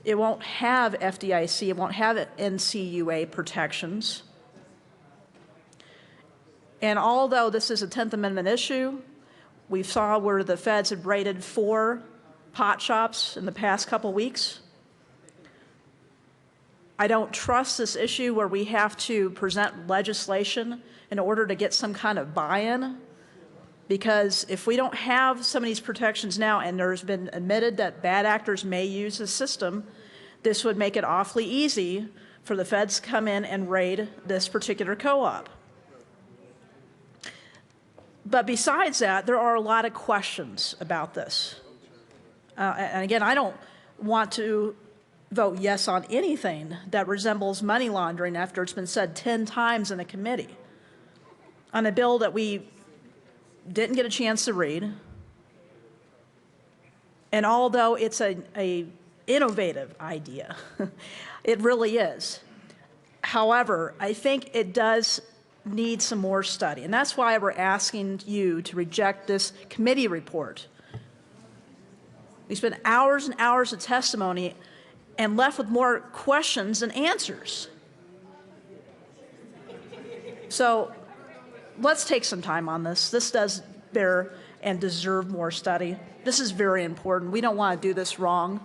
It won't have FDIC, it won't have NCUA protections. And although this is a 10th Amendment issue, we saw where the feds had raided 4 pot shops in the past couple weeks. I don't trust this issue where we have to present legislation in order to get some kind of buy-in, because if we don't have some of these protections now, and there's been admitted that bad actors may use the system, this would make it awfully easy for the feds to come in and raid this particular co-op. But besides that, there are a lot of questions about this. And again, I don't want to vote yes on anything that resembles money laundering after it's been said 10 times in a committee on a bill that we didn't get a chance to read. And although it's a innovative idea, it really is. However, I think it does need some more study, and that's why we're asking you to reject this committee report. We spent hours and hours of testimony and left with more questions than answers. So let's take some time on this. This does bear and deserve more study. This is very important. We don't want to do this wrong.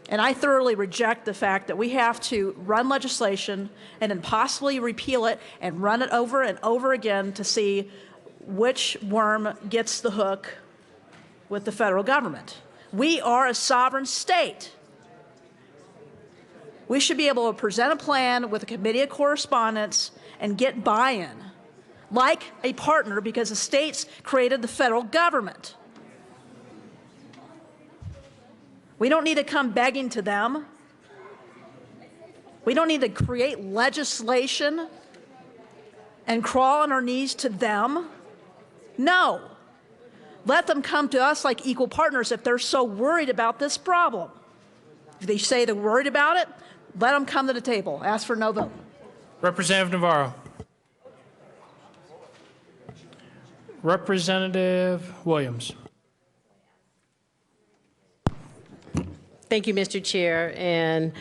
And I thoroughly reject the fact that we have to run legislation and then possibly repeal it and run it over and over again to see which worm gets the hook with the federal government. We are a sovereign state. We should be able to present a plan with a committee of correspondence and get buy-in, like a partner, because the states created the federal government. We don't need to come begging to them. We don't need to create legislation and crawl on our knees to them. No. Let them come to us like equal partners if they're so worried about this problem. If they say they're worried about it, let them come to the table. Ask for no vote. Representative Navarro. Representative Williams. Thank you, Mr. Chair. And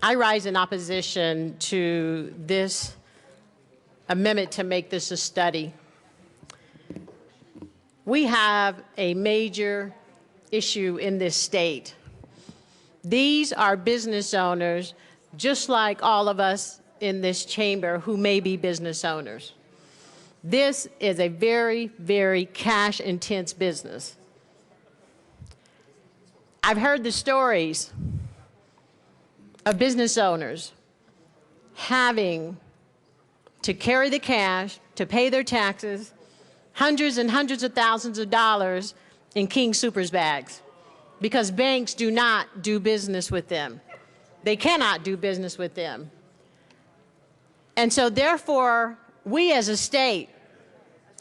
I rise in opposition to this amendment to make this a study. We have a major issue in this state. These are business owners, just like all of us in this chamber who may be business owners. This is a very, very cash-intense business. I've heard the stories of business owners having to carry the cash to pay their taxes, hundreds and hundreds of thousands of dollars in King Soopers bags, because banks do not do business with them. They cannot do business with them. And so therefore, we as a state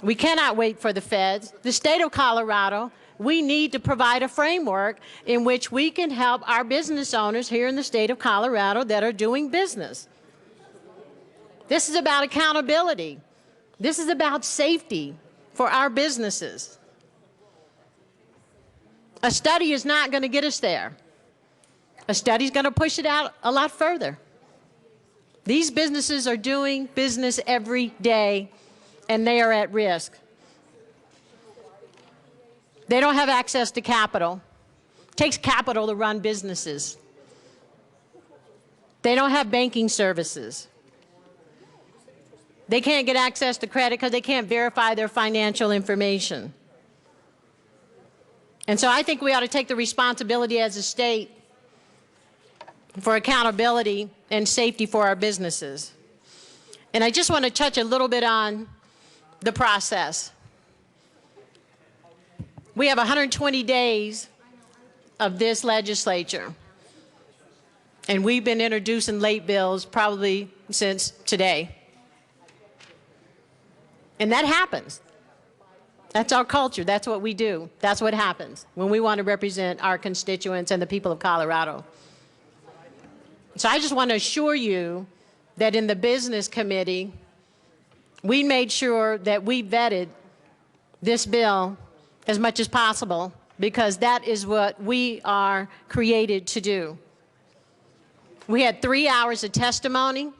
We cannot wait for the feds. The state of Colorado, we need to provide a framework in which we can help our business owners here in the state of Colorado that are doing business. This is about accountability. This is about safety for our businesses. A study is not going to get us there. A study is going to push it out a lot further. These businesses are doing business every day, and they are at risk. They don't have access to capital. It takes capital to run businesses. They don't have banking services. They can't get access to credit because they can't verify their financial information. And so I think we ought to take the responsibility as a state for accountability and safety for our businesses. And I just want to touch a little bit on the process. We have 120 days of this legislature, and we've been introducing late bills probably since today. And that happens. That's our culture. That's what we do. That's what happens when we want to represent our constituents and the people of Colorado. So I just want to assure you that in the Business Committee, we made sure that we vetted this bill as much as possible, because that is what we are created to do. We had 3 hours of testimony.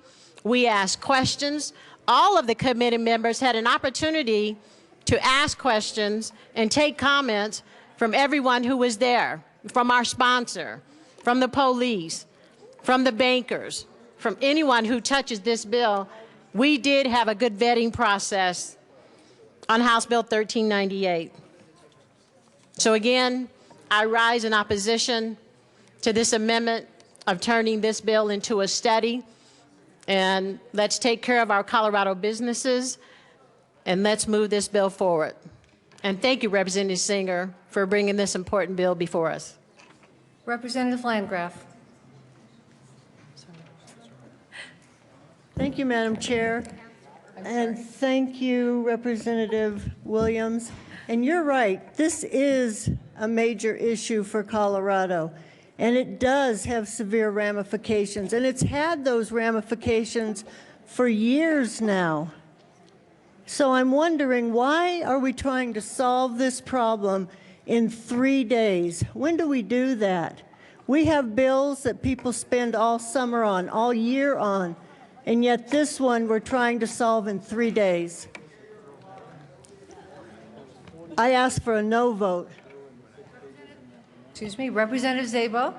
We asked questions. All of the committee members had an opportunity to ask questions and take comments from everyone who was there, from our sponsor, from the police, from the bankers, from anyone who touches this bill. We did have a good vetting process on House Bill 1398. So again, I rise in opposition to this amendment of turning this bill into a study. And let's take care of our Colorado businesses, and let's move this bill forward. And thank you, Representative Singer, for bringing this important bill before us. Representative Landgraf. Thank you, Madam Chair. And thank you, Representative Williams. And you're right, this is a major issue for Colorado. And it does have severe ramifications. And it's had those ramifications for years now. So I'm wondering, why are we trying to solve this problem in 3 days? When do we do that? We have bills that people spend all summer on, all year on, and yet this one we're trying to solve in 3 days. I ask for a no vote. Excuse me, Representative Szabo.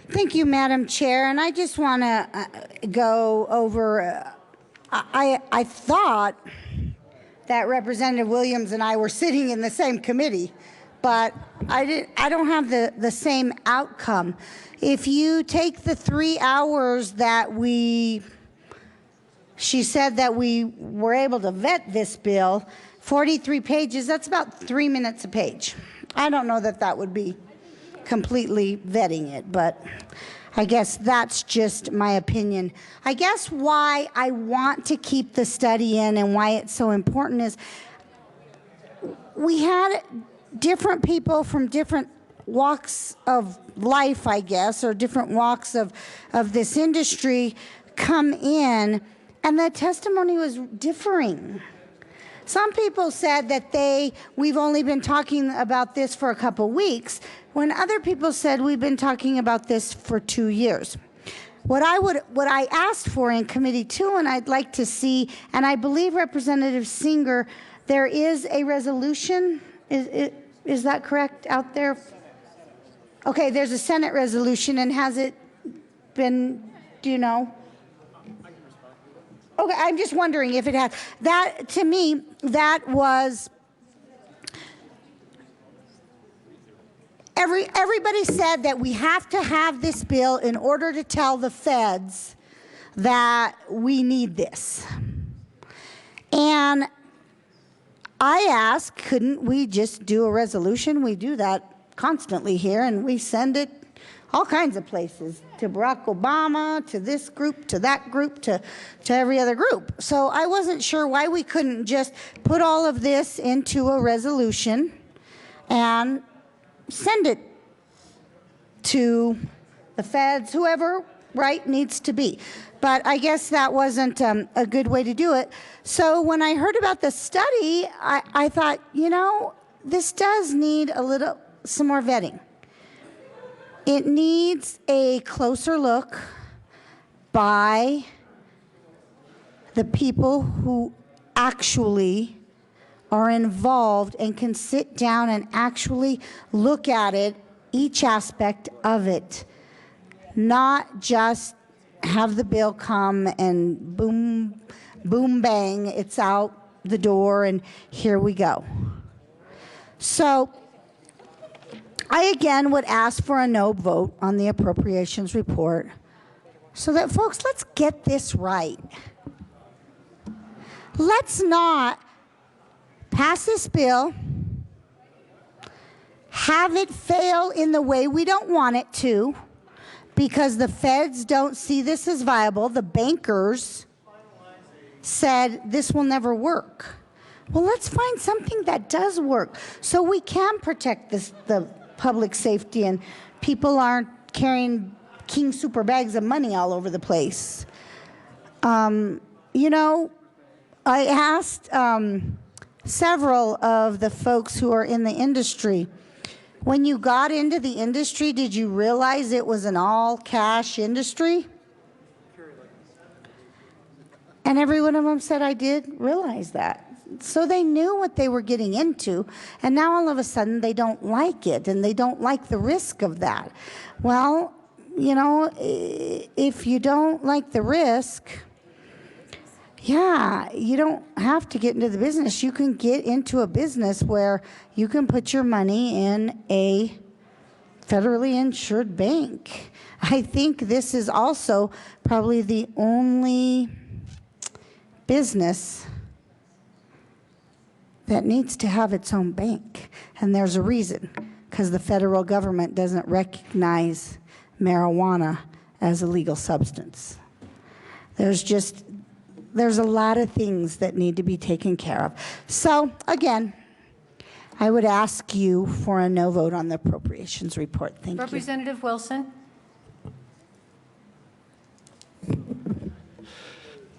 Thank you, Madam Chair. And I just want to go over, I thought that Representative Williams and I were sitting in the same committee, but I don't have the same outcome. If you take the 3 hours that she said that we were able to vet this bill, 43 pages, that's about 3 minutes a page. I don't know that that would be completely vetting it, but I guess that's just my opinion. I guess why I want to keep the study in and why it's so important is we had different people from different walks of life, I guess, or different walks of this industry come in, and the testimony was differing. Some people said that we've only been talking about this for a couple weeks, when other people said we've been talking about this for 2 years. What I asked for in committee too, and I'd like to see, and I believe Representative Singer, there is a resolution, is that correct out there? Okay, there's a Senate resolution, and has it been, do you know? Okay, I'm just wondering if it has. That, to me, that was, everybody said that we have to have this bill in order to tell the feds that we need this. And I asked, couldn't we just do a resolution? We do that constantly here, and we send it all kinds of places, to Barack Obama, to this group, to that group, to every other group. So I wasn't sure why we couldn't just put all of this into a resolution and send it to the feds, whoever, right, needs to be. But I guess that wasn't a good way to do it. So when I heard about the study, I thought, you know, this does need some more vetting. It needs a closer look by the people who actually are involved and can sit down and actually look at it, each aspect of it, not just have the bill come and boom, boom, bang, it's out the door and here we go. So I again would ask for a no vote on the appropriations report so that, folks, let's get this right. Let's not pass this bill, have it fail in the way we don't want it to, because the feds don't see this as viable. The bankers said this will never work. Well, let's find something that does work so we can protect the public safety and people aren't carrying King Super bags of money all over the place. You know, I asked several of the folks who are in the industry, when you got into the industry, did you realize it was an all-cash industry? And every one of them said, I did realize that. So they knew what they were getting into, and now all of a sudden they don't like it, and they don't like the risk of that. Well, you know, if you don't like the risk, yeah, you don't have to get into the business. You can get into a business where you can put your money in a federally insured bank. I think this is also probably the only business that needs to have its own bank. And there's a reason, because the federal government doesn't recognize marijuana as a legal substance. There's a lot of things that need to be taken care of. So again, I would ask you for a no vote on the appropriations report. Thank you. Representative Wilson.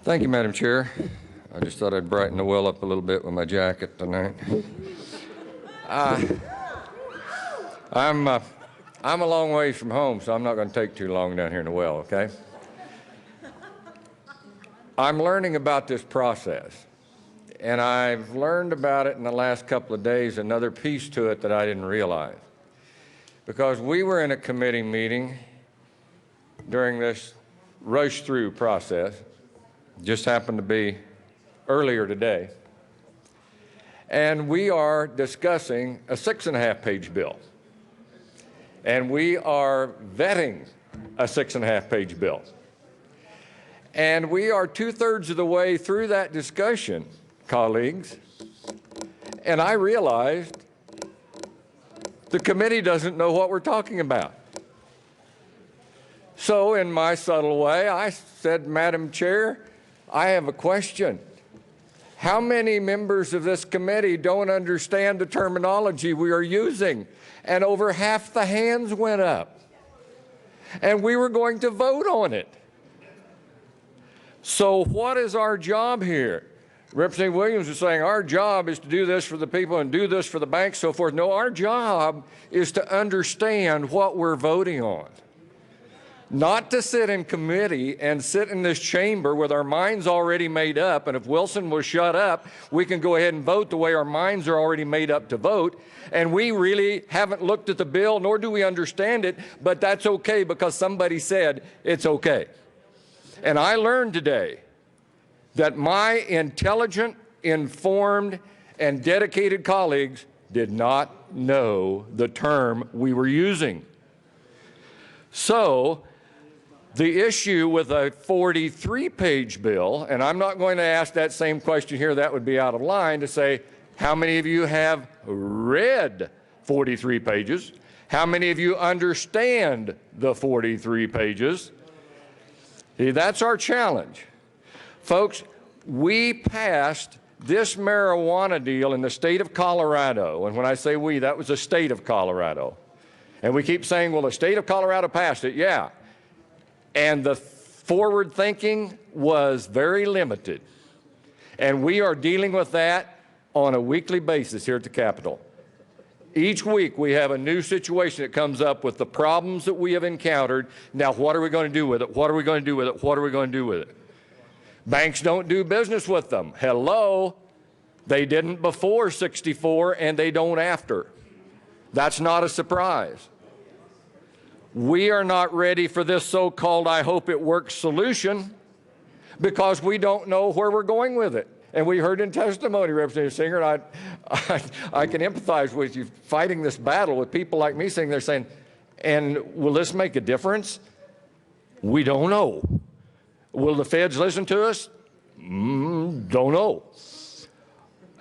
Thank you, Madam Chair. I just thought I'd brighten the well up a little bit with my jacket tonight. I'm a long ways from home, so I'm not going to take too long down here in the well, okay? I'm learning about this process, and I've learned about it in the last couple of days, another piece to it that I didn't realize. Because we were in a committee meeting during this rush-through process, just happened to be earlier today, and we are discussing a 6.5-page bill. And we are vetting a 6.5-page bill. And we are 2/3 of the way through that discussion, colleagues, and I realized the committee doesn't know what we're talking about. So in my subtle way, I said, Madam Chair, I have a question. How many members of this committee don't understand the terminology we are using? And over half the hands went up. And we were going to vote on it. So what is our job here? Representative Williams is saying our job is to do this for the people and do this for the banks, so forth. No, our job is to understand what we're voting on. Not to sit in committee and sit in this chamber with our minds already made up, and if Wilson will shut up, we can go ahead and vote the way our minds are already made up to vote, and we really haven't looked at the bill, nor do we understand it, but that's okay because somebody said it's okay. And I learned today that my intelligent, informed, and dedicated colleagues did not know the term we were using. So, the issue with a 43-page bill, and I'm not going to ask that same question here, that would be out of line, to say, how many of you have read 43 pages? How many of you understand the 43 pages? See, that's our challenge. Folks, we passed this marijuana deal in the state of Colorado, and when I say we, that was the state of Colorado. And we keep saying, well, the state of Colorado passed it. Yeah. And the forward thinking was very limited. And we are dealing with that on a weekly basis here at the Capitol. Each week we have a new situation that comes up with the problems that we have encountered. Now, what are we going to do with it? What are we going to do with it? What are we going to do with it? Banks don't do business with them. Hello. They didn't before '64 and they don't after. That's not a surprise. We are not ready for this so-called I hope it works solution because we don't know where we're going with it. And we heard in testimony, Representative Singer, and I can empathize with you fighting this battle with people like me sitting there saying, and will this make a difference? We don't know. Will the feds listen to us? Don't know.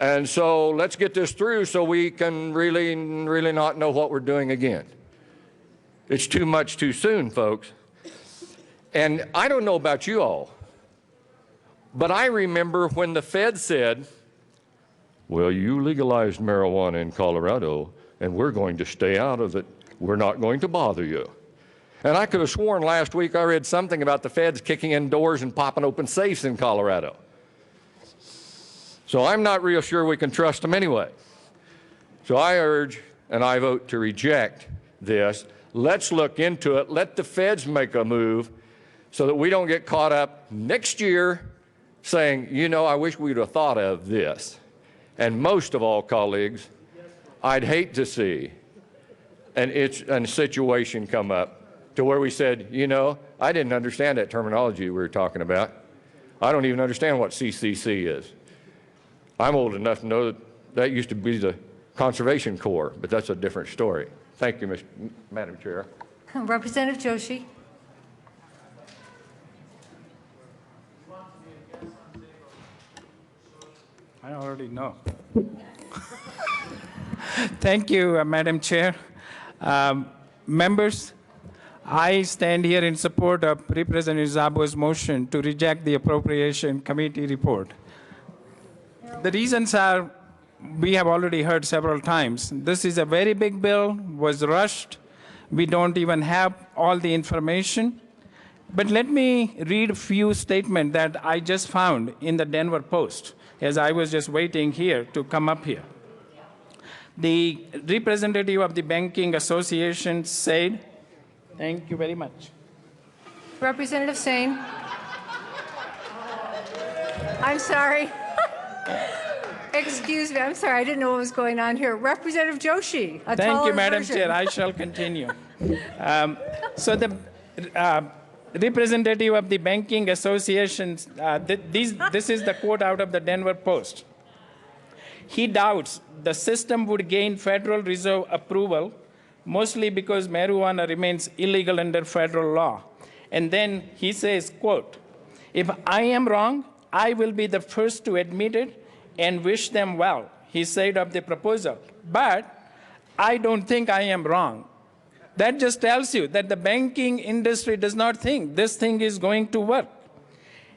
And so let's get this through so we can really not know what we're doing again. It's too much too soon, folks. And I don't know about you all, but I remember when the Fed said, well, you legalized marijuana in Colorado, and we're going to stay out of it. We're not going to bother you. And I could have sworn last week I read something about the feds kicking in doors and popping open safes in Colorado. So I'm not real sure we can trust them anyway. So I urge and I vote to reject this. Let's look into it. Let the feds make a move so that we don't get caught up next year saying, you know, I wish we'd have thought of this. And most of all, colleagues, I'd hate to see a situation come up to where we said, you know, I didn't understand that terminology we were talking about. I don't even understand what CCC is. I'm old enough to know that that used to be the Conservation Corps, but that's a different story. Thank you, Madam Chair. Representative Joshi. I already know. Thank you, Madam Chair. Members, I stand here in support of Representative Szabo's motion to reject the Appropriation Committee report. The reasons are, we have already heard several times. This is a very big bill, was rushed. We don't even have all the information. But let me read a few statements that I just found in the Denver Post as I was just waiting here to come up here. The representative of the Banking Association said, thank you very much. Representative Sane. I'm sorry. Excuse me, I'm sorry, I didn't know what was going on here. Representative Joshi, a Thank you, Madam version. Chair. I shall continue. So the representative of the Banking Association, this is the quote out of the Denver Post. He doubts the system would gain Federal Reserve approval, mostly because marijuana remains illegal under federal law. And then he says, quote, if I am wrong, I will be the first to admit it and wish them well, he said of the proposal. But I don't think I am wrong. That just tells you that the banking industry does not think this thing is going to work.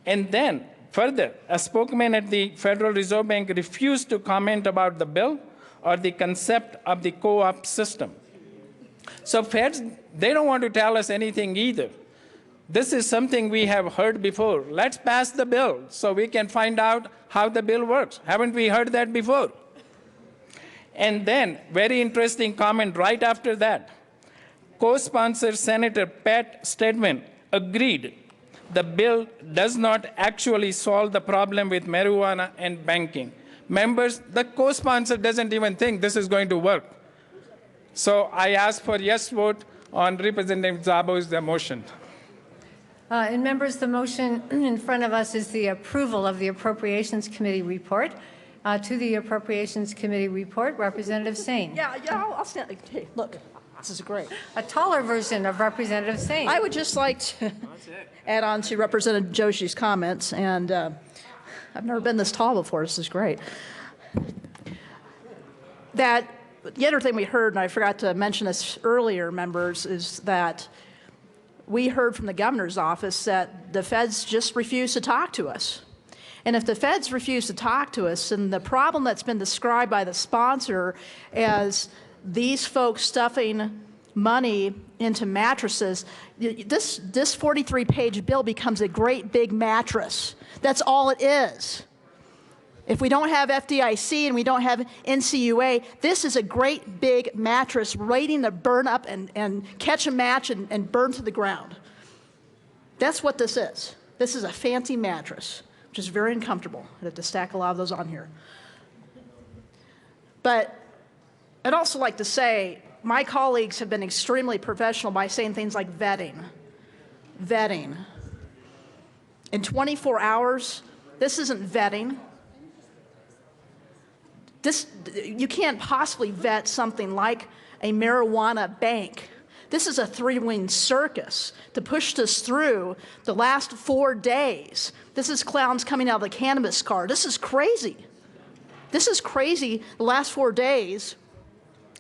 And then, further, a spokesman at the Federal Reserve Bank refused to comment about the bill or the concept of the co-op system. So feds, they don't want to tell us anything either. This is something we have heard before. Let's pass the bill so we can find out how the bill works. Haven't we heard that before? And then, very interesting comment right after that. Co-sponsor Senator Pat Stedman agreed the bill does not actually solve the problem with marijuana and banking. Members, the co-sponsor doesn't even think this is going to work. So I ask for yes vote on Representative Szabo's motion. And members, the motion in front of us is the approval of the Appropriations Committee report. To the Appropriations Committee report, Representative Sane. Yeah, I'll stand. Hey, look, this is great. A taller version of Representative Sane. I would just like to add on to Representative Joshi's comments, and I've never been this tall before. This is great. That the other thing we heard, and I forgot to mention this earlier, members, is that we heard from the governor's office that the feds just refuse to talk to us. And if the feds refuse to talk to us, and the problem that's been described by the sponsor as these folks stuffing money into mattresses, this 43-page bill becomes a great big mattress. That's all it is. If we don't have FDIC and we don't have NCUA, this is a great big mattress waiting to burn up and catch a match and burn to the ground. That's what this is. This is a fancy mattress, which is very uncomfortable. I have to stack a lot of those on here. But I'd also like to say my colleagues have been extremely professional by saying things like vetting. Vetting. In 24 hours, this isn't vetting. You can't possibly vet something like a marijuana bank. This is a three-winged circus to push this through the last 4 days. This is clowns coming out of the cannabis car. This is crazy. This is crazy the last 4 days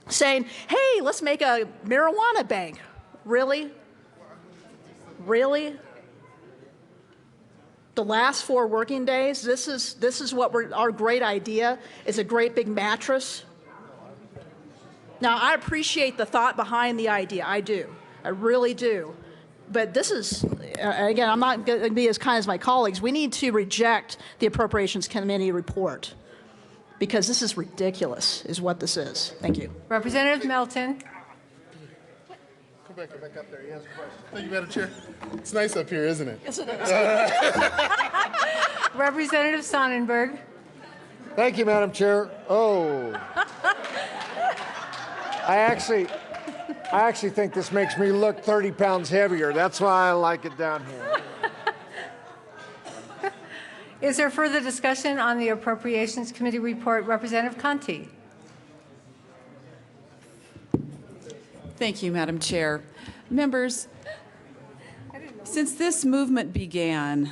saying, hey, let's make a marijuana bank. Really? Really? The last 4 working days, this is what our great idea is, a great big mattress. Now, I appreciate the thought behind the idea. I do. I really do. But this is, again, I'm not going to be as kind as my colleagues. We need to reject the Appropriations Committee report because this is ridiculous, is what this is. Thank you. Representative Melton. Come back up there. He has a question. Thank you, Madam Chair. It's nice up here, isn't it? Yes, it is. Representative Sonnenberg. Thank you, Madam Chair. Oh. I actually think this makes me look 30 pounds heavier. That's why I like it down here. Is there further discussion on the Appropriations Committee report? Representative Conti. Thank you, Madam Chair. Members, since this movement began,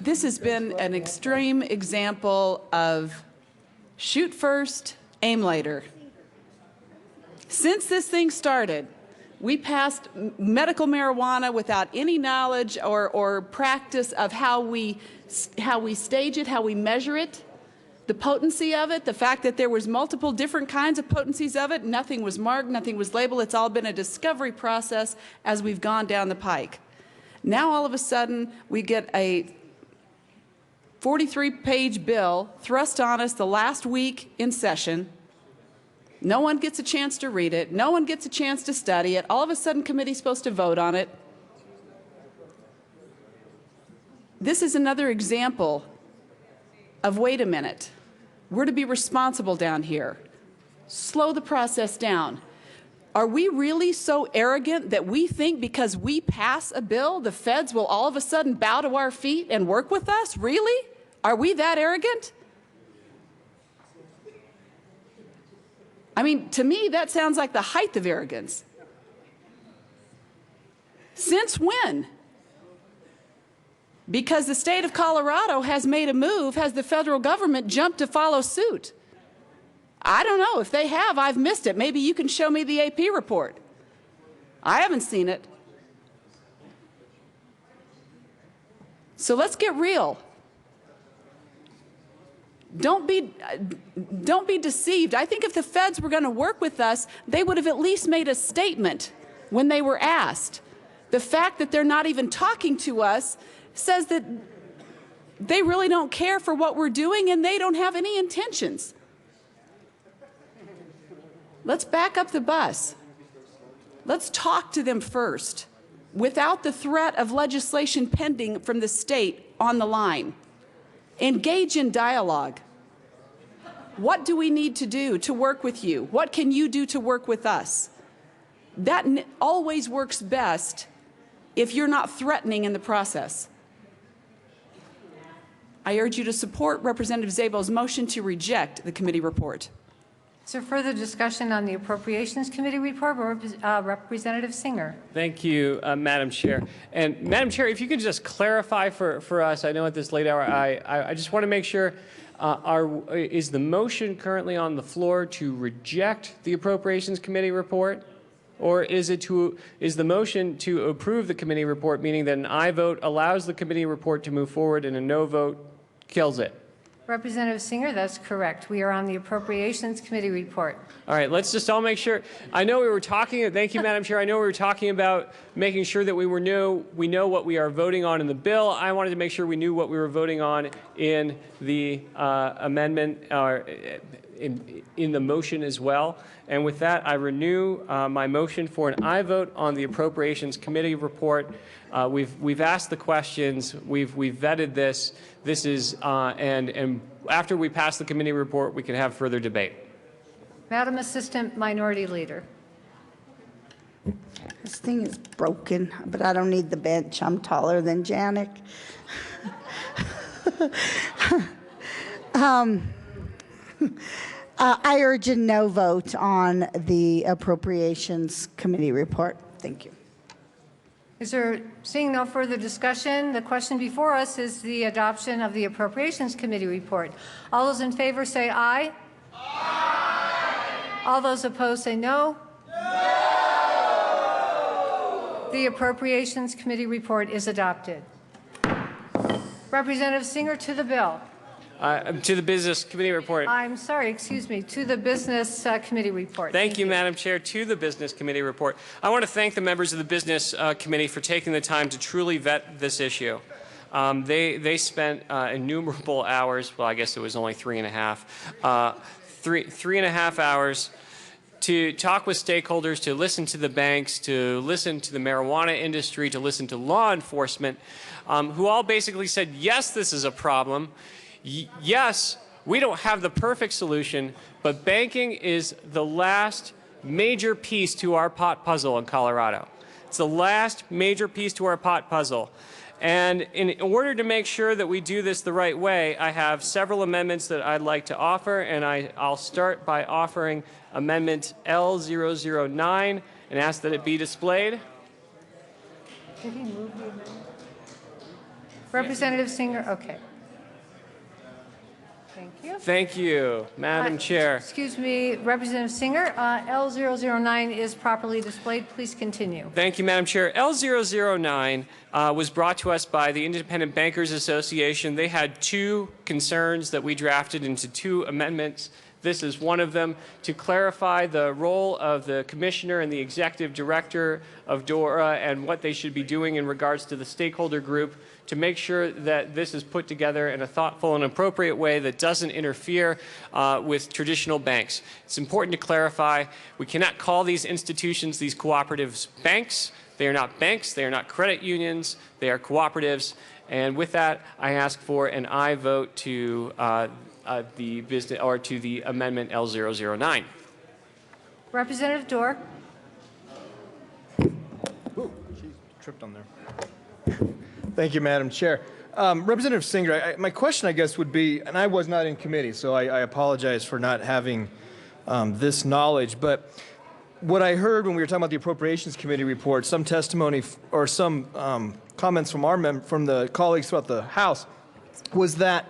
this has been an extreme example of shoot first, aim later. Since this thing started, we passed medical marijuana without any knowledge or practice of how we stage it, how we measure it, the potency of it, the fact that there was multiple different kinds of potencies of it, nothing was marked, nothing was labeled. It's all been a discovery process as we've gone down the pike. Now all of a sudden we get a 43-page bill thrust on us the last week in session. No one gets a chance to read it. No one gets a chance to study it. All of a sudden, committee's supposed to vote on it. This is another example of, wait a minute, we're to be responsible down here. Slow the process down. Are we really so arrogant that we think because we pass a bill, the feds will all of a sudden bow to our feet and work with us? Really? Are we that arrogant? I mean, to me, that sounds like the height of arrogance. Since when? Because the state of Colorado has made a move, has the federal government jumped to follow suit? I don't know. If they have, I've missed it. Maybe you can show me the AP report. I haven't seen it. So let's get real. Don't be deceived. I think if the feds were going to work with us, they would have at least made a statement when they were asked. The fact that they're not even talking to us says that they really don't care for what we're doing and they don't have any intentions. Let's back up the bus. Let's talk to them first, without the threat of legislation pending from the state on the line. Engage in dialogue. What do we need to do to work with you? What can you do to work with us? That always works best if you're not threatening in the process. I urge you to support Representative Szabo's motion to reject the committee report. Is there further discussion on the Appropriations Committee report? Representative Singer. Thank you, Madam Chair. And Madam Chair, if you could just clarify for us, I know at this late hour, I just want to make sure, Is the motion currently on the floor to reject the Appropriations Committee report? Or is the motion to approve the committee report, meaning that an aye vote allows the committee report to move forward and a no vote kills it? Representative Singer, that's correct. We are on the Appropriations Committee report. All right, let's just all make sure. I know we were talking, thank you, Madam Chair. I know we were talking about making sure that we know what we are voting on in the bill. I wanted to make sure we knew what we were voting on in the amendment, in the motion as well. And with that, I renew my motion for an aye vote on the Appropriations Committee report. We've asked the questions. We've vetted this. This is and after we pass the committee report, we can have further debate. Madam Assistant Minority Leader. This thing is broken, but I don't need the bench. I'm taller than Janik. I urge a no vote on the Appropriations Committee report. Thank you. Seeing no further discussion, the question before us is the adoption of the Appropriations Committee report. All those in favor say aye. Aye. All those opposed say no. No. The Appropriations Committee report is adopted. Representative Singer, to the bill. To the Business Committee report. I'm sorry, excuse me, to the Business Committee report. Thank you, Madam Chair. To the Business Committee report. I want to thank the members of the Business Committee for taking the time to truly vet this issue. They spent innumerable hours, well, I guess it was only 3.5, 3.5 hours to talk with stakeholders, to listen to the banks, to listen to the marijuana industry, to listen to law enforcement, who all basically said, yes, this is a problem. Yes, we don't have the perfect solution, but banking is the last major piece to our pot puzzle in Colorado. It's the last major piece to our pot puzzle. And in order to make sure that we do this the right way, I have several amendments that I'd like to offer, and I'll start by offering Amendment L009 and ask that it be displayed. Did he move the amendment? Representative Singer, okay. Thank you. Thank you, Madam Chair. Excuse me, Representative Singer, L009 is properly displayed. Please continue. Thank you, Madam Chair. L009 was brought to us by the Independent Bankers Association. They had two concerns that we drafted into two amendments. This is one of them, to clarify the role of the commissioner and the executive director of DORA and what they should be doing in regards to the stakeholder group, to make sure that this is put together in a thoughtful and appropriate way that doesn't interfere with traditional banks. It's important to clarify, we cannot call these institutions, these cooperatives, banks. They are not banks, they are not credit unions, they are cooperatives. And with that, I ask for an aye vote to the business, or to the amendment L009. Representative Dorr. Ooh, geez, tripped on there. Thank you, Madam Chair. Representative Singer, my question, I guess, would be, and I was not in committee, so I apologize for not having this knowledge, but what I heard when we were talking about the Appropriations Committee report, some testimony or some comments from from the colleagues throughout the House, was that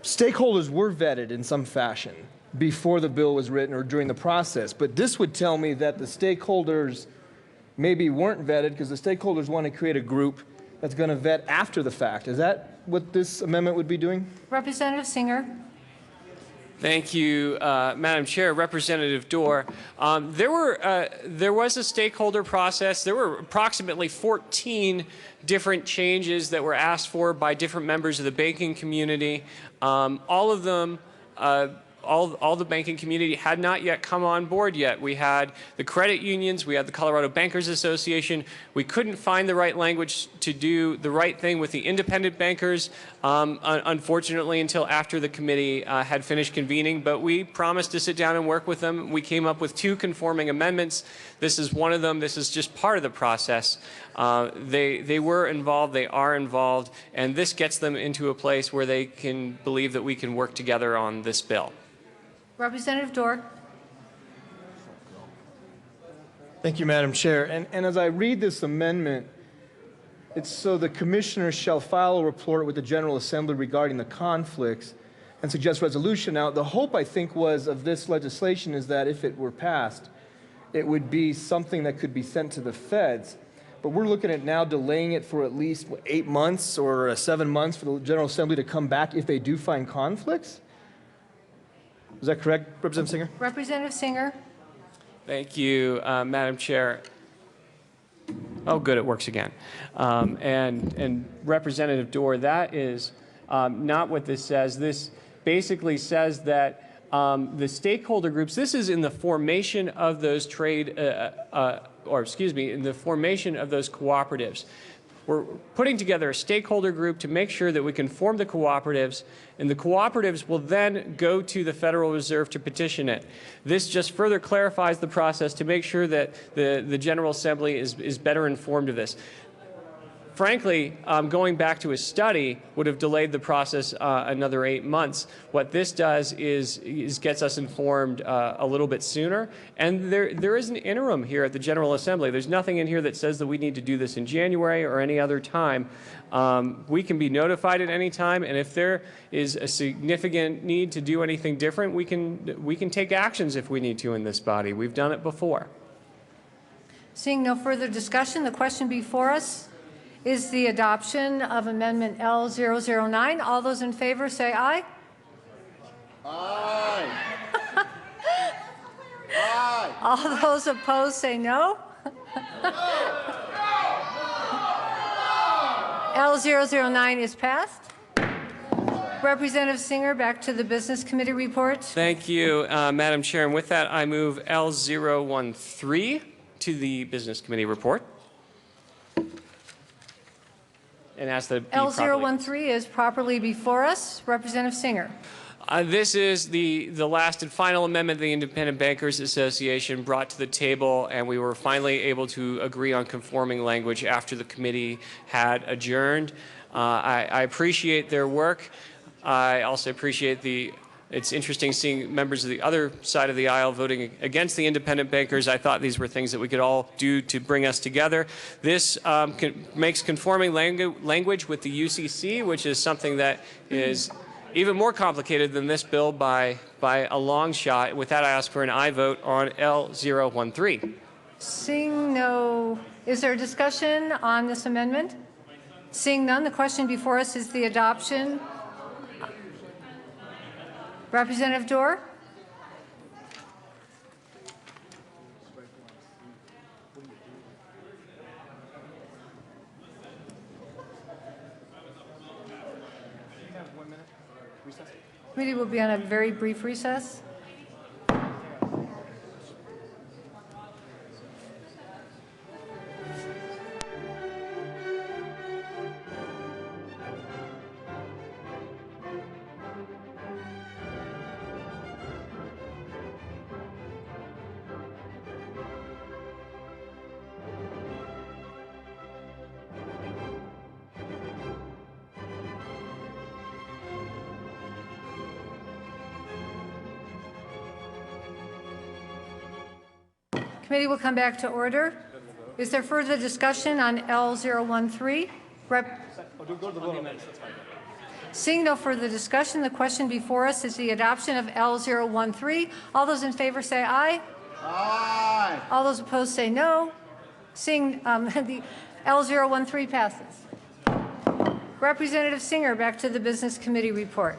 stakeholders were vetted in some fashion before the bill was written or during the process. But this would tell me that the stakeholders maybe weren't vetted because the stakeholders want to create a group that's going to vet after the fact. Is that what this amendment would be doing? Representative Singer. Thank you, Madam Chair. Representative Dorr. There was a stakeholder process. There were approximately 14 different changes that were asked for by different members of the banking community. All of them, all the banking community had not yet come on board yet. We had the credit unions, we had the Colorado Bankers Association. We couldn't find the right language to do the right thing with the independent bankers, unfortunately, until after the committee had finished convening. But we promised to sit down and work with them. We came up with two conforming amendments. This is one of them. This is just part of the process. They were involved, they are involved, and this gets them into a place where they can believe that we can work together on this bill. Representative Dorr. Thank you, Madam Chair. And as I read this amendment, It's so the commissioners shall file a report with the General Assembly regarding the conflicts and suggest resolution. Now, the hope, I think, was of this legislation is that if it were passed, it would be something that could be sent to the feds. But we're looking at now delaying it for at least 8 months or 7 months for the General Assembly to come back if they do find conflicts? Is that correct, Representative Singer? Representative Singer. Thank you, Madam Chair. Oh, good, it works again. And Representative Dorr, that is not what this says. This basically says that the stakeholder groups, this is in the formation of those in the formation of those cooperatives. We're putting together a stakeholder group to make sure that we can form the cooperatives, and the cooperatives will then go to the Federal Reserve to petition it. This just further clarifies the process to make sure that the General Assembly is better informed of this. Frankly, going back to a study would have delayed the process another 8 months. What this does is gets us informed a little bit sooner. And there is an interim here at the General Assembly. There's nothing in here that says that we need to do this in January or any other time. We can be notified at any time, and if there is a significant need to do anything different, we can take actions if we need to in this body. We've done it before. Seeing no further discussion, the question before us is the adoption of Amendment L009. All those in favor say aye. Aye. Aye. All those opposed say no. L009 is passed. Representative Singer, back to the Business Committee report. Thank you, Madam Chair. And with that, I move L013 to the Business Committee report. And ask that it be L013 is properly before us. Representative Singer. This is the last and final amendment the Independent Bankers Association brought to the table, and we were finally able to agree on conforming language after the committee had adjourned. I appreciate their work. I also appreciate it's interesting seeing members of the other side of the aisle voting against the independent bankers. I thought these were things that we could all do to bring us together. This makes conforming language with the UCC, which is something that is even more complicated than this bill by a long shot. With that, I ask for an aye vote on L013. Seeing no, is there a discussion on this amendment? Seeing none, the question before us is the adoption. Representative Dorr? Committee will be on a very brief recess. Committee will come back to order. Is there further discussion on L013? Seeing no further discussion, the question before us is the adoption of L013. All those in favor say aye. Aye. All those opposed say no. Seeing the L013 passes. Representative Singer, back to the Business Committee report.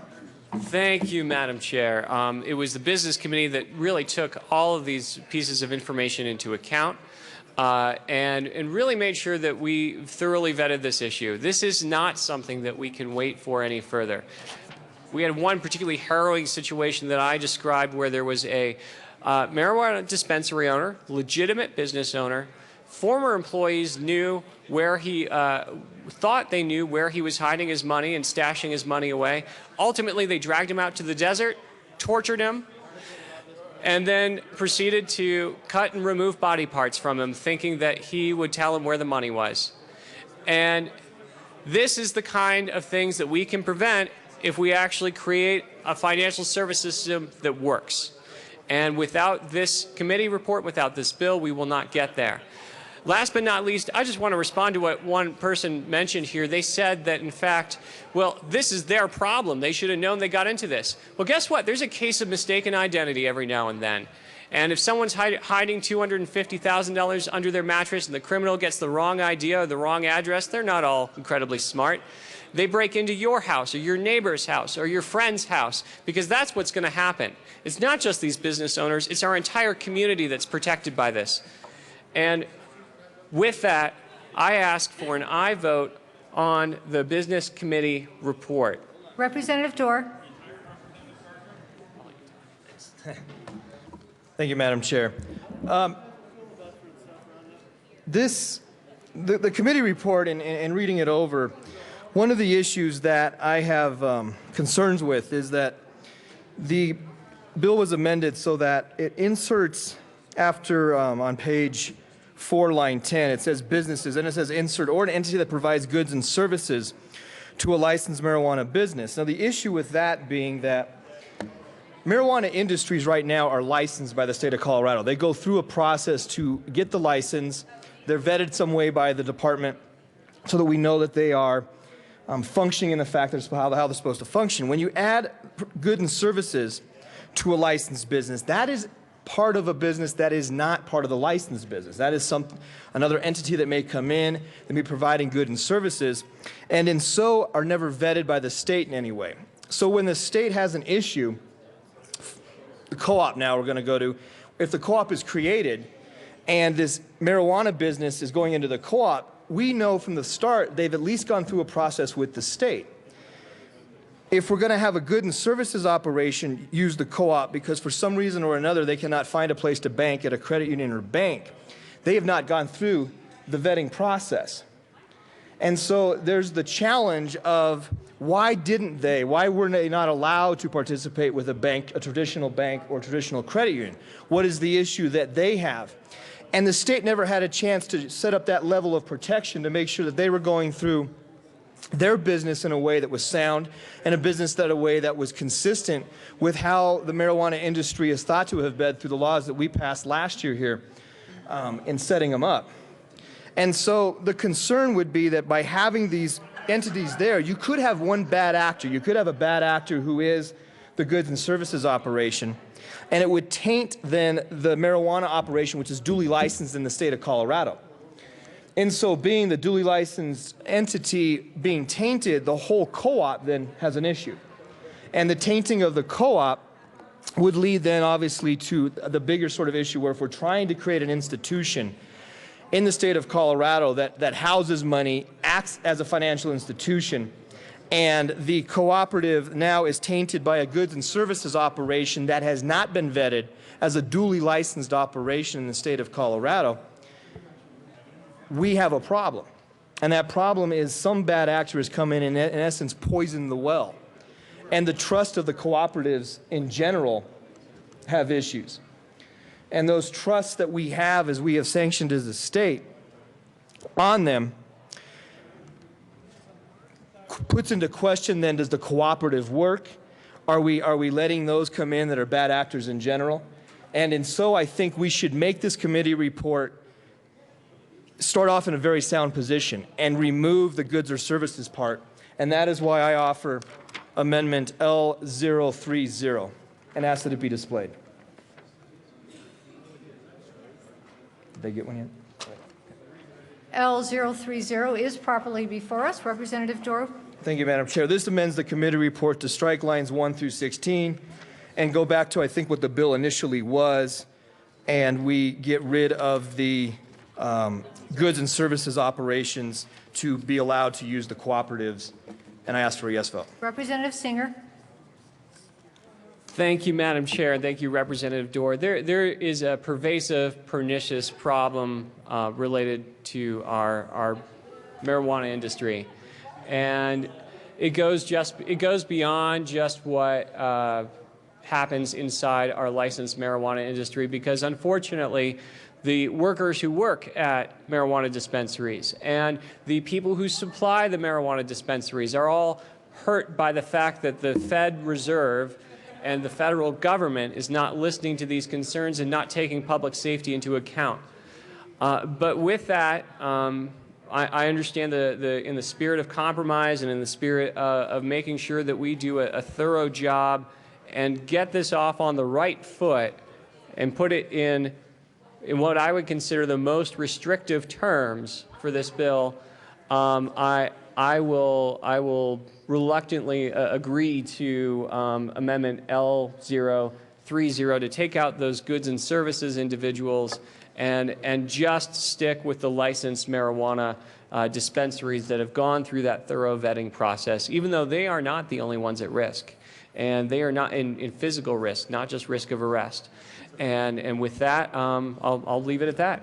Thank you, Madam Chair. It was the Business Committee that really took all of these pieces of information into account and really made sure that we thoroughly vetted this issue. This is not something that we can wait for any further. We had one particularly harrowing situation that I described where there was a marijuana dispensary owner, legitimate business owner. Former employees knew where he thought they knew where he was hiding his money and stashing his money away. Ultimately, they dragged him out to the desert, tortured him, and then proceeded to cut and remove body parts from him, thinking that he would tell him where the money was. And this is the kind of things that we can prevent if we actually create a financial service system that works. And without this committee report, without this bill, we will not get there. Last but not least, I just want to respond to what one person mentioned here. They said that, in fact, well, this is their problem. They should have known they got into this. Well, guess what? There's a case of mistaken identity every now and then. And if someone's hiding $250,000 under their mattress and the criminal gets the wrong idea or the wrong address, they're not all incredibly smart. They break into your house or your neighbor's house or your friend's house, because that's what's going to happen. It's not just these business owners, it's our entire community that's protected by this. And with that, I ask for an aye vote on the Business Committee report. Representative Dorr. Thank you, Madam Chair. The committee report, and reading it over, one of the issues that I have concerns with is that the bill was amended so that it inserts after, on page 4, line 10, it says businesses, and it says insert or an entity that provides goods and services to a licensed marijuana business. Now, the issue with that being that marijuana industries right now are licensed by the state of Colorado. They go through a process to get the license. They're vetted some way by the department so that we know that they are functioning in the fact that how they're supposed to function. When you add goods and services to a licensed business, that is part of a business that is not part of the licensed business. That is another entity that may come in, that may be providing goods and services, and in so are never vetted by the state in any way. So when the state has an issue, the co-op now we're going to go to, if the co-op is created and this marijuana business is going into the co-op, we know from the start they've at least gone through a process with the state. If we're going to have a goods and services operation use the co-op because for some reason or another they cannot find a place to bank at a credit union or bank, they have not gone through the vetting process. And so there's the challenge of why were they not allowed to participate with a bank, a traditional bank or traditional credit union? What is the issue that they have? And the state never had a chance to set up that level of protection to make sure that they were going through their business in a way that was sound and a business that a way that was consistent with how the marijuana industry is thought to have been through the laws that we passed last year here in setting them up. And so the concern would be that by having these entities there, you could have one bad actor. You could have a bad actor who is the goods and services operation, and it would taint then the marijuana operation, which is duly licensed in the state of Colorado. And so being the duly licensed entity being tainted, the whole co-op then has an issue. And the tainting of the co-op would lead then obviously to the bigger sort of issue where if we're trying to create an institution in the state of Colorado that houses money, acts as a financial institution, and the cooperative now is tainted by a goods and services operation that has not been vetted as a duly licensed operation in the state of Colorado, we have a problem. And that problem is some bad actor has come in essence, poisoned the well. And the trust of the cooperatives in general have issues. And those trusts that we have as we have sanctioned as a state on them puts into question then, does the cooperative work? Are we letting those come in that are bad actors in general? And in so I think we should make this committee report start off in a very sound position and remove the goods or services part. And that is why I offer Amendment L030 and ask that it be displayed. Did they get one yet? L030 is properly before us. Representative Dorr. Thank you, Madam Chair. This amends the committee report to strike lines 1 through 16 and go back to, I think, what the bill initially was, and we get rid of the goods and services operations to be allowed to use the cooperatives, and I ask for a yes vote. Representative Singer. Thank you, Madam Chair, and thank you, Representative Dorr. There is a pervasive, pernicious problem related to our marijuana industry, and it goes beyond just what happens inside our licensed marijuana industry, because unfortunately, the workers who work at marijuana dispensaries and the people who supply the marijuana dispensaries are all hurt by the fact that the Fed Reserve and the federal government is not listening to these concerns and not taking public safety into account. But with that, I understand in the spirit of compromise and in the spirit of making sure that we do a thorough job and get this off on the right foot and put it in what I would consider the most restrictive terms for this bill, I will reluctantly agree to Amendment L030 to take out those goods and services individuals and just stick with the licensed marijuana dispensaries that have gone through that thorough vetting process, even though they are not the only ones at risk. And they are not in physical risk, not just risk of arrest. And with that, I'll leave it at that.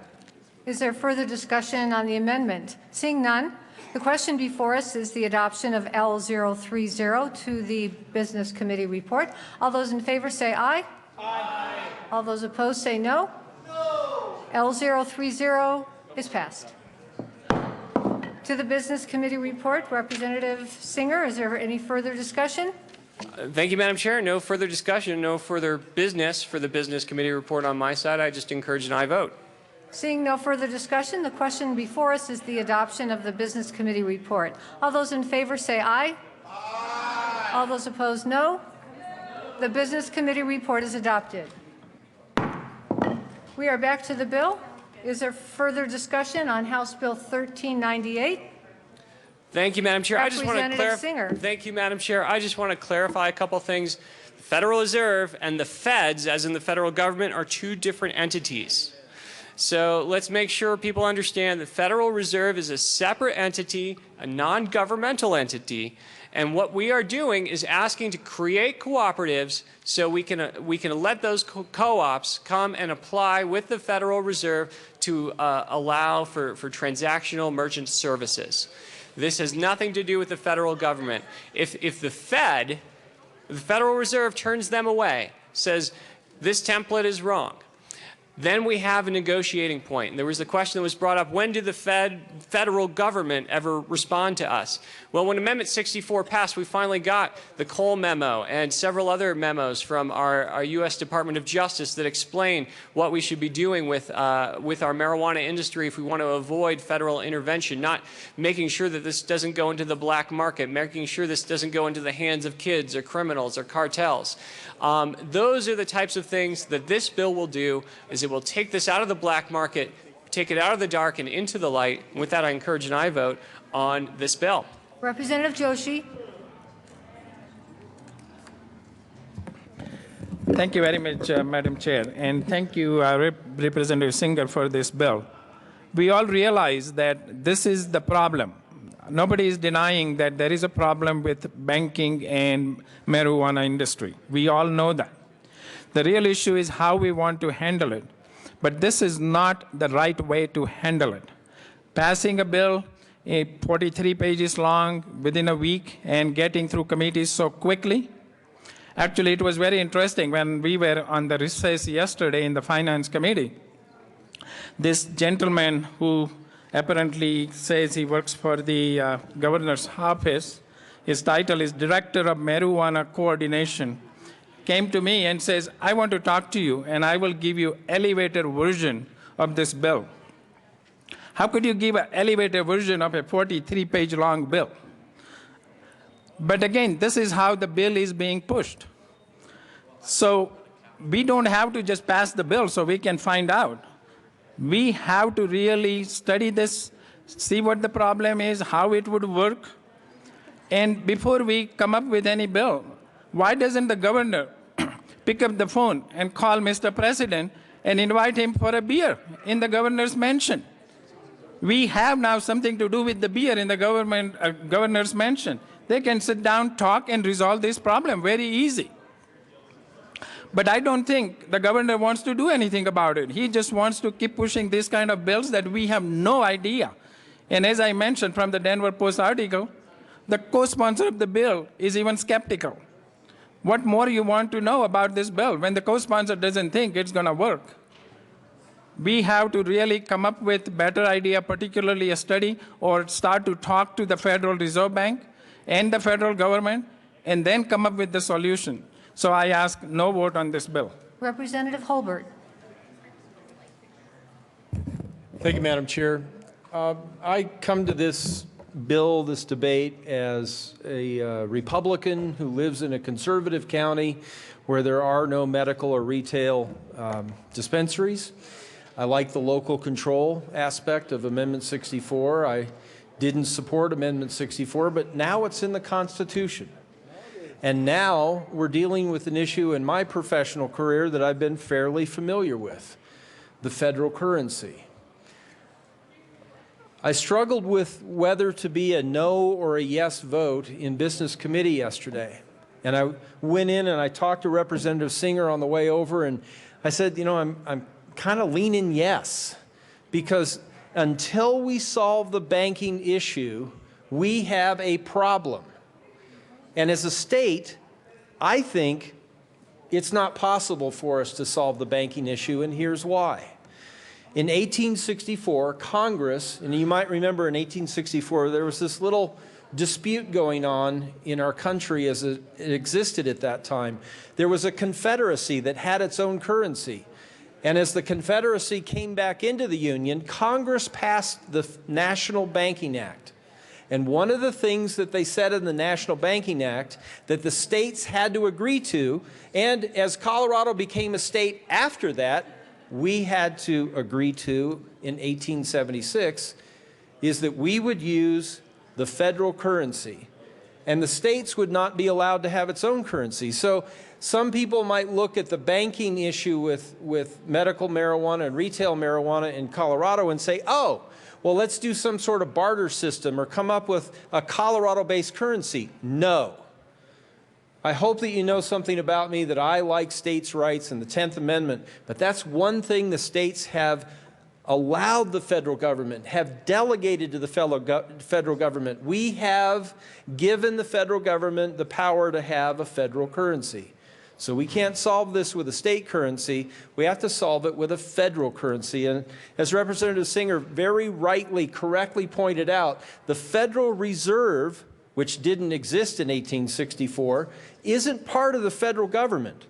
Is there further discussion on the amendment? Seeing none, the question before us is the adoption of L030 to the Business Committee report. All those in favor say aye. Aye. All those opposed say no. No. L030 is passed. To the Business Committee report, Representative Singer, is there any further discussion? Thank you, Madam Chair. No further discussion, no further business for the Business Committee report on my side. I just encourage an aye vote. Seeing no further discussion, the question before us is the adoption of the Business Committee report. All those in favor say aye. Aye. All those opposed, no. The Business Committee report is adopted. We are back to the bill. Is there further discussion on House Bill 1398? Thank you, Madam Chair. I just want to Representative Singer. Thank you, Madam Chair. I just want to clarify a couple things. The Federal Reserve and the Feds, as in the federal government, are two different entities. So let's make sure people understand the Federal Reserve is a separate entity, a non-governmental entity, and what we are doing is asking to create cooperatives so we can let those co-ops come and apply with the Federal Reserve to allow for transactional merchant services. This has nothing to do with the federal government. If the Federal Reserve turns them away, says this template is wrong, then we have a negotiating point. And there was the question that was brought up, when did the federal government ever respond to us? Well, when Amendment 64 passed, we finally got the Cole memo and several other memos from our U.S. Department of Justice that explain what we should be doing with our marijuana industry if we want to avoid federal intervention, not making sure that this doesn't go into the black market, making sure this doesn't go into the hands of kids or criminals or cartels. Those are the types of things that this bill will do, is it will take this out of the black market, take it out of the dark and into the light. And with that, I encourage an aye vote on this bill. Representative Joshi. Thank you very much, Madam Chair, and thank you, Representative Singer, for this bill. We all realize that this is the problem. Nobody is denying that there is a problem with banking and marijuana industry. We all know that. The real issue is how we want to handle it. But this is not the right way to handle it. Passing a bill 43 pages long within a week and getting through committees so quickly. Actually, it was very interesting when we were on the recess yesterday in the Finance Committee. This gentleman who apparently says he works for the governor's office, his title is Director of Marijuana Coordination, came to me and says, I want to talk to you and I will give you elevator version of this bill. How could you give an elevator version of a 43-page long bill? But again, this is how the bill is being pushed. So we don't have to just pass the bill so we can find out. We have to really study this, see what the problem is, how it would work. And before we come up with any bill, why doesn't the governor pick up the phone and call Mr. President and invite him for a beer in the governor's mansion? We have now something to do with the beer in the governor's mansion. They can sit down, talk, and resolve this problem very easy. But I don't think the governor wants to do anything about it. He just wants to keep pushing these kind of bills that we have no idea. And as I mentioned from the Denver Post article, the co-sponsor of the bill is even skeptical. What more you want to know about this bill when the co-sponsor doesn't think it's going to work? We have to really come up with a better idea, particularly a study, or start to talk to the Federal Reserve Bank and the federal government, and then come up with the solution. So I ask no vote on this bill. Representative Holbert. Thank you, Madam Chair. I come to this bill, this debate, as a Republican who lives in a conservative county where there are no medical or retail dispensaries. I like the local control aspect of Amendment 64. I didn't support Amendment 64, but now it's in the Constitution. And now we're dealing with an issue in my professional career that I've been fairly familiar with, the federal currency. I struggled with whether to be a no or a yes vote in Business Committee yesterday. And I went in and I talked to Representative Singer on the way over, and I said, you know, I'm kind of leaning yes, because until we solve the banking issue, we have a problem. And as a state, I think it's not possible for us to solve the banking issue, and here's why. In 1864, Congress, and you might remember in 1864, there was this little dispute going on in our country as it existed at that time. There was a confederacy that had its own currency. And as the Confederacy came back into the Union, Congress passed the National Banking Act. And one of the things that they said in the National Banking Act that the states had to agree to, and as Colorado became a state after that, we had to agree to in 1876, is that we would use the federal currency, and the states would not be allowed to have its own currency. So some people might look at the banking issue with medical marijuana and retail marijuana in Colorado and say, oh, well, let's do some sort of barter system or come up with a Colorado-based currency. No. I hope that you know something about me, that I like states' rights and the 10th Amendment, but that's one thing the states have allowed the federal government, have delegated to the federal government. We have given the federal government the power to have a federal currency. So we can't solve this with a state currency. We have to solve it with a federal currency. And as Representative Singer very rightly, correctly pointed out, the Federal Reserve, which didn't exist in 1864, isn't part of the federal government.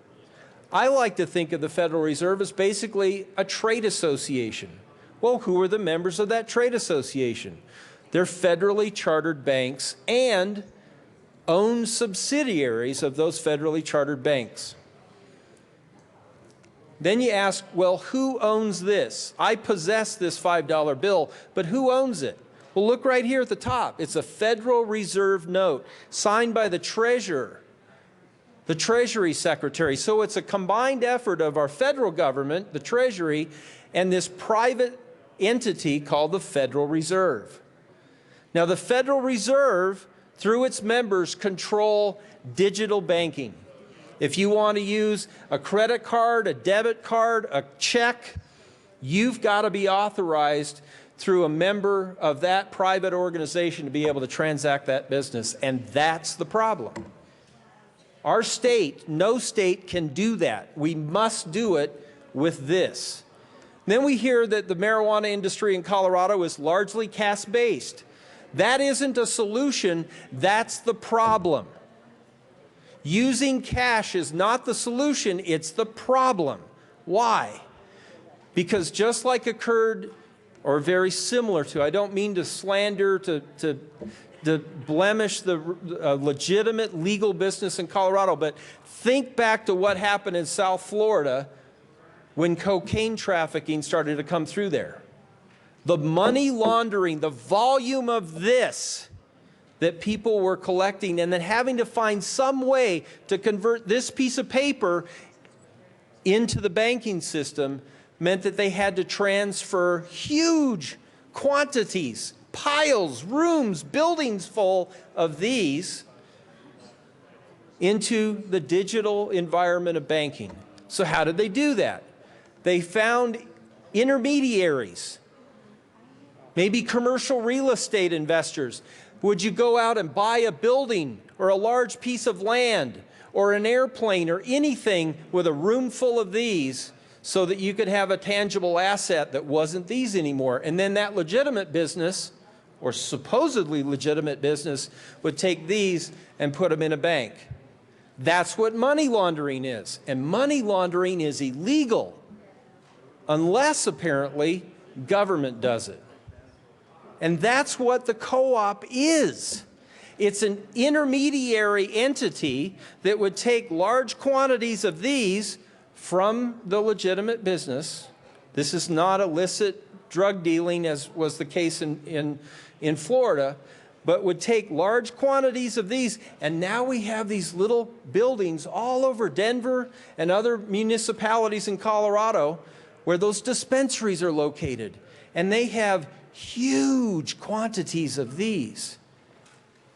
I like to think of the Federal Reserve as basically a trade association. Well, who are the members of that trade association? They're federally chartered banks and own subsidiaries of those federally chartered banks. Then you ask, well, who owns this? I possess this $5 bill, but who owns it? Well, look right here at the top. It's a Federal Reserve note signed by the Treasurer, the Treasury Secretary. So it's a combined effort of our federal government, the Treasury, and this private entity called the Federal Reserve. Now, the Federal Reserve, through its members, control digital banking. If you want to use a credit card, a debit card, a check, you've got to be authorized through a member of that private organization to be able to transact that business, and that's the problem. Our state, no state can do that. We must do it with this. Then we hear that the marijuana industry in Colorado is largely cash-based. That isn't a solution, that's the problem. Using cash is not the solution, it's the problem. Why? Because just like occurred, or very similar to, I don't mean to slander, to blemish the legitimate legal business in Colorado, but think back to what happened in South Florida when cocaine trafficking started to come through there. The money laundering, the volume of this that people were collecting, and then having to find some way to convert this piece of paper into the banking system meant that they had to transfer huge quantities, piles, rooms, buildings full of these into the digital environment of banking. So how did they do that? They found intermediaries, maybe commercial real estate investors. Would you go out and buy a building or a large piece of land or an airplane or anything with a room full of these so that you could have a tangible asset that wasn't these anymore? And then that legitimate business, or supposedly legitimate business, would take these and put them in a bank. That's what money laundering is. And money laundering is illegal unless, apparently, government does it. And that's what the co-op is. It's an intermediary entity that would take large quantities of these from the legitimate business. This is not illicit drug dealing, as was the case in Florida, but would take large quantities of these. And now we have these little buildings all over Denver and other municipalities in Colorado where those dispensaries are located. And they have huge quantities of these.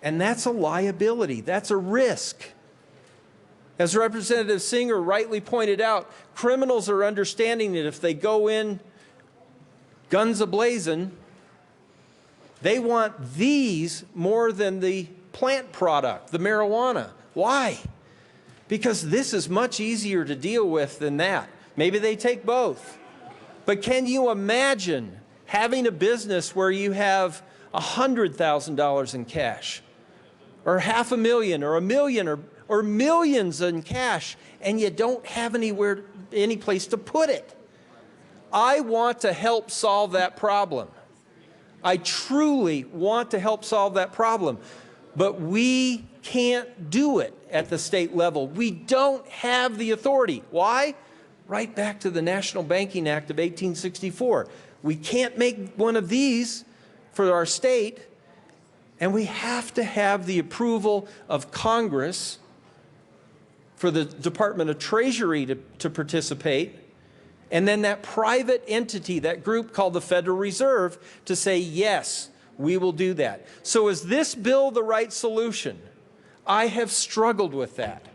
And that's a liability. That's a risk. As Representative Singer rightly pointed out, criminals are understanding that if they go in guns a-blazing, they want these more than the plant product, the marijuana. Why? Because this is much easier to deal with than that. Maybe they take both. But can you imagine having a business where you have $100,000 in cash, or $500,000, or $1 million, or millions in cash, and you don't have any place to put it? I want to help solve that problem. I truly want to help solve that problem. But we can't do it at the state level. We don't have the authority. Why? Right back to the National Banking Act of 1864. We can't make one of these for our state, and we have to have the approval of Congress for the Department of Treasury to participate, and then that private entity, that group called the Federal Reserve, to say, yes, we will do that. So is this bill the right solution? I have struggled with that.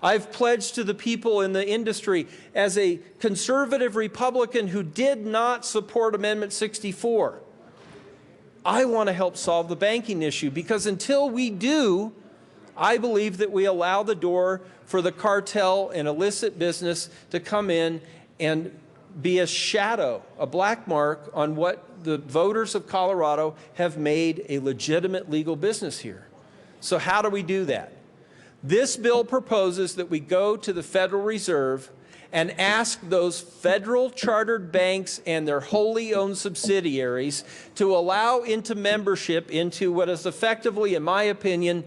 I've pledged to the people in the industry as a conservative Republican who did not support Amendment 64. I want to help solve the banking issue, because until we do, I believe that we allow the door for the cartel and illicit business to come in and be a shadow, a black mark on what the voters of Colorado have made a legitimate legal business here. So how do we do that? This bill proposes that we go to the Federal Reserve and ask those federal chartered banks and their wholly owned subsidiaries to allow into membership into what is effectively, in my opinion,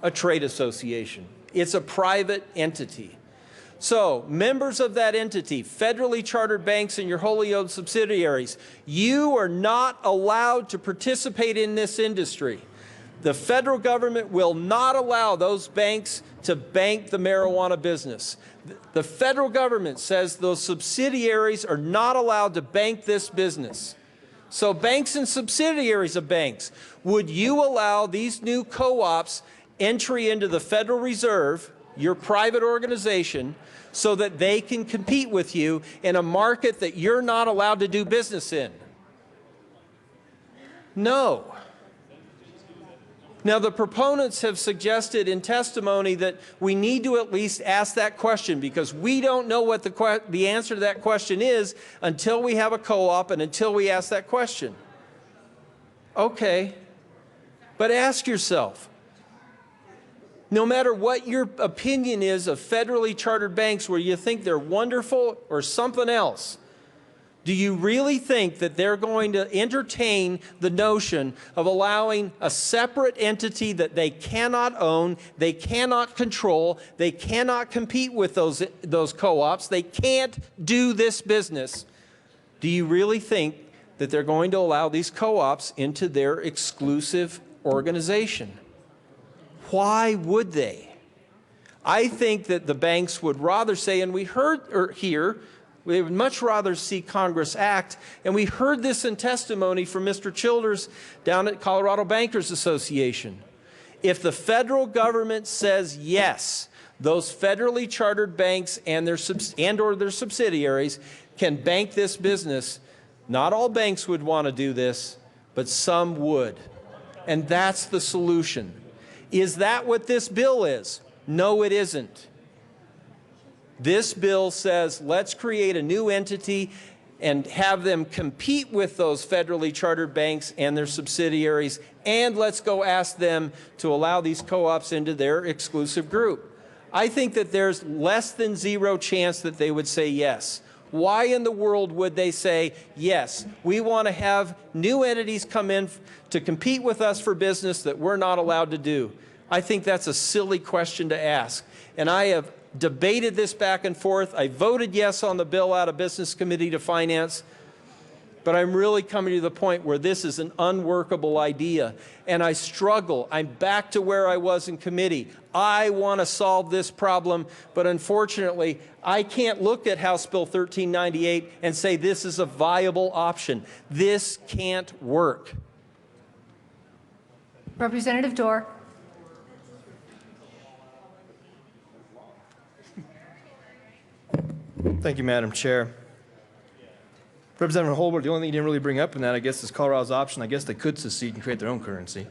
a trade association. It's a private entity. So, members of that entity, federally chartered banks and your wholly owned subsidiaries, you are not allowed to participate in this industry. The federal government will not allow those banks to bank the marijuana business. The federal government says those subsidiaries are not allowed to bank this business. So banks and subsidiaries of banks, would you allow these new co-ops entry into the Federal Reserve, your private organization, so that they can compete with you in a market that you're not allowed to do business in? No. Now, the proponents have suggested in testimony that we need to at least ask that question, because we don't know what the answer to that question is until we have a co-op and until we ask that question. Okay, but ask yourself, no matter what your opinion is of federally chartered banks where you think they're wonderful or something else, do you really think that they're going to entertain the notion of allowing a separate entity that they cannot own, they cannot control, they cannot compete with those co-ops, they can't do this business? Do you really think that they're going to allow these co-ops into their exclusive organization? Why would they? I think that the banks would rather say, and we heard here, they would much rather see Congress act, and we heard this in testimony from Mr. Childers down at Colorado Bankers Association. If the federal government says yes, those federally chartered banks and or their subsidiaries can bank this business, not all banks would want to do this, but some would. And that's the solution. Is that what this bill is? No, it isn't. This bill says let's create a new entity and have them compete with those federally chartered banks and their subsidiaries, and let's go ask them to allow these co-ops into their exclusive group. I think that there's less than zero chance that they would say yes. Why in the world would they say, yes, we want to have new entities come in to compete with us for business that we're not allowed to do? I think that's a silly question to ask. And I have debated this back and forth. I voted yes on the bill out of Business Committee to Finance. But I'm really coming to the point where this is an unworkable idea. And I struggle. I'm back to where I was in committee. I want to solve this problem, but unfortunately, I can't look at House Bill 1398 and say this is a viable option. This can't work. Representative Dorr. Thank you, Madam Chair. Representative Holbert, the only thing you didn't really bring up in that, I guess, is Colorado's option. I guess they could secede and create their own currency.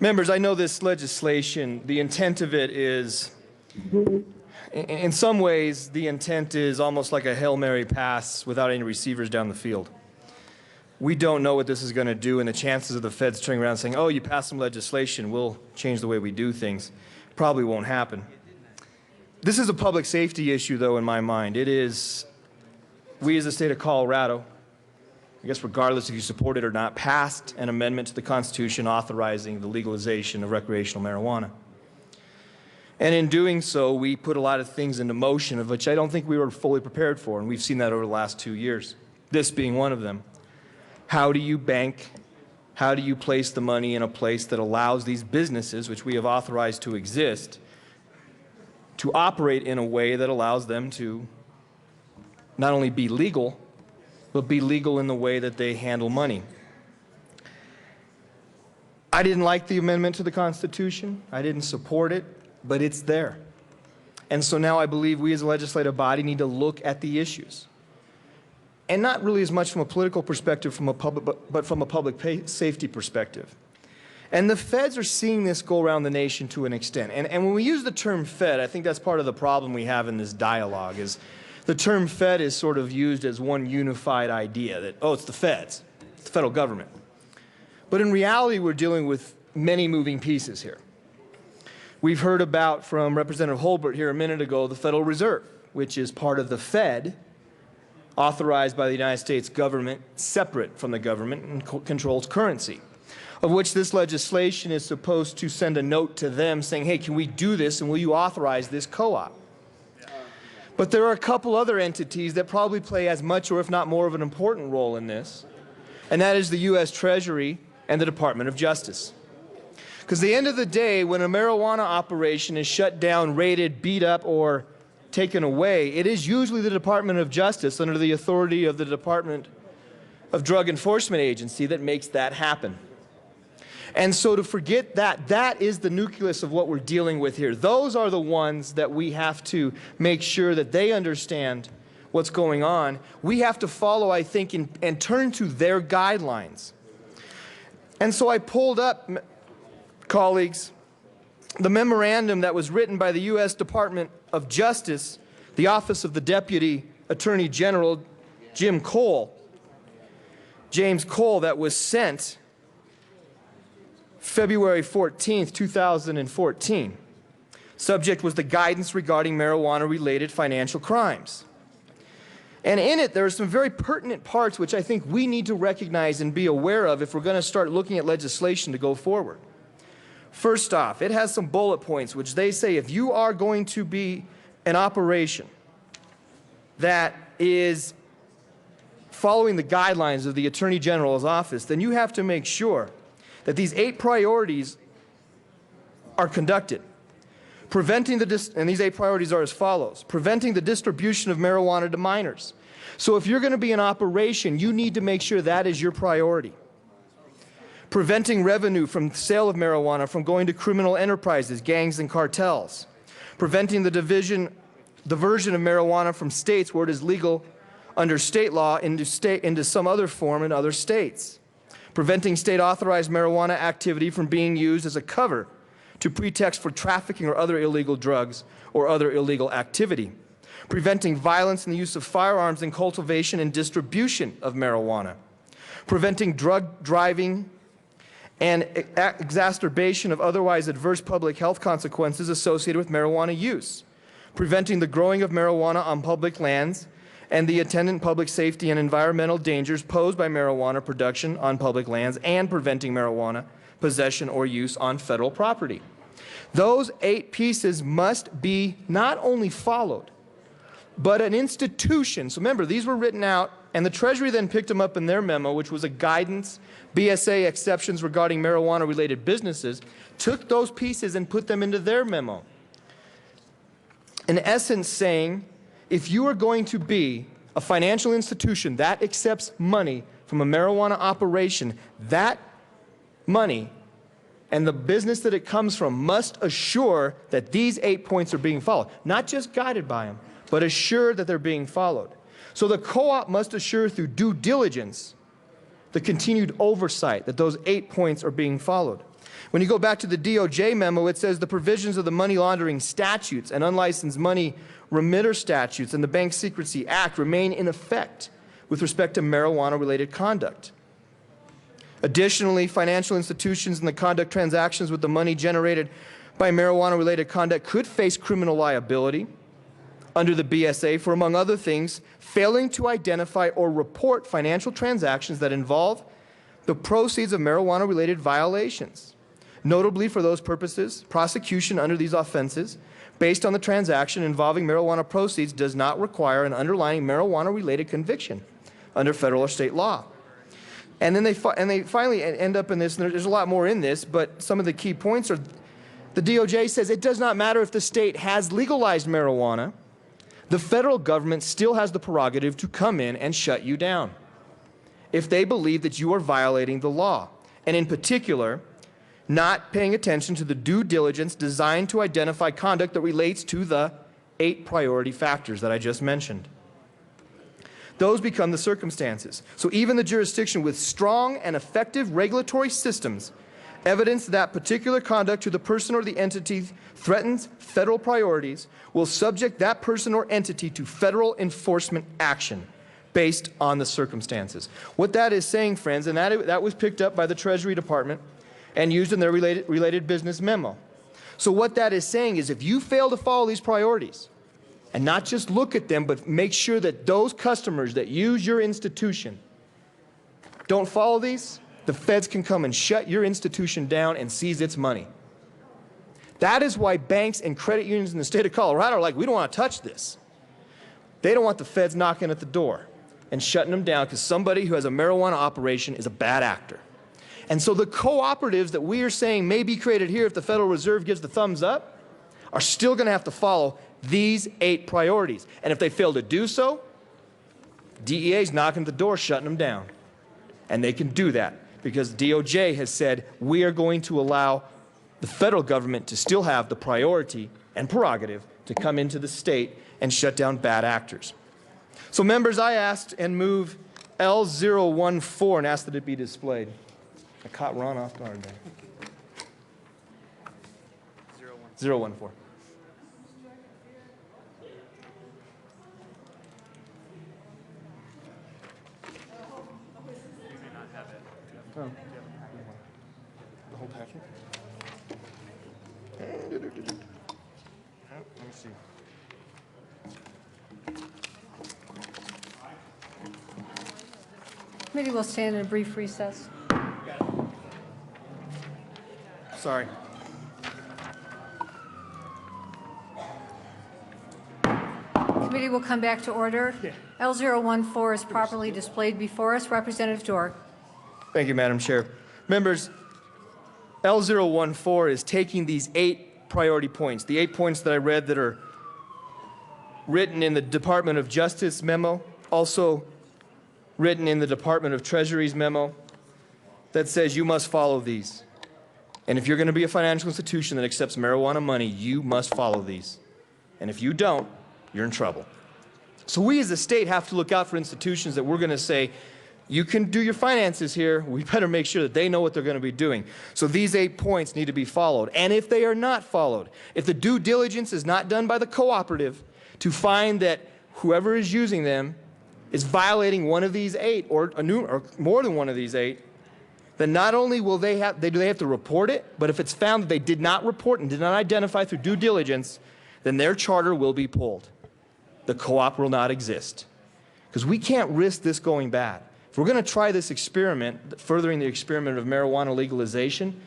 Members, I know this legislation, the intent of it is, in some ways, the intent is almost like a Hail Mary pass without any receivers down the field. We don't know what this is going to do, and the chances of the feds turning around and saying, oh, you passed some legislation, we'll change the way we do things, probably won't happen. This is a public safety issue, though, in my mind. It is, we as the state of Colorado, I guess regardless if you support it or not, passed an amendment to the Constitution authorizing the legalization of recreational marijuana. And in doing so, we put a lot of things into motion of which I don't think we were fully prepared for, and we've seen that over the last 2 years, this being one of them. How do you bank? How do you place the money in a place that allows these businesses, which we have authorized to exist, to operate in a way that allows them to not only be legal, but be legal in the way that they handle money? I didn't like the amendment to the Constitution. I didn't support it, but it's there. And so now I believe we as a legislative body need to look at the issues. And not really as much from a political perspective, but from a public safety perspective. And the feds are seeing this go around the nation to an extent. And when we use the term Fed, I think that's part of the problem we have in this dialogue is the term Fed is sort of used as one unified idea that, oh, it's the feds, it's the federal government. But in reality, we're dealing with many moving pieces here. We've heard about from Representative Holbert here a minute ago, the Federal Reserve, which is part of the Fed, authorized by the United States government, separate from the government, and controls currency, of which this legislation is supposed to send a note to them saying, hey, can we do this and will you authorize this co-op? But there are a couple other entities that probably play as much or if not more of an important role in this, and that is the U.S. Treasury and the Department of Justice. Because at the end of the day, when a marijuana operation is shut down, raided, beat up, or taken away, it is usually the Department of Justice under the authority of the Department of Drug Enforcement Agency that makes that happen. And so to forget that, that is the nucleus of what we're dealing with here. Those are the ones that we have to make sure that they understand what's going on. We have to follow, I think, and turn to their guidelines. And so I pulled up, colleagues, the memorandum that was written by the U.S. Department of Justice, the Office of the Deputy Attorney General, James Cole, that was sent February 14th, 2014. Subject was the guidance regarding marijuana-related financial crimes. And in it, there are some very pertinent parts which I think we need to recognize and be aware of if we're going to start looking at legislation to go forward. First off, it has some bullet points which they say if you are going to be an operation that is following the guidelines of the Attorney General's office, then you have to make sure that these 8 priorities are conducted. And these 8 priorities are as follows. Preventing the distribution of marijuana to minors. So if you're going to be an operation, you need to make sure that is your priority. Preventing revenue from the sale of marijuana from going to criminal enterprises, gangs, and cartels. Preventing the diversion of marijuana from states where it is legal under state law into some other form in other states. Preventing state-authorized marijuana activity from being used as a cover to pretext for trafficking or other illegal drugs or other illegal activity. Preventing violence and the use of firearms in cultivation and distribution of marijuana. Preventing drug driving and exacerbation of otherwise adverse public health consequences associated with marijuana use. preventing the growing of marijuana on public lands, and the attendant public safety and environmental dangers posed by marijuana production on public lands, and preventing marijuana possession or use on federal property. Those 8 pieces must be not only followed, but an institution. So remember, these were written out, and the Treasury then picked them up in their memo, which was a guidance, BSA exceptions regarding marijuana-related businesses, took those pieces and put them into their memo. In essence saying, if you are going to be a financial institution that accepts money from a marijuana operation, that money and the business that it comes from must assure that these 8 points are being followed. Not just guided by them, but assure that they're being followed. So the co-op must assure through due diligence the continued oversight that those 8 points are being followed. When you go back to the DOJ memo, it says the provisions of the money laundering statutes and unlicensed money remitter statutes and the Bank Secrecy Act remain in effect with respect to marijuana-related conduct. Additionally, financial institutions in the conduct transactions with the money generated by marijuana-related conduct could face criminal liability under the BSA for, among other things, failing to identify or report financial transactions that involve the proceeds of marijuana-related violations. Notably, for those purposes, prosecution under these offenses based on the transaction involving marijuana proceeds does not require an underlying marijuana-related conviction under federal or state law. And then they finally end up in this, and there's a lot more in this, but some of the key points are, the DOJ says it does not matter if the state has legalized marijuana, the federal government still has the prerogative to come in and shut you down if they believe that you are violating the law, and in particular, not paying attention to the due diligence designed to identify conduct that relates to the 8 priority factors that I just mentioned. Those become the circumstances. So even the jurisdiction with strong and effective regulatory systems evidence that particular conduct to the person or the entity threatens federal priorities will subject that person or entity to federal enforcement action based on the circumstances. What that is saying, friends, and that was picked up by the Treasury Department and used in their related business memo. So what that is saying is if you fail to follow these priorities, and not just look at them, but make sure that those customers that use your institution don't follow these, the feds can come and shut your institution down and seize its money. That is why banks and credit unions in the state of Colorado are like, we don't want to touch this. They don't want the feds knocking at the door and shutting them down because somebody who has a marijuana operation is a bad actor. And so the cooperatives that we are saying may be created here if the Federal Reserve gives the thumbs up are still going to have to follow these 8 priorities. And if they fail to do so, DEA is knocking at the door, shutting them down. And they can do that because DOJ has said we are going to allow the federal government to still have the priority and prerogative to come into the state and shut down bad actors. So members, I asked and move L014 and asked that it be displayed. I caught Ron off guard there. 014. Oh. The whole packet? Let me see. Committee will stand in a brief recess. Sorry. Committee will come back to order. L014 is properly displayed before us. Representative Dorr. Thank you, Madam Chair. Members, L014 is taking these 8 priority points, the 8 points that I read that are written in the Department of Justice memo, also written in the Department of Treasury's memo, that says you must follow these. And if you're going to be a financial institution that accepts marijuana money, you must follow these. And if you don't, you're in trouble. So we as a state have to look out for institutions that we're going to say, you can do your finances here. We better make sure that they know what they're going to be doing. So these 8 points need to be followed. And if they are not followed, if the due diligence is not done by the cooperative to find that whoever is using them is violating one of these 8 or more than one of these 8, then not only will they have to report it, but if it's found that they did not report and did not identify through due diligence, then their charter will be pulled. The co-op will not exist. Because we can't risk this going bad. If we're going to try this experiment, furthering the experiment of marijuana legalization,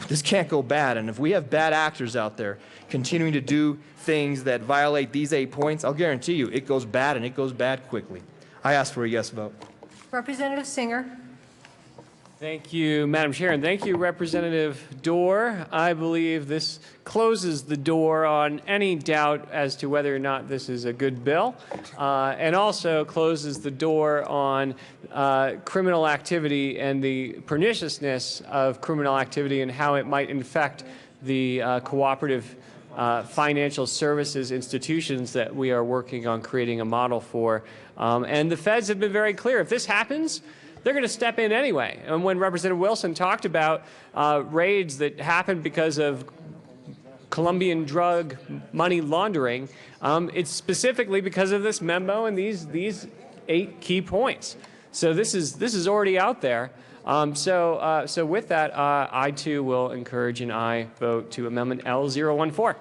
this can't go bad. And if we have bad actors out there continuing to do things that violate these 8 points, I'll guarantee you it goes bad, and it goes bad quickly. I ask for a yes vote. Representative Singer. Thank you, Madam Chair, and thank you, Representative Dorr. I believe this closes the door on any doubt as to whether or not this is a good bill, and also closes the door on criminal activity and the perniciousness of criminal activity and how it might infect the cooperative financial services institutions that we are working on creating a model for. And the feds have been very clear. If this happens, they're going to step in anyway. And when Representative Wilson talked about raids that happened because of Colombian drug money laundering, it's specifically because of this memo and these 8 key points. So this is already out there. So with that, I too will encourage an aye vote to Amendment L014.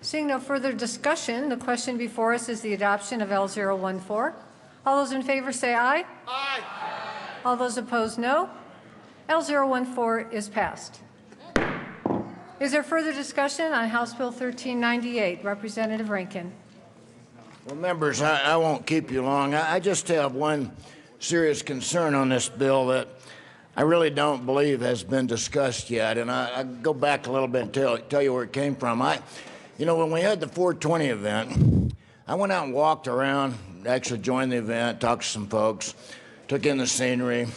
Seeing no further discussion, the question before us is the adoption of L014. All those in favor say aye. Aye. All those opposed, no. L014 is passed. Is there further discussion on House Bill 1398? Representative Rankin. Well, members, I won't keep you long. I just have one serious concern on this bill that I really don't believe has been discussed yet. And I go back a little bit and tell you where it came from. You know, when we had the 420 event, I went out and walked around, actually joined the event, talked to some folks, took in the scenery.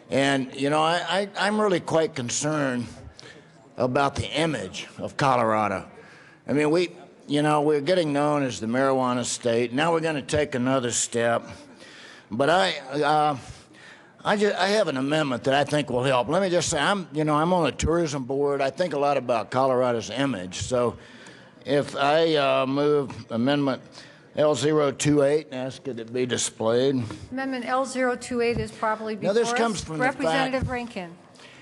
And, you know, I'm really quite concerned about the image of Colorado. I mean, we're getting known as the marijuana state. Now we're going to take another step. But I have an amendment that I think will help. Let me just say, I'm on the tourism board. I think a lot about Colorado's image. So if I move Amendment L028 and ask it to be displayed. Amendment L028 is properly before us. Now, this comes from Representative the fact Rankin.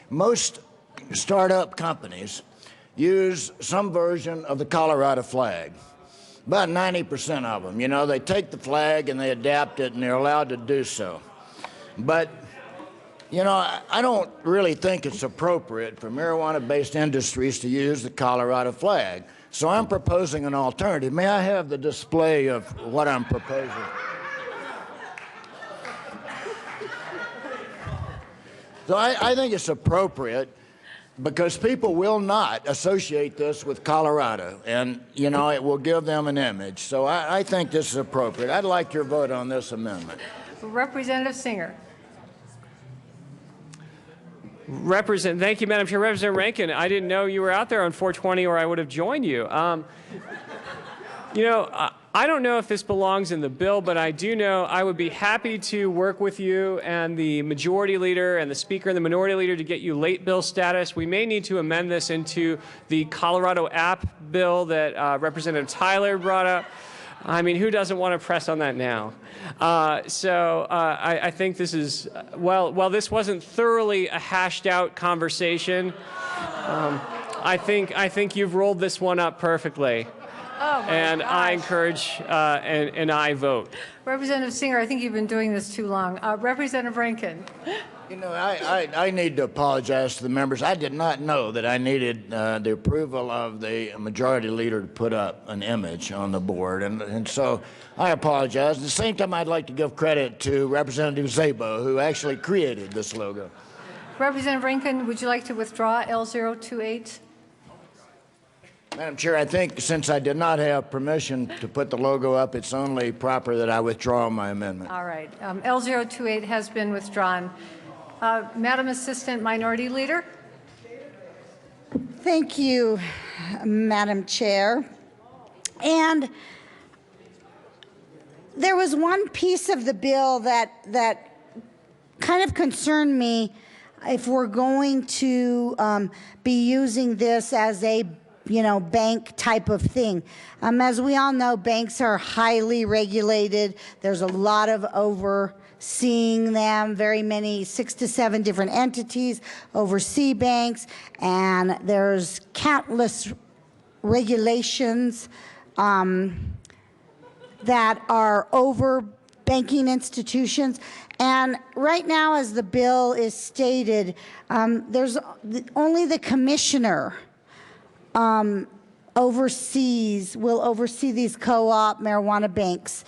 most startup companies use some version of the Colorado flag. About 90% of them. You know, they take the flag and they adapt it, and they're allowed to do so. But, you know, I don't really think it's appropriate for marijuana-based industries to use the Colorado flag. So I'm proposing an alternative. May I have the display of what I'm proposing? So I think it's appropriate because people will not associate this with Colorado, and, you know, it will give them an image. So I think this is appropriate. I'd like your vote on this amendment. Representative Singer. Thank you, Madam Chair. Representative Rankin, I didn't know you were out there on 420 or I would have joined you. You know, I don't know if this belongs in the bill, but I do know I would be happy to work with you and the majority leader and the speaker and the minority leader to get you late bill status. We may need to amend this into the Colorado app bill that Representative Tyler brought up. I mean, who doesn't want to press on that now? I think this is, while this wasn't thoroughly a hashed out conversation, I think you've rolled this one up perfectly. Oh, and gosh. I encourage an aye vote. Representative Singer, I think you've been doing this too long. Representative Rankin. You know, I need to apologize to the members. I did not know that I needed the approval of the majority leader to put up an image on the board, and so I apologize. At the same time, I'd like to give credit to Representative Szabo, who actually created this logo. Representative Rankin, would you like to withdraw L028? Madam Chair, I think since I did not have permission to put the logo up, it's only proper that I withdraw my amendment. All right. L028 has been withdrawn. Madam Assistant Minority Leader. Thank you, Madam Chair. And there was one piece of the bill that kind of concerned me if we're going to be using this as a bank type of thing. As we all know, banks are highly regulated. There's a lot of overseeing them, very many, 6 to 7 different entities oversee banks, and there's countless regulations that are over banking institutions. And right now, as the bill is stated, there's only the commissioner will oversee these co-op marijuana banks.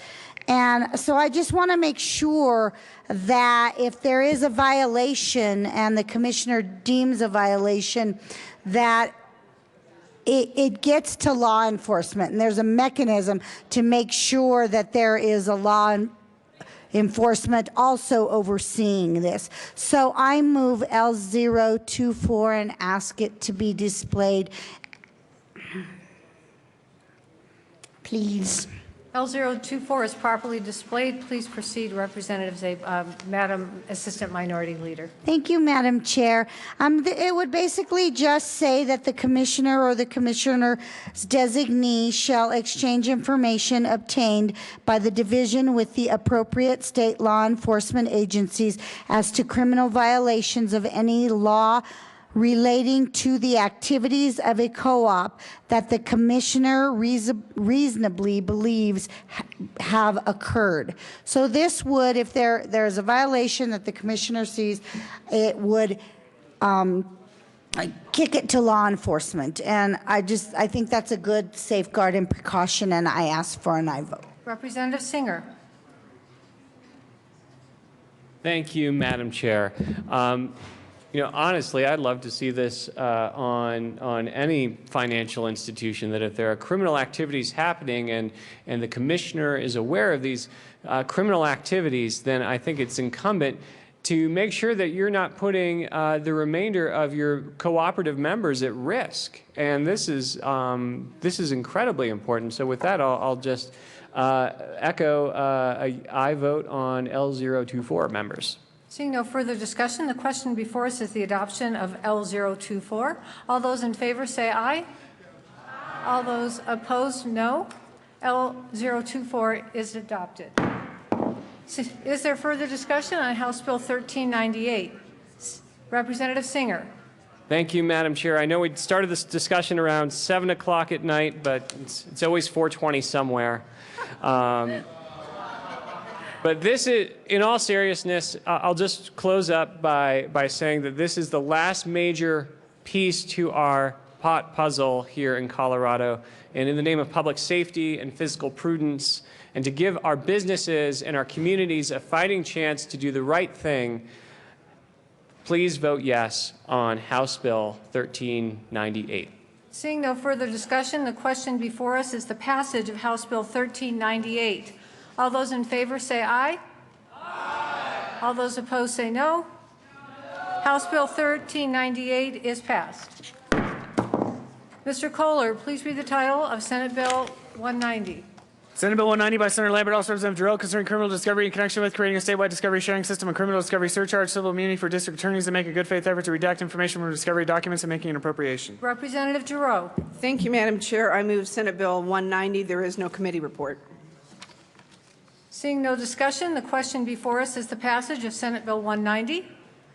And so I just want to make sure that if there is a violation and the commissioner deems a violation, that it gets to law enforcement, and there's a mechanism to make sure that there is a law enforcement also overseeing this. So I move L024 and ask it to be displayed. Please. L024 is properly displayed. Please proceed, Representative Madam Assistant Minority Leader. Thank you, Madam Chair. It would basically just say that the commissioner or the commissioner's designee shall exchange information obtained by the division with the appropriate state law enforcement agencies as to criminal violations of any law relating to the activities of a co-op that the commissioner reasonably believes have occurred. So this would, if there's a violation that the commissioner sees, it would kick it to law enforcement. And I think that's a good safeguard and precaution, and I ask for an aye vote. Representative Singer. Thank you, Madam Chair. Honestly, I'd love to see this on any financial institution, that if there are criminal activities happening and the commissioner is aware of these criminal activities, then I think it's incumbent to make sure that you're not putting the remainder of your cooperative members at risk. And this is incredibly important. So with that, I'll just echo an aye vote on L024 members. Seeing no further discussion, the question before us is the adoption of L024. All those in favor say aye. All those opposed, no. L024 is adopted. Is there further discussion on House Bill 1398? Representative Singer. Thank you, Madam Chair. I know we started this discussion around 7 o'clock at night, but it's always 4:20 somewhere. But this is, in all seriousness, I'll just close up by saying that this is the last major piece to our pot puzzle here in Colorado. And in the name of public safety and fiscal prudence, and to give our businesses and our communities a fighting chance to do the right thing, please vote yes on House Bill 1398. Seeing no further discussion, the question before us is the passage of House Bill 1398. All those in favor say aye. Aye. All those opposed say no. House Bill 1398 is passed. Mr. Kohler, please read the title of Senate Bill 190. Senate Bill 190 by Senator Lambert, also Representative Jarrell, concerning criminal discovery in connection with creating a statewide discovery sharing system and criminal discovery surcharge, civil immunity for district attorneys to make a good faith effort to redact information from discovery documents and making an appropriation. Representative Giroux. Thank you, Madam Chair. I move Senate Bill 190. There is no committee report. Seeing no discussion, the question before us is the passage of Senate Bill 190.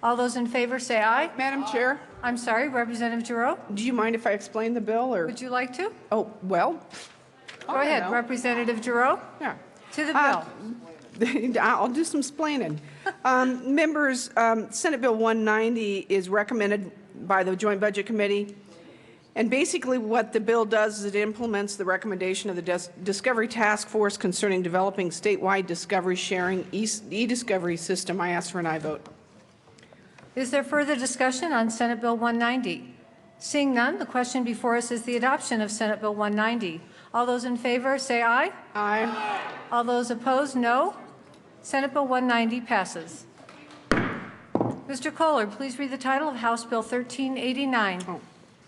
All those in favor say aye. Madam Chair. I'm sorry, Representative Giroux. Do you mind if I explain the bill, or would you like to? Oh, well. Go ahead, Representative Giroux. Yeah. To the bill. I'll do some splaining. Members, Senate Bill 190 is recommended by the Joint Budget Committee. And basically what the bill does is it implements the recommendation of the Discovery Task Force concerning developing statewide discovery sharing e-discovery system. I ask for an aye vote. Is there further discussion on Senate Bill 190? Seeing none, the question before us is the adoption of Senate Bill 190. All those in favor say aye. Aye. All those opposed, no. Senate Bill 190 passes. Mr. Kohler, please read the title of House Bill 1389.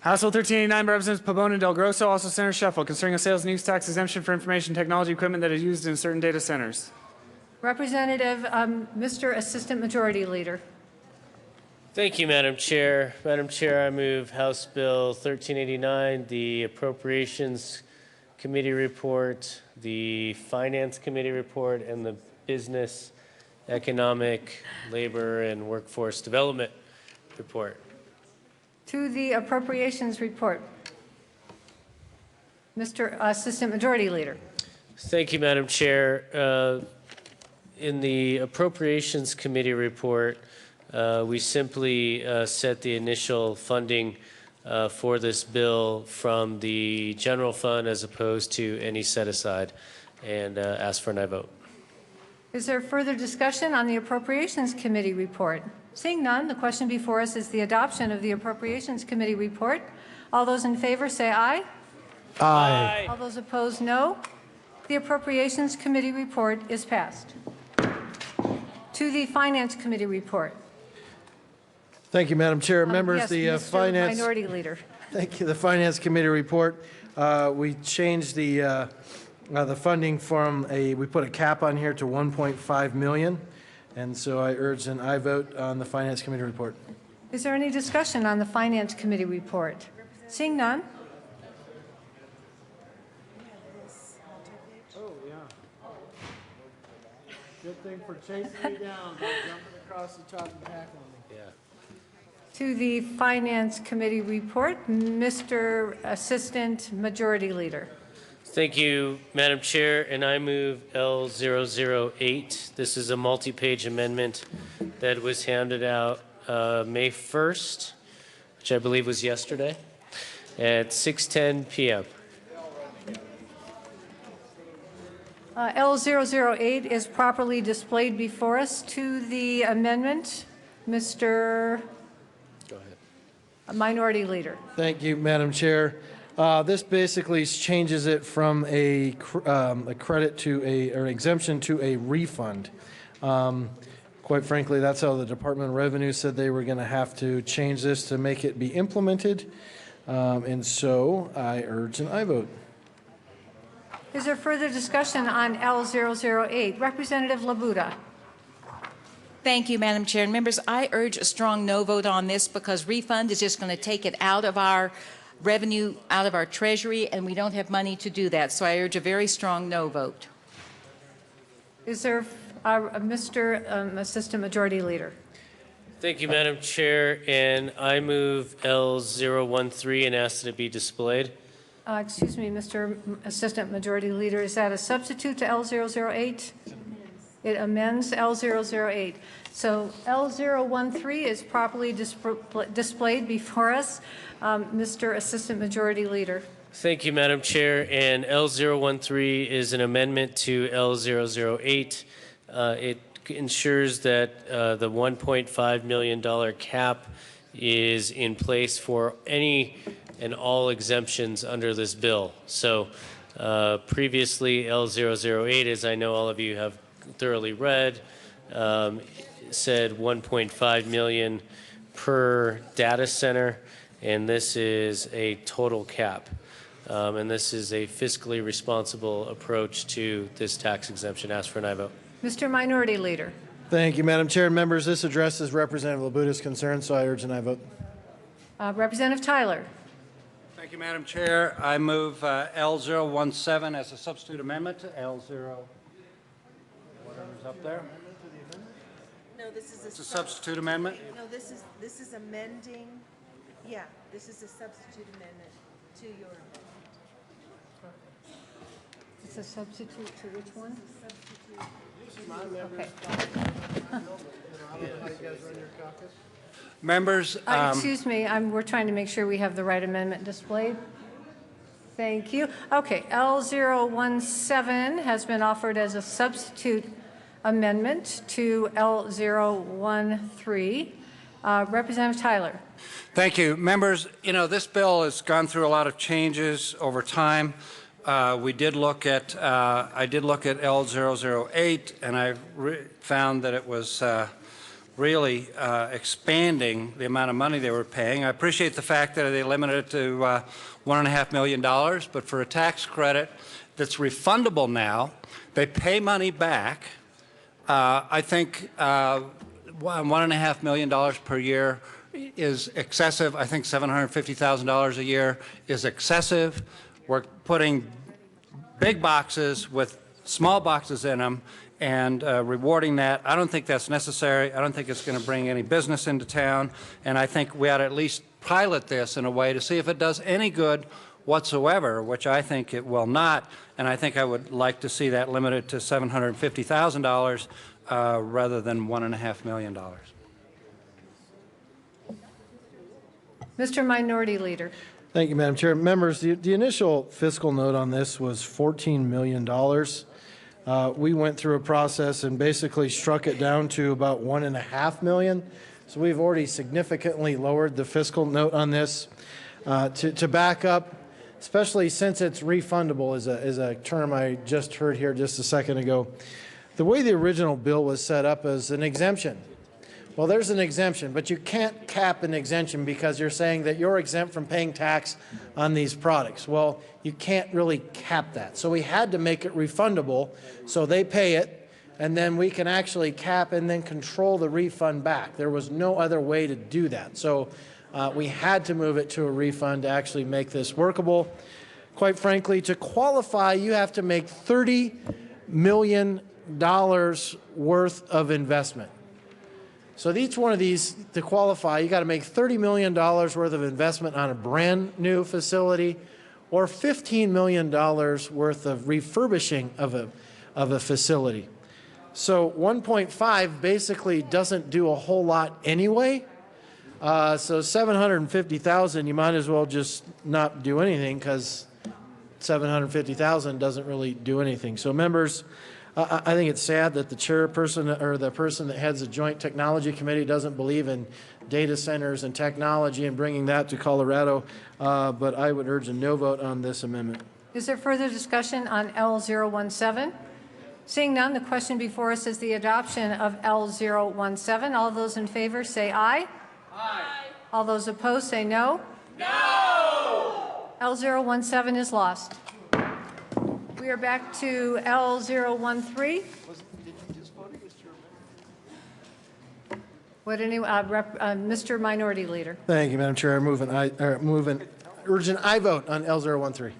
House Bill 1389 by Representatives Pabon and Del Grosso, also Senator Sheffield, concerning a sales and use tax exemption for information technology equipment that is used in certain data centers. Representative, Mr. Assistant Majority Leader. Thank you, Madam Chair. Madam Chair, I move House Bill 1389, the Appropriations Committee report, the Finance Committee report, and the Business, Economic, Labor, and Workforce Development report. To the Appropriations report. Mr. Assistant Majority Leader. Thank you, Madam Chair. In the Appropriations Committee report, we simply set the initial funding for this bill from the general fund as opposed to any set-aside, and ask for an aye vote. Is there further discussion on the Appropriations Committee report? Seeing none, the question before us is the adoption of the Appropriations Committee report. All those in favor say aye. Aye. All those opposed, no. The Appropriations Committee report is passed. To the Finance Committee report. Thank you, Madam Chair. Members, Yes, the Mr. Finance... Minority Leader. Thank you. The Finance Committee report, we changed the funding from we put a cap on here to 1.5 million. And so I urge an aye vote on the Finance Committee report. Is there any discussion on the Finance Committee report? Seeing none. Oh, yeah. Good thing for chasing me down, not jumping across the top and tackling me. Yeah. To the Finance Committee report, Mr. Assistant Majority Leader. Thank you, Madam Chair, and I move L008. This is a multi-page amendment that was handed out May 1st, which I believe was yesterday, at 6:10 p.m. L008 is properly displayed before us. To the amendment, Mr. Go ahead. Minority Leader. Thank you, Madam Chair. This basically changes it from a credit to or an exemption to a refund. Quite frankly, that's how the Department of Revenue said they were going to have to change this to make it be implemented. And so I urge an aye vote. Is there further discussion on L008? Representative Labuda. Thank you, Madam Chair. And members, I urge a strong no vote on this because refund is just going to take it out of our revenue, out of our treasury, and we don't have money to do that. So I urge a very strong no vote. Is there Mr. Assistant Majority Leader? Thank you, Madam Chair, and I move L013 and ask that it be displayed. Excuse me, Mr. Assistant Majority Leader, is that a substitute to L008? It amends L008. So L013 is properly displayed before us. Mr. Assistant Majority Leader. Thank you, Madam Chair, and L013 is an amendment to L008. It ensures that the $1.5 million cap is in place for any and all exemptions under this bill. So previously, L008, as I know all of you have thoroughly read, said 1.5 million per data center, and this is a total cap. And this is a fiscally responsible approach to this tax exemption. Ask for an aye vote. Mr. Minority Leader. Thank you, Madam Chair. Members, this addresses Representative Labuda's concerns, so I urge an aye vote. Representative Tyler. Thank you, Madam Chair. I move L017 as a substitute amendment to L0, whatever's up there. No, this is It's a substitute amendment. No, this is amending. Yeah, this is a substitute amendment to your amendment. It's a substitute to which one? Okay. Members, Excuse me, we're trying to make sure we have the right amendment displayed. Thank you. Okay, L017 has been offered as a substitute amendment to L013. Representative Tyler. thank you. Members, you know, this bill has gone through a lot of changes over time. I did look at L008, and I found that it was really expanding the amount of money they were paying. I appreciate the fact that they limited it to $1.5 million, but for a tax credit that's refundable now, they pay money back. I think $1.5 million per year is excessive. I think $750,000 a year is excessive. We're putting big boxes with small boxes in them and rewarding that. I don't think that's necessary. I don't think it's going to bring any business into town. And I think we ought to at least pilot this in a way to see if it does any good whatsoever, which I think it will not, and I think I would like to see that limited to $750,000 rather than $1.5 million. Mr. Minority Leader. Thank you, Madam Chair. Members, the initial fiscal note on this was $14 million. We went through a process and basically struck it down to about $1.5 million. So we've already significantly lowered the fiscal note on this. To back up, especially since it's refundable is a term I just heard here just a second ago. The way the original bill was set up as an exemption. Well, there's an exemption, but you can't cap an exemption because you're saying that you're exempt from paying tax on these products. Well, you can't really cap that. So we had to make it refundable so they pay it, and then we can actually cap and then control the refund back. There was no other way to do that. So we had to move it to a refund to actually make this workable. Quite frankly, to qualify, you have to make $30 million worth of investment. So each one of these, to qualify, you got to make $30 million worth of investment on a brand new facility or $15 million worth of refurbishing of a facility. So 1.5 basically doesn't do a whole lot anyway. So 750,000, you might as well just not do anything because 750,000 doesn't really do anything. So members, I think it's sad that the chairperson or the person that heads the Joint Technology Committee doesn't believe in data centers and technology and bringing that to Colorado, but I would urge a no vote on this amendment. Is there further discussion on L017? Seeing none, the question before us is the adoption of L017. All those in favor say aye. Aye. All those opposed say no. No! L017 is lost. We are back to L013. Would anyone, Mr. Minority Leader? Thank you, Madam Chair. I move urge an aye vote on L013.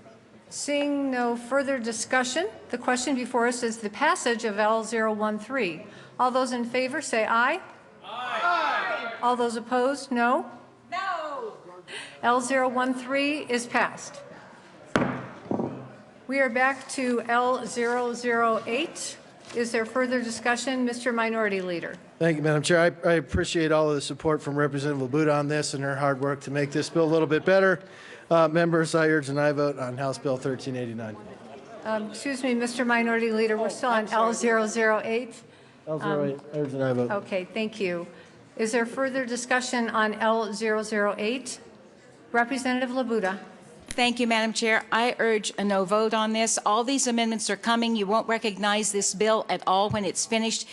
Seeing no further discussion, the question before us is the passage of L013. All those in favor say aye. Aye. All those opposed, no. No. L013 is passed. We are back to L008. Is there further discussion? Mr. Minority Leader. Thank you, Madam Chair. I appreciate all of the support from Representative Labuda on this and her hard work to make this bill a little bit better. Members, I urge an aye vote on House Bill 1389. Excuse me, Mr. Minority Leader, we're still on L008. L08, I urge an aye vote. Okay, thank you. Is there further discussion on L008? Representative Labuda. Thank you, Madam Chair. I urge a no vote on this. All these amendments are coming. You won't recognize this bill at all when it's finished.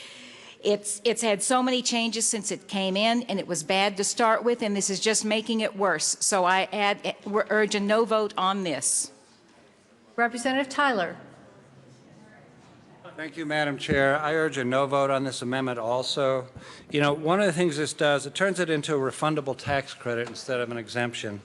It's had so many changes since it came in, and it was bad to start with, and this is just making it worse. So I urge a no vote on this. Representative Tyler. Thank you, Madam Chair. I urge a no vote on this amendment also. You know, one of the things this does, it turns it into a refundable tax credit instead of an exemption.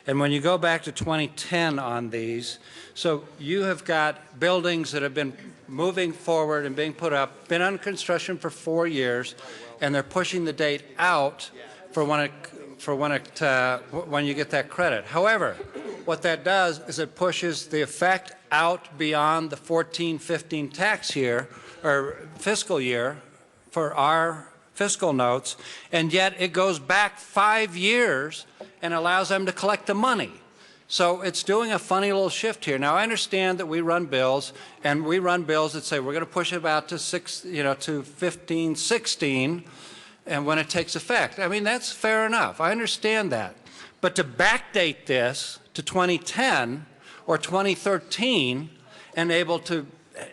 And when you go back to 2010 on these, so you have got buildings that have been moving forward and being put up, been under construction for 4 years, and they're pushing the date out for when you get that credit. However, what that does is it pushes the effect out beyond the 14-15 tax year or fiscal year for our fiscal notes, and yet it goes back 5 years and allows them to collect the money. So it's doing a funny little shift here. Now I understand that we run bills, and we run bills that say we're going to push it out to 15, 16, and when it takes effect. I mean, that's fair enough. I understand that. But to backdate this to 2010 or 2013 and able to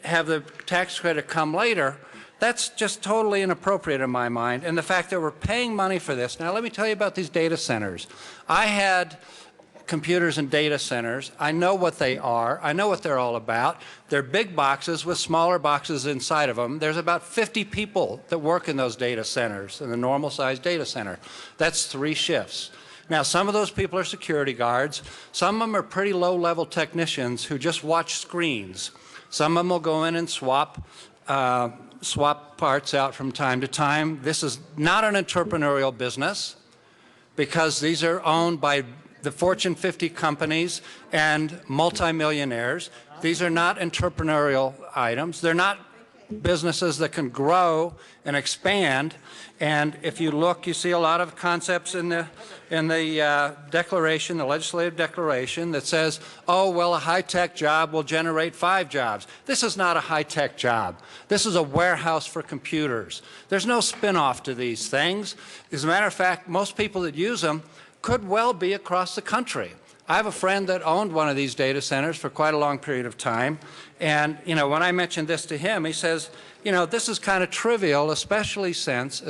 have the tax credit come later, that's just totally inappropriate in my mind. And the fact that we're paying money for this. Now let me tell you about these data centers. I had computers in data centers. I know what they are. I know what they're all about. They're big boxes with smaller boxes inside of them. There's about 50 people that work in those data centers, in the normal sized data center. That's 3 shifts. Now, some of those people are security guards. Some of them are pretty low-level technicians who just watch screens. Some of them will go in and swap parts out from time to time. This is not an entrepreneurial business because these are owned by the Fortune 50 companies and multimillionaires. These are not entrepreneurial items. They're not businesses that can grow and expand. And if you look, you see a lot of concepts in the declaration, the legislative declaration, that says, oh, well, a high-tech job will generate 5 jobs. This is not a high-tech job. This is a warehouse for computers. There's no spin-off to these things. As a matter of fact, most people that use them could well be across the country. I have a friend that owned one of these data centers for quite a long period of time. And, you know, when I mentioned this to him, he says, you know, this is kind of trivial, especially since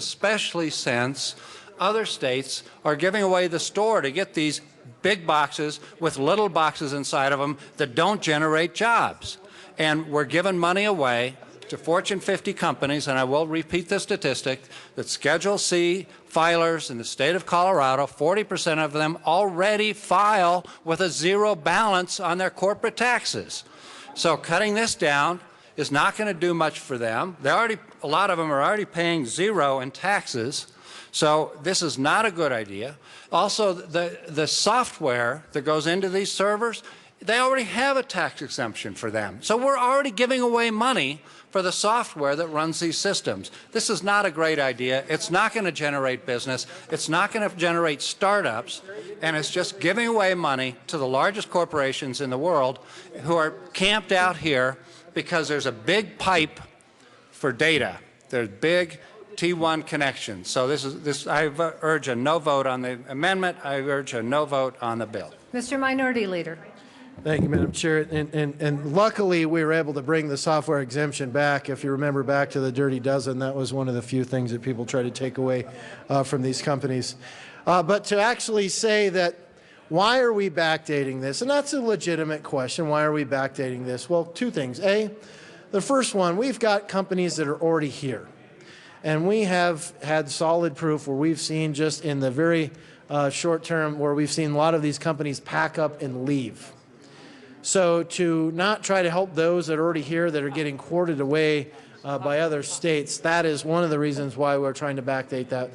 other states are giving away the store to get these big boxes with little boxes inside of them that don't generate jobs. And we're giving money away to Fortune 50 companies, and I will repeat the statistic, that Schedule C filers in the state of Colorado, 40% of them already file with a 0 balance on their corporate taxes. So cutting this down is not going to do much for them. A lot of them are already paying 0 in taxes. So this is not a good idea. Also, the software that goes into these servers, they already have a tax exemption for them. So we're already giving away money for the software that runs these systems. This is not a great idea. It's not going to generate business. It's not going to generate startups. And it's just giving away money to the largest corporations in the world who are camped out here because there's a big pipe for data. There's big T1 connections. So I urge a no vote on the amendment. I urge a no vote on the bill. Mr. Minority Leader. Thank you, Madam Chair. And luckily, we were able to bring the software exemption back. If you remember back to the Dirty Dozen, that was one of the few things that people try to take away from these companies. But to actually say that, why are we backdating this? And that's a legitimate question. Why are we backdating this? Well, 2 things. A, the first one, we've got companies that are already here. And we have had solid proof where we've seen just in the very short term where we've seen a lot of these companies pack up and leave. So to not try to help those that are already here that are getting quartered away by other states, that is one of the reasons why we're trying to backdate that.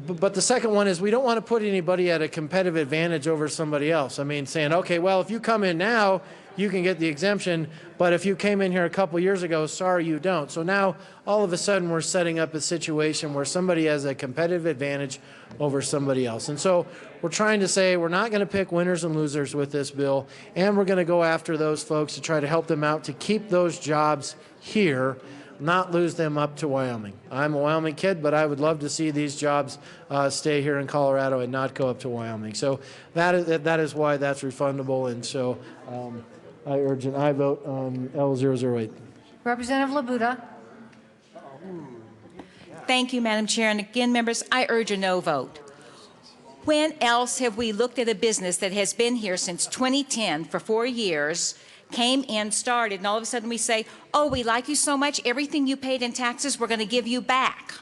But the second one is we don't want to put anybody at a competitive advantage over somebody else. I mean, saying, okay, well, if you come in now, you can get the exemption, but if you came in here a couple years ago, sorry, you don't. So now, all of a sudden, we're setting up a situation where somebody has a competitive advantage over somebody else. And so we're trying to say we're not going to pick winners and losers with this bill, and we're going to go after those folks to try to help them out to keep those jobs here, not lose them up to Wyoming. I'm a Wyoming kid, but I would love to see these jobs stay here in Colorado and not go up to Wyoming. So that is why that's refundable, and so I urge an aye vote on L008. Representative Labuda. Thank you, Madam Chair. And again, members, I urge a no vote. When else have we looked at a business that has been here since 2010 for 4 years, came in, started, and all of a sudden we say, oh, we like you so much, everything you paid in taxes, we're going to give you back.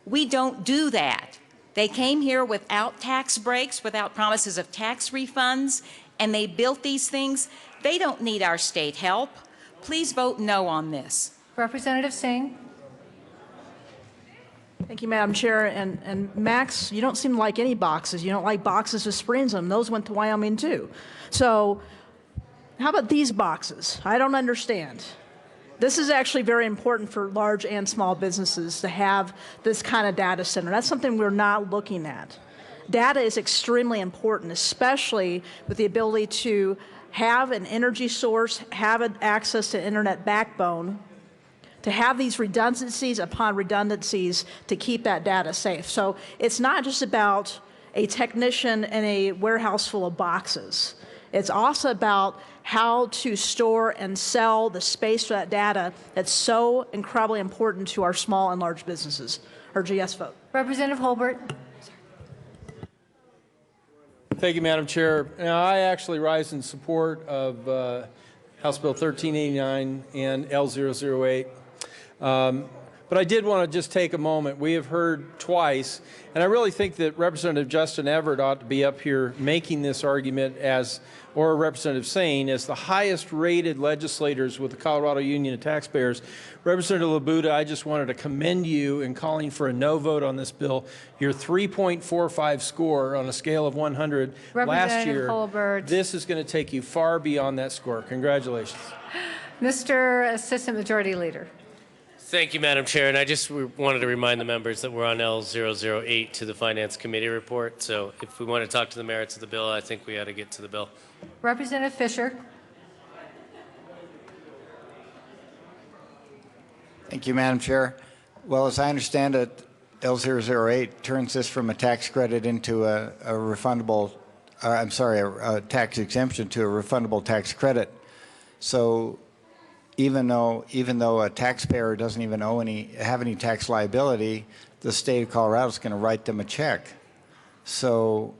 We don't do that. They came here without tax breaks, without promises of tax refunds, and they built these things. They don't need our state help. Please vote no on this. Representative Singh. Thank you, Madam Chair. And Max, you don't seem to like any boxes. You don't like boxes with springs on them. Those went to Wyoming too. So how about these boxes? I don't understand. This is actually very important for large and small businesses to have this kind of data center. That's something we're not looking at. Data is extremely important, especially with the ability to have an energy source, have access to internet backbone, to have these redundancies upon redundancies to keep that data safe. So it's not just about a technician in a warehouse full of boxes. It's also about how to store and sell the space for that data that's so incredibly important to our small and large businesses. Urge a yes vote. Representative Holbert. Thank you, Madam Chair. Now, I actually rise in support of House Bill 1389 and L008 But I did want to just take a moment. We have heard twice, and I really think that Representative Justin Everett ought to be up here making this argument as, or Representative Singh, as the highest rated legislators with the Colorado Union of Taxpayers. Representative Labuda, I just wanted to commend you in calling for a no vote on this bill. Your 3.45 score on a scale of 100 last year, Colbert. this is going to take you far beyond that score. Congratulations. Mr. Assistant Majority Leader. Thank you, Madam Chair. And I just wanted to remind the members that we're on L008 to the Finance Committee report. So if we want to talk to the merits of the bill, I think we ought to get to the bill. Representative Fisher. Thank you, Madam Chair. Well, as I understand it, L008 turns this from a tax credit into a refundable, a tax exemption to a refundable tax credit. So even though a taxpayer doesn't even have any tax liability, the state of Colorado is going to write them a check. So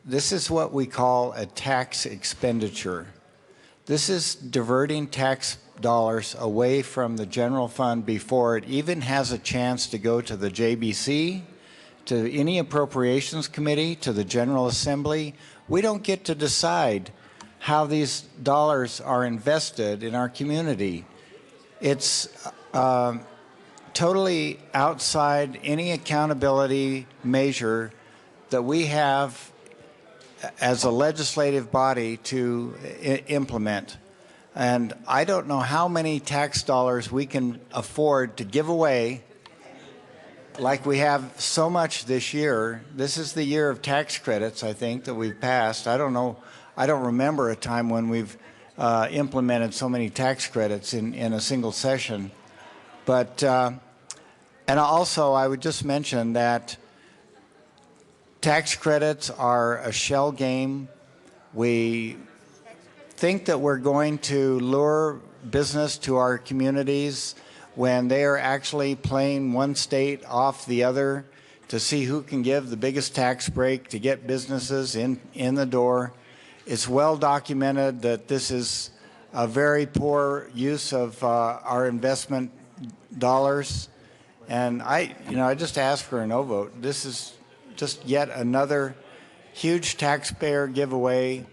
this is what we call a tax expenditure. This is diverting tax dollars away from the general fund before it even has a chance to go to the JBC, to any appropriations committee, to the General Assembly. We don't get to decide how these dollars are invested in our community. It's totally outside any accountability measure that we have as a legislative body to implement. And I don't know how many tax dollars we can afford to give away like we have so much this year. This is the year of tax credits, I think, that we've passed. I don't know. I don't remember a time when we've implemented so many tax credits in a single session. But, and also I would just mention that tax credits are a shell game. We think that we're going to lure business to our communities when they are actually playing one state off the other to see who can give the biggest tax break to get businesses in the door. It's well documented that this is a very poor use of our investment dollars. And I just ask for a no vote. This is just yet another huge taxpayer giveaway,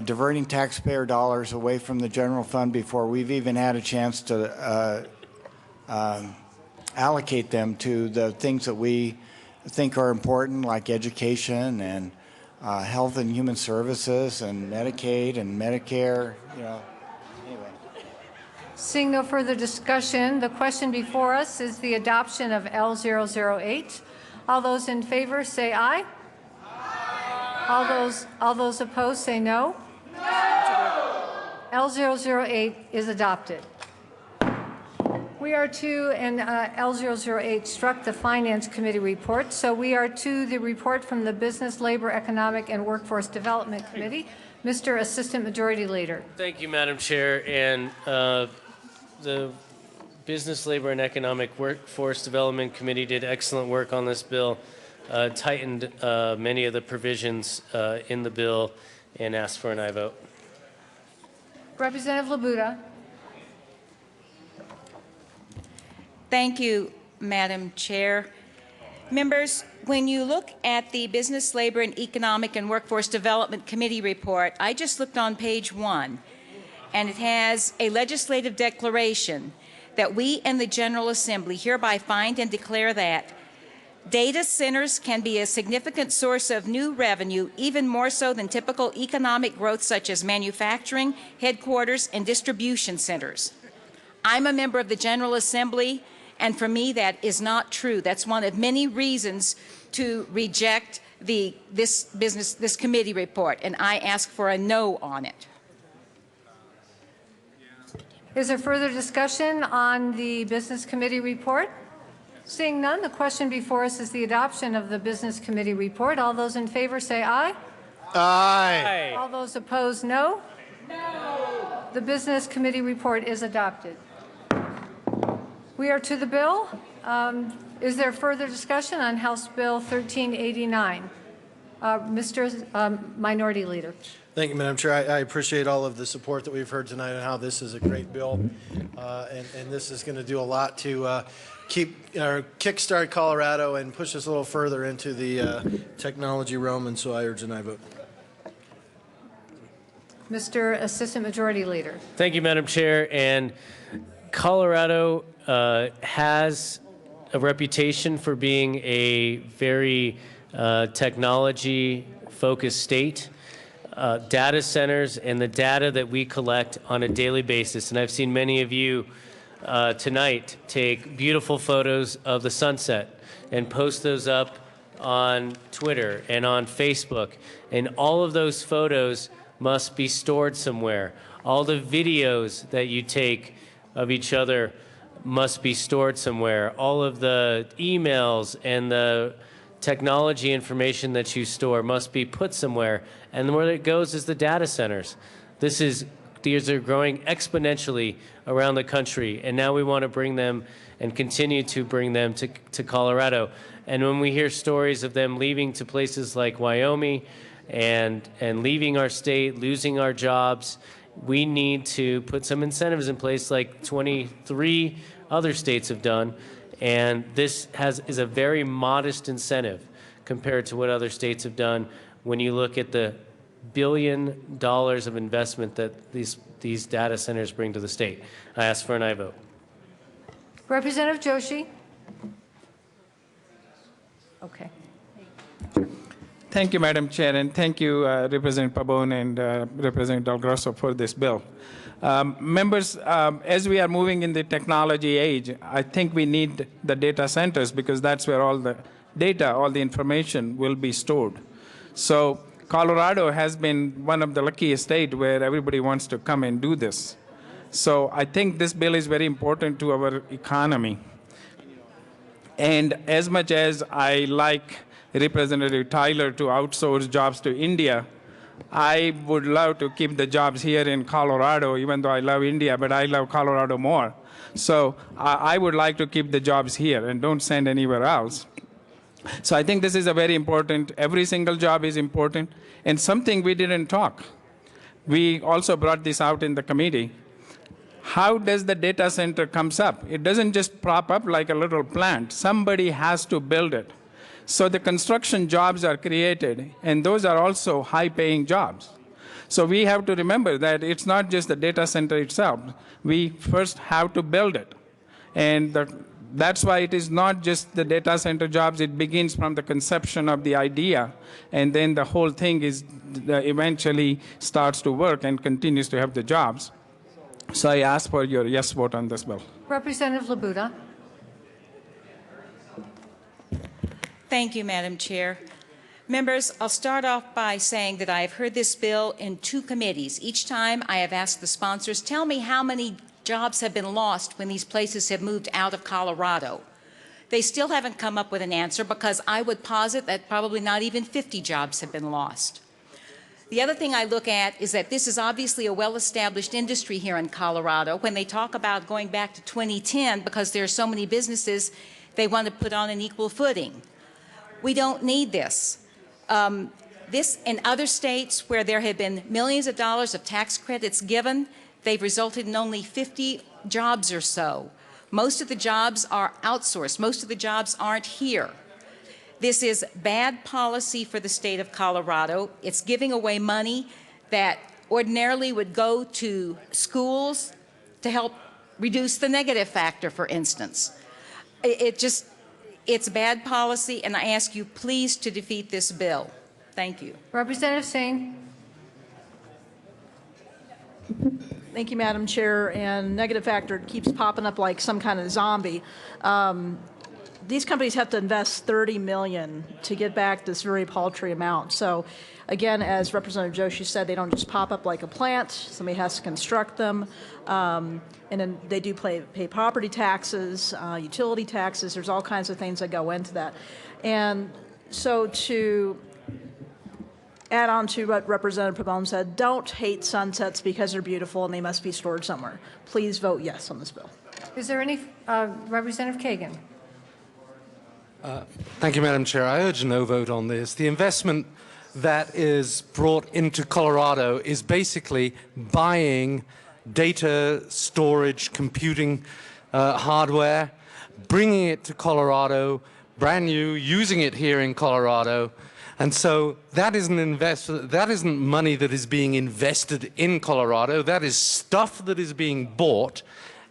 diverting taxpayer dollars away from the general fund before we've even had a chance to allocate them to the things that we think are important, like education and Health and Human Services and Medicaid and Medicare, Anyway. Seeing no further discussion, the question before us is the adoption of L008. All those in favor say aye. Aye. All those opposed say no. No. L008 is adopted. We are to, and L008 struck the Finance Committee report, so we are to the report from the Business, Labor, Economic, and Workforce Development Committee. Mr. Assistant Majority Leader. Thank you, Madam Chair. And the Business, Labor, and Economic Workforce Development Committee did excellent work on this bill, tightened many of the provisions in the bill, and asked for an aye vote. Representative Labuda. Thank you, Madam Chair. Members, when you look at the Business, Labor, and Economic and Workforce Development Committee report, I just looked on page 1, and it has a legislative declaration that we and the General Assembly hereby find and declare that data centers can be a significant source of new revenue, even more so than typical economic growth such as manufacturing, headquarters, and distribution centers. I'm a member of the General Assembly, and for me that is not true. That's one of many reasons to reject this committee report, and I ask for a no on it. Is there further discussion on the Business Committee report? Seeing none, the question before us is the adoption of the Business Committee report. All those in favor say aye. Aye. All those opposed, no. No. The Business Committee report is adopted. We are to the bill. Is there further discussion on House Bill 1389? Mr. Minority Leader. Thank you, Madam Chair. I appreciate all of the support that we've heard tonight and how this is a great bill. And this is going to do a lot to kickstart Colorado and push us a little further into the technology realm. And so I urge an aye vote. Mr. Assistant Majority Leader. Thank you, Madam Chair. And Colorado has a reputation for being a very technology-focused state. Data centers and the data that we collect on a daily basis. And I've seen many of you tonight take beautiful photos of the sunset and post those up on Twitter and on Facebook. And all of those photos must be stored somewhere. All the videos that you take of each other must be stored somewhere. All of the emails and the technology information that you store must be put somewhere. And where it goes is the data centers. These are growing exponentially around the country, and now we want to bring them and continue to bring them to Colorado. And when we hear stories of them leaving to places like Wyoming and leaving our state, losing our jobs, we need to put some incentives in place like 23 other states have done. And this is a very modest incentive compared to what other states have done when you look at the $1 billion of investment that these data centers bring to the state. I ask for an aye vote. Representative Joshi. Okay. Thank you, Madam Chair, and thank you, Representative Pabon and Representative Del Grosso for this bill. Members, as we are moving in the technology age, I think we need the data centers because that's where all the data, all the information will be stored. So Colorado has been one of the luckiest states where everybody wants to come and do this. So I think this bill is very important to our economy. And as much as I like Representative Tyler to outsource jobs to India, I would love to keep the jobs here in Colorado, even though I love India, but I love Colorado more. So I would like to keep the jobs here and don't send anywhere else. So I think this is a very important, every single job is important, and something we didn't talk. We also brought this out in the committee. How does the data center comes up? It doesn't just prop up like a little plant. Somebody has to build it. So the construction jobs are created, and those are also high-paying jobs. So we have to remember that it's not just the data center itself. We first have to build it. And that's why it is not just the data center jobs. It begins from the conception of the idea, and then the whole thing eventually starts to work and continues to have the jobs. So I ask for your yes vote on this bill. Representative Labuda. Thank you, Madam Chair. Members, I'll start off by saying that I have heard this bill in 2 committees. Each time I have asked the sponsors, tell me how many jobs have been lost when these places have moved out of Colorado. They still haven't come up with an answer because I would posit that probably not even 50 jobs have been lost. The other thing I look at is that this is obviously a well-established industry here in Colorado. When they talk about going back to 2010, because there are so many businesses, they want to put on an equal footing. We don't need this. This in other states where there have been millions of dollars of tax credits given, they've resulted in only 50 jobs or so. Most of the jobs are outsourced. Most of the jobs aren't here. This is bad policy for the state of Colorado. It's giving away money that ordinarily would go to schools to help reduce the negative factor, for instance. It's bad policy, and I ask you please to defeat this bill. Thank you. Representative Singh. Thank you, Madam Chair. And negative factor keeps popping up like some kind of zombie. These companies have to invest $30 million to get back this very paltry amount. So, again, as Representative Joshi said, they don't just pop up like a plant. Somebody has to construct them. And then they do pay property taxes, utility taxes. There's all kinds of things that go into that. And so to add on to what Representative Pabon said, don't hate sunsets because they're beautiful and they must be stored somewhere. Please vote yes on this bill. Is there any, Representative Kagan? Thank you, Madam Chair. I urge a no vote on this. The investment that is brought into Colorado is basically buying data storage computing hardware, bringing it to Colorado, brand new, using it here in Colorado. And so that isn't money that is being invested in Colorado. That is stuff that is being bought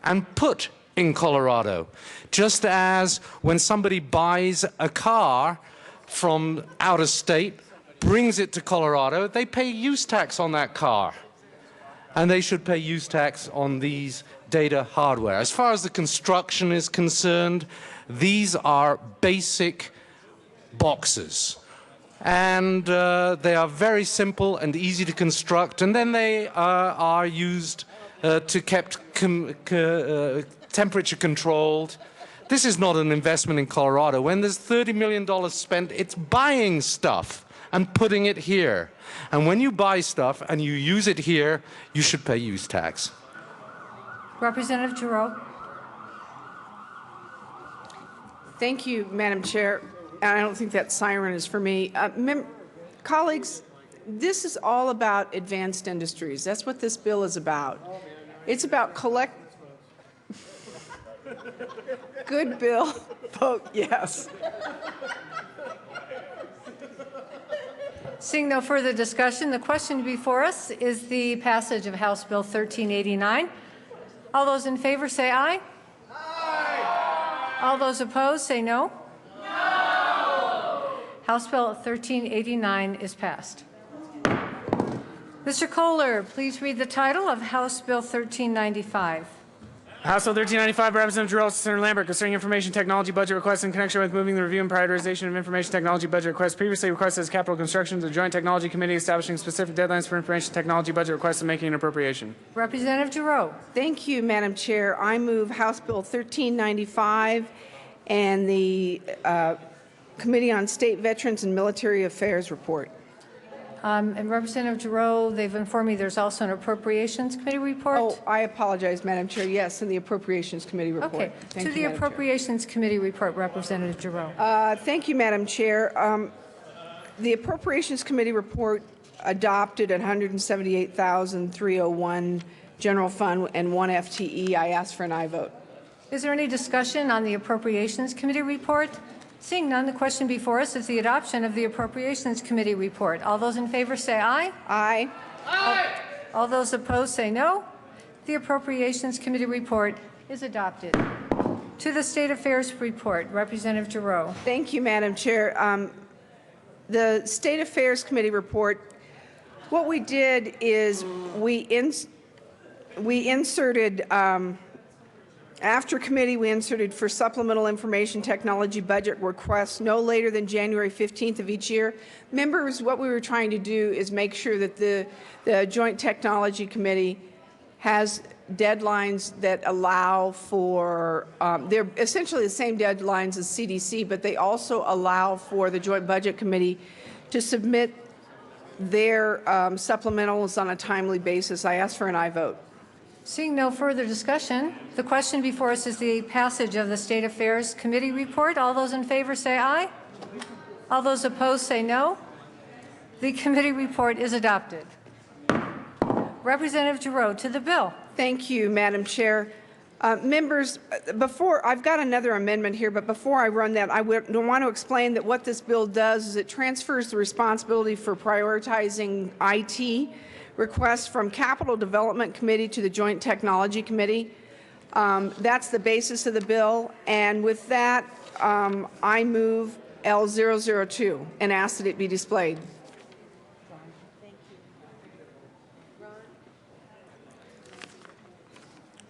and put in Colorado. Just as when somebody buys a car from out of state, brings it to Colorado, they pay use tax on that car. And they should pay use tax on these data hardware. As far as the construction is concerned, these are basic boxes. And they are very simple and easy to construct, and then they are used to kept temperature controlled. This is not an investment in Colorado. When there's $30 million spent, it's buying stuff and putting it here. And when you buy stuff and you use it here, you should pay use tax. Representative Giroux. Thank you, Madam Chair. I don't think that siren is for me. Colleagues, this is all about advanced industries. That's what this bill is about. It's about Good bill. Vote yes. Seeing no further discussion, the question before us is the passage of House Bill 1389. All those in favor say aye. Aye. All those opposed say no. No. House Bill 1389 is passed. Mr. Kohler, please read the title of House Bill 1395. House Bill 1395, Representative Giroux, Senator Lambert, concerning information technology budget requests in connection with moving the review and prioritization of information technology budget requests previously requested as capital construction to the Joint Technology Committee, establishing specific deadlines for information technology budget requests and making an appropriation. Representative Giroux. Thank you, Madam Chair. I move House Bill 1395 and the Committee on State Veterans and Military Affairs report. And Representative Giroux, they've informed me there's also an Appropriations Committee report. Oh, I apologize, Madam Chair. Yes, in the Appropriations Committee report. Okay. Thank To the you, Madam Chair. Appropriations Committee report, Representative Giroux. Thank you, Madam Chair. The Appropriations Committee report adopted $178,301 general fund and 1 FTE. I ask for an aye vote. Is there any discussion on the Appropriations Committee report? Seeing none, the question before us is the adoption of the Appropriations Committee report. All those in favor say aye. Aye. Aye. All those opposed say no. The Appropriations Committee report is adopted. To the State Affairs report, Representative Giroux. Thank you, Madam Chair. The State Affairs Committee report, what we did is we inserted after committee, we inserted for supplemental information technology budget requests no later than January 15th of each year. Members, what we were trying to do is make sure that the Joint Technology Committee has deadlines that allow for, they're essentially the same deadlines as CDC, but they also allow for the Joint Budget Committee to submit their supplementals on a timely basis. I ask for an aye vote. Seeing no further discussion, the question before us is the passage of the State Affairs Committee report. All those in favor say aye. All those opposed say no. The committee report is adopted. Representative Giroux, to the bill. Thank you, Madam Chair. Members, I've got another amendment here, but before I run that, I want to explain that what this bill does is it transfers the responsibility for prioritizing IT requests from Capital Development Committee to the Joint Technology Committee. That's the basis of the bill. And with that, I move L002 and ask that it be displayed.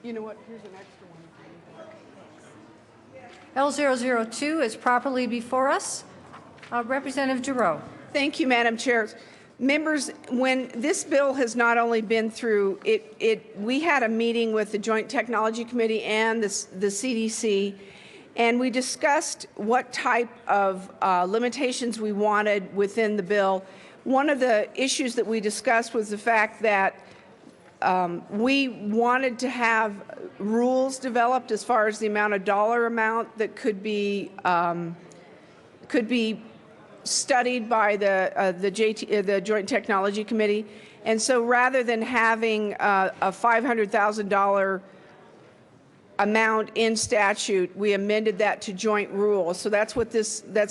You know what? Here's an extra one. L002 is properly before us. Representative Giroux. Thank you, Madam Chair. Members, when this bill has not only been through, we had a meeting with the Joint Technology Committee and the CDC, and we discussed what type of limitations we wanted within the bill. One of the issues that we discussed was the fact that we wanted to have rules developed as far as the amount of dollar amount that could be studied by the Joint Technology Committee. And so rather than having a $500,000 amount in statute, we amended that to joint rule. So that's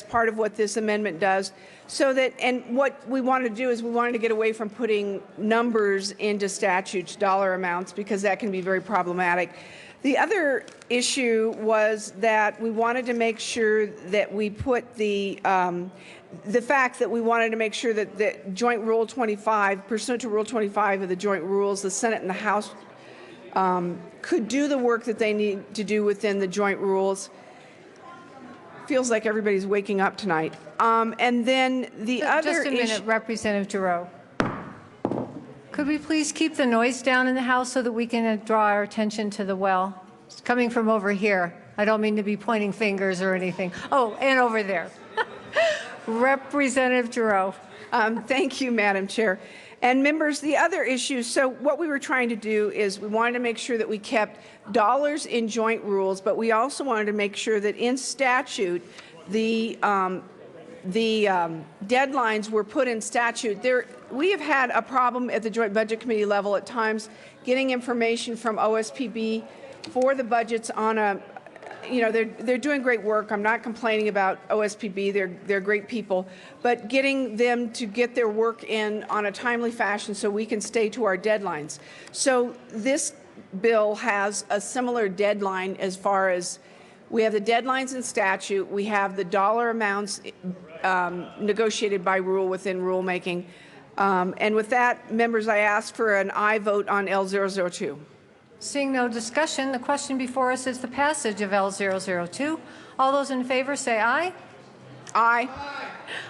part of what this amendment does. So that, and what we wanted to do is we wanted to get away from putting numbers into statutes, dollar amounts, because that can be very problematic. The other issue was that we wanted to make sure that we put the fact that we wanted to make sure that the Joint Rule 25, pursuant to Rule 25 of the Joint Rules, the Senate and the House could do the work that they need to do within the joint rules. Feels like everybody's waking up tonight. And then the other Just a minute, Representative Giroux. Could we please keep the noise down in the House so that we can draw our attention to the well? It's coming from over here. I don't mean to be pointing fingers or anything. Oh, and over there. Representative Giroux. Thank you, Madam Chair. And members, the other issue, so what we were trying to do is we wanted to make sure that we kept dollars in joint rules, but we also wanted to make sure that in statute, the deadlines were put in statute. We have had a problem at the Joint Budget Committee level at times getting information from OSPB for the budgets on a, you know, they're doing great work. I'm not complaining about OSPB. They're great people, but getting them to get their work in on a timely fashion so we can stay to our deadlines. So this bill has a similar deadline as far as we have the deadlines in statute, we have the dollar amounts negotiated by rule within rulemaking. And with that, members, I ask for an aye vote on L002. Seeing no discussion, the question before us is the passage of L002. All those in favor say aye. Aye.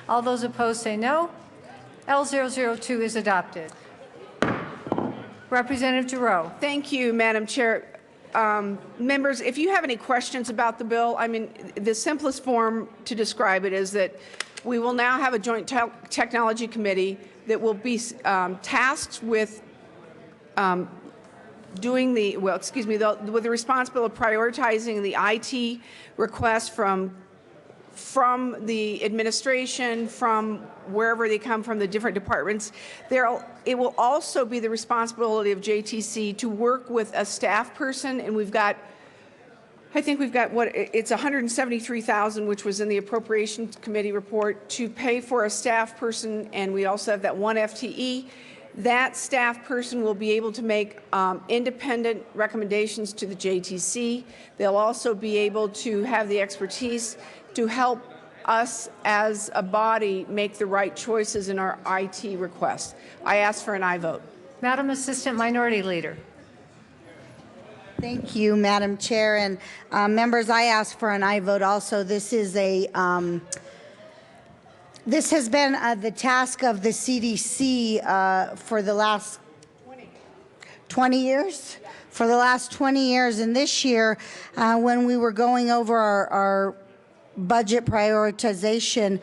All those opposed say no. L002 is adopted. Representative Giroux. Thank you, Madam Chair. Members, if you have any questions about the bill, I mean, the simplest form to describe it is that we will now have a Joint Technology Committee that will be tasked with doing the, well, excuse me, with the responsibility of prioritizing the IT requests from the administration, from wherever they come from, the different departments. It will also be the responsibility of JTC to work with a staff person, and we've got, I think we've got what, it's $173,000, which was in the Appropriations Committee report, to pay for a staff person, and we also have that one FTE. That staff person will be able to make independent recommendations to the JTC. They'll also be able to have the expertise to help us as a body make the right choices in our IT requests. I ask for an aye vote. Madam Assistant Minority Leader. Thank you, Madam Chair. And members, I ask for an aye vote also. This is a this has been the task of the CDC for the last 20 years. For the last 20 years, and this year, when we were going over our budget prioritization,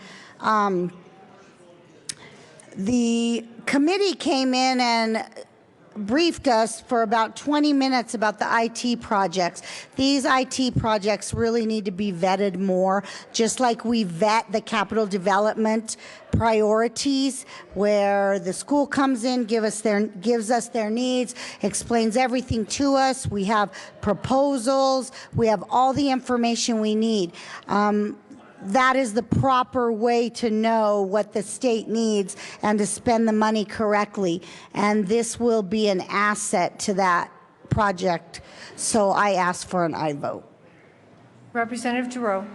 the committee came in and briefed us for about 20 minutes about the IT projects. These IT projects really need to be vetted more, just like we vet the capital development priorities, where the school comes in, gives us their needs, explains everything to us. We have proposals. We have all the information we need. That is the proper way to know what the state needs and to spend the money correctly. And this will be an asset to that project. So I ask for an aye vote. Representative Giroux.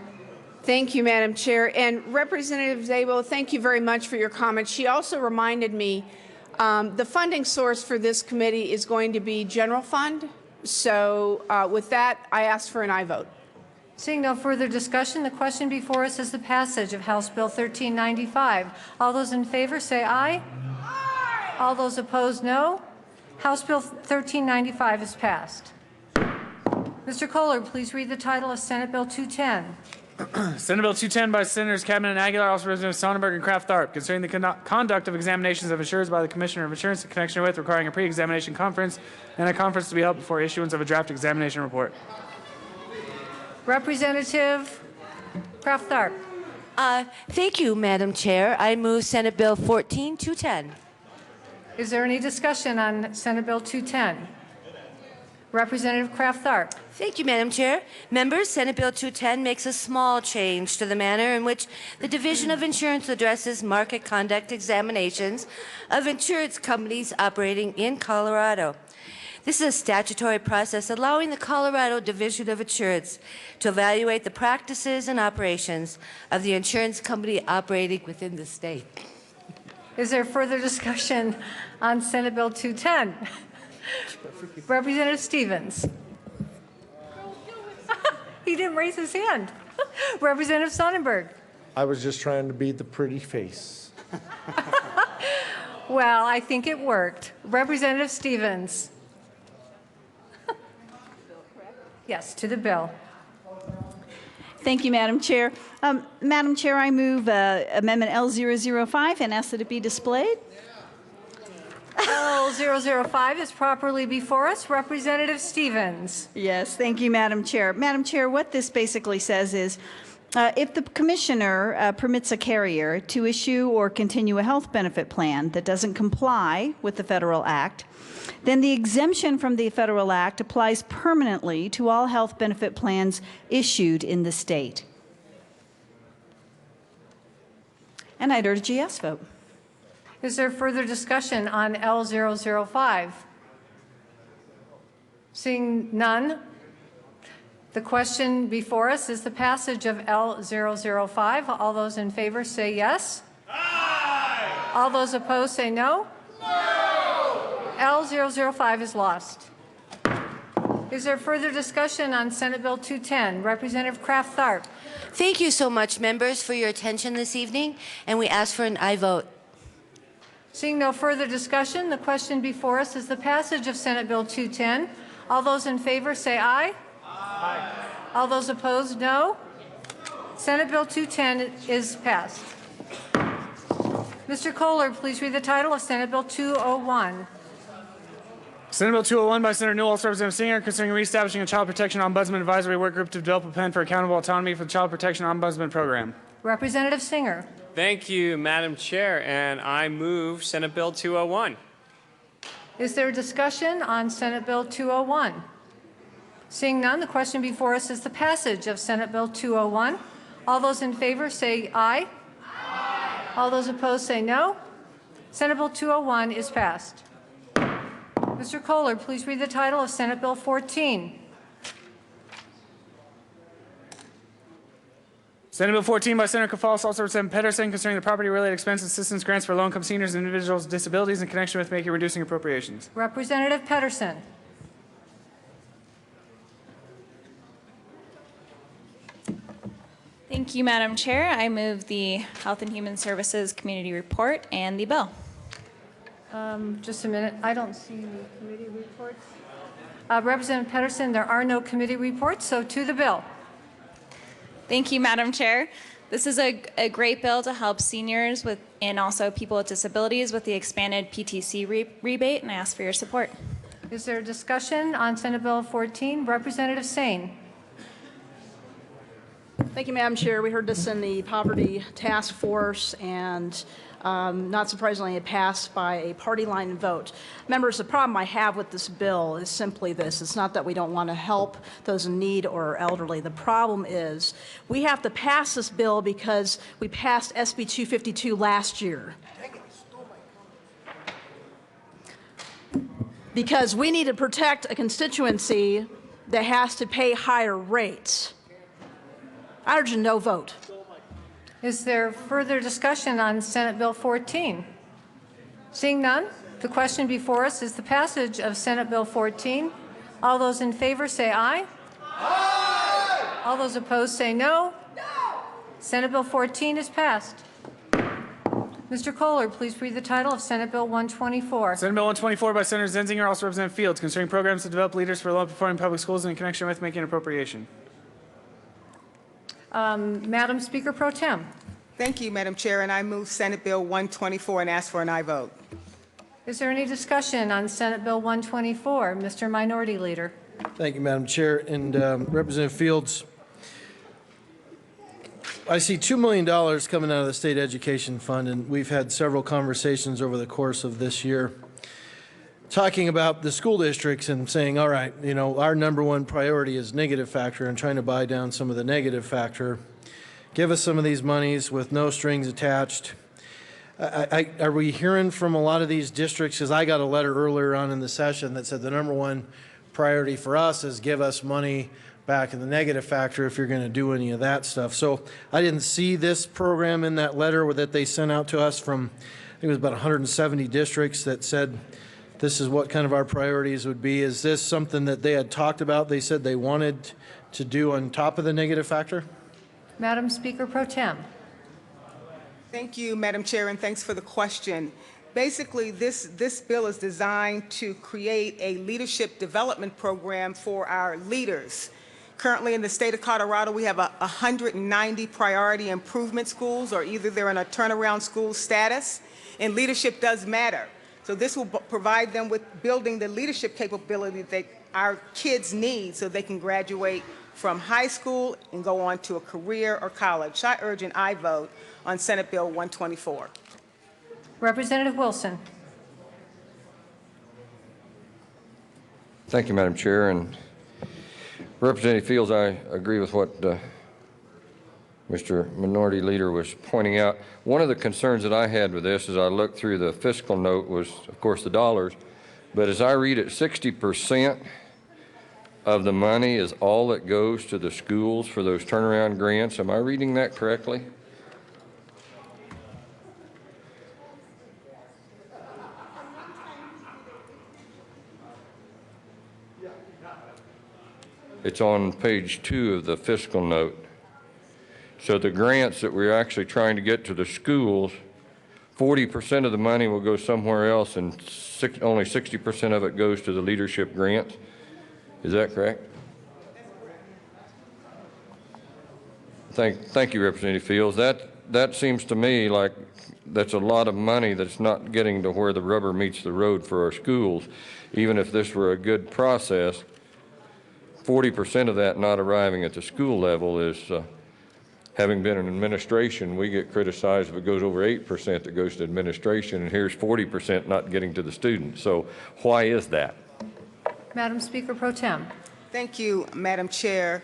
Thank you, Madam Chair. And Representative Szabo, thank you very much for your comments. She also reminded me the funding source for this committee is going to be general fund. So with that, I ask for an aye vote. Seeing no further discussion, the question before us is the passage of House Bill 1395. All those in favor say aye. Aye. All those opposed, no. House Bill 1395 is passed. Mr. Kohler, please read the title of Senate Bill 210. Senate Bill 210 by Senators Cadman and Aguilar, also Representatives Sonnenberg and Kraft-Tharp, concerning the conduct of examinations of insurers by the Commissioner of Insurance in connection with requiring a pre-examination conference and a conference to be held before issuance of a draft examination report. Representative Kraft-Tharp. Thank you, Madam Chair. I move Senate Bill 14-210. Is there any discussion on Senate Bill 210? Representative Kraft-Tharp. Thank you, Madam Chair. Members, Senate Bill 210 makes a small change to the manner in which the Division of Insurance addresses market conduct examinations of insurance companies operating in Colorado. This is a statutory process allowing the Colorado Division of Insurance to evaluate the practices and operations of the insurance company operating within the state. Is there further discussion on Senate Bill 210? Representative Stevens. He didn't raise his hand. Representative Sonnenberg. I was just trying to be the pretty face. Well, I think it worked. Representative Stevens. Yes, to the bill. Thank you, Madam Chair. Madam Chair, I move Amendment L005 and ask that it be displayed. L005 is properly before us. Representative Stevens. Yes, thank you, Madam Chair. Madam Chair, what this basically says is if the commissioner permits a carrier to issue or continue a health benefit plan that doesn't comply with the federal act, then the exemption from the federal act applies permanently to all health benefit plans issued in the state. And I'd urge a yes vote. Is there further discussion on L005? Seeing none, the question before us is the passage of L005. All those in favor say yes. Aye. All those opposed say no. No. L005 is lost. Is there further discussion on Senate Bill 210? Representative Kraft-Tharp. Thank you so much, members, for your attention this evening, and we ask for an aye vote. Seeing no further discussion, the question before us is the passage of Senate Bill 210. All those in favor say aye. Aye. All those opposed, no. Senate Bill 210 is passed. Mr. Kohler, please read the title of Senate Bill 201. Senate Bill 201 by Senator Newell, Representative Singer, concerning reestablishing a Child Protection Ombudsman Advisory Work Group to develop a plan for accountable autonomy for the Child Protection Ombudsman Program. Representative Singer. Thank you, Madam Chair, and I move Senate Bill 201. Is there discussion on Senate Bill 201? Seeing none, the question before us is the passage of Senate Bill 201. All those in favor say aye. Aye. All those opposed say no. Senate Bill 201 is passed. Mr. Kohler, please read the title of Senate Bill 14. Senate Bill 14 by Senator Kafal, also Representative Pedersen, concerning the property-related expense assistance grants for low-income seniors and individuals with disabilities in connection with making reducing appropriations. Representative Pedersen. Thank you, Madam Chair. I move the Health and Human Services Community Report and the bill. Just a minute. I don't see any committee reports. Representative Pedersen, there are no committee reports, so to the bill. Thank you, Madam Chair. This is a great bill to help seniors with, and also people with disabilities with the expanded PTC rebate, and I ask for your support. Is there discussion on Senate Bill 14? Representative Sane. Thank you, Madam Chair. We heard this in the Poverty Task Force, and not surprisingly, it passed by a party line vote. Members, the problem I have with this bill is simply this. It's not that we don't want to help those in need or elderly. The problem is we have to pass this bill because we passed SB 252 last year. Because we need to protect a constituency that has to pay higher rates. I urge a no vote. Is there further discussion on Senate Bill 14? Seeing none, the question before us is the passage of Senate Bill 14. All those in favor say aye. Aye. All those opposed say no. No. Senate Bill 14 is passed. Mr. Kohler, please read the title of Senate Bill 124. Senate Bill 124 by Senator Zenzinger, also Representative Fields, concerning programs to develop leaders for low-performing public schools in connection with making appropriation. Madam Speaker Pro Tem. Thank you, Madam Chair, and I move Senate Bill 124 and ask for an aye vote. Is there any discussion on Senate Bill 124? Mr. Minority Leader. Thank you, Madam Chair. And Representative Fields, I see $2 million coming out of the state education fund, and we've had several conversations over the course of this year talking about the school districts and saying, all right, you know, our number one priority is negative factor and trying to buy down some of the negative factor. Give us some of these monies with no strings attached. Are we hearing from a lot of these districts? Because I got a letter earlier on in the session that said the number one priority for us is give us money back in the negative factor if you're going to do any of that stuff. So I didn't see this program in that letter that they sent out to us from, I think it was about 170 districts that said this is what kind of our priorities would be. Is this something that they had talked about, they said they wanted to do on top of the negative factor? Madam Speaker Pro Tem. Thank you, Madam Chair, and thanks for the question. Basically, this bill is designed to create a leadership development program for our leaders. Currently in the state of Colorado, we have 190 priority improvement schools, or either they're in a turnaround school status, and leadership does matter. So this will provide them with building the leadership capability that our kids need so they can graduate from high school and go on to a career or college. I urge an aye vote on Senate Bill 124. Representative Wilson. Thank you, Madam Chair. And Representative Fields, I agree with what Mr. Minority Leader was pointing out. One of the concerns that I had with this as I looked through the fiscal note was, of course, the dollars. But as I read it, 60% of the money is all that goes to the schools for those turnaround grants. Am I reading that correctly? It's on page 2 of the fiscal note. So the grants that we're actually trying to get to the schools, 40% of the money will go somewhere else and only 60% of it goes to the leadership grants. Is that correct? Thank you, Representative Fields. That seems to me like that's a lot of money that's not getting to where the rubber meets the road for our schools. Even if this were a good process, 40% of that not arriving at the school level is, having been in administration, we get criticized if it goes over 8% that goes to administration, and here's 40% not getting to the students. So why is that? Madam Speaker Pro Tem. Thank you, Madam Chair.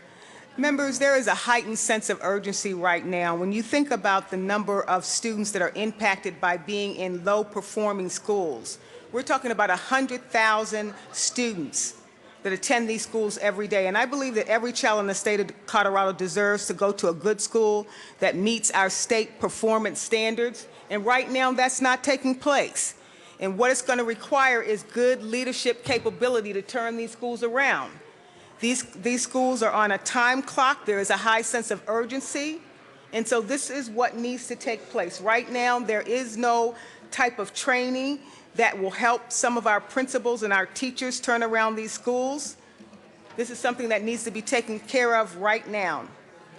Members, there is a heightened sense of urgency right now. When you think about the number of students that are impacted by being in low-performing schools, we're talking about 100,000 students that attend these schools every day. And I believe that every child in the state of Colorado deserves to go to a good school that meets our state performance standards. And right now, that's not taking place. And what it's going to require is good leadership capability to turn these schools around. These schools are on a time clock. There is a high sense of urgency. And so this is what needs to take place. Right now, there is no type of training that will help some of our principals and our teachers turn around these schools. This is something that needs to be taken care of right now.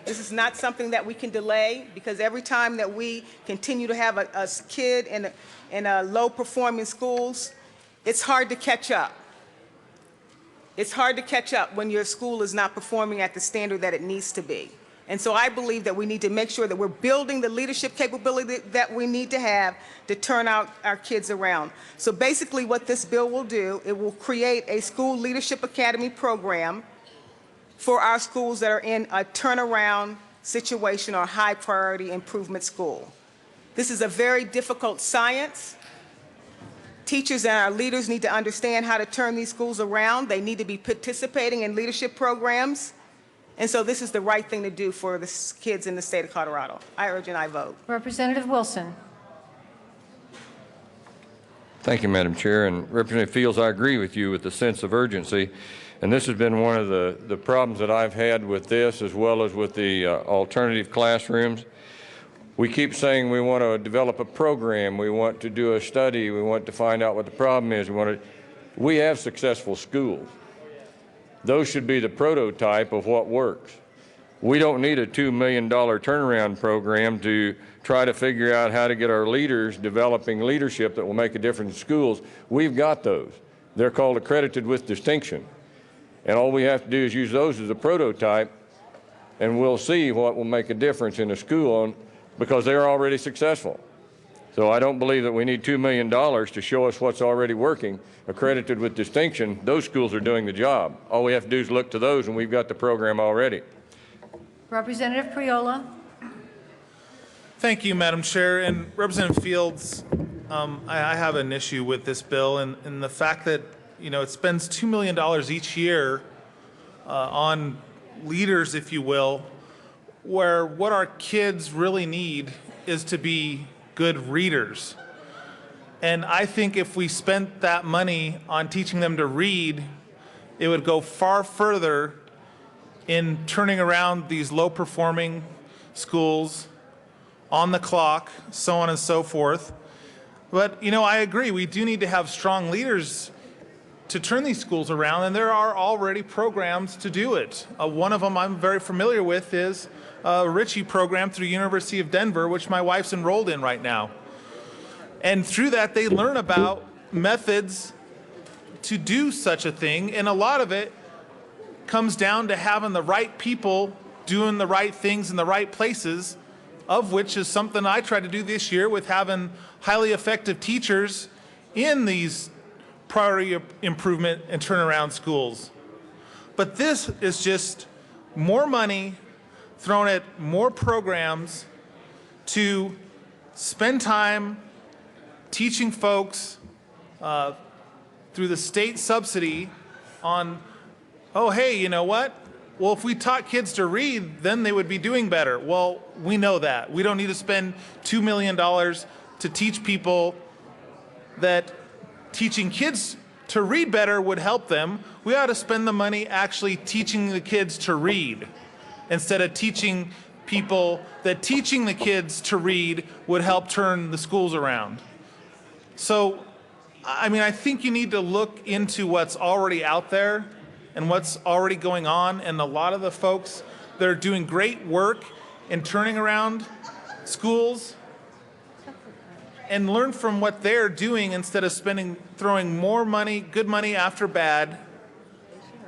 This is not something that we can delay, because every time that we continue to have a kid in a low-performing schools, it's hard to catch up. It's hard to catch up when your school is not performing at the standard that it needs to be. And so I believe that we need to make sure that we're building the leadership capability that we need to have to turn out our kids around. So basically what this bill will do, it will create a school leadership academy program for our schools that are in a turnaround situation or high priority improvement school. This is a very difficult science. Teachers and our leaders need to understand how to turn these schools around. They need to be participating in leadership programs. And so this is the right thing to do for the kids in the state of Colorado. I urge an aye vote. Representative Wilson. Thank you, Madam Chair. And Representative Fields, I agree with you with the sense of urgency. And this has been one of the problems that I've had with this, as well as with the alternative classrooms. We keep saying we want to develop a program, we want to do a study, we want to find out what the problem is. We have successful schools. Those should be the prototype of what works. We don't need a $2 million turnaround program to try to figure out how to get our leaders developing leadership that will make a difference in schools. We've got those. They're called accredited with distinction. And all we have to do is use those as a prototype and we'll see what will make a difference in the school because they're already successful. So I don't believe that we need $2 million to show us what's already working, accredited with distinction. Those schools are doing the job. All we have to do is look to those, and we've got the program already. Representative Priola. Thank you, Madam Chair. And Representative Fields, I have an issue with this bill and the fact that, you know, it spends $2 million each year on leaders, if you will, where what our kids really need is to be good readers. And I think if we spent that money on teaching them to read, it would go far further in turning around these low-performing schools on the clock, so on and so forth. But, you know, I agree, we do need to have strong leaders to turn these schools around, and there are already programs to do it. One of them I'm very familiar with is a Ritchie program through University of Denver, which my wife's enrolled in right now. And through that, they learn about methods to do such a thing, and a lot of it comes down to having the right people doing the right things in the right places, of which is something I tried to do this year with having highly effective teachers in these priority improvement and turnaround schools. But this is just more money thrown at more programs to spend time teaching folks through the state subsidy on, oh, hey, you know what? Well, if we taught kids to read, then they would be doing better. Well, we know that. We don't need to spend $2 million to teach people that teaching kids to read better would help them. We ought to spend the money actually teaching the kids to read instead of teaching people that teaching the kids to read would help turn the schools around. So, I mean, I think you need to look into what's already out there and what's already going on, and a lot of the folks that are doing great work in turning around schools, and learn from what they're doing instead of throwing more money, good money after bad,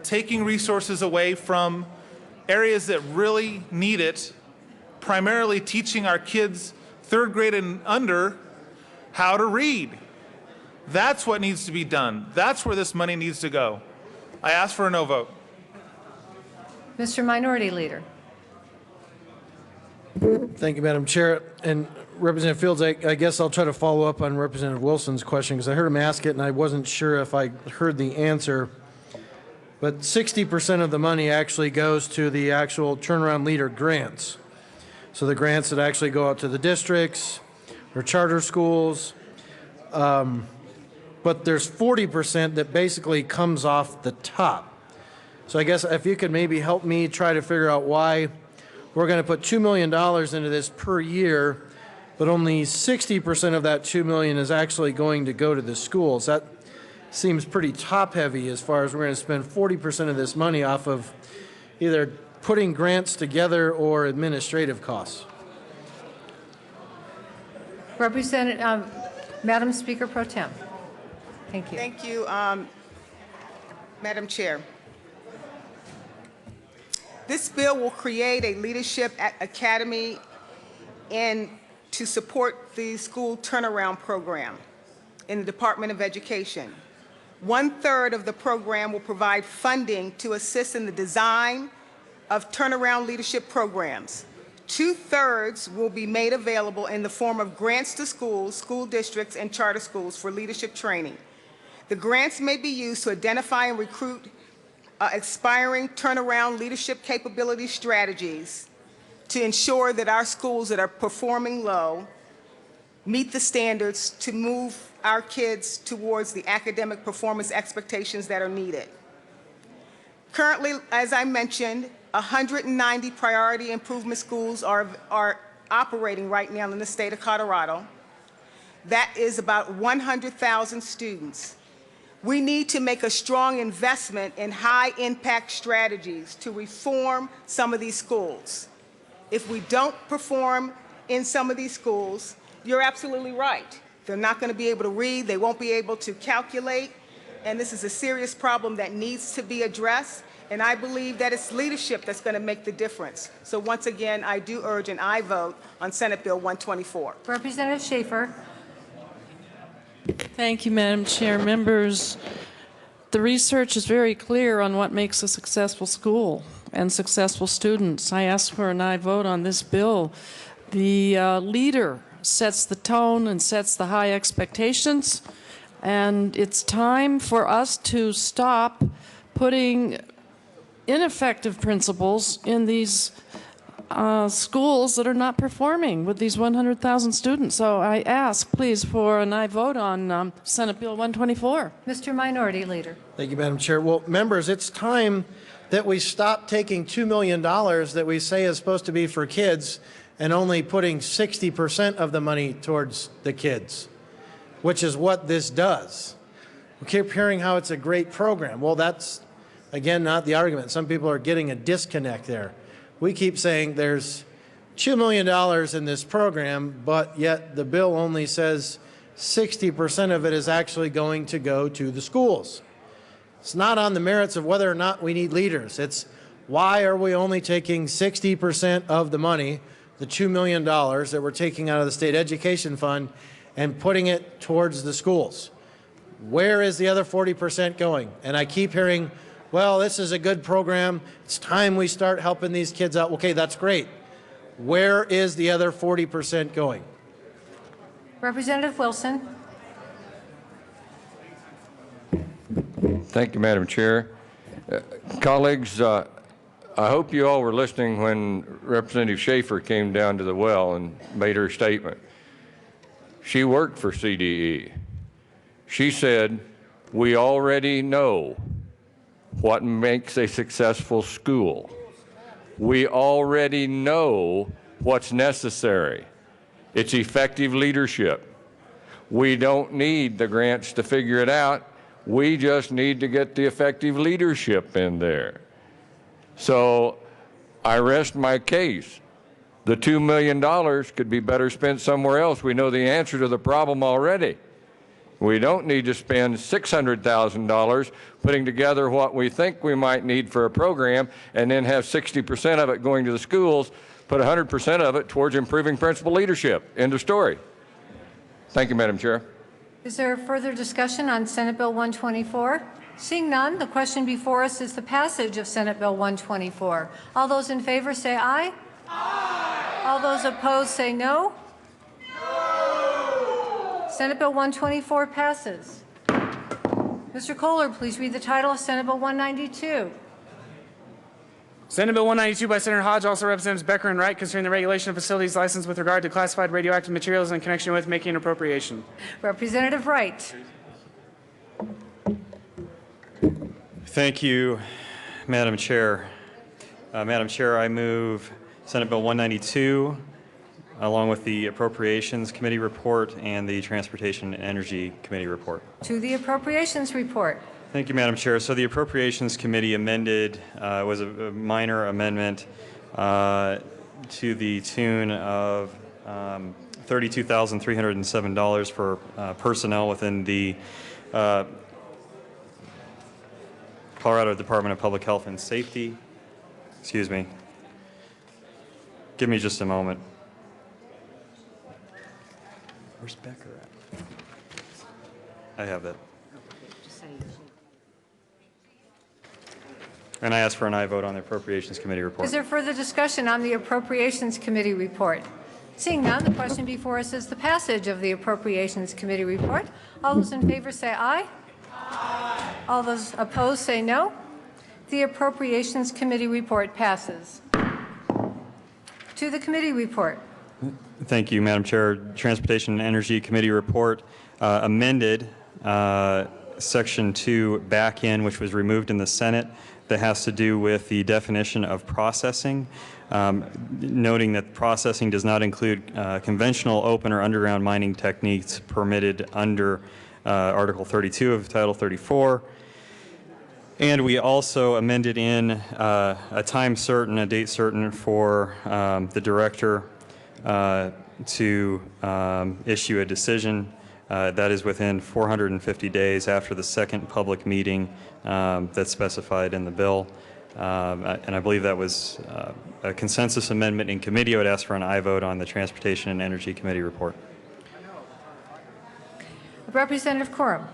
taking resources away from areas that really need it, primarily teaching our kids, third grade and under, how to read. That's what needs to be done. That's where this money needs to go. I ask for a no vote. Mr. Minority Leader. Thank you, Madam Chair. And Representative Fields, I guess I'll try to follow up on Representative Wilson's question because I heard him ask it and I wasn't sure if I heard the answer. But 60% of the money actually goes to the actual turnaround leader grants. So the grants that actually go out to the districts or charter schools. But there's 40% that basically comes off the top. So I guess if you could maybe help me try to figure out why we're going to put $2 million into this per year, but only 60% of that $2 million is actually going to go to the schools. That seems pretty top-heavy as far as we're going to spend 40% of this money off of either putting grants together or administrative costs. Madam Speaker Pro Tem. Thank you. Thank you, Madam Chair. This bill will create a leadership academy and to support the school turnaround program in the Department of Education. 1/3 of the program will provide funding to assist in the design of turnaround leadership programs. 2/3 will be made available in the form of grants to schools, school districts, and charter schools for leadership training. The grants may be used to identify and recruit aspiring turnaround leadership capability strategies to ensure that our schools that are performing low meet the standards to move our kids towards the academic performance expectations that are needed. Currently, as I mentioned, 190 priority improvement schools are operating right now in the state of Colorado. That is about 100,000 students. We need to make a strong investment in high-impact strategies to reform some of these schools. If we don't perform in some of these schools, you're absolutely right. They're not going to be able to read, they won't be able to calculate, and this is a serious problem that needs to be addressed, And I believe that it's leadership that's going to make the difference. So once again, I do urge an aye vote on Senate Bill 124. Representative Schaefer. Thank you, Madam Chair. Members, the research is very clear on what makes a successful school and successful students. I ask for an aye vote on this bill. The leader sets the tone and sets the high expectations, and it's time for us to stop putting ineffective principals in these schools that are not performing with these 100,000 students. So I ask, please, for an aye vote on Senate Bill 124. Mr. Minority Leader. Thank you, Madam Chair. Well, members, it's time that we stop taking $2 million that we say is supposed to be for kids and only putting 60% of the money towards the kids, which is what this does. We keep hearing how it's a great program. Well, that's, again, not the argument. Some people are getting a disconnect there. We keep saying there's $2 million in this program, but yet the bill only says 60% of it is actually going to go to the schools. It's not on the merits of whether or not we need leaders. It's why are we only taking 60% of the money, the $2 million that we're taking out of the state education fund, and putting it towards the schools? Where is the other 40% going? And I keep hearing, well, this is a good program. It's time we start helping these kids out. Okay, that's great. Where is the other 40% going? Representative Wilson. Thank you, Madam Chair. Colleagues, I hope you all were listening when Representative Schaefer came down to the well and made her statement. She worked for CDE. She said, we already know what makes a successful school. We already know what's necessary. It's effective leadership. We don't need the grants to figure it out. We just need to get the effective leadership in there. So I rest my case. The $2 million could be better spent somewhere else. We know the answer to the problem already. We don't need to spend $600,000 putting together what we think we might need for a program and then have 60% of it going to the schools, put 100% of it towards improving principal leadership. End of story. Thank you, Madam Chair. Is there further discussion on Senate Bill 124? Seeing none, the question before us is the passage of Senate Bill 124. All those in favor say aye. Aye. All those opposed say no. Senate Bill 124 passes. Mr. Kohler, please read the title of Senate Bill 192. Senate Bill 192 by Senator Hodge, also Representatives Becker and Wright, concerning the regulation of facilities licensed with regard to classified radioactive materials in connection with making an appropriation. Representative Wright. Thank you, Madam Chair. Madam Chair, I move Senate Bill 192, along with the Appropriations Committee report and the Transportation and Energy Committee report. To the Appropriations report. Thank you, Madam Chair. So the Appropriations Committee amended, was a minor amendment to the tune of $32,307 for personnel within the Colorado Department of Public Health and Safety. Excuse me. Give me just a moment. Where's Becker at? I have that. And I ask for an aye vote on the Appropriations Committee report. Is there further discussion on the Appropriations Committee report? Seeing none, the question before us is the passage of the Appropriations Committee report. All those in favor say aye. Aye. All those opposed say no. The Appropriations Committee report passes. To the committee report. Thank you, Madam Chair. Transportation and Energy Committee report amended Section 2 back in, which was removed in the Senate, that has to do with the definition of processing, noting that processing does not include conventional open or underground mining techniques permitted under Article 32 of Title 34. And we also amended in a time certain, a date certain for the director to issue a decision that is within 450 days after the second public meeting that's specified in the bill. And I believe that was a consensus amendment in committee. I would ask for an aye vote on the Transportation and Energy Committee report. Representative Quorum.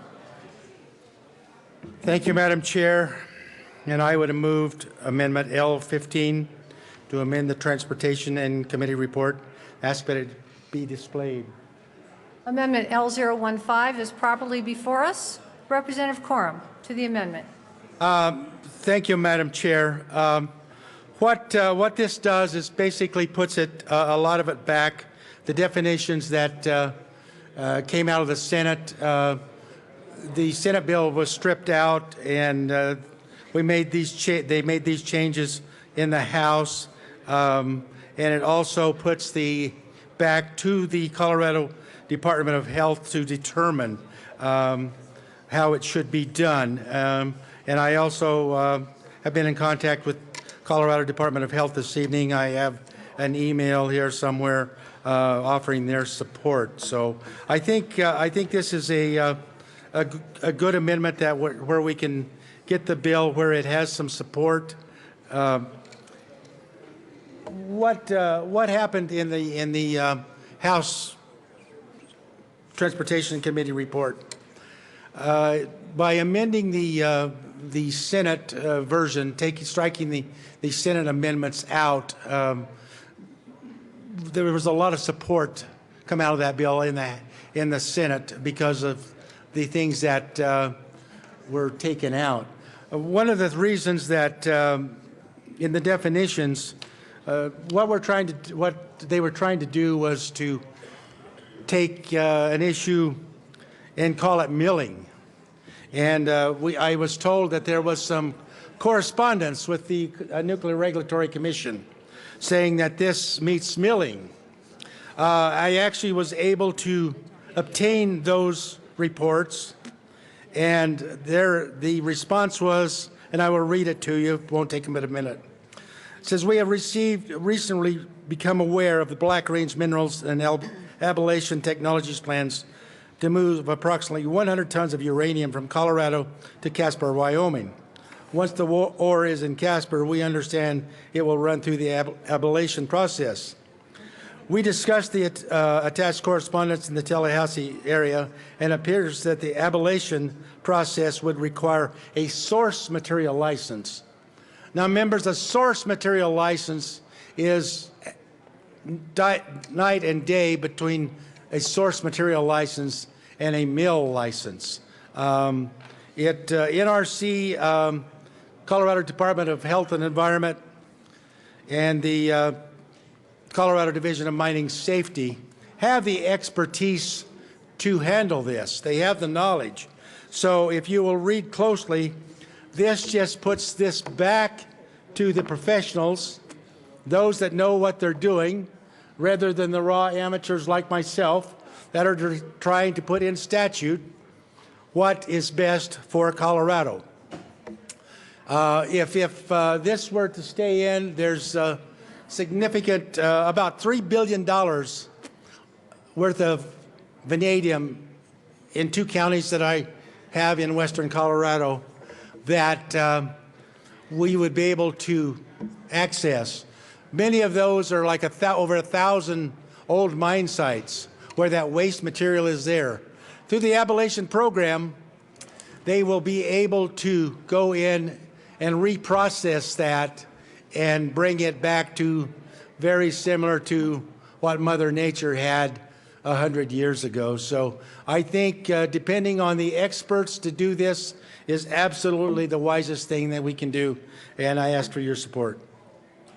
Thank you, Madam Chair. And I would have moved Amendment L15 to amend the Transportation and Committee report. Ask that it be displayed. Amendment L015 is properly before us. Representative Quorum to the amendment. Thank you, Madam Chair. What this does is basically puts it, a lot of it back, the definitions that came out of the Senate. The Senate bill was stripped out, and they made these changes in the House, and it also puts back to the Colorado Department of Health to determine how it should be done. And I also have been in contact with Colorado Department of Health this evening. I have an email here somewhere offering their support. So I think this is a good amendment that where we can get the bill where it has some support. What happened in the House Transportation Committee report? By amending the Senate version, striking the Senate amendments out, there was a lot of support come out of that bill in the Senate because of the things that were taken out. One of the reasons that in the definitions, what they were trying to do was to take an issue and call it milling. And I was told that there was some correspondence with the Nuclear Regulatory Commission saying that this meets milling. I actually was able to obtain those reports, and the response was, and I will read it to you, it won't take but a minute. It says, we have recently become aware of the Black Range Minerals and Appalachian Technologies plans to move approximately 100 tons of uranium from Colorado to Casper, Wyoming. Once the ore is in Casper, we understand it will run through the ablation process. We discussed the attached correspondence in the Tallahassee area, and it appears that the ablation process would require a source material license. Now, members, a source material license is night and day between a source material license and a mill license. NRC, Colorado Department of Health and Environment, and the Colorado Division of Mining Safety have the expertise to handle this. They have the knowledge. So if you will read closely, this just puts this back to the professionals, those that know what they're doing, rather than the raw amateurs like myself that are trying to put in statute what is best for Colorado. If this were to stay in, there's significant, about $3 billion worth of vanadium in 2 counties that I have in western Colorado that we would be able to access. Many of those are like over 1,000 old mine sites where that waste material is there. Through the ablation program, they will be able to go in and reprocess that and bring it back to very similar to what Mother Nature had 100 years ago. So I think depending on the experts to do this is absolutely the wisest thing that we can do, and I ask for your support.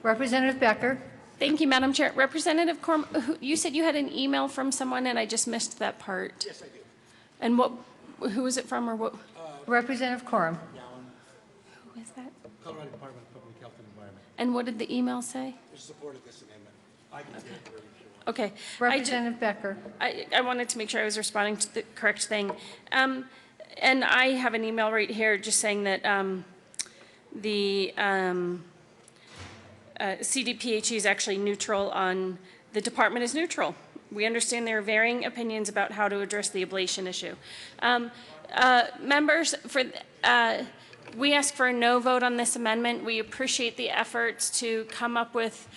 Representative Becker. Thank you, Madam Chair. Representative Corm, you said you had an email from someone, and I just missed that part. Yes, I do. And who is it from, or what? Representative Quorum. Who is that? Colorado Department of Public Health and Environment. And what did the email say? In support of this amendment. I can take it if you want. Okay. Representative Becker. I wanted to make sure I was responding to the correct thing. And I have an email right here just saying that the CDPHE is actually neutral on, the department is neutral. We understand there are varying opinions about how to address the ablation issue. Members, We ask for a no vote on this amendment. We appreciate the efforts to come up with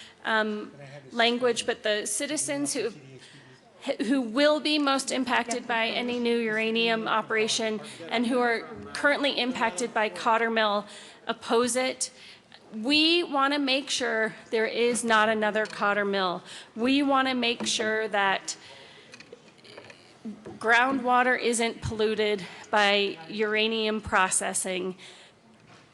language, but the citizens who will be most impacted by any new uranium operation and who are currently impacted by Cotter Mill oppose it. We want to make sure there is not another Cotter Mill. We want to make sure that groundwater isn't polluted by uranium processing.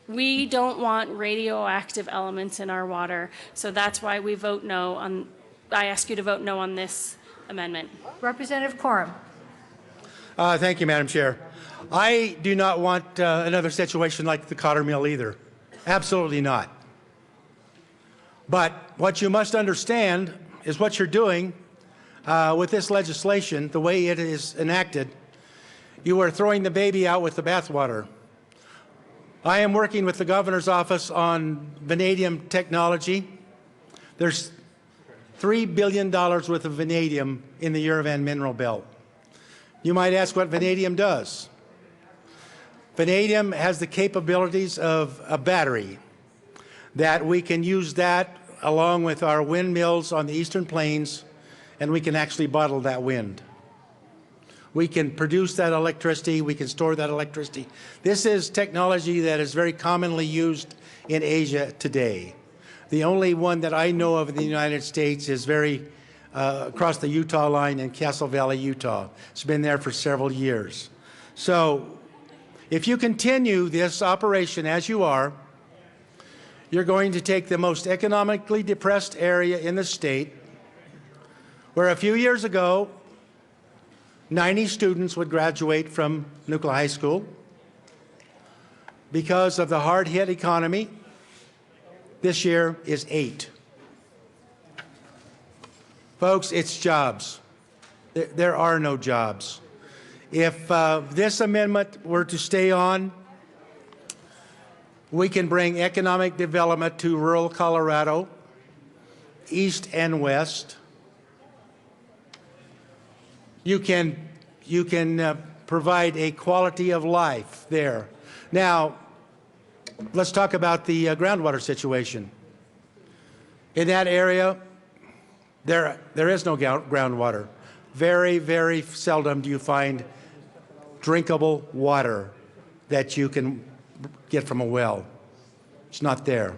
We don't want radioactive elements in our water, so that's why we vote no on, I ask you to vote no on this amendment. Representative Quorum. Thank you, Madam Chair. I do not want another situation like the Cotter Mill either. Absolutely not. But what you must understand is what you're doing with this legislation, the way it is enacted, you are throwing the baby out with the bathwater. I am working with the governor's office on vanadium technology. There's $3 billion worth of vanadium in the Yerevan mineral belt. You might ask what vanadium does. Vanadium has the capabilities of a battery, that we can use that along with our windmills on the eastern plains, and we can actually bottle that wind. We can produce that electricity, we can store that electricity. This is technology that is very commonly used in Asia today. The only one that I know of in the United States is across the Utah line in Castle Valley, Utah. It's been there for several years. So if you continue this operation as you are, you're going to take the most economically depressed area in the state, where a few years ago, 90 students would graduate from Nuclear High School. Because of the hard-hit economy, this year is 8. Folks, it's jobs. There are no jobs. If this amendment were to stay on, we can bring economic development to rural Colorado, east and west. You can provide a quality of life there. Now, let's talk about the groundwater situation. In that area, there is no groundwater. Very, very seldom do you find drinkable water that you can get from a well. It's not there.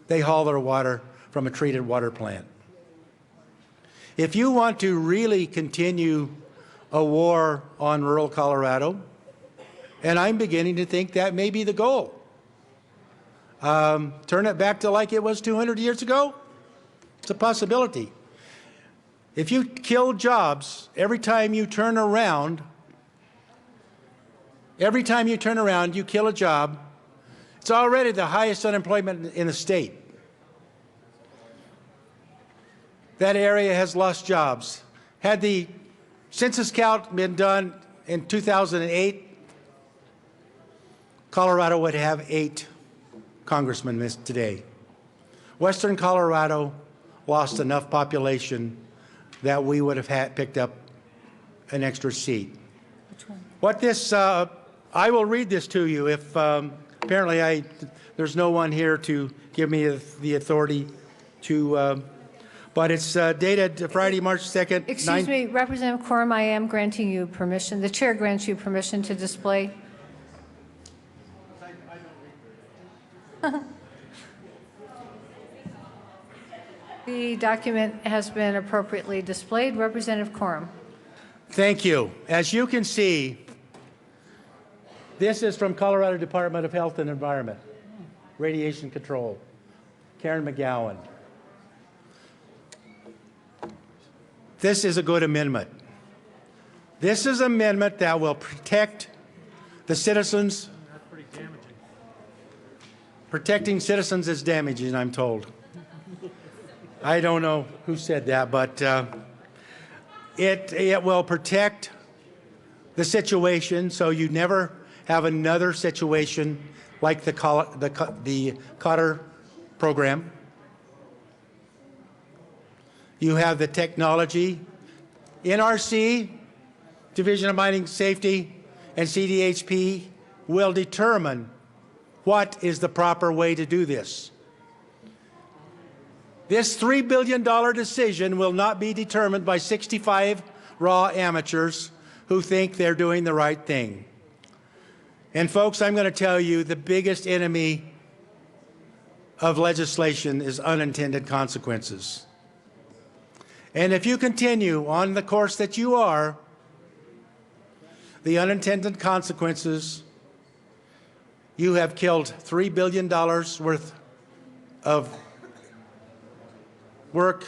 They haul their water from a treated water plant. If you want to really continue a war on rural Colorado, and I'm beginning to think that may be the goal, turn it back to like it was 200 years ago, it's a possibility. If you kill jobs every time you turn around, you kill a job, it's already the highest unemployment in the state. That area has lost jobs. Had the census count been done in 2008, Colorado would have 8 congressmen today. Western Colorado lost enough population that we would have picked up an extra seat. Which one? What this, I will read this to you if apparently there's no one here to give me the authority to, but it's dated Friday, March 2nd. Excuse me, Representative Quorum, I am granting you permission. The chair grants you permission to display. The document has been appropriately displayed. Representative Quorum. Thank you. As you can see, this is from Colorado Department of Health and Environment, Radiation Control, Karen McGowan. This is a good amendment. This is an amendment that will protect the citizens. That's pretty damaging. Protecting citizens is damaging, I'm told. I don't know who said that, but it will protect the situation so you never have another situation like the Cotter program. You have the technology. NRC, Division of Mining Safety, and CDHP will determine What is the proper way to do this? This $3 billion decision will not be determined by 65 raw amateurs who think they're doing the right thing. And folks, I'm going to tell you the biggest enemy of legislation is unintended consequences. And if you continue on the course that you are, the unintended consequences, you have killed $3 billion worth of work,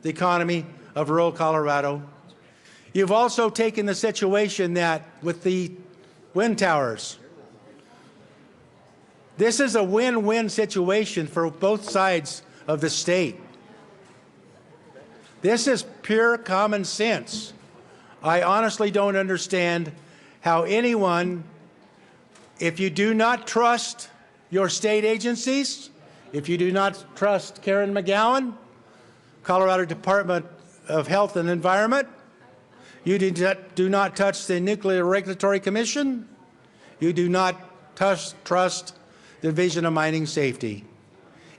the economy of rural Colorado. You've also taken the situation that with the wind towers, this is a win-win situation for both sides of the state. This is pure common sense. I honestly don't understand how anyone, if you do not trust your state agencies, if you do not trust Karen McGowan, Colorado Department of Health and Environment, you do not touch the Nuclear Regulatory Commission, you do not trust the Division of Mining Safety.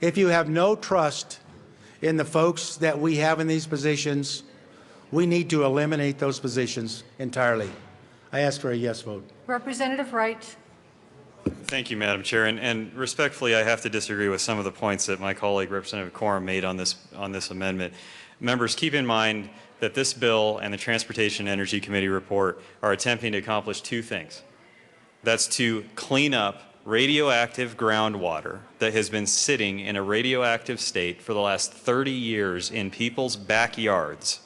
If you have no trust in the folks that we have in these positions, we need to eliminate those positions entirely. I ask for a yes vote. Representative Wright. Thank you, Madam Chair. And respectfully, I have to disagree with some of the points that my colleague, Representative Corum, made on this amendment. Members, keep in mind that this bill and the Transportation and Energy Committee report are attempting to accomplish two things. That's to clean up radioactive groundwater that has been sitting in a radioactive state for the last 30 years in people's backyards,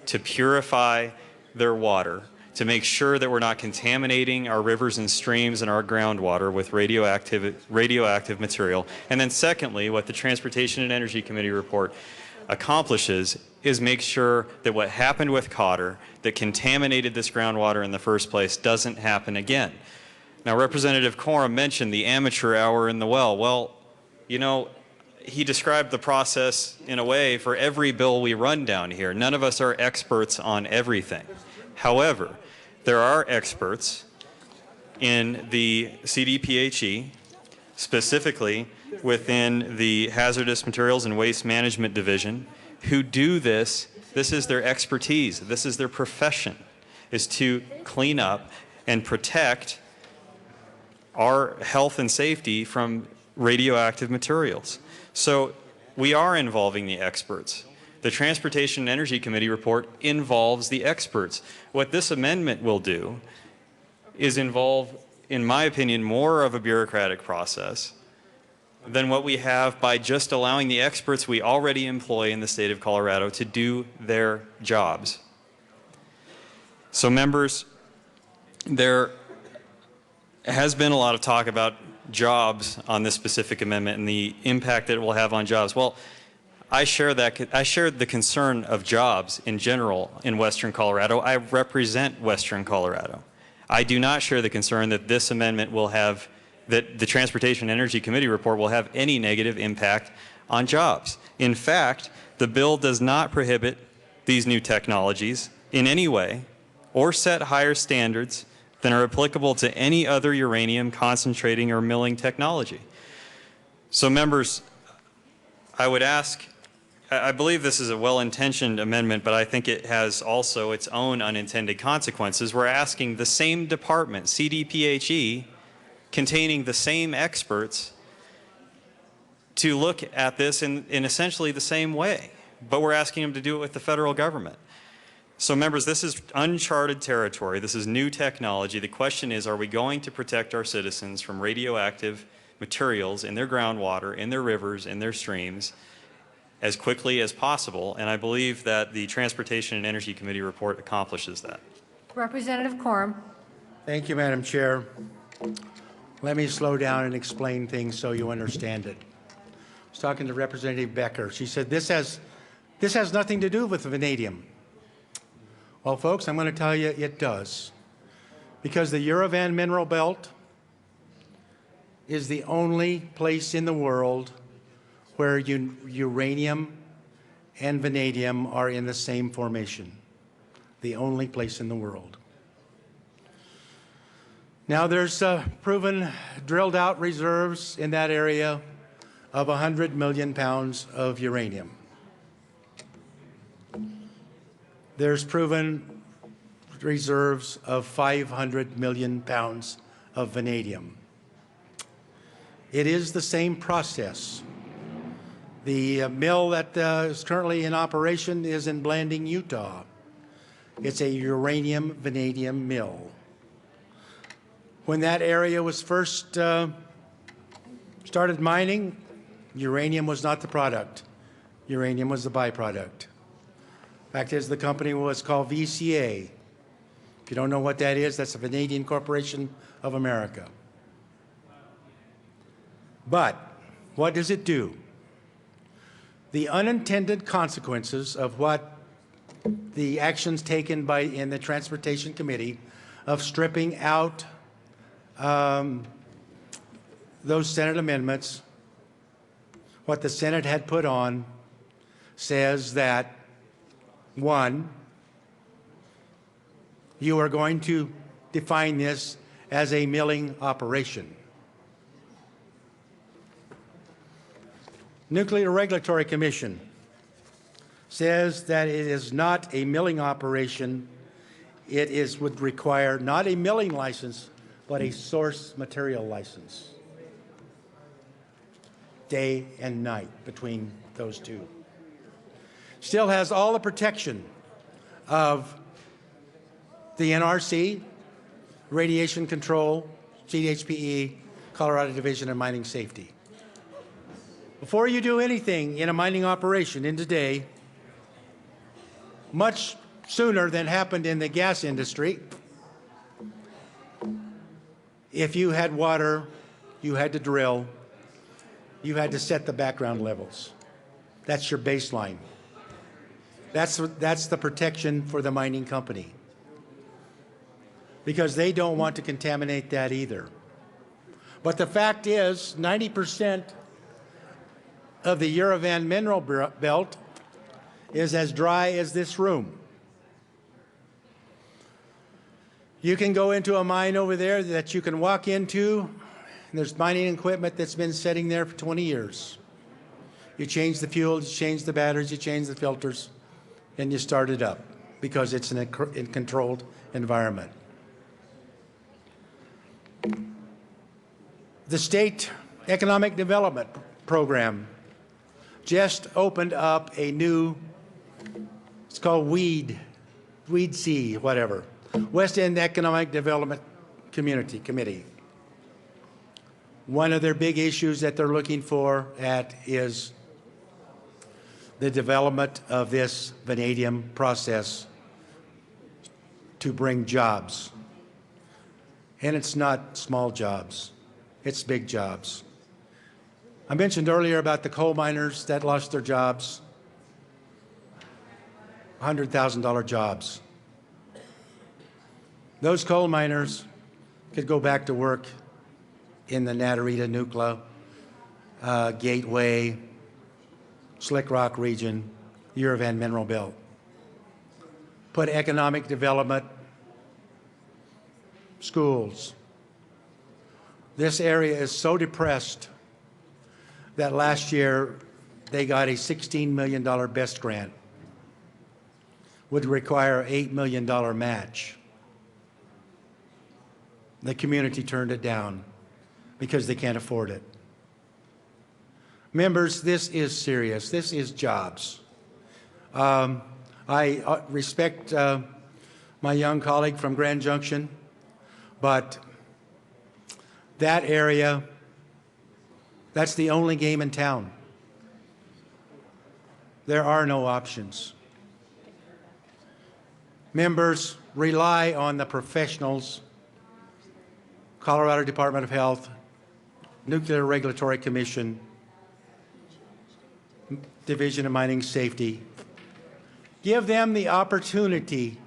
to purify their water, to make sure that we're not contaminating our rivers and streams and our groundwater with radioactive material. And then secondly, what the Transportation and Energy Committee report accomplishes is make sure that what happened with Cotter that contaminated this groundwater in the first place doesn't happen again. Now, Representative Corum mentioned the amateur hour in the well. Well, you know, he described the process in a way for every bill we run down here. None of us are experts on everything. However, there are experts in the CDPHE, specifically within the Hazardous Materials and Waste Management Division, who do this. This is their expertise. This is their profession, is to clean up and protect our health and safety from radioactive materials. So we are involving the experts. The Transportation and Energy Committee report involves the experts. What this amendment will do is involve, in my opinion, more of a bureaucratic process than what we have by just allowing the experts we already employ in the state of Colorado to do their jobs. So members, there has been a lot of talk about jobs on this specific amendment and the impact that it will have on jobs. Well, I share the concern of jobs in general in Western Colorado. I represent Western Colorado. I do not share the concern that this amendment will have, that the Transportation and Energy Committee report will have any negative impact on jobs. In fact, the bill does not prohibit these new technologies in any way or set higher standards than are applicable to any other uranium concentrating or milling technology. So members, I would ask, I believe this is a well-intentioned amendment, but I think it has also its own unintended consequences. We're asking the same department, CDPHE, containing the same experts, to look at this in essentially the same way, but we're asking them to do it with the federal government. So members, this is uncharted territory. This is new technology. The question is, are we going to protect our citizens from radioactive materials in their groundwater, in their rivers, in their streams, as quickly as possible? And I believe that the Transportation and Energy Committee report accomplishes that. Representative Corum. Thank you, Madam Chair. Let me slow down and explain things so you understand it. I was talking to Representative Becker. She said, this has nothing to do with vanadium. Well, folks, I'm going to tell you it does. Because the Uravan Mineral Belt is the only place in the world where uranium and vanadium are in the same formation. The only place in the world. Now, there's proven drilled out reserves in that area of 100 million pounds of uranium. There's proven reserves of 500 million pounds of vanadium. It is the same process. The mill that is currently in operation is in Blanding, Utah. It's a uranium vanadium mill. When that area was first started mining, uranium was not the product. Uranium was the byproduct. Fact is, the company was called VCA. If you don't know what that is, that's the Vanadium Corporation of America. But what does it do? The unintended consequences of what the actions taken in the Transportation Committee of stripping out those Senate amendments, what the Senate had put on, says that, one, you are going to define this as a milling operation. Nuclear Regulatory Commission says that it is not a milling operation. It would require not a milling license, but a source material license. Day and night between those two. Still has all the protection of the NRC, radiation control, CHPE, Colorado Division of Mining Safety. Before you do anything in a mining operation in today, much sooner than happened in the gas industry, if you had water, you had to drill, you had to set the background levels. That's your baseline. That's the protection for the mining company, because they don't want to contaminate that either. But the fact is, 90% of the Uravan mineral belt is as dry as this room. You can go into a mine over there that you can walk into, and there's mining equipment that's been sitting there for 20 years. You change the fuel, you change the batteries, you change the filters, and you start it up because it's in a controlled environment. The state economic development program just opened up a new, it's called WEED-C, whatever, West End Economic Development Committee. One of their big issues that they're looking for is the development of this vanadium process to bring jobs. And it's not small jobs, it's big jobs. I mentioned earlier about the coal miners that lost their jobs, $100,000 jobs. Those coal miners could go back to work in the Natarita, Nukla, Gateway, Slick Rock region, Uravan Mineral Belt. Put economic development, schools. This area is so depressed that last year they got a $16 million BEST grant. Would require an $8 million match. The community turned it down because they can't afford it. Members, this is serious. This is jobs. I respect my young colleague from Grand Junction, but that area, that's the only game in town. There are no options. Members, rely on the professionals, Colorado Department of Health, Nuclear Regulatory Commission, Division of Mining Safety. Give them the opportunity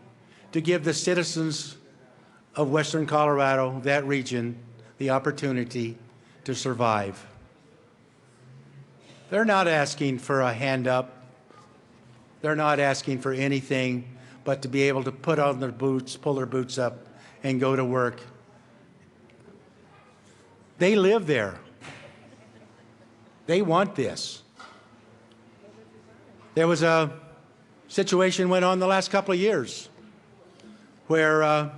to give the citizens of Western Colorado, that region, the opportunity to survive. They're not asking for a hand up. They're not asking for anything but to be able to put on their boots, pull their boots up, and go to work They live there. They want this. There was a situation went on the last couple of years where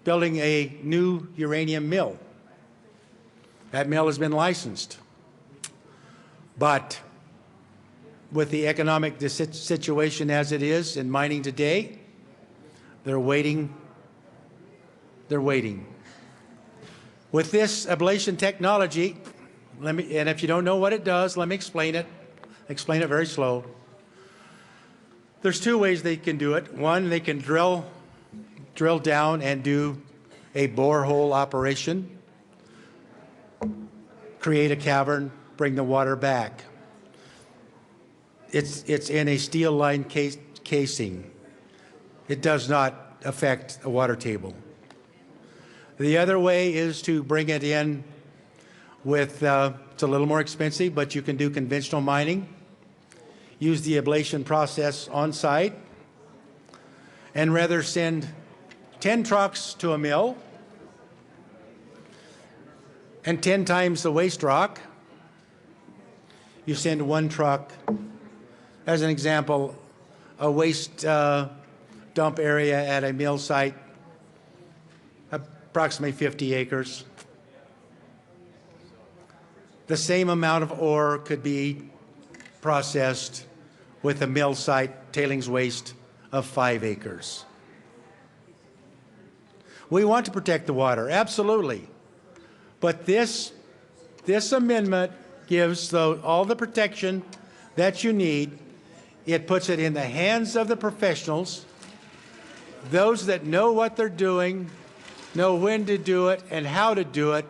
building a new uranium mill. That mill has been licensed. But with the economic situation as it is in mining today, they're waiting. They're waiting. With this ablation technology, and if you don't know what it does, let me explain it. Explain it very slow. There's two ways they can do it. One, they can drill down and do a borehole operation, create a cavern, bring the water back. It's in a steel line casing. It does not affect a water table. The other way is to bring it in with, it's a little more expensive, but you can do conventional mining, use the ablation process on site, and rather send 10 trucks to a mill and 10 times the waste rock, you send one truck. As an example, a waste dump area at a mill site, approximately 50 acres. The same amount of ore could be processed with a mill site tailings waste of 5 acres. We want to protect the water, absolutely. But this amendment gives all the protection that you need. It puts it in the hands of the professionals, those that know what they're doing, know when to do it and how to do it.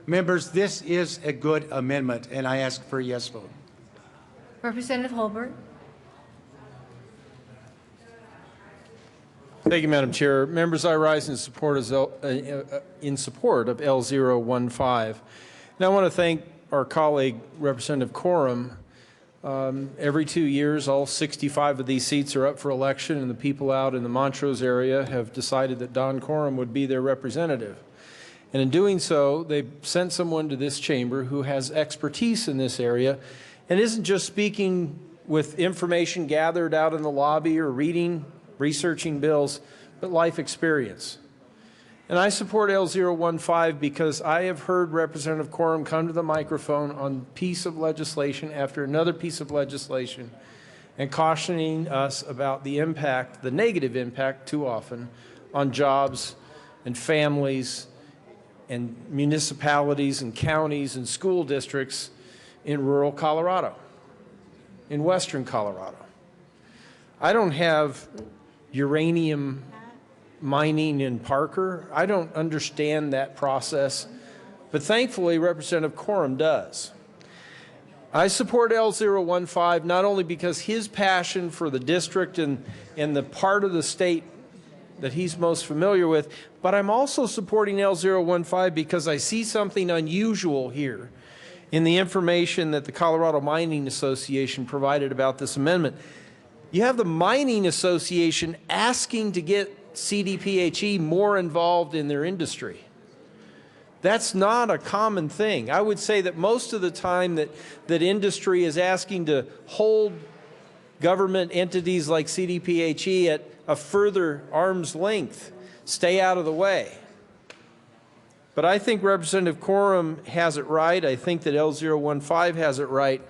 Members, this is a good amendment, and I ask for a yes vote. Representative Holbert. Thank you, Madam Chair. Members, I rise in support of L015. And I want to thank our colleague, Representative Corum. Every 2 years, all 65 of these seats are up for election, and the people out in the Montrose area have decided that Don Corum would be their representative. And in doing so, they've sent someone to this chamber who has expertise in this area and isn't just speaking with information gathered out in the lobby or researching bills, but life experience. And I support L015 because I have heard Representative Corum come to the microphone on piece of legislation after another piece of legislation and cautioning us about the impact, the negative impact too often, on jobs and families and municipalities and counties and school districts in rural Colorado, in western Colorado. I don't have uranium mining in Parker. I don't understand that process, but thankfully Representative Corum does. I support L015 not only because his passion for the district and the part of the state that he's most familiar with, but I'm also supporting L015 because I see something unusual here in the information that the Colorado Mining Association provided about this amendment. You have the Mining Association asking to get CDPHE more involved in their industry. That's not a common thing. I would say that most of the time that industry is asking to hold government entities like CDPHE at a further arm's length, stay out of the way. But I think Representative Corum has it right. I think that L015 has it right.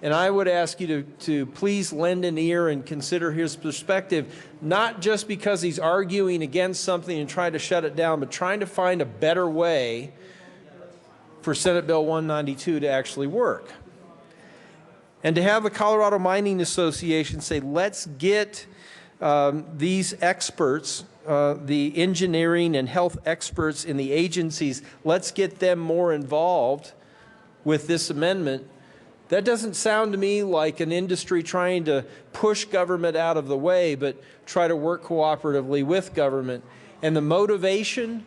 And I would ask you to please lend an ear and consider his perspective, not just because he's arguing against something and trying to shut it down, but trying to find a better way for Senate Bill 192 to actually work. And to have the Colorado Mining Association say, let's get these experts, the engineering and health experts in the agencies, let's get them more involved with this amendment. That doesn't sound to me like an industry trying to push government out of the way, but try to work cooperatively with government. And the motivation,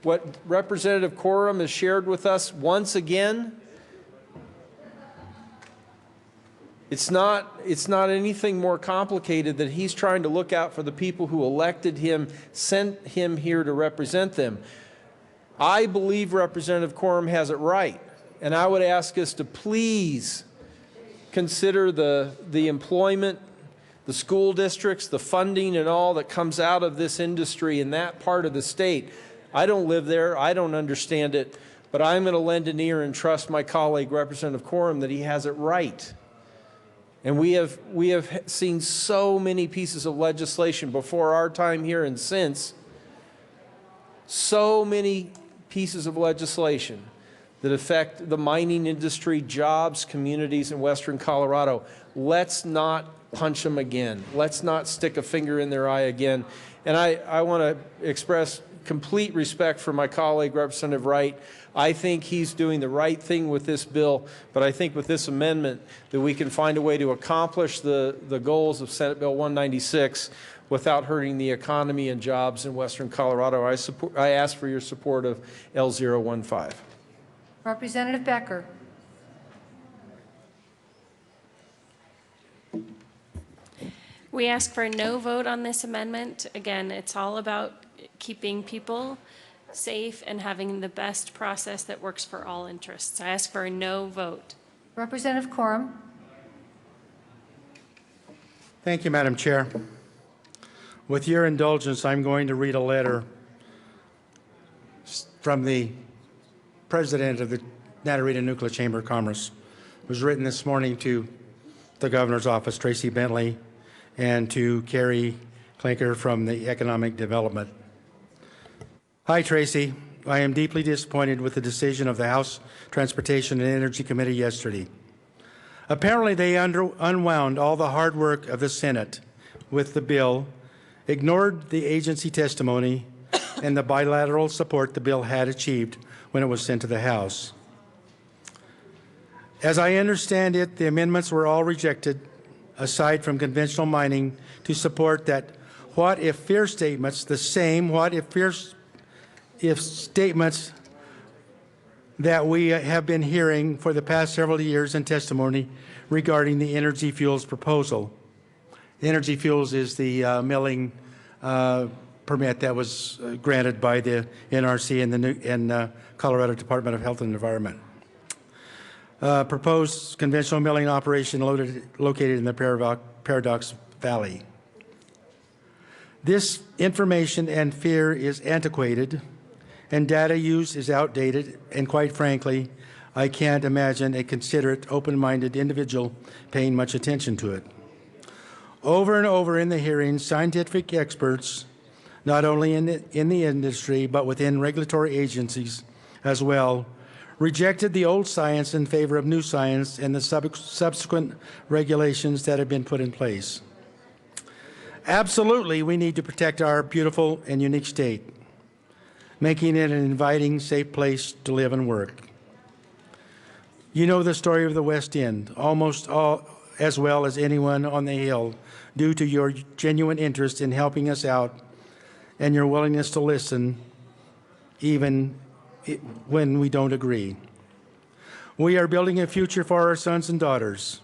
what Representative Corum has shared with us once again, it's not anything more complicated that he's trying to look out for the people who elected him, sent him here to represent them. I believe Representative Quorum has it right, and I would ask us to please consider the employment, the school districts, the funding and all that comes out of this industry in that part of the state. I don't live there. I don't understand it. But I'm going to lend an ear and trust my colleague, Representative Quorum, that he has it right. And we have seen so many pieces of legislation before our time here and since, so many pieces of legislation that affect the mining industry, jobs, communities in western Colorado. Let's not punch them again. Let's not stick a finger in their eye again. And I want to express complete respect for my colleague, Representative Wright. I think he's doing the right thing with this bill, but I think with this amendment that we can find a way to accomplish the goals of Senate Bill 196 without hurting the economy and jobs in western Colorado. I ask for your support of L015. Representative Becker. We ask for no vote on this amendment. Again, it's all about keeping people safe and having the best process that works for all interests. I ask for a no vote. Representative Quorum. Thank you, Madam Chair. With your indulgence, I'm going to read a letter from the president of the Natarita Nuclear Chamber of Commerce. It was written this morning to the governor's office, Tracy Bentley, and to Carrie Klinker from the Economic Development. Hi, Tracy. I am deeply disappointed with the decision of the House Transportation and Energy Committee yesterday. Apparently, they unwound all the hard work of the Senate with the bill, ignored the agency testimony, and the bilateral support the bill had achieved when it was sent to the House. As I understand it, the amendments were all rejected, aside from conventional mining, to support that what if fear statements, the same what if statements that we have been hearing for the past several years in testimony regarding the Energy Fuels proposal. Energy Fuels is the milling permit that was granted by the NRC and the Colorado Department of Health and Environment. Proposed conventional milling operation located in the Paradox Valley. This information and fear is antiquated, and data use is outdated, and quite frankly, I can't imagine a considerate, open-minded individual paying much attention to it. Over and over in the hearings, scientific experts, not only in the industry, but within regulatory agencies as well, rejected the old science in favor of new science and the subsequent regulations that have been put in place. Absolutely, we need to protect our beautiful and unique state, making it an inviting, safe place to live and work. You know the story of the West End, almost all as well as anyone on the Hill, due to your genuine interest in helping us out and your willingness to listen, even when we don't agree. We are building a future for our sons and daughters.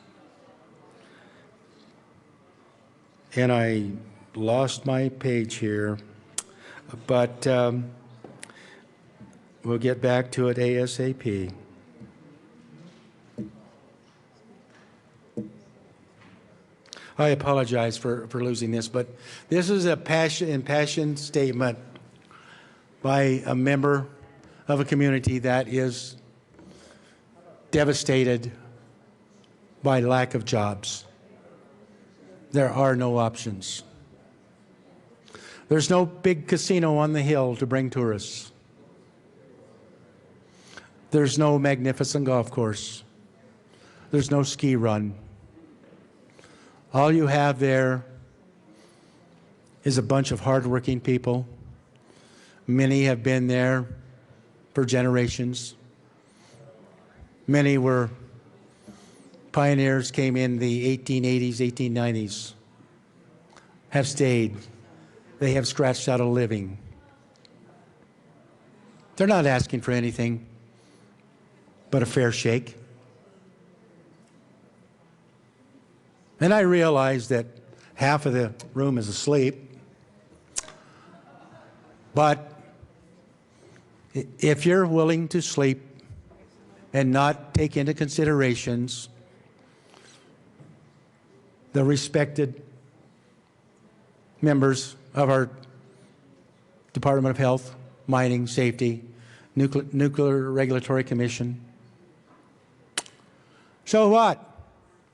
And I lost my page here, but we'll get back to it ASAP. I apologize for losing this, but this is a impassioned statement by a member of a community that is devastated by lack of jobs. There are no options. There's no big casino on the hill to bring tourists. There's no magnificent golf course. There's no ski run. All you have there is a bunch of hardworking people. Many have been there for generations. Many were pioneers, came in the 1880s, 1890s, have stayed. They have scratched out a living. They're not asking for anything but a fair shake. And I realize that half of the room is asleep, but If you're willing to sleep and not take into considerations the respected members of our Department of Health, Mining, Safety, Nuclear Regulatory Commission. So what?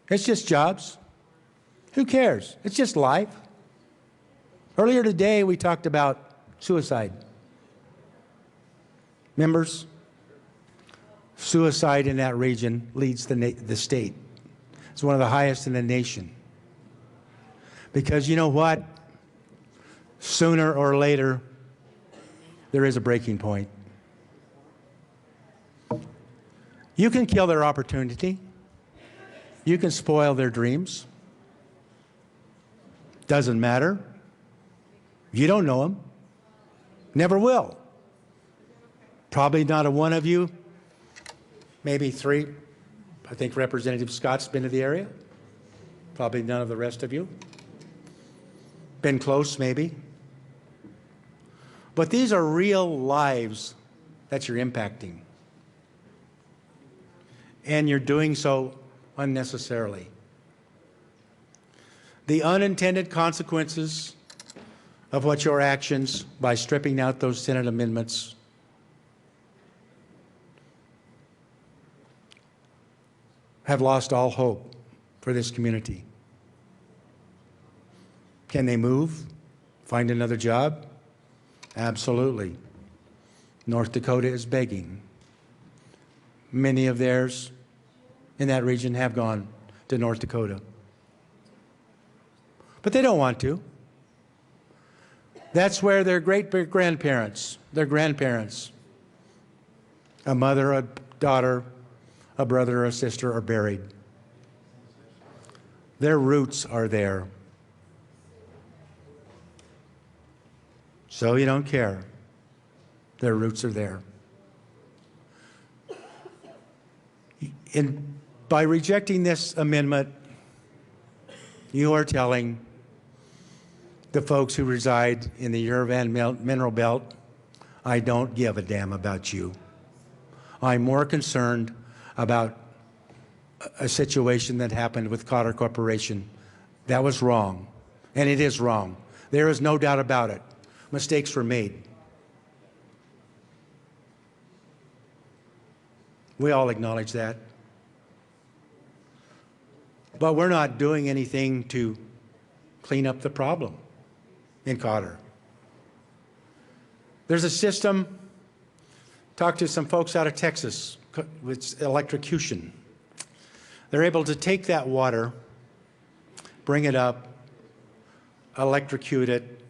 It's just jobs. Who cares? It's just life. Earlier today, we talked about suicide. Members, suicide in that region leads the state. It's one of the highest in the nation. Because you know what? Sooner or later, there is a breaking point. You can kill their opportunity. You can spoil their dreams. Doesn't matter. You don't know them. Never will. Probably not a one of you. Maybe three. I think Representative Scott's been to the area. Probably none of the rest of you. Been close, maybe. But these are real lives that you're impacting. And you're doing so unnecessarily. The unintended consequences of what your actions by stripping out those Senate amendments have lost all hope for this community. Can they move? Find another job? Absolutely. North Dakota is begging. Many of theirs in that region have gone to North Dakota. But they don't want to. That's where their great-grandparents, their grandparents, a mother, a daughter, a brother, or a sister are buried. Their roots are there. So you don't care. Their roots are there. By rejecting this amendment, you are telling the folks who reside in the Yerevan Mineral Belt, I don't give a damn about you. I'm more concerned about a situation that happened with Cotter Corporation. That was wrong, and it is wrong. There is no doubt about it. Mistakes were made. We all acknowledge that. But we're not doing anything to clean up the problem in Cotter. There's a system, talked to some folks out of Texas, with electrocution. They're able to take that water, bring it up, electrocute it,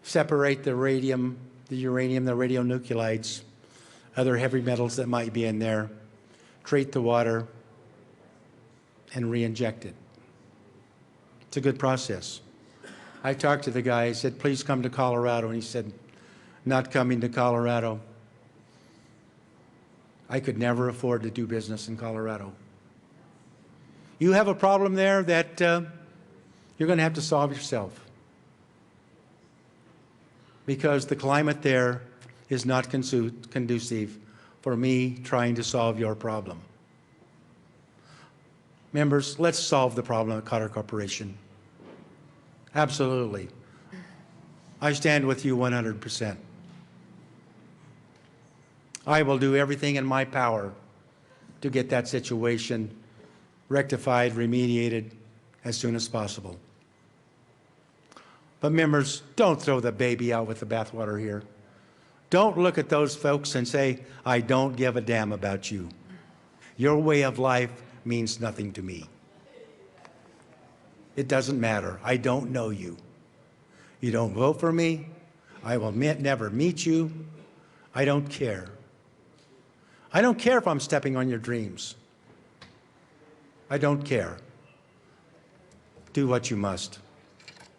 separate the radium, the uranium, the radionuclides, other heavy metals that might be in there, treat the water, and re-inject it. It's a good process. I talked to the guy, I said, please come to Colorado, and he said, not coming to Colorado. I could never afford to do business in Colorado. You have a problem there that you're going to have to solve yourself, because the climate there is not conducive for me trying to solve your problem. Members, let's solve the problem at Cotter Corporation. Absolutely. I stand with you 100%. I will do everything in my power to get that situation rectified, remediated as soon as possible. But members, don't throw the baby out with the bathwater here. Don't look at those folks and say, I don't give a damn about you. Your way of life means nothing to me. It doesn't matter. I don't know you. You don't vote for me. I will never meet you. I don't care. I don't care if I'm stepping on your dreams. I don't care. Do what you must.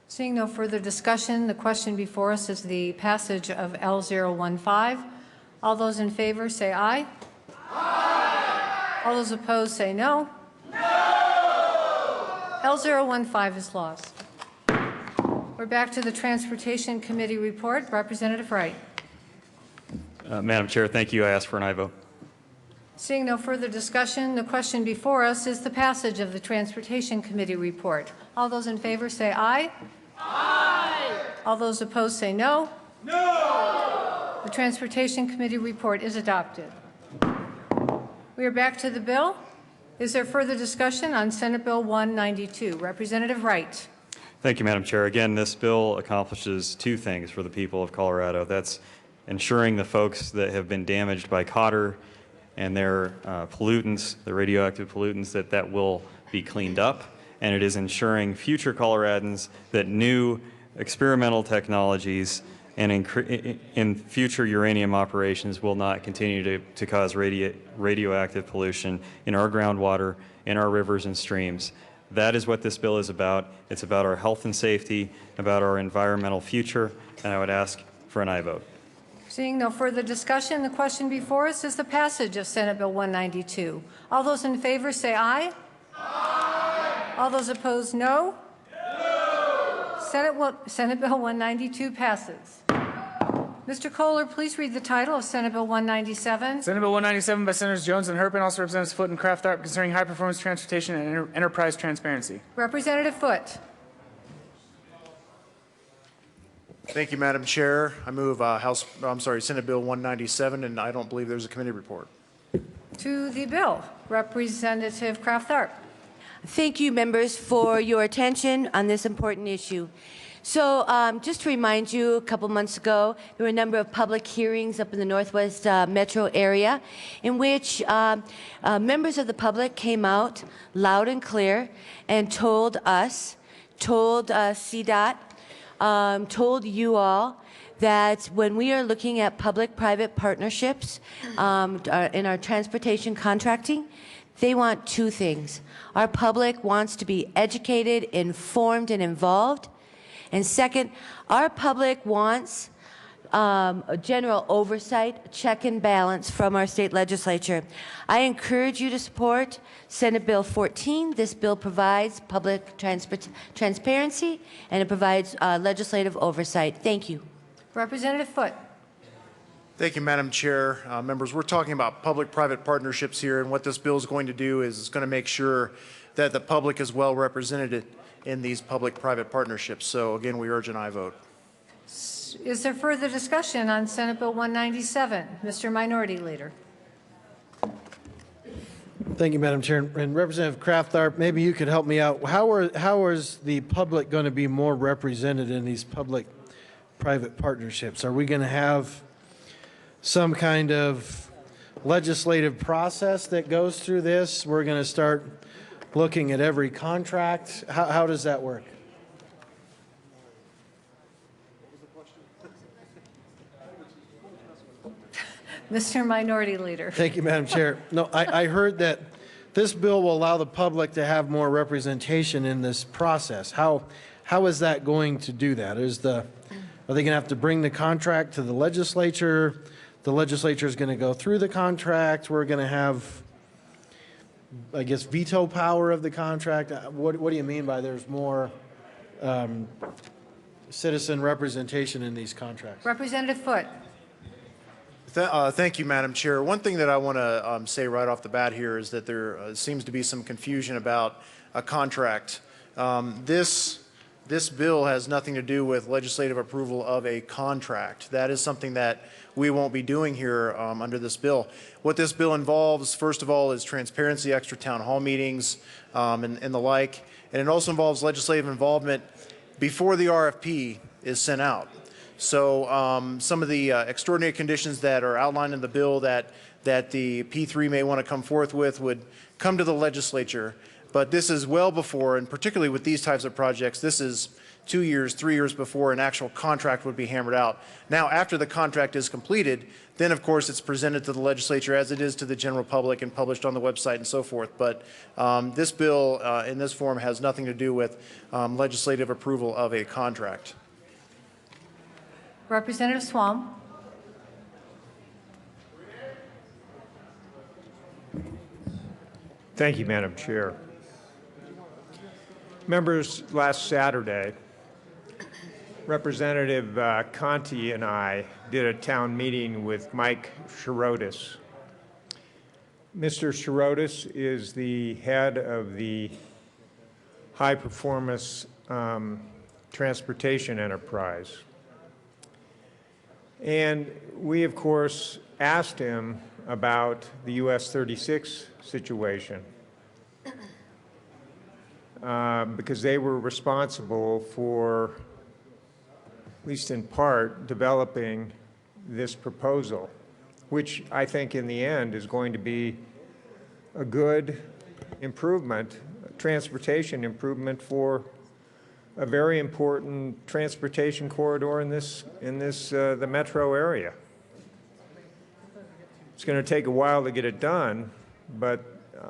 Seeing no further discussion, the question before us is the passage of L015. All those in favor say aye. Aye. All those opposed say no. No. L015 is lost. We're back to the Transportation Committee report. Representative Wright. Madam Chair, thank you. I ask for an aye vote. Seeing no further discussion, the question before us is the passage of the Transportation Committee report. All those in favor say aye. Aye. All those opposed say no. No. The Transportation Committee report is adopted. We are back to the bill. Is there further discussion on Senate Bill 192? Representative Wright. Thank you, Madam Chair. Again, this bill accomplishes two things for the people of Colorado. That's ensuring the folks that have been damaged by Cotter and their pollutants, the radioactive pollutants, that will be cleaned up. And it is ensuring future Coloradans that new experimental technologies and in future uranium operations will not continue to cause radioactive pollution in our groundwater, in our rivers and streams. That is what this bill is about. It's about our health and safety, about our environmental future, and I would ask for an aye vote. Seeing no further discussion, the question before us is the passage of Senate Bill 192. All those in favor say aye. Aye. All those opposed, no. No. Senate Bill 192 passes. Mr. Kohler, please read the title of Senate Bill 197. Senate Bill 197 by Senators Jones and Herpin, also Representatives Foote and Kraft-Tharp, concerning high-performance transportation and enterprise transparency. Representative Foote. Thank you, Madam Chair. I move Senate Bill 197, and I don't believe there's a committee report. To the bill, Representative Kraft-Tharp. Thank you, members, for your attention on this important issue. So just to remind you, a couple months ago, there were a number of public hearings up in the Northwest metro area in which members of the public came out loud and clear and told us, told CDOT, told you all that when we are looking at public-private partnerships in our transportation contracting, they want two things. Our public wants to be educated, informed, and involved. And second, our public wants a general oversight, check and balance from our state legislature. I encourage you to support Senate Bill 14. This bill provides public transparency and it provides legislative oversight. Thank you. Representative Foote. Thank you, Madam Chair. Members, we're talking about public-private partnerships here, and what this bill is going to do is it's going to make sure that the public is well represented in these public-private partnerships. So again, we urge an aye vote. Is there further discussion on Senate Bill 197? Mr. Minority Leader. Thank you, Madam Chair. And Representative Kraft-Tharp, maybe you could help me out. How is the public going to be more represented in these public-private partnerships? Are we going to have some kind of legislative process that goes through this? We're going to start looking at every contract. How does that work? Mr. Minority Leader. Thank you, Madam Chair. No, I heard that this bill will allow the public to have more representation in this process. How is that going to do that? Are they going to have to bring the contract to the legislature? The legislature is going to go through the contract. We're going to have, I guess, veto power of the contract. What do you mean by there's more citizen representation in these contracts? Representative Foote. Thank you, Madam Chair. One thing that I want to say right off the bat here is that there seems to be some confusion about a contract. This bill has nothing to do with legislative approval of a contract. That is something that we won't be doing here under this bill. What this bill involves, first of all, is transparency, extra town hall meetings, and the like. And it also involves legislative involvement before the RFP is sent out. So some of the extraordinary conditions that are outlined in the bill that the P3 may want to come forth with would come to the legislature. But this is well before, and particularly with these types of projects, this is 2 years, 3 years before an actual contract would be hammered out. Now, after the contract is completed, then of course it's presented to the legislature as it is to the general public and published on the website and so forth. But this bill in this form has nothing to do with legislative approval of a contract. Representative Swam. Thank you, Madam Chair. Members, last Saturday, Representative Conti and I did a town meeting with Mike Shirotis. Mr. Shirotis is the head of the High Performance Transportation Enterprise. And we, of course, asked him about the US 36 situation because they were responsible for, at least in part, developing this proposal, which I think in the end is going to be a good improvement, transportation improvement for a very important transportation corridor in the metro area. It's going to take a while to get it done, but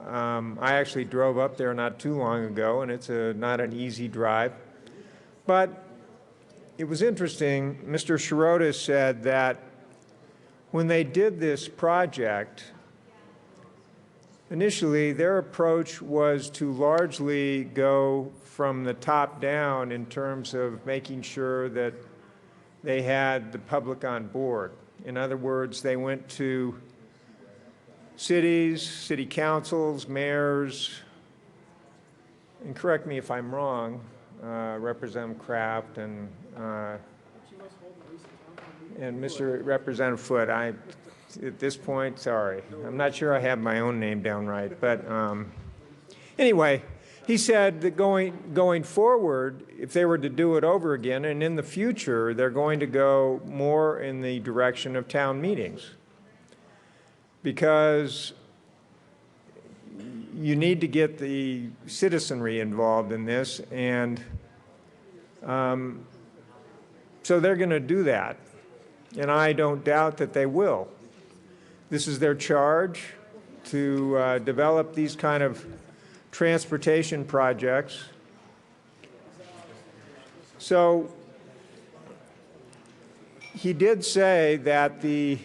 I actually drove up there not too long ago, and it's not an easy drive. But it was interesting. Mr. Shirotis said that when they did this project, initially their approach was to largely go from the top down in terms of making sure that they had the public on board. In other words, they went to cities, city councils, mayors, and correct me if I'm wrong, Representative Kraft and Mr. Representative Foote. At this point, sorry, I'm not sure I have my own name down right, but anyway, he said that going forward, if they were to do it over again, and in the future, they're going to go more in the direction of town meetings, because you need to get the citizenry involved in this, and so they're going to do that, and I don't doubt that they will. This is their charge, to develop these kind of transportation projects. So he did say that the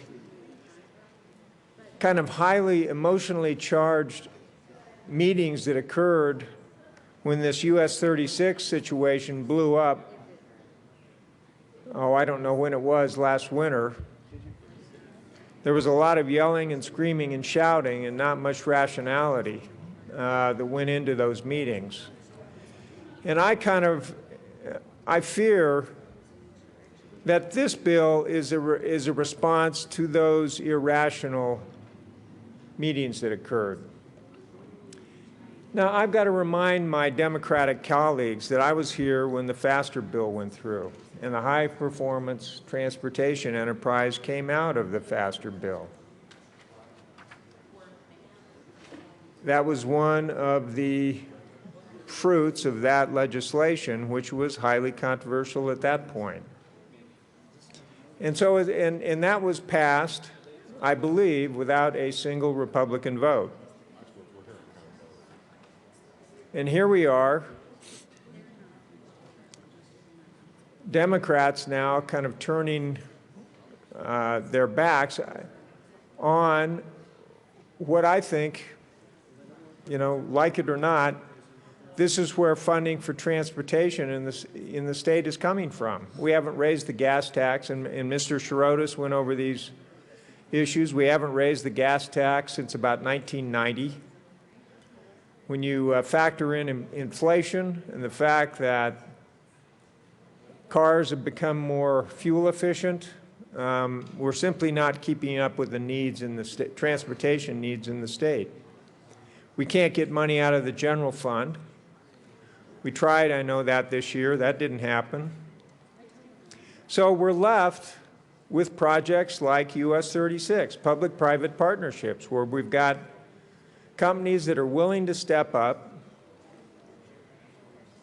kind of highly emotionally charged meetings that occurred when this US 36 situation blew up, I don't know when it was, last winter, there was a lot of yelling and screaming and shouting and not much rationality that went into those meetings. And I fear that this bill is a response to those irrational meetings that occurred. Now, I've got to remind my Democratic colleagues that I was here when the FASTER bill went through, and the High Performance Transportation Enterprise came out of the FASTER bill. That was one of the fruits of that legislation, which was highly controversial at that point. And so, and that was passed, I believe, without a single Republican vote. And here we are, Democrats now kind of turning their backs on what I think, like it or not, this is where funding for transportation in the state is coming from. We haven't raised the gas tax, and Mr. Shirotis went over these issues. We haven't raised the gas tax since about 1990. When you factor in inflation and the fact that cars have become more fuel efficient, we're simply not keeping up with the needs in the transportation needs in the state. We can't get money out of the general fund. We tried, I know that this year. That didn't happen. So we're left with projects like US 36, public-private partnerships, where we've got companies that are willing to step up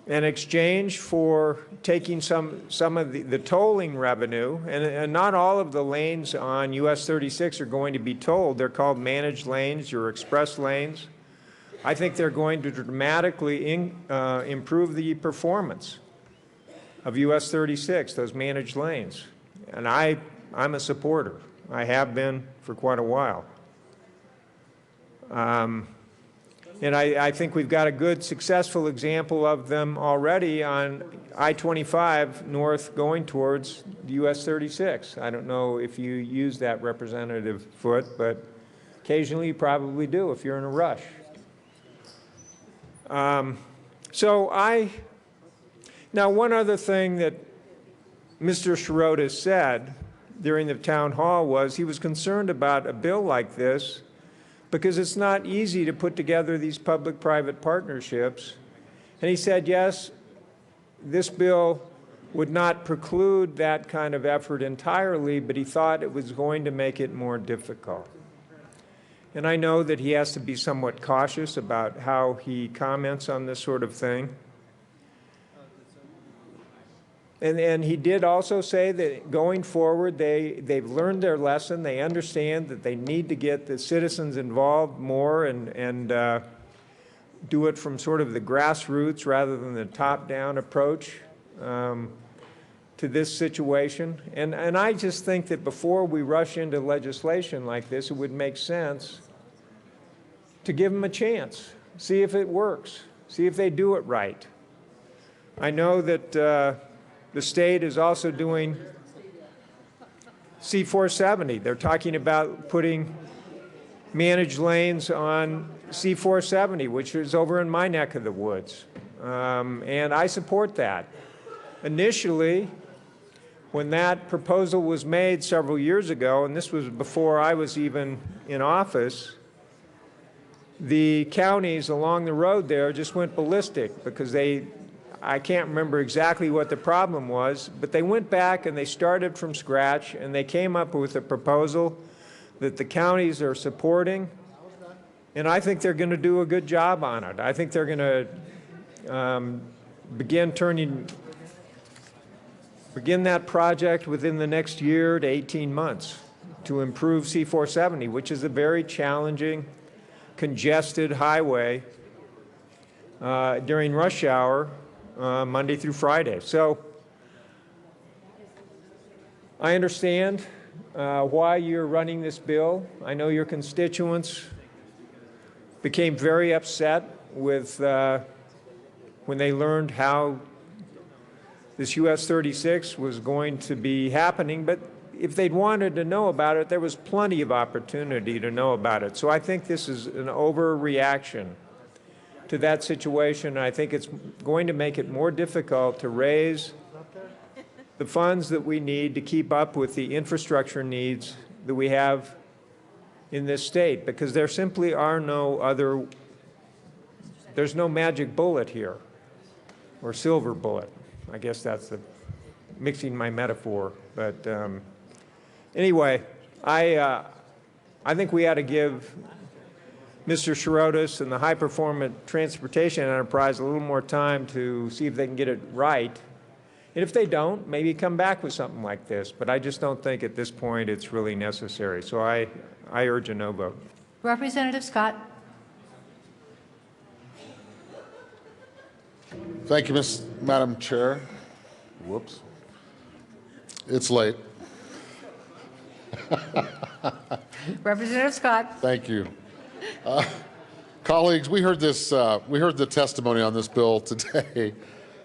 in exchange for taking some of the tolling revenue, and not all of the lanes on US 36 are going to be tolled. They're called managed lanes or express lanes. I think they're going to dramatically improve the performance of US 36, those managed lanes. And I'm a supporter. I have been for quite a while. And I think we've got a good, successful example of them already on I-25 north going towards US 36. I don't know if you use that, Representative Foote, but occasionally you probably do if you're in a rush. Now one other thing that Mr. Shirotis said during the town hall was he was concerned about a bill like this because it's not easy to put together these public-private partnerships. And he said, yes, this bill would not preclude that kind of effort entirely, but he thought it was going to make it more difficult. And I know that he has to be somewhat cautious about how he comments on this sort of thing. And he did also say that going forward, they've learned their lesson. They understand that they need to get the citizens involved more and do it from sort of the grassroots rather than the top-down approach to this situation. And I just think that before we rush into legislation like this, it would make sense to give them a chance, see if it works, see if they do it right. I know that the state is also doing C-470. They're talking about putting managed lanes on C-470, which is over in my neck of the woods. And I support that. Initially, when that proposal was made several years ago, and this was before I was even in office, the counties along the road there just went ballistic because I can't remember exactly what the problem was, but they went back and they started from scratch and they came up with a proposal that the counties are supporting, and I think they're going to do a good job on it. I think they're going to begin that project within the next year to 18 months to improve C-470, which is a very challenging, congested highway during rush hour Monday through Friday. So I understand why you're running this bill. I know your constituents became very upset with when they learned how this US 36 was going to be happening, but if they'd wanted to know about it, there was plenty of opportunity to know about it. So I think this is an overreaction to that situation. I think it's going to make it more difficult to raise the funds that we need to keep up with the infrastructure needs that we have in this state, because there simply are there's no magic bullet here, or silver bullet. I guess that's mixing my metaphor. But anyway, I think we ought to give Mr. Shirotis and the High Performance Transportation Enterprise a little more time to see if they can get it right. And if they don't, maybe come back with something like this. But I just don't think at this point it's really necessary. So I urge a no vote. Representative Scott. Thank you, Madam Chair. Whoops. It's late. Representative Scott. Thank you. Colleagues, we heard the testimony on this bill today,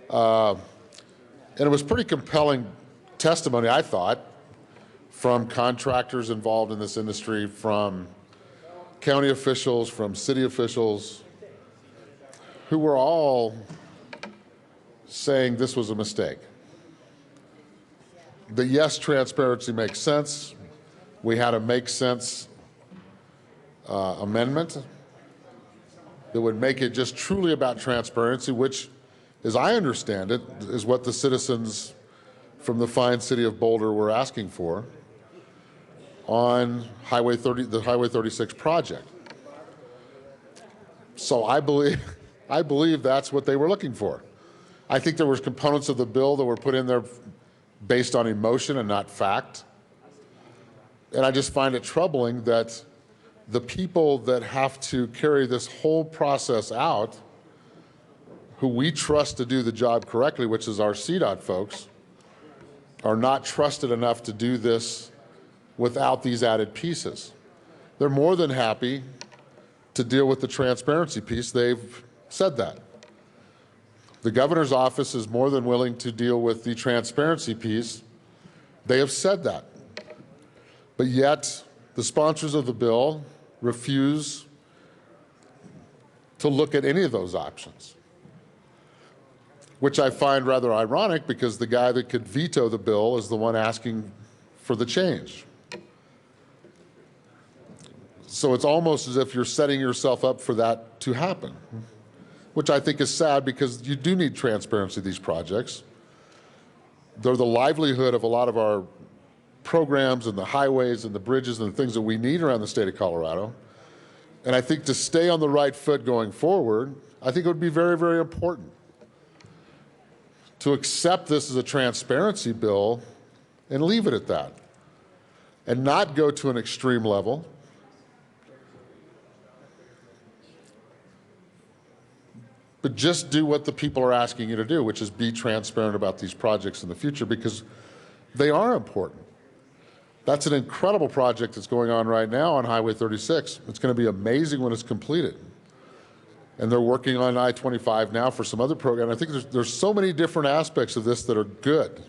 and it was pretty compelling testimony, I thought, from contractors involved in this industry, from county officials, from city officials, who were all saying this was a mistake. That yes, transparency makes sense. We had a make sense amendment that would make it just truly about transparency, which, as I understand it, is what the citizens from the fine city of Boulder were asking for on the Highway 36 project. So I believe that's what they were looking for. I think there were components of the bill that were put in there based on emotion and not fact. And I just find it troubling that the people that have to carry this whole process out, who we trust to do the job correctly, which is our CDOT folks, are not trusted enough to do this without these added pieces. They're more than happy to deal with the transparency piece. They've said that. The governor's office is more than willing to deal with the transparency piece. They have said that. But yet, the sponsors of the bill refuse to look at any of those options, which I find rather ironic because the guy that could veto the bill is the one asking for the change. So it's almost as if you're setting yourself up for that to happen, which I think is sad because you do need transparency in these projects. They're the livelihood of a lot of our programs and the highways and the bridges and the things that we need around the state of Colorado. And I think to stay on the right foot going forward, I think it would be very, very important to accept this as a transparency bill and leave it at that, and not go to an extreme level. But just do what the people are asking you to do, which is be transparent about these projects in the future, because they are important. That's an incredible project that's going on right now on Highway 36. It's going to be amazing when it's completed. And they're working on I-25 now for some other program. I think there's so many different aspects of this that are good.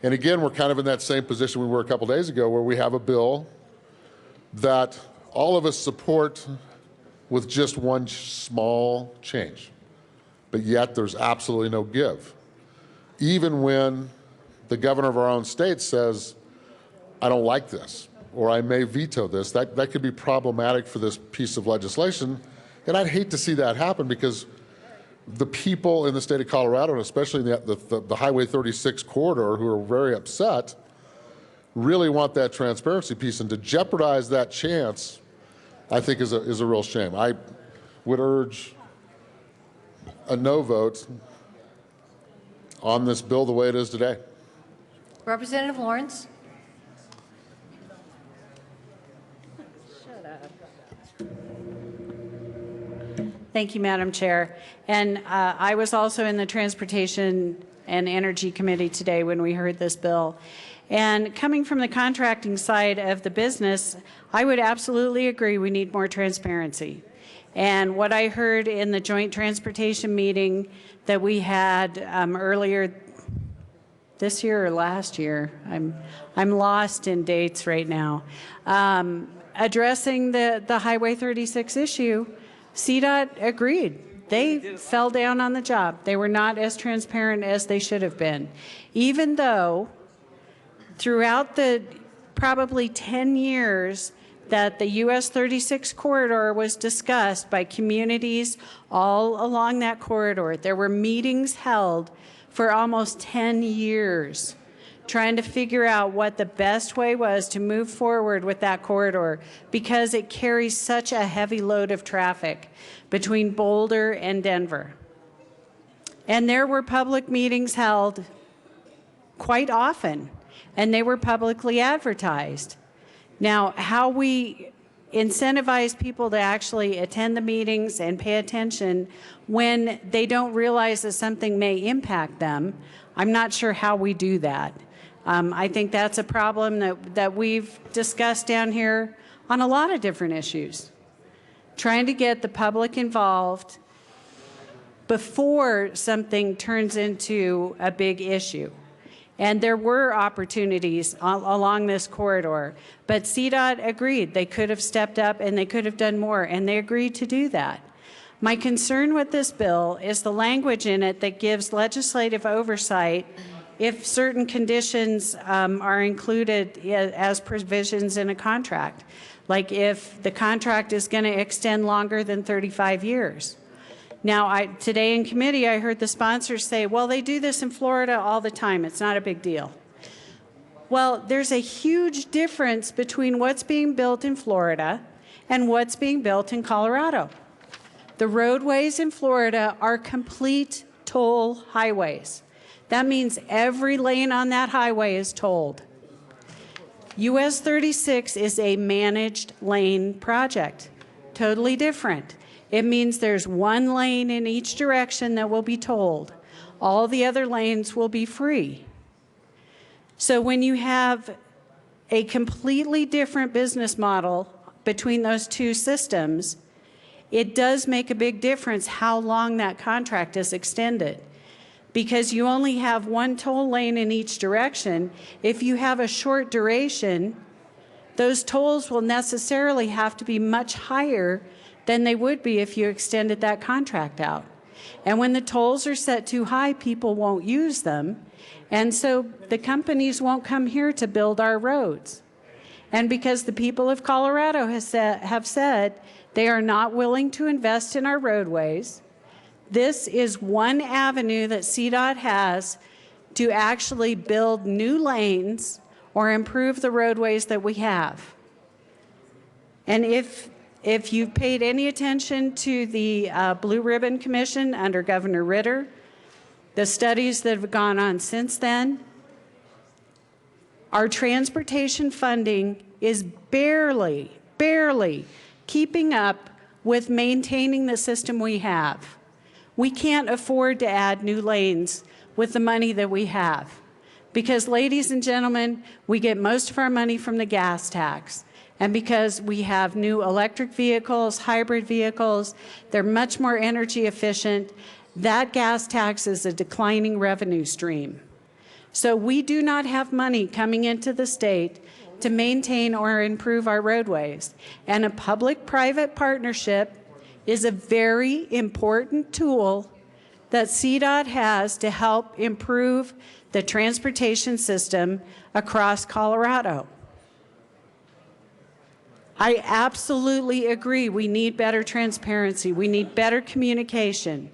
And again, we're kind of in that same position we were a couple days ago, where we have a bill that all of us support with just one small change. But yet there's absolutely no give. Even when the governor of our own state says, I don't like this, or I may veto this, that could be problematic for this piece of legislation. And I'd hate to see that happen, because the people in the state of Colorado, and especially the Highway 36 corridor, who are very upset, really want that transparency piece. And to jeopardize that chance, I think is a real shame. I would urge a no vote on this bill the way it is today. Representative Lawrence. Thank you, Madam Chair. And I was also in the Transportation and Energy Committee today when we heard this bill. And coming from the contracting side of the business, I would absolutely agree we need more transparency. And what I heard in the joint transportation meeting that we had earlier this year or last year, I'm lost in dates right now, addressing the Highway 36 issue, CDOT agreed. They fell down on the job. They were not as transparent as they should have been, even though throughout the probably 10 years that the US 36 corridor was discussed by communities all along that corridor, there were meetings held for almost 10 years trying to figure out what the best way was to move forward with that corridor, because it carries such a heavy load of traffic between Boulder and Denver. And there were public meetings held quite often, and they were publicly advertised. Now, how we incentivize people to actually attend the meetings and pay attention when they don't realize that something may impact them, I'm not sure how we do that. I think that's a problem that we've discussed down here on a lot of different issues. Trying to get the public involved before something turns into a big issue. And there were opportunities along this corridor, but CDOT agreed. They could have stepped up and they could have done more, and they agreed to do that. My concern with this bill is the language in it that gives legislative oversight if certain conditions are included as provisions in a contract, like if the contract is going to extend longer than 35 years. Now, today in committee, I heard the sponsors say, well, they do this in Florida all the time. It's not a big deal. Well, there's a huge difference between what's being built in Florida and what's being built in Colorado. The roadways in Florida are complete toll highways. That means every lane on that highway is tolled. US 36 is a managed lane project, totally different. It means there's one lane in each direction that will be tolled. All the other lanes will be free. So when you have a completely different business model between those two systems, it does make a big difference how long that contract is extended. Because you only have one toll lane in each direction. If you have a short duration, those tolls will necessarily have to be much higher than they would be if you extended that contract out. And when the tolls are set too high, people won't use them. And so the companies won't come here to build our roads. And because the people of Colorado have said they are not willing to invest in our roadways, this is one avenue that CDOT has to actually build new lanes or improve the roadways that we have. And if you've paid any attention to the Blue Ribbon Commission under Governor Ritter, the studies that have gone on since then, our transportation funding is barely keeping up with maintaining the system we have. We can't afford to add new lanes with the money that we have. Because, ladies and gentlemen, we get most of our money from the gas tax. And because we have new electric vehicles, hybrid vehicles, they're much more energy efficient, that gas tax is a declining revenue stream. So we do not have money coming into the state to maintain or improve our roadways. And a public-private partnership is a very important tool that CDOT has to help improve the transportation system across Colorado. I absolutely agree we need better transparency, we need better communication,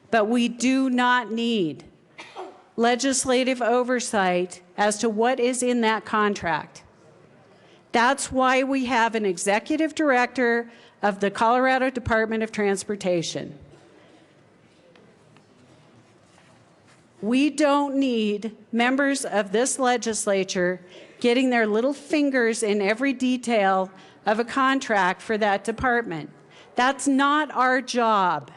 but we do not need legislative oversight as to what is in that contract. That's why we have an executive director of the Colorado Department of Transportation. We don't need members of this legislature getting their little fingers in every detail of a contract for that department. That's not our job.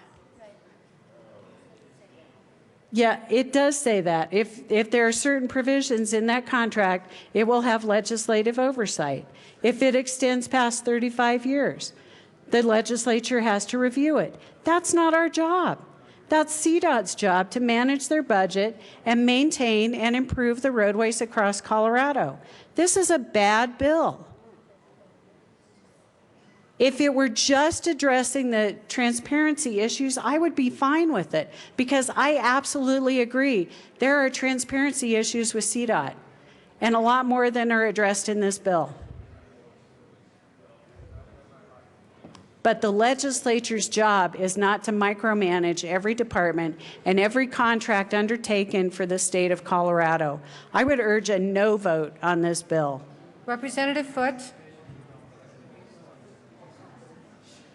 Yeah, it does say that. If there are certain provisions in that contract, it will have legislative oversight. If it extends past 35 years, the legislature has to review it. That's not our job. That's CDOT's job to manage their budget and maintain and improve the roadways across Colorado. This is a bad bill. If it were just addressing the transparency issues, I would be fine with it, because I absolutely agree there are transparency issues with CDOT, and a lot more than are addressed in this bill. But the legislature's job is not to micromanage every department and every contract undertaken for the state of Colorado. I would urge a no vote on this bill. Representative Foote.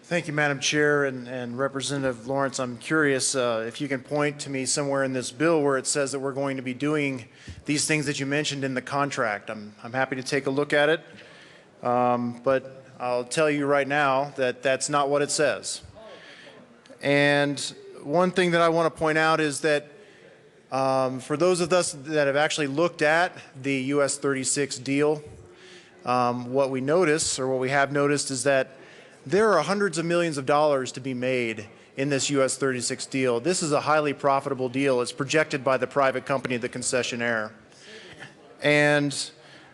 Thank you, Madam Chair, and Representative Lawrence. I'm curious if you can point to me somewhere in this bill where it says that we're going to be doing these things that you mentioned in the contract. I'm happy to take a look at it, but I'll tell you right now that that's not what it says. And one thing that I want to point out is that for those of us that have actually looked at the US 36 deal, what we notice, or what we have noticed, is that there are hundreds of millions of dollars to be made in this US 36 deal. This is a highly profitable deal. It's projected by the private company, the concessionaire. And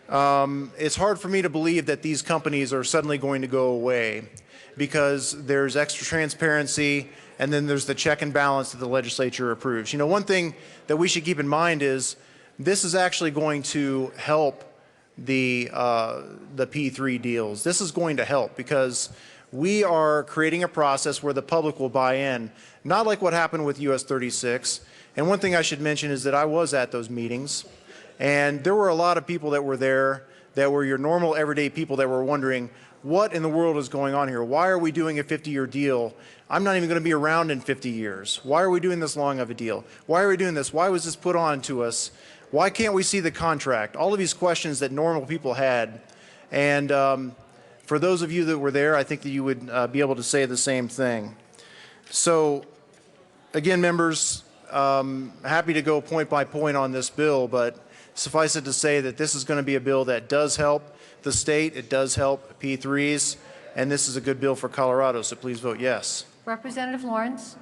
it's hard for me to believe that these companies are suddenly going to go away, because there's extra transparency, and then there's the check and balance that the legislature approves. You know, one thing that we should keep in mind is this is actually going to help the P3 deals. This is going to help, because we are creating a process where the public will buy in, not like what happened with US 36. And one thing I should mention is that I was at those meetings, and there were a lot of people that were there that were your normal everyday people that were wondering, what in the world is going on here? Why are we doing a 50-year deal? I'm not even going to be around in 50 years. Why are we doing this long of a deal? Why are we doing this? Why was this put on to us? Why can't we see the contract? All of these questions that normal people had. And for those of you that were there, I think that you would be able to say the same thing. So, again, members, happy to go point by point on this bill, but suffice it to say that this is going to be a bill that does help the state. It does help P3s. and this is a good bill for Colorado, so please vote yes. Representative Lawrence.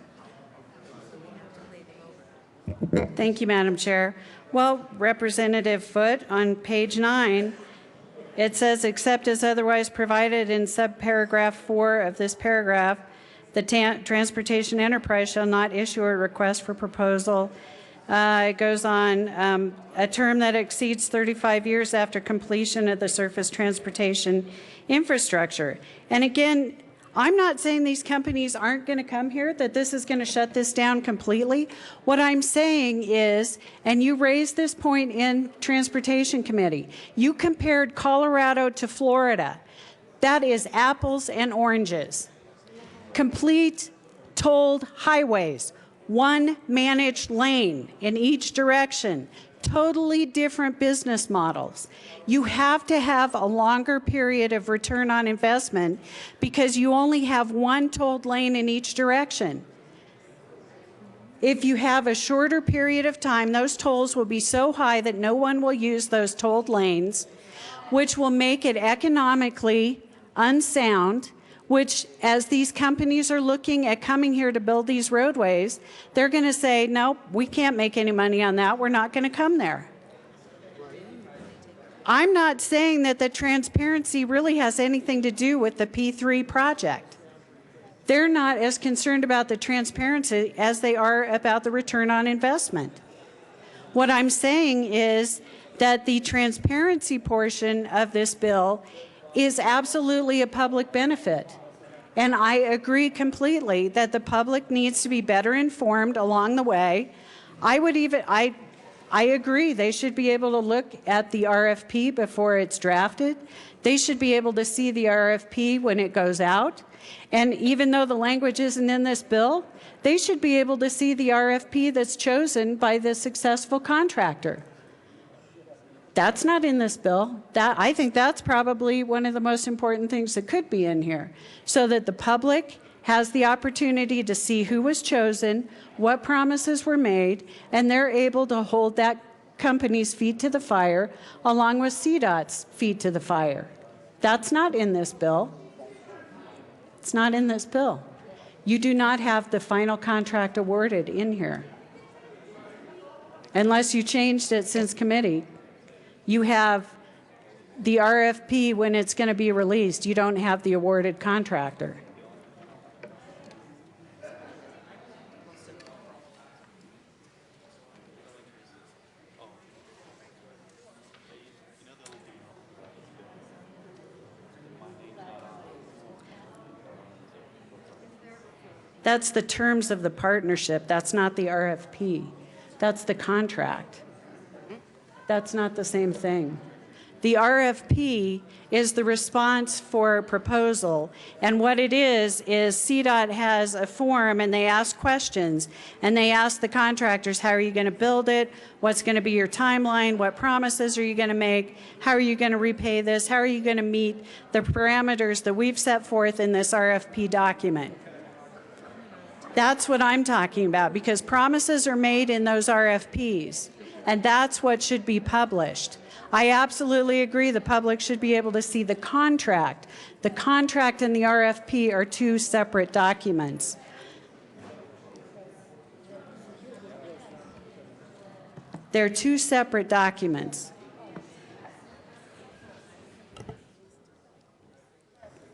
Thank you, Madam Chair. Well, Representative Foote, on page 9, it says, except as otherwise provided in subparagraph 4 of this paragraph, the transportation enterprise shall not issue a request for proposal. It goes on, a term that exceeds 35 years after completion of the surface transportation infrastructure. And again, I'm not saying these companies aren't going to come here, that this is going to shut this down completely. What I'm saying is, and you raised this point in Transportation Committee, you compared Colorado to Florida. That is apples and oranges. Complete tolled highways, one managed lane in each direction, totally different business models. You have to have a longer period of return on investment because you only have one tolled lane in each direction. If you have a shorter period of time, those tolls will be so high that no one will use those tolled lanes, which will make it economically unsound, which, as these companies are looking at coming here to build these roadways, they're going to say, nope, we can't make any money on that. We're not going to come there. I'm not saying that the transparency really has anything to do with the P3 project. They're not as concerned about the transparency as they are about the return on investment. What I'm saying is that the transparency portion of this bill is absolutely a public benefit. And I agree completely that the public needs to be better informed along the way. I agree they should be able to look at the RFP before it's drafted. They should be able to see the RFP when it goes out. And even though the language isn't in this bill, they should be able to see the RFP that's chosen by the successful contractor. That's not in this bill. I think that's probably one of the most important things that could be in here, so that the public has the opportunity to see who was chosen, what promises were made, and they're able to hold that company's feet to the fire along with CDOT's feet to the fire. That's not in this bill. It's not in this bill. You do not have the final contract awarded in here. Unless you changed it since committee. You have the RFP when it's going to be released. You don't have the awarded contractor. That's the terms of the partnership. That's not the RFP. That's the contract. That's not the same thing. The RFP is the response for a proposal, and what it is CDOT has a form and they ask questions, and they ask the contractors, how are you going to build it? What's going to be your timeline? What promises are you going to make? How are you going to repay this? How are you going to meet the parameters that we've set forth in this RFP document? That's what I'm talking about, because promises are made in those RFPs. And that's what should be published. I absolutely agree the public should be able to see the contract. The contract and the RFP are two separate documents. They're two separate documents.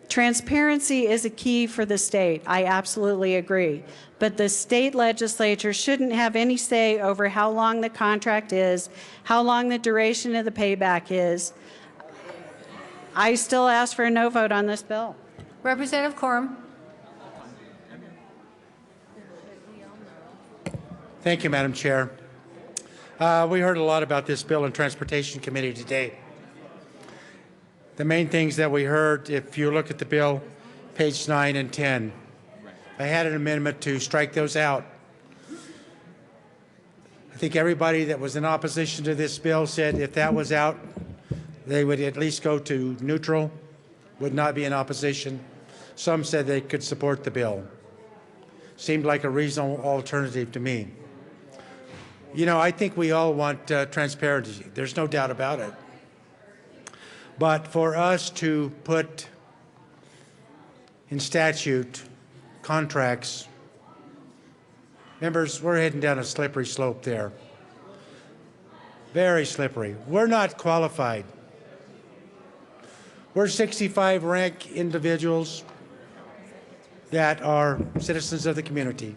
Transparency is a key for the state. I absolutely agree. But the state legislature shouldn't have any say over how long the contract is, how long the duration of the payback is. I still ask for a no vote on this bill. Representative Corum. Thank you, Madam Chair. We heard a lot about this bill in Transportation Committee today. The main things that we heard, if you look at the bill, page 9 and 10, I had an amendment to strike those out. I think everybody that was in opposition to this bill said if that was out, they would at least go to neutral, would not be in opposition. Some said they could support the bill. Seemed like a reasonable alternative to me. You know, I think we all want transparency. There's no doubt about it. But for us to put in statute, contracts. Members, we're heading down a slippery slope there. Very slippery. We're not qualified. We're 65 rank individuals that are citizens of the community.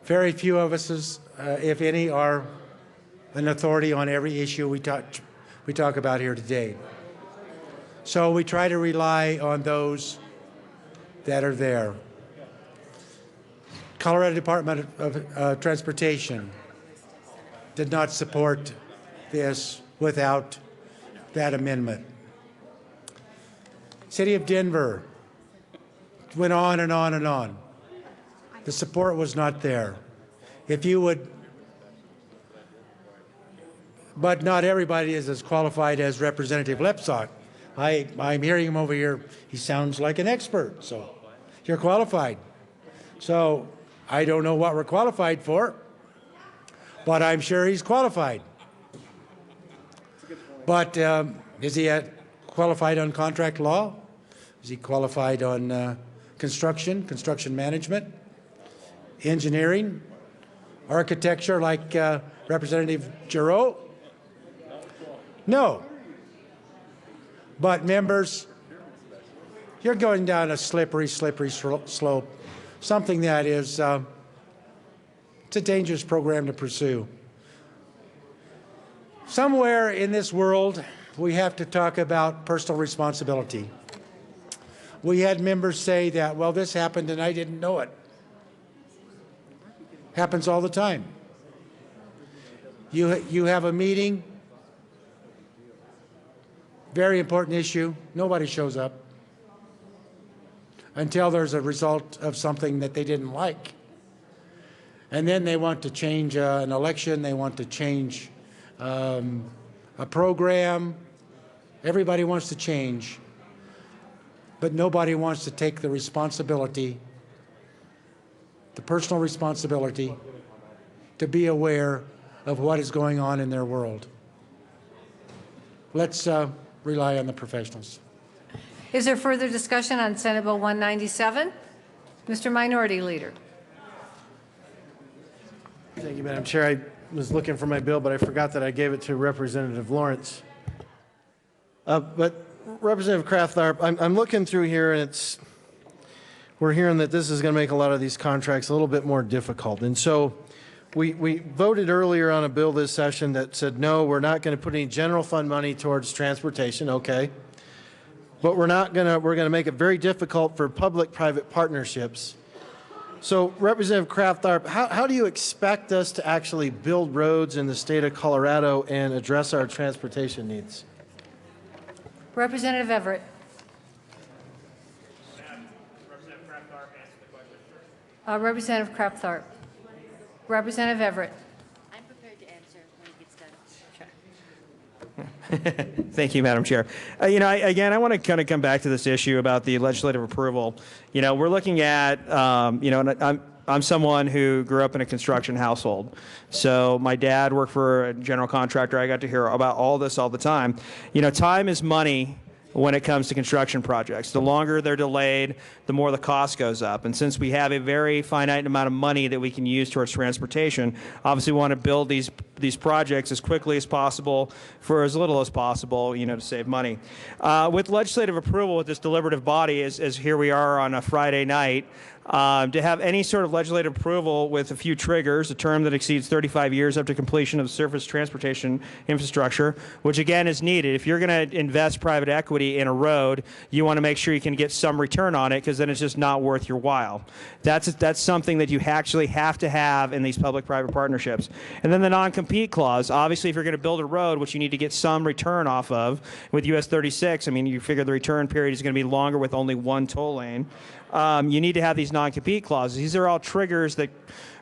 Very few of us, if any, are an authority on every issue we talk about here today. So we try to rely on those that are there. Colorado Department of Transportation did not support this without that amendment. City of Denver went on and on and on. The support was not there. If you would, but not everybody is as qualified as Representative Lepsock. I'm hearing him over here. He sounds like an expert, so you're qualified. So I don't know what we're qualified for, but I'm sure he's qualified. But is he qualified on contract law? Is he qualified on construction management, engineering, architecture like Representative Giroux? No. But members, you're going down a slippery slope, something that is, it's a dangerous program to pursue. Somewhere in this world, we have to talk about personal responsibility. We had members say that, well, this happened and I didn't know it. Happens all the time. You have a meeting, very important issue, nobody shows up until there's a result of something that they didn't like. And then they want to change an election, they want to change a program. Everybody wants to change, but nobody wants to take the responsibility, the personal responsibility, to be aware of what is going on in their world. Let's rely on the professionals. Is there further discussion on Senate Bill 197? Mr. Minority Leader. Thank you, Madam Chair. I was looking for my bill, but I forgot that I gave it to Representative Lawrence. But Representative Kraftharp, I'm looking through here, and we're hearing that this is going to make a lot of these contracts a little bit more difficult. And so we voted earlier on a bill this session that said, no, we're not going to put any general fund money towards transportation, okay. But we're going to make it very difficult for public-private partnerships. So Representative Kraftharp, how do you expect us to actually build roads in the state of Colorado and address our transportation needs? Representative Everett. Representative Kraftharp. Representative Everett. I'm prepared to answer when he gets done. Thank you, Madam Chair. I want to kind of come back to this issue about the legislative approval. We're looking at, and I'm someone who grew up in a construction household. So my dad worked for a general contractor. I got to hear about all this all the time. Time is money when it comes to construction projects. The longer they're delayed, the more the cost goes up. And since we have a very finite amount of money that we can use towards transportation, obviously we want to build these projects as quickly as possible for as little as possible, to save money. With legislative approval with this deliberative body, as here we are on a Friday night, to have any sort of legislative approval with a few triggers, a term that exceeds 35 years up to completion of surface transportation infrastructure, which again is needed. If you're going to invest private equity in a road, you want to make sure you can get some return on it, because then it's just not worth your while. That's something that you actually have to have in these public-private partnerships. And then the non-compete clause. Obviously, if you're going to build a road, which you need to get some return off of, with US 36, you figure the return period is going to be longer with only one toll lane. You need to have these non-compete clauses. These are all triggers that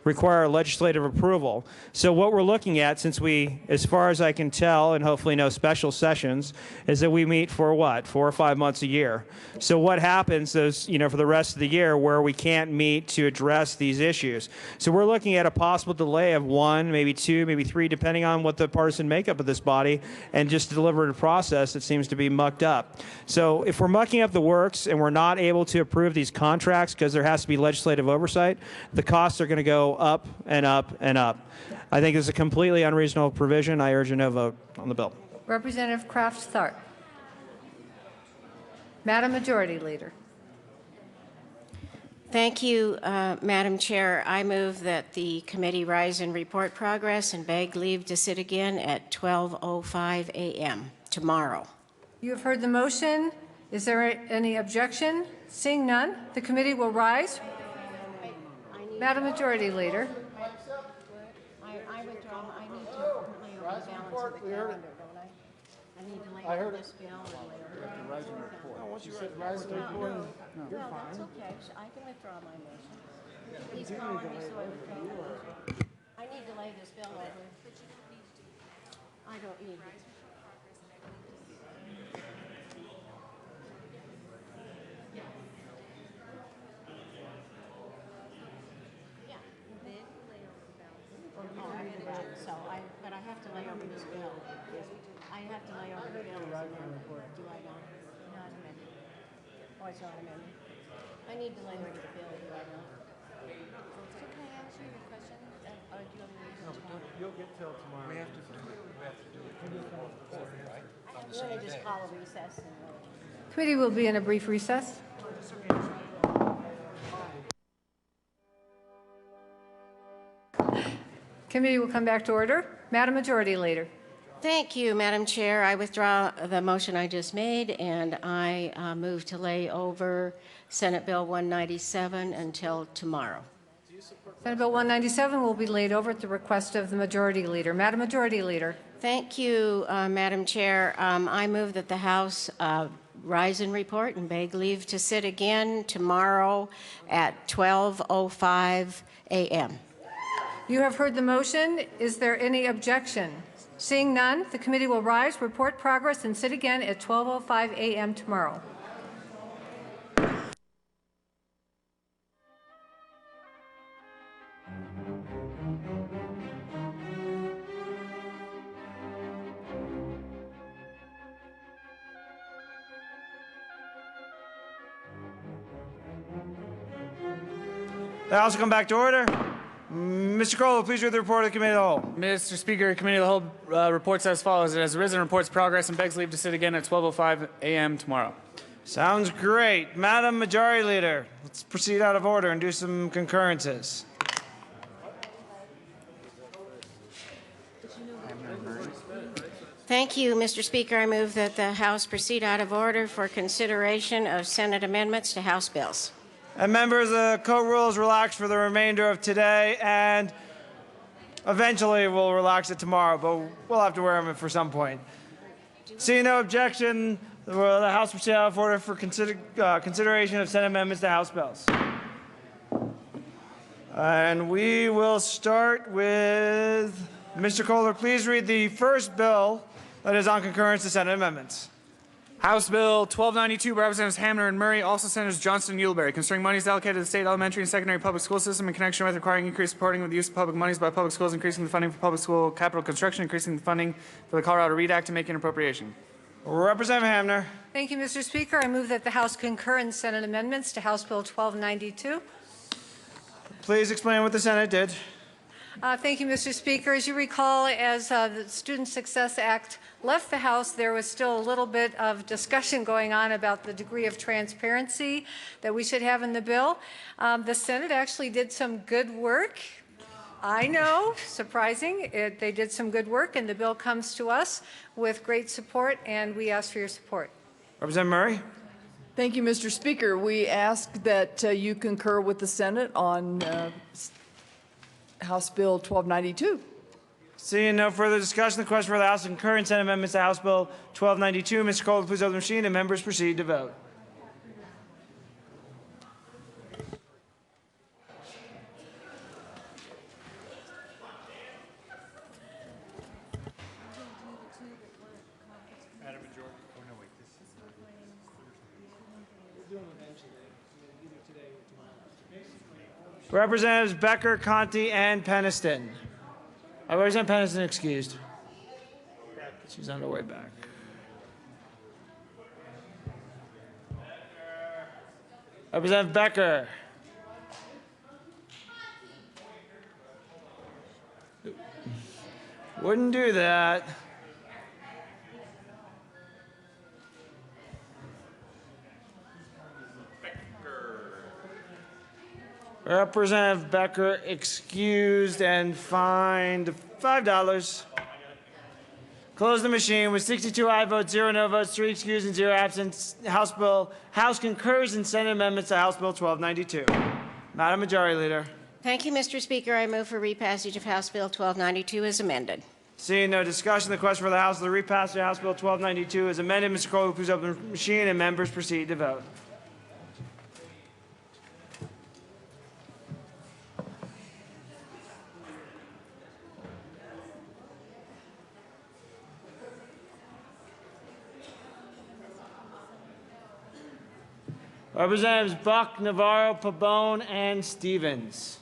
require legislative approval. So what we're looking at, since we, as far as I can tell, and hopefully no special sessions, is that we meet for what, 4 or 5 months a year. So what happens is, for the rest of the year where we can't meet to address these issues. So we're looking at a possible delay of 1, maybe 2, maybe 3, depending on what the partisan makeup of this body, and just deliver a process that seems to be mucked up. So if we're mucking up the works and we're not able to approve these contracts because there has to be legislative oversight, the costs are going to go up and up and up. I think it's a completely unreasonable provision. I urge a no vote on the bill. Representative Kraft Tharp. Madam Majority Leader. Thank you, Madam Chair. I move that the committee rise and report progress and beg leave to sit again at 12:05 a.m. tomorrow. You have heard the motion. Is there any objection? Seeing none, the committee will rise. Madam Majority Leader. I withdraw. I need to lay over the balance of the calendar, don't I? I need to lay over this bill and lay over the rise and report. No, once you said rise and report, you're fine. That's okay. I can withdraw my motion. Please call on me so I withdraw my motion. I need to lay this bill over. I don't need it. But I have to lay over this bill. I have to lay over the bill. Do I not? Not amended. Oh, it's not amended. I need to lay over the bill. Do I not? So can I ask you a question? Or do you want me to do it tomorrow? You'll get till tomorrow. We have to do it. I'm going to just call a recess. Committee will be in a brief recess. Committee will come back to order. Madam Majority Leader. Thank you, Madam Chair. I withdraw the motion I just made, and I move to lay over Senate Bill 197 until tomorrow. Senate Bill 197 will be laid over at the request of the Majority Leader. Madam Majority Leader. Thank you, Madam Chair. I move that the House rise and report and beg leave to sit again tomorrow at 12:05 a.m. You have heard the motion. Is there any objection? Seeing none, the committee will rise, report progress, and sit again at 12:05 a.m. tomorrow. The House will come back to order. Mr. Crowell, please read the report of the Committee of the Whole. Mr. Speaker, Committee of the Whole reports as follows. It has arisen, reports progress, and begs leave to sit again at 12:05 a.m. tomorrow. Sounds great. Madam Majority Leader, let's proceed out of order and do some concurrences. Thank you, Mr. Speaker. I move that the House proceed out of order for consideration of Senate amendments to House bills. And members, the code rules relax for the remainder of today, and eventually we'll relax it tomorrow, but we'll have to wear them for some point. Seeing no objection, the House proceed out of order for consideration of Senate amendments to House bills. And we will start with Mr. Kohler. Please read the first bill that is on concurrence to Senate amendments. House Bill 1292 by Representatives Hamner and Murray, also Senators Johnston and Uleberry, concerning monies allocated to the state elementary and secondary public school system in connection with requiring increased supporting with the use of public monies by public schools, increasing the funding for public school capital construction, increasing the funding for the Colorado READ Act, and making an appropriation. Representative Hamner. Thank you, Mr. Speaker. I move that the House concur in Senate amendments to House Bill 1292. Please explain what the Senate did. Thank you, Mr. Speaker. As you recall, as the Student Success Act left the House, there was still a little bit of discussion going on about the degree of transparency that we should have in the bill. The Senate actually did some good work. I know, surprising. They did some good work, and the bill comes to us with great support, and we ask for your support. Representative Murray. Thank you, Mr. Speaker. We ask that you concur with the Senate on House Bill 1292. Seeing no further discussion, the question for the House to concur in Senate amendments to House Bill 1292. Mr. Kohler, please open the machine, and members proceed to vote. Representatives Becker, Conti, and Peniston. Representative Peniston excused. She's on her way back. Representative Becker. Wouldn't do that. Representative Becker excused and fined $5. Close the machine with 62 aye votes, 0 no votes, 3 excused, and 0 absent. House concurs in Senate amendments to House Bill 1292. Madam Majority Leader. Thank you, Mr. Speaker. I move for repassage of House Bill 1292 as amended. Seeing no discussion, the question for the House is the repassage of House Bill 1292 is amended. Mr. Cole, please open the machine, and members proceed to vote. Representatives Buck, Navarro, Pabon, and Stevens.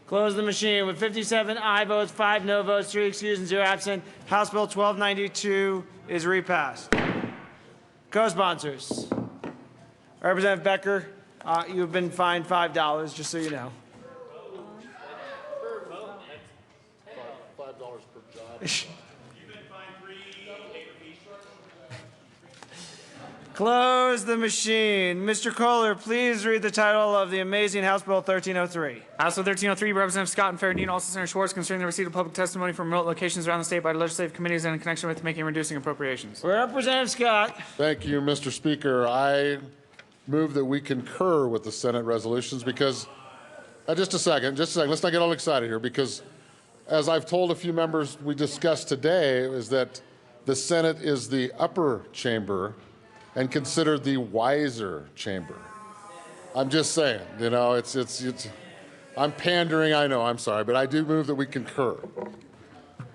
Close the machine with 57 aye votes, 5 no votes, 3 excused, and 0 absent. House Bill 1292 is repassed. Co-sponsors. Representative Becker, you've been fined $5, just so you know. $5 per job. Close the machine. Mr. Kohler, please read the title of the amazing House Bill 1303. House Bill 1303, Representative Scott and Faradine, also Senator Schwartz, concerning the receipt of public testimony from remote locations around the state by legislative committees and in connection with making and reducing appropriations. Representative Scott. Thank you, Mr. Speaker. I move that we concur with the Senate resolutions because, just a second, let's not get all excited here, because as I've told a few members we discussed today, is that the Senate is the upper chamber and considered the wiser chamber. I'm just saying, you know, I'm pandering, I know, I'm sorry, but I do move that we concur.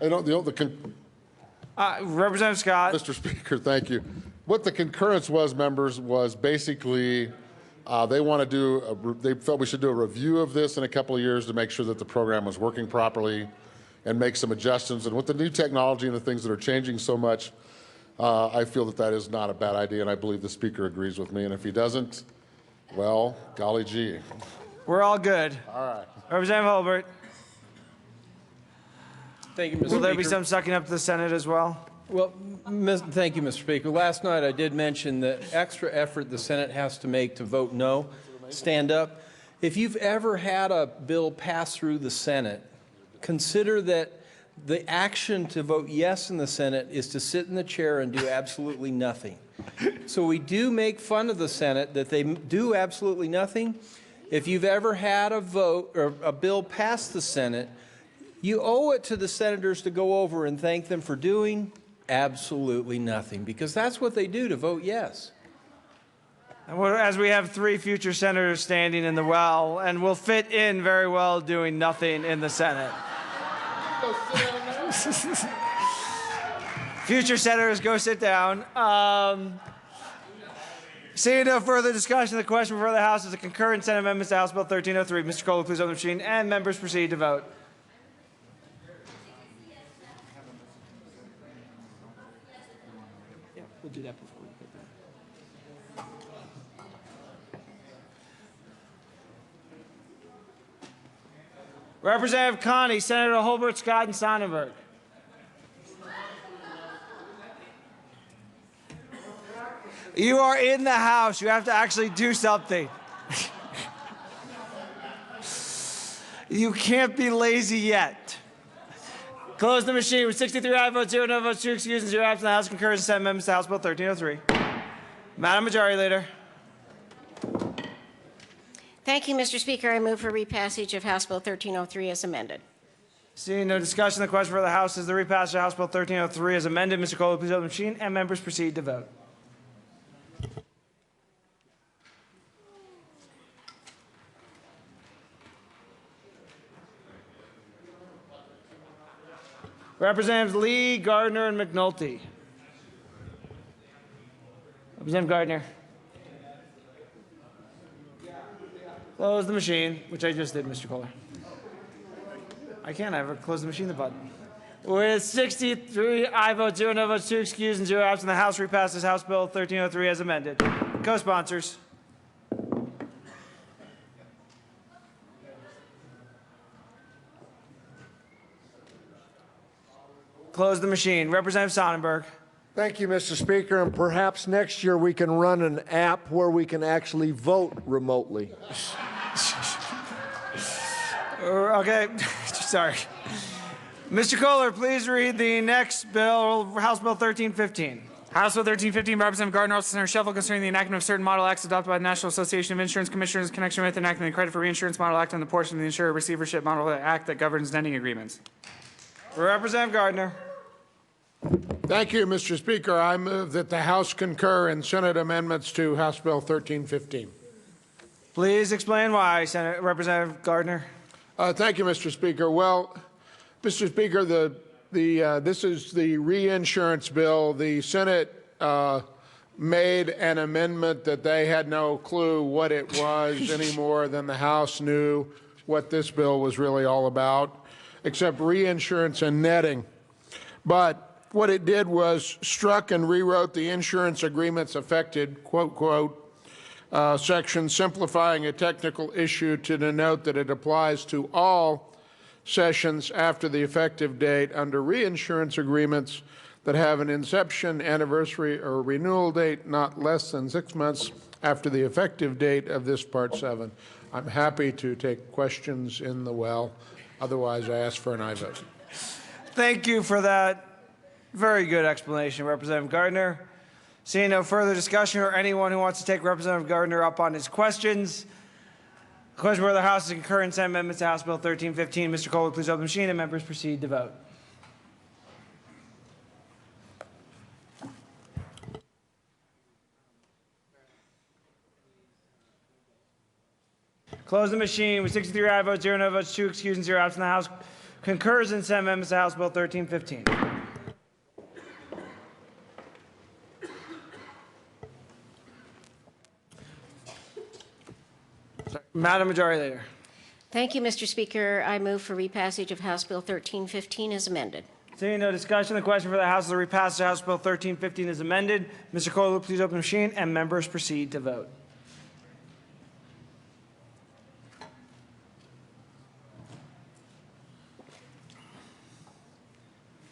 Representative Scott. Mr. Speaker, thank you. What the concurrence was, members, was basically they felt we should do a review of this in a couple of years to make sure that the program was working properly and make some adjustments. And with the new technology and the things that are changing so much, I feel that is not a bad idea, and I believe the Speaker agrees with me. And if he doesn't, well, golly gee. We're all good. All right. Representative Holbert. Thank you, Mr. Speaker. Will there be some sucking up to the Senate as well? Well, thank you, Mr. Speaker. Last night I did mention the extra effort the Senate has to make to vote no, stand up. If you've ever had a bill pass through the Senate, consider that the action to vote yes in the Senate is to sit in the chair and do absolutely nothing. So we do make fun of the Senate that they do absolutely nothing. If you've ever had a vote or a bill pass the Senate, you owe it to the senators to go over and thank them for doing absolutely nothing, because that's what they do to vote yes. And as we have 3 future senators standing in the well, and will fit in very well doing nothing in the Senate. Future senators, go sit down. Seeing no further discussion, the question before the House is a concurrent Senate amendments to House Bill 1303. Mr. Kohler, please open the machine, and members proceed to vote. Yeah, we'll do that before we get there. Representative Connie, Senator Holbert, Scott, and Sonnenberg. You are in the House. You have to actually do something. You can't be lazy yet. Close the machine with 63 aye votes, 0 no votes, 2 excused, and 0 absent. The House concurs in Senate amendments to House Bill 1303. Madam Majority Leader. Thank you, Mr. Speaker. I move for repassage of House Bill 1303 as amended. Seeing no discussion, the question for the House is the repassage of House Bill 1303 as amended. Mr. Kohler, please open the machine, and members proceed to vote. Representatives Lee, Gardner, and McNulty. Representative Gardner. Close the machine, which I just did, Mr. Kohler. I can't ever close the machine, the button. With 63 aye votes, 0 no votes, 2 excused, and 0 absent, the House repasses House Bill 1303 as amended. Co-sponsors. Close the machine. Representative Sonnenberg. Thank you, Mr. Speaker, and perhaps next year we can run an app where we can actually vote remotely. Okay, sorry. Mr. Kohler, please read the next bill, House Bill 1315. House Bill 1315, Representative Gardner, also Senator Sheffield, concerning the enactment of certain model acts adopted by the National Association of Insurance Commissioners in connection with enacting the Credit for Reinsurance Model Act and the portion of the Insurer Receivership Model Act that governs netting agreements. Representative Gardner. Thank you, Mr. Speaker. I move that the House concur in Senate amendments to House Bill 1315. Please explain why, Representative Gardner. Thank you, Mr. Speaker. Well, Mr. Speaker, this is the reinsurance bill. The Senate made an amendment that they had no clue what it was any more than the House knew what this bill was really all about, except reinsurance and netting. But what it did was struck and rewrote the insurance agreements affected, quote, quote, section simplifying a technical issue to denote that it applies to all sessions after the effective date under reinsurance agreements that have an inception, anniversary, or renewal date not less than 6 months after the effective date of this Part 7. I'm happy to take questions in the well. Otherwise, I ask for an aye vote. Thank you for that very good explanation, Representative Gardner. Seeing no further discussion or anyone who wants to take Representative Gardner up on his questions, the question whether the House is concurring Senate amendments to House Bill 1315. Mr. Kohler, please open the machine and members proceed to vote. Close the machine with 63 aye votes, 0 no votes, 2 excused, and 0 absent. The House concurs in Senate amendments to House Bill 1315. Madam Majority Leader. Thank you, Mr. Speaker. I move for repassage of House Bill 1315 as amended. Seeing no discussion, the question for the House is the repassage of House Bill 1315 is amended. Mr. Kohler, please open the machine and members proceed to vote.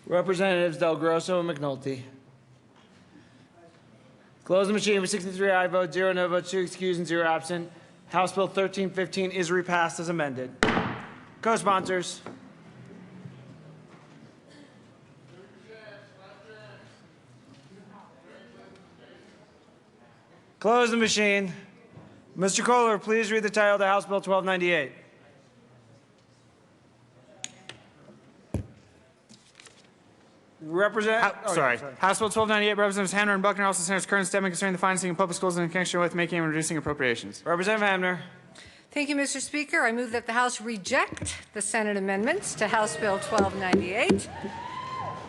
Representatives Del Grosso and McNulty. Close the machine with 63 aye votes, 0 no votes, 2 excused, and 0 absent. House Bill 1315 is repassed as amended. Co-sponsors. Close the machine. Mr. Kohler, please read the title of the House Bill 1298. House Bill 1298, Representatives Hamner and Buckner, also Senators Kern and Stedman, concerning the financing of public schools in connection with making and reducing appropriations. Representative Hamner. Thank you, Mr. Speaker. I move that the House reject the Senate amendments to House Bill 1298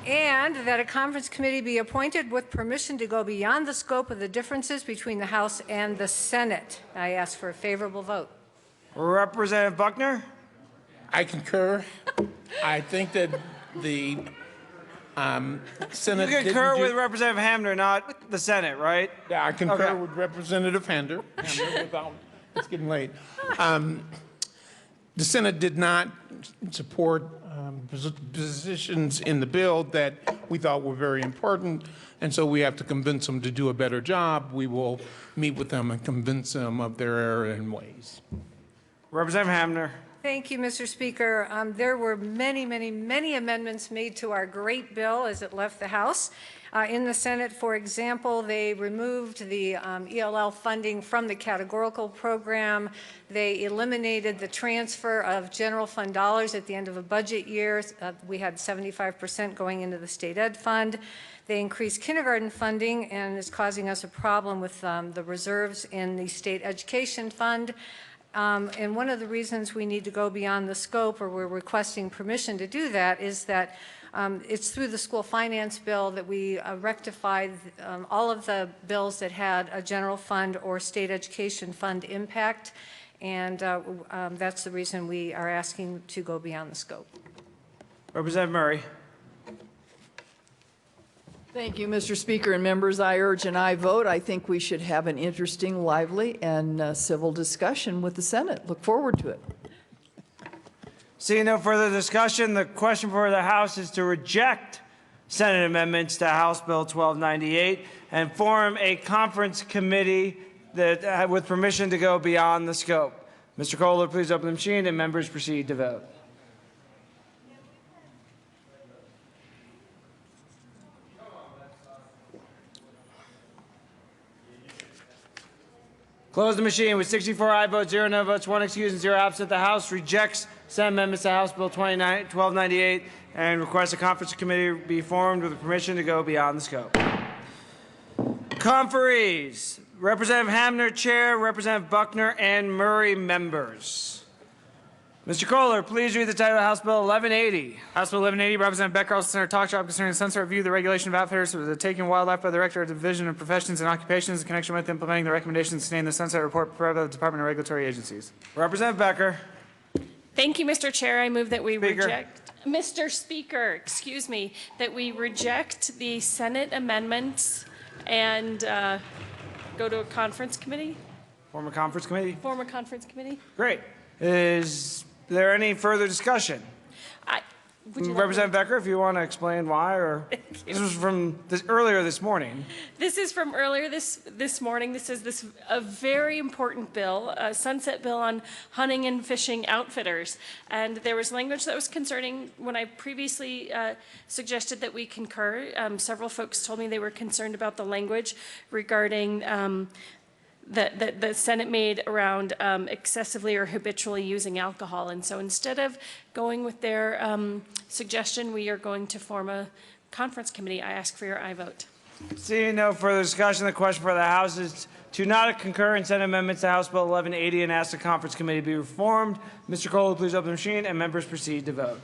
and that a conference committee be appointed with permission to go beyond the scope of the differences between the House and the Senate. I ask for a favorable vote. Representative Buckner. I concur. I think that the Senate. You concur with Representative Hamner, not the Senate, right? Yeah, I concur Okay. with Representative Hamner. It's getting late. The Senate did not support positions in the bill that we thought were very important, and so we have to convince them to do a better job. We will meet with them and convince them of their error and ways. Representative Hamner. Thank you, Mr. Speaker. There were many, many, many amendments made to our great bill as it left the House. In the Senate, for example, they removed the ELL funding from the categorical program. They eliminated the transfer of general fund dollars at the end of a budget year. We had 75% going into the state ed fund. They increased kindergarten funding and is causing us a problem with the reserves in the state education fund. And one of the reasons we need to go beyond the scope, or we're requesting permission to do that, is that It's through the school finance bill that we rectified all of the bills that had a general fund or state education fund impact, and that's the reason we are asking to go beyond the scope. Representative Murray. Thank you, Mr. Speaker and members. I urge an aye vote. I think we should have an interesting, lively, and civil discussion with the Senate. Look forward to it. Seeing no further discussion, the question for the House is to reject Senate amendments to House Bill 1298 and form a conference committee that, with permission to go beyond the scope. Mr. Kohler, please open the machine and members proceed to vote. Close the machine with 64 aye votes, 0 no votes, 1 excuse, and 0 absent. The House rejects Senate amendments to House Bill 1298 and requests a conference committee be formed with permission to go beyond the scope. Conferees. Representative Hamner, Chair. Representative Buckner and Murray, members. Mr. Kohler, please read the title of House Bill 1180. House Bill 1180, Representative Becker, also Senator Talk Shop concerning the sunset review of the regulation of outfitters for the taking of wildlife by the Director of the Division of Professions and Occupations in connection with implementing the recommendations contained in the sunset report prepared by the Department of Regulatory Agencies. Representative Becker. Thank you, Mr. Chair. I move that we Speaker. reject, Mr. Speaker, excuse me, that we reject the Senate amendments and go to a conference committee. Form a conference committee. Form a conference committee. Great. Is there any further discussion? Would you Representative Becker, if you want to explain why, or this was from earlier this morning. This is from earlier this morning. This is a very important bill, a sunset bill on hunting and fishing outfitters. And there was language that was concerning when I previously suggested that we concur. Several folks told me they were concerned about the language regarding that the Senate made around excessively or habitually using alcohol. And so instead of going with their suggestion, we are going to form a conference committee. I ask for your aye vote. Seeing no further discussion, the question for the House is to not concur in Senate amendments to House Bill 1180 and ask the conference committee to be reformed. Mr. Kohler, please open the machine and members proceed to vote.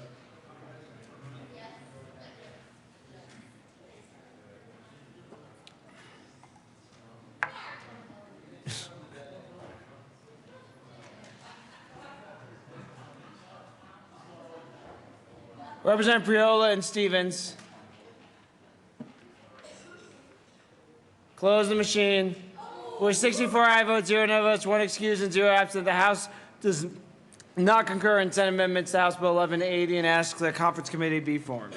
Representative Priola and Stevens. Close the machine. With 64 aye votes, 0 no votes, 1 excuse, and 0 absent, the House does not concur in Senate amendments to House Bill 1180 and asks the conference committee be formed.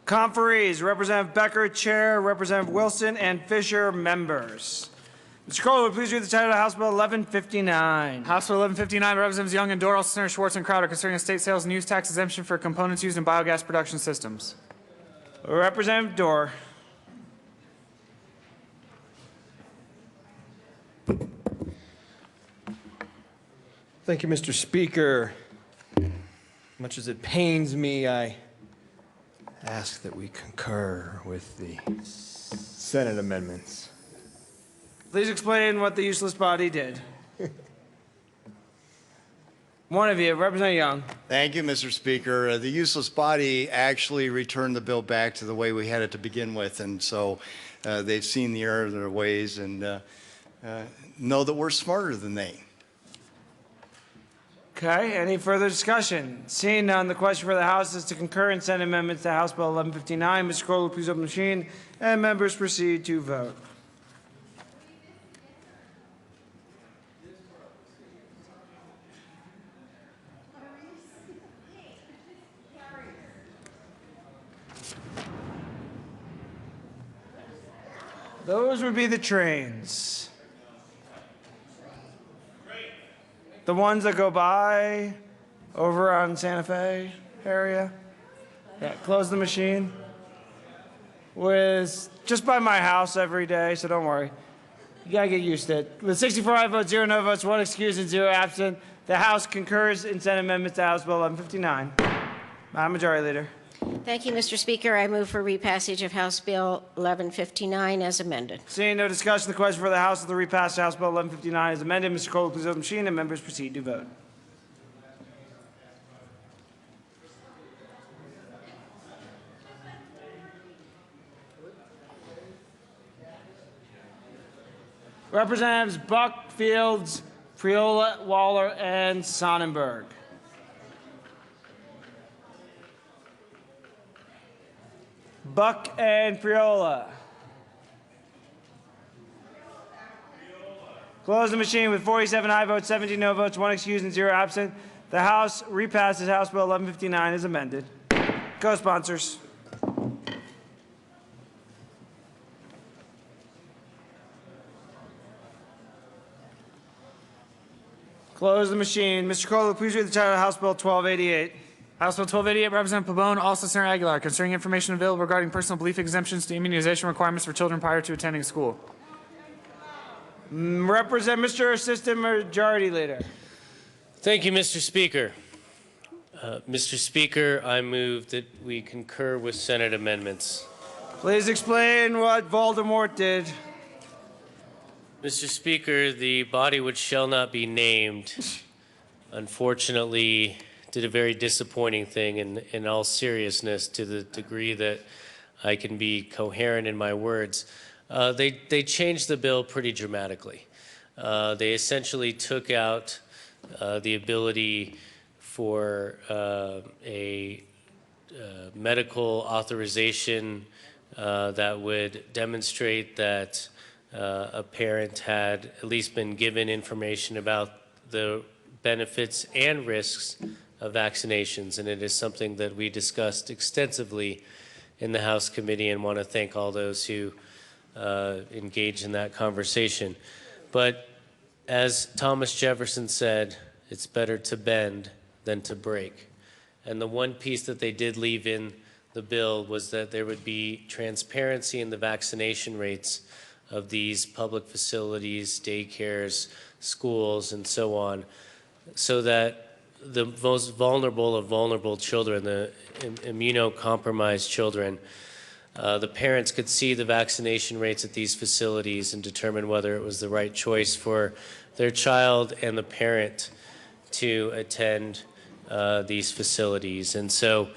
Conferees, Representative Becker, Chair, Representative Wilson, and Fisher, members. Mr. Kohler, please read the title of House Bill 1159. House Bill 1159, Representatives Young and Doral, Senator Schwartz and Crowder concerning a state sales and use tax exemption for components used in biogas production systems. Representative Dorr. Thank you, Mr. Speaker. Much as it pains me, I ask that we concur with the Senate amendments. Please explain what the useless body did. One of you, Representative Young. Thank you, Mr. Speaker. The useless body actually returned the bill back to the way we had it to begin with, and so they've seen the error of their ways and know that we're smarter than they. Okay, any further discussion? Seeing none, the question for the House is to concur in Senate amendments to House Bill 1159. Mr. Kohler, please open the machine, and members proceed to vote. Those would be the trains. The ones that go by over on Santa Fe area. Yeah, close the machine. With just by my house every day, so don't worry. You gotta get used to it. With 64 aye votes, 0 no votes, 1 excuse, and 0 absent, the House concurs in Senate amendments to House Bill 1159. Madam Majority Leader. Thank you, Mr. Speaker. I move for repassage of House Bill 1159 as amended. Seeing no discussion, the question for the House is the repassage of House Bill 1159 is amended. Mr. Kohler, please open the machine, and members proceed to vote. Representatives Buck, Fields, Friola, Waller, and Sonnenberg. Buck and Friola. Close the machine with 47 aye votes, 17 no votes, 1 excused, and 0 absent. The House repasses House Bill 1159 as amended. Co-sponsors. Close the machine. Mr. Kohler, please read the title of House Bill 1288. House Bill 1288, Representative Pabon, also Senator Aguilar, concerning information available regarding personal belief exemptions to immunization requirements for children prior to attending school. Represent Mr. Assistant Majority Leader. Thank you, Mr. Speaker. Mr. Speaker, I move that we concur with Senate amendments. Please explain what Voldemort did. Mr. Speaker, the body which shall not be named, unfortunately, did a very disappointing thing in all seriousness, to the degree that I can be coherent in my words. They changed the bill pretty dramatically. They essentially took out the ability for a medical authorization that would demonstrate that a parent had at least been given information about the benefits and risks of vaccinations, and it is something that we discussed extensively in the House committee, and want to thank all those who engaged in that conversation. But as Thomas Jefferson said, it's better to bend than to break. And the one piece that they did leave in the bill was that there would be transparency in the vaccination rates of these public facilities, daycares, schools, and so on, so that the most vulnerable of vulnerable children, the immunocompromised children, the parents could see the vaccination rates at these facilities and determine whether it was the right choice for their child and the parent to attend these facilities. And so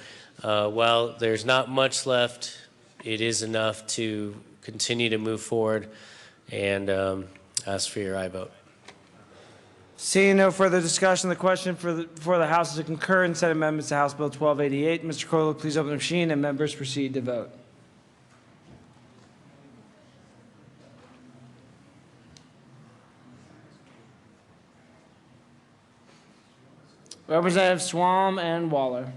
while there's not much left, it is enough to continue to move forward, and ask for your aye vote. Seeing no further discussion, the question for the House is to concur in Senate amendments to House Bill 1288. Mr. Kohler, please open the machine, and members proceed to vote. Representative Swam and Waller.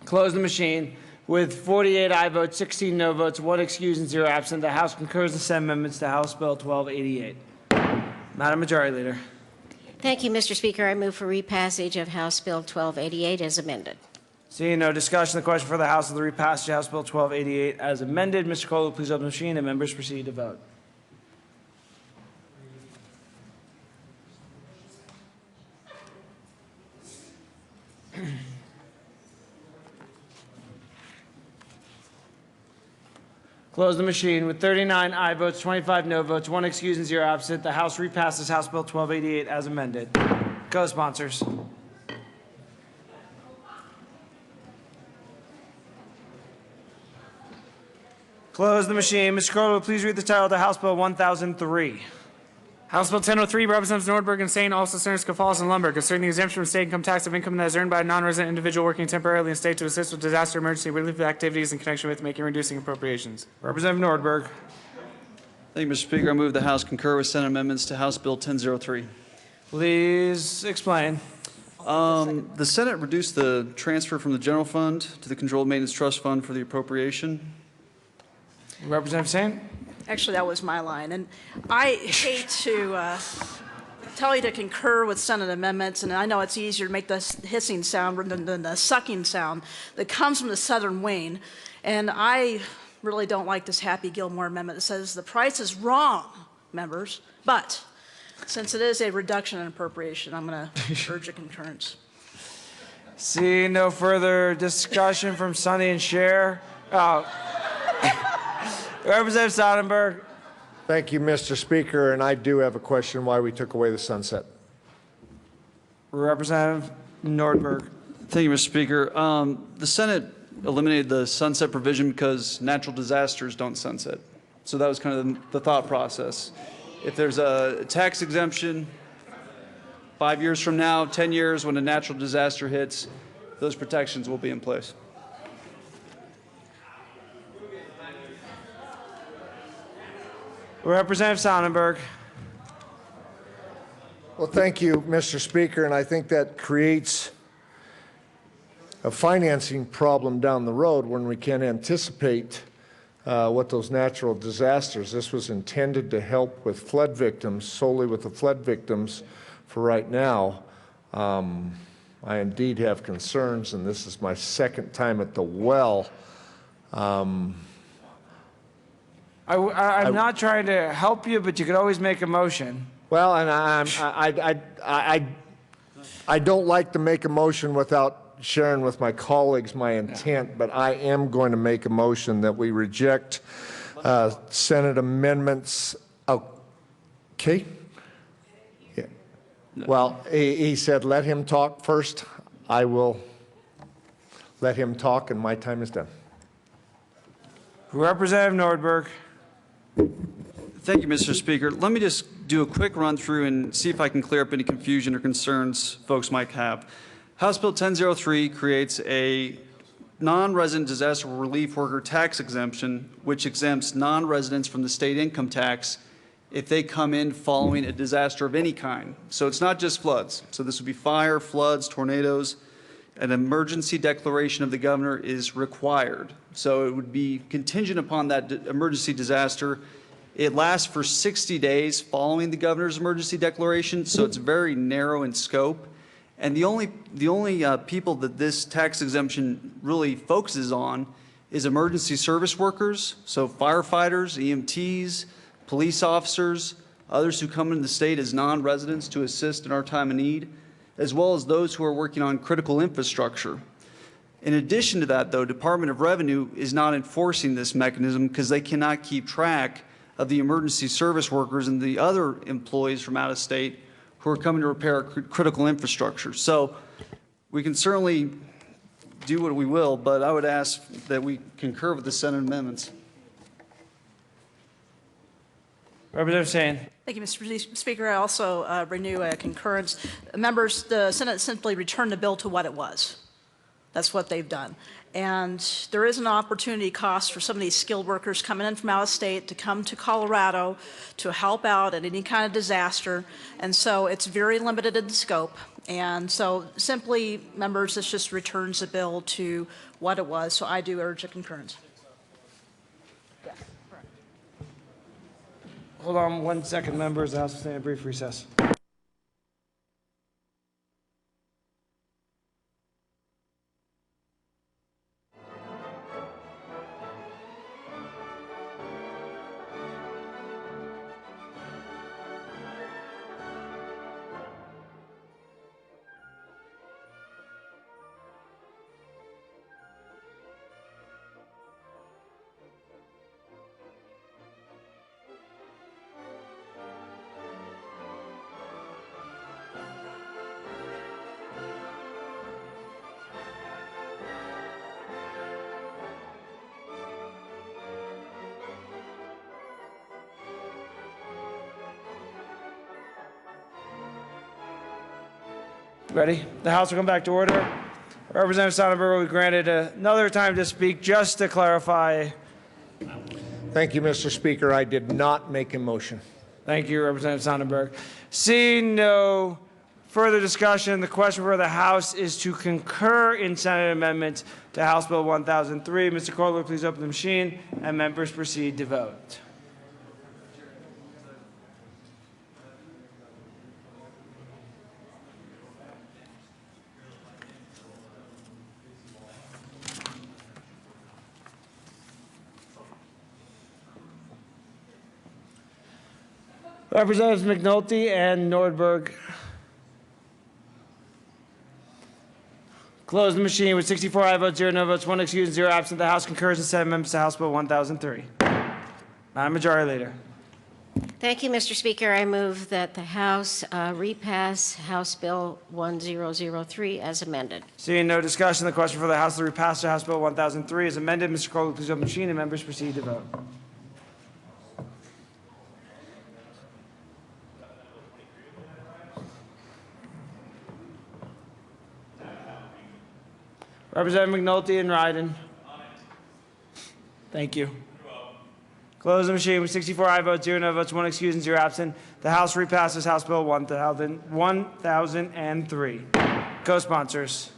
Close the machine. With 48 aye votes, 16 no votes, 1 excused, and 0 absent, the House concurs in Senate amendments to House Bill 1288. Madam Majority Leader. Thank you, Mr. Speaker. I move for repassage of House Bill 1288 as amended. Seeing no discussion, the question for the House is the repassage of House Bill 1288 as amended. Mr. Kohler, please open the machine, and members proceed to vote. Close the machine. With 39 aye votes, 25 no votes, 1 excused, and 0 absent, the House repasses House Bill 1288 as amended. Co-sponsors. Close the machine. Mr. Kohler, please read the title of the House Bill 1003. House Bill 1003, Representatives Nordberg and Sane, also Senators Cafalas and Lumber, concerning the exemption from state income tax of income that is earned by a non-resident individual working temporarily in state to assist with disaster emergency relief activities in connection with making and reducing appropriations. Representative Nordberg. Thank you, Mr. Speaker. I move the House concur with Senate amendments to House Bill 1003. Please explain. The Senate reduced the transfer from the general fund to the Controlled Maintenance Trust Fund for the appropriation. Representative Sane? Actually, that was my line. And I hate to tell you to concur with Senate amendments, and I know it's easier to make the hissing sound than the sucking sound that comes from the southern wing. And I really don't like this Happy Gilmore amendment that says the price is wrong, members. But since it is a reduction in appropriation, I'm going to urge a concurrence. See no further discussion from Sonny and Cher. Representative Sonnenberg. Thank you, Mr. Speaker, and I do have a question why we took away the sunset. Representative Nordberg. Thank you, Mr. Speaker. The Senate eliminated the sunset provision because natural disasters don't sunset. So that was kind of the thought process. If there's a tax exemption, 5 years from now, 10 years, when a natural disaster hits, those protections will be in place. Representative Sonnenberg. Well, thank you, Mr. Speaker, and I think that creates a financing problem down the road when we can't anticipate what those natural disasters. This was intended to help with flood victims, solely with the flood victims for right now. I indeed have concerns, and this is my second time at the well. I'm not trying to help you, but you could always make a motion. Well, and I don't like to make a motion without sharing with my colleagues my intent, but I am going to make a motion that we reject Senate amendments. Okay? Yeah. Well, he said let him talk first. I will let him talk, and my time is done. Representative Nordberg. Thank you, Mr. Speaker. Let me just do a quick run through and see if I can clear up any confusion or concerns folks might have. House Bill 1003 creates a non-resident disaster relief worker tax exemption, which exempts non-residents from the state income tax if they come in following a disaster of any kind. So it's not just floods. So this would be fire, floods, tornadoes. An emergency declaration of the governor is required. So it would be contingent upon that emergency disaster. It lasts for 60 days following the governor's emergency declaration, so it's very narrow in scope. And the only people that this tax exemption really focuses on is emergency service workers, so firefighters, EMTs, police officers, others who come into the state as non-residents to assist in our time of need, as well as those who are working on critical infrastructure. In addition to that, though, Department of Revenue is not enforcing this mechanism because they cannot keep track of the emergency service workers and the other employees from out of state who are coming to repair critical infrastructure. So we can certainly do what we will, but I would ask that we concur with the Senate amendments. Representative Sane. Thank you, Mr. Speaker. I also renew a concurrence. Members, the Senate simply returned the bill to what it was. That's what they've done. And there is an opportunity cost for some of these skilled workers coming in from out of state to come to Colorado to help out at any kind of disaster. And so it's very limited in scope. And so simply, members, this just returns the bill to what it was. So I do urge a concurrence. Hold on 1 second, members. The House will stand a brief recess. Ready? The House will come back to order. Representative Sonnenberg will be granted another time to speak just to clarify. Thank you, Mr. Speaker. I did not make a motion. Thank you, Representative Sonnenberg. Seeing no further discussion, the question for the House is to concur in Senate amendments to House Bill 1003. Mr. Kortlandt, please open the machine, and members proceed to vote. Representatives McNulty and Nordberg. Close the machine with 64 aye votes, 0 no votes, 1 excused, and 0 absent. The House concurs in Senate amendments to House Bill 1003. Madam Majority Leader. Thank you, Mr. Speaker. I move that the House repass House Bill 1003 as amended. Seeing no discussion, the question for the House to repass to House Bill 1003 is amended. Mr. Kortlandt, please open the machine, and members proceed to vote. Representative McNulty and Ryden. Thank you. Close the machine with 64 aye votes, 0 no votes, 1 excused, and 0 absent. The House repasses House Bill 1003. Co-sponsors.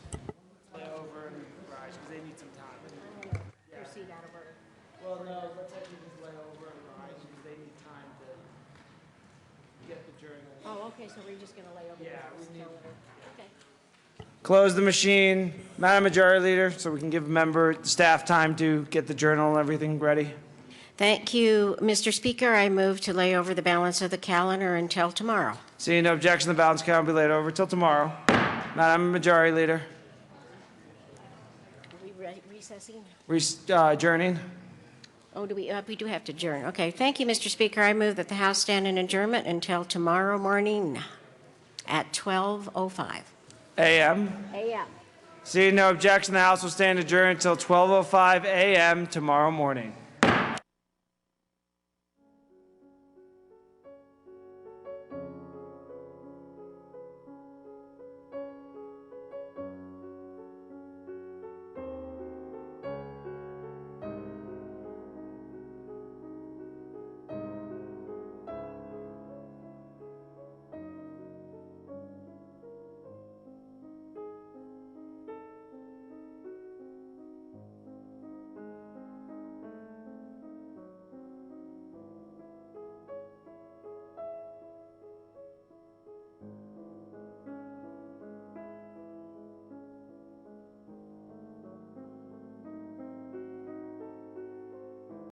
Well, no, let's actually just lay over and rise because they need time to get the journal. Oh, okay, so we're just going to lay over. Yeah, we need. Okay. Close the machine. Madam Majority Leader, so we can give staff time to get the journal and everything ready. Thank you, Mr. Speaker. I move to lay over the balance of the calendar until tomorrow. Seeing no objection, the balance count will be laid over till tomorrow. Madam Majority Leader. Are we recessing? Adjourning. Oh, we do have to adjourn. Okay, thank you, Mr. Speaker. I move that the House stand in adjournment until tomorrow morning at 12:05 a.m. a.m. Seeing no objection, the House will stand adjourned until 12:05 a.m. tomorrow morning.